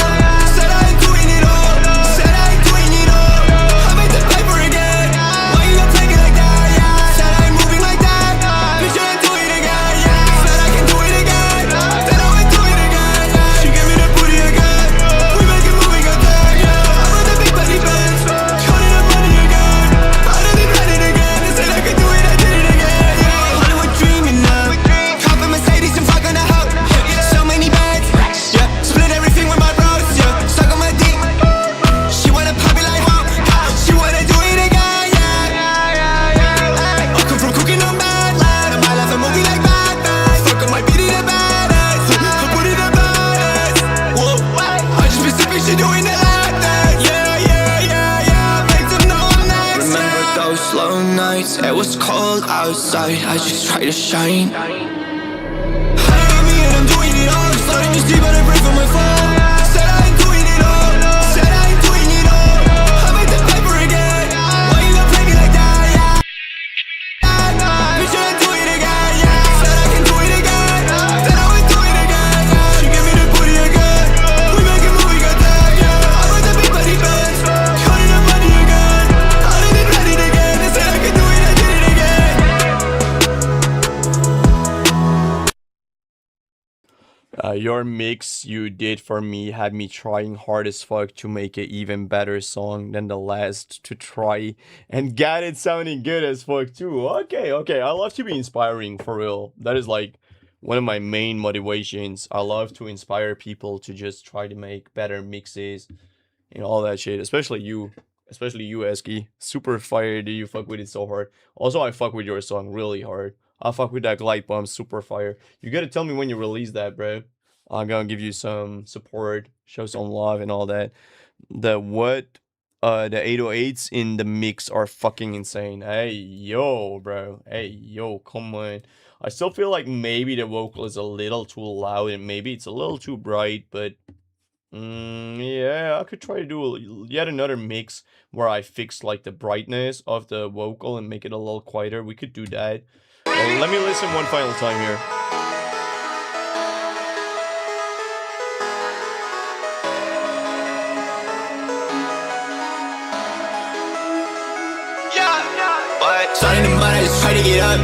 It was cold outside, I just try to shine. I am me and I'm doing it all. Starting to sleep, but I pray for my phone. Said I ain't doing it all. Said I ain't doing it all. I made the paper again. Why you gonna play me like that? Yeah. Bitch, I do it again. Yeah. Said I can do it again. Said I would do it again. Yeah. She gave me the booty again. We make a movie, got that. Yeah. I want the big body bands. Counting the money again. I did it ready again. I said I could do it. Your mix you did for me had me trying hard as fuck to make an even better song than the last to try and got it sounding good as fuck too. Okay, I love to be inspiring for real. That is like one of my main motivations. I love to inspire people to just try to make better mixes and all that shit. Especially you, Eski. Super fire, do you fuck with it so hard. Also, I fuck with your song really hard. I fuck with that Glide Bomb, super fire. You gotta tell me when you release that, bro. I'm gonna give you some support, show some love and all that. The what the 808s in the mix are fucking insane. Hey, yo, bro. Hey, yo, come on. I still feel like maybe the vocal is a little too loud and maybe it's a little too bright, but yeah, I could try to do yet another mix where I fix like the brightness of the vocal and make it a little quieter. We could do that. Well, let me listen one final time here. Starting to mind, I just try to get up.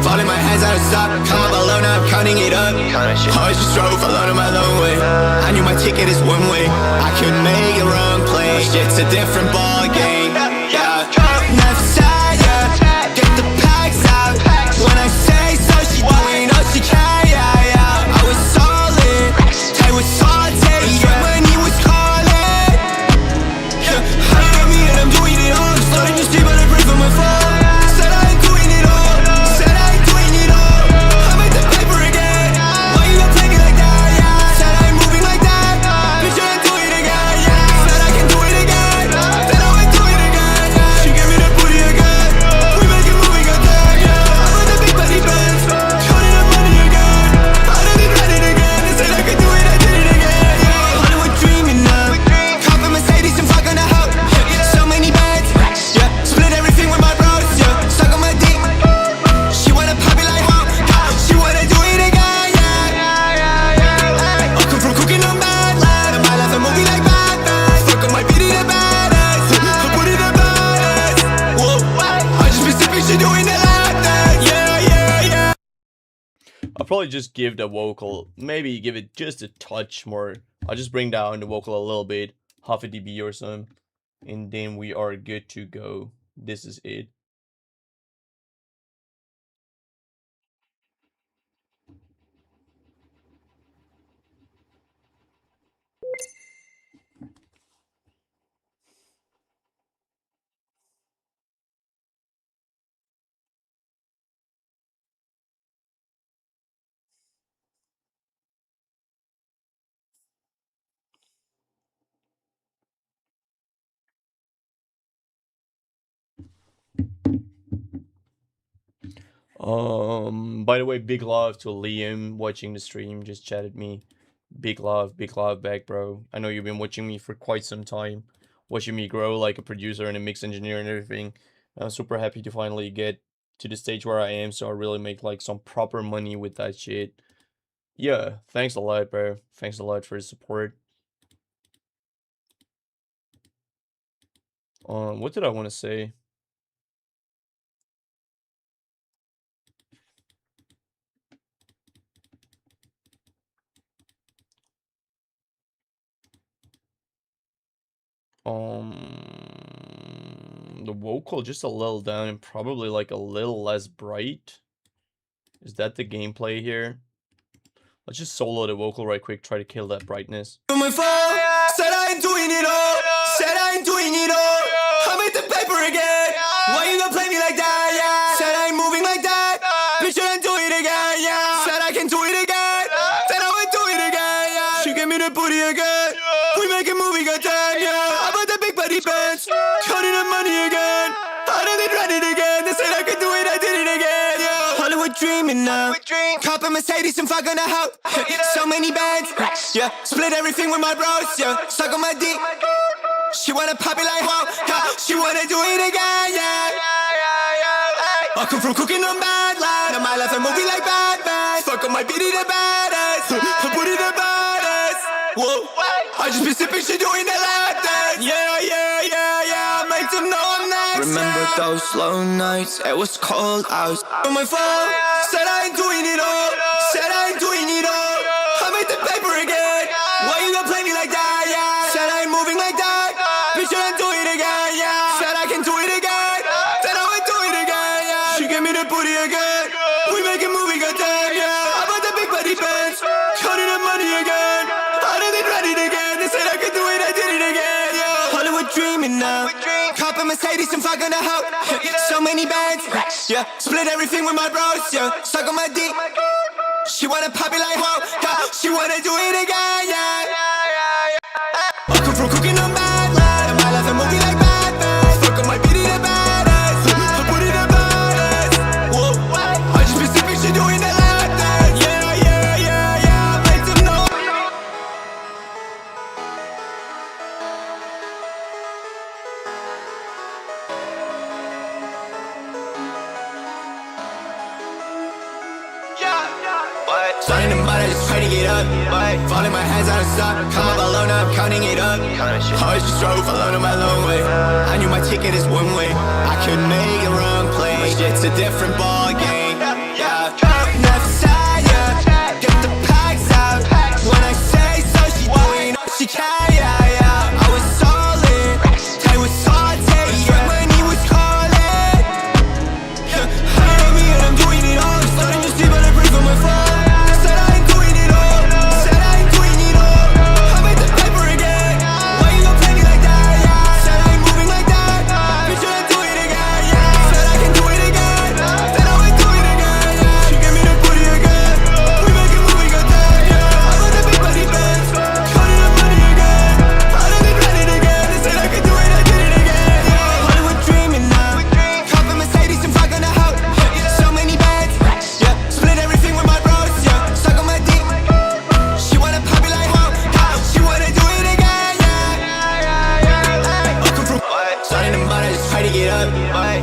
Fall in my hands, I don't stop. Come up alone, now I'm counting it up. Always just drove alone on my lone way. I knew my ticket is one way. I couldn't make the wrong play. Shit's a different ball game. Yeah, left side, yeah. Get the packs out. When I say so, she doing all she can. Yeah, yeah. I was solid. I was salty. Yeah, when he was calling. Yeah, I got me and I'm doing it all. Starting to see, but I pray for my phone. I'll probably just give the vocal, maybe give it just a touch more. I'll just bring down the vocal a little bit, half a dB or something, and then we are good to go. This is it. By the way, big love to Liam watching the stream, just chatted me. Big love back, bro. I know you've been watching me for quite some time, watching me grow like a producer and a mix engineer and everything. I'm super happy to finally get to the stage where I am, so I really make like some proper money with that shit. Yeah, thanks a lot, bro. Thanks a lot for the support. What did I want to say? The vocal just a little down and probably like a little less bright. Is that the gameplay here? Let's just solo the vocal right quick, try to kill that brightness. My phone said I ain't doing it all. Said I ain't doing it all. I'm at the paper again. Why you gonna play me like that? Yeah. Said I ain't moving like that. Bitch, I ain't do it again. Yeah. Said I can do it again. Then I would do it again. Yeah. She gave me the booty again. We make a movie got time. Yeah. I bought the big body pants. Counting the money again. I done it, run it again. They said I could do it, I did it again. Yeah. Hollywood dreaming now. Cop a Mercedes and fuck on the house. So many bands. Yeah. Split everything with my bros. Yeah. Suck on my dick. She wanna pop it like wow. Yeah. She wanna do it again. Yeah. I come from cooking on bad life. Now my life a movie like Batman. Fuck on my beatie the baddest. I put it the baddest. Whoa. I just been sipping shit doing the lap dance. Yeah, yeah, yeah, yeah. Make them know I'm next. Remember those slow nights? It was cold out. On my phone, said I ain't doing it all. Said I ain't doing it all. I made the paper again. Why you gonna play me like that? Yeah. Said I ain't moving like that. Bitch, I ain't do it again. Yeah. Said I can do it again. Then I would do it again. Yeah. She gave me the booty again. We make a movie, goddamn. Yeah. I bought the big body pants. Counting the money again. I done it, ready again. They said I could do it, I did it again. Yeah. Hollywood dreaming now. Cop a Mercedes and fuck on the house. So many bands. Yeah. Split everything with my bros. Yeah. Suck on my dick. She wanna pop it like wow. Yeah. She wanna do it again. Yeah. I come from cooking on bad life. My life a movie like Starting to mud, I just try to get up. Falling my hands out of stock. Come up alone, now I'm counting it up. Always just drove alone on my long way. I knew my ticket is one way. I couldn't make a wrong play. It's a different ball game. Yeah. Left side, yeah. Get the packs out. When I say so, she doing all she can, yeah, yeah. I was solid. I was salty. Yeah, when he was calling. I know me and I'm doing it all. Starting to see, but I pray for my phone.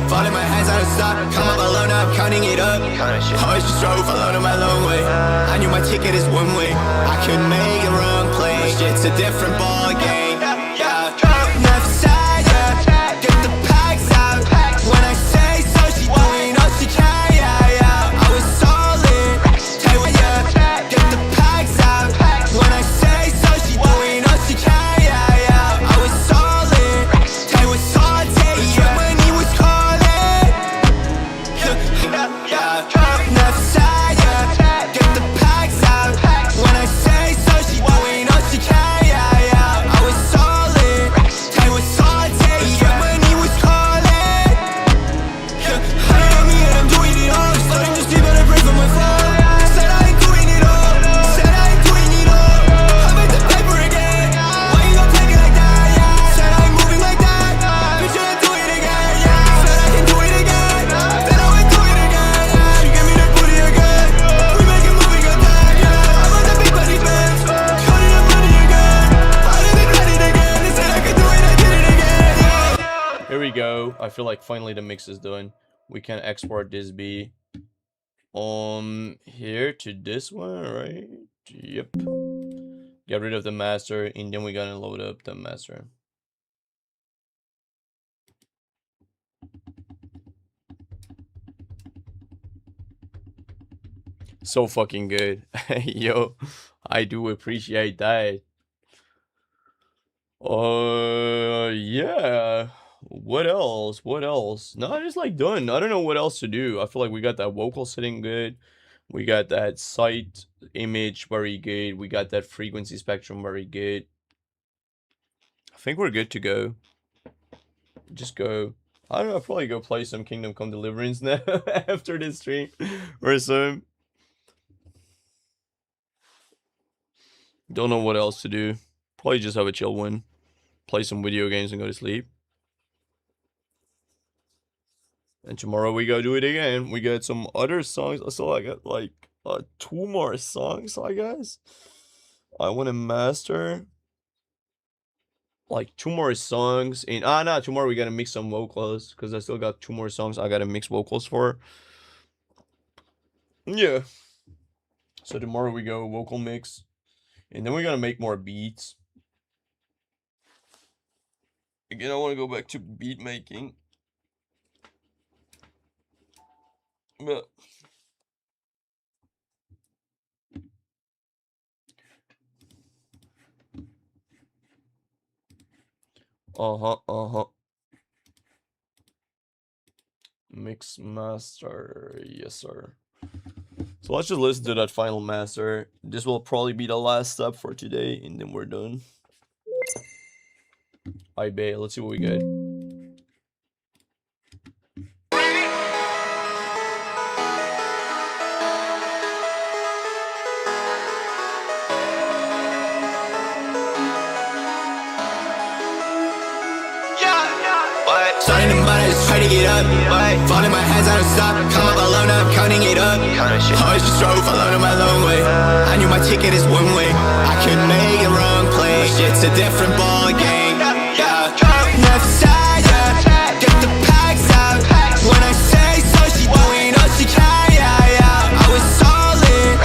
Falling my hands out of stock. Come up alone, now I'm counting it up. Always just drove alone on my long way. I knew my ticket is one way. I couldn't make a wrong play. It's a different ball game. Yeah. Left side, yeah. Get the packs out. When I say so, she doing all she can, yeah, yeah. I was solid. Yeah. Get the packs out. When I say so, she doing all she can, yeah, yeah. I was solid. I was salty. Yeah. When he was calling. Left side, yeah. Get the packs out. When I say so, she doing all she can, yeah, yeah. I was solid. I was salty. Yeah, when he was calling. I know me and I'm doing it all. Starting to see, but I pray for my phone. Said I ain't doing it all. Said I ain't doing it all. I made the paper again. Why you gon' take it like that, yeah? Said I ain't moving like that. Bitch, I do it again, yeah. Said I can do it again. Then I would do it again, yeah. She gave me that booty again. We make a movie, got that, yeah. I'm on the big body bands. Counting up money again. I didn't get it again. They said I could do it, I did it again, yeah. Here we go. I feel like finally the mix is done. We can export this B here to this one, right? Yep. Get rid of the master, and then we're gonna load up the master. So fucking good. Yo, I do appreciate that. Yeah. What else? What else? No, just like done. I don't know what else to do. I feel like we got that vocal sitting good. We got that sight image very good. We got that frequency spectrum very good. I think we're good to go. Just go. I don't know. I'll probably go play some Kingdom Come Deliverance now after this stream or some. Don't know what else to do. Probably just have a chill one. Play some video games and go to sleep. And tomorrow we go do it again. We got some other songs. So I got like 2 more songs, I guess. I want to master like 2 more songs. And no, tomorrow we gotta mix some vocals because I still got 2 more songs I gotta mix vocals for. Yeah. So tomorrow we go vocal mix. And then we're gonna make more beats. Again, I want to go back to beat making. But mix master, yes sir. So let's just listen to that final master. This will probably be the last step for today, and then we're done. I bet. Let's see what we get. Starting to mud, I just try to get up. Falling my hands out of stock. Come up alone, now I'm counting it up. Always just drove alone on my long way. I knew my ticket is one way. I couldn't make a wrong play. It's a different ball game. Yeah. Left side, yeah. Get the packs out. When I say so, she doing all she can, yeah, yeah. I was solid.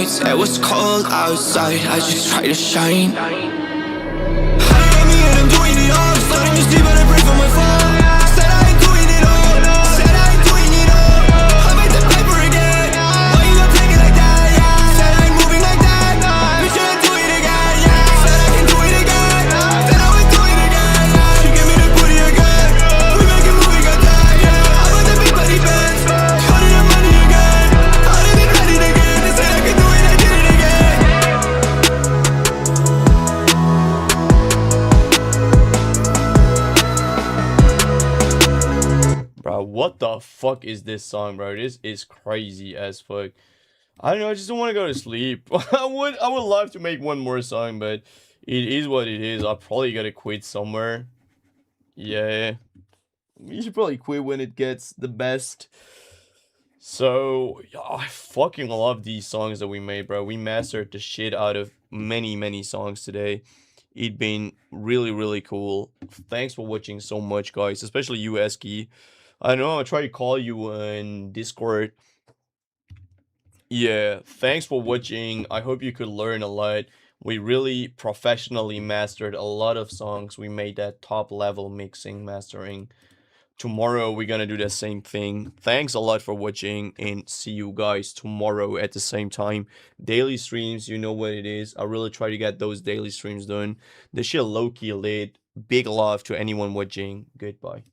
nights, it was cold outside, I just try to shine. Honey on me and I'm doing it all, starting to sleep and I pray for my fall. Said I ain't doing it all, said I ain't doing it all. I made the paper again, why you gon' take it like that, yeah. Said I ain't moving like that, bitch I do it again, yeah. Said I can do it again, then I would do it again, yeah. She gave me the booty again, we make a movie got that, yeah. I want the big body bands, got it up money again. I didn't ready again, they said I could do it, I did it again. Bro, what the fuck is this song, bro? This is crazy as fuck. I don't know, I just don't want to go to sleep. I would love to make one more song, but it is what it is. I'll probably gotta quit somewhere. Yeah. You should probably quit when it gets the best. So, yeah, I fucking love these songs that we made, bro. We mastered the shit out of many songs today. It been really cool. Thanks for watching so much, guys, especially you, Eski. I know I'll try to call you in Discord. Yeah, thanks for watching. I hope you could learn a lot. We really professionally mastered a lot of songs. We made that top level mixing, mastering. Tomorrow we're gonna do the same thing. Thanks a lot for watching and see you guys tomorrow at the same time. Daily streams, you know what it is. I really try to get those daily streams done. This shit low-key lit. Big love to anyone watching. Goodbye.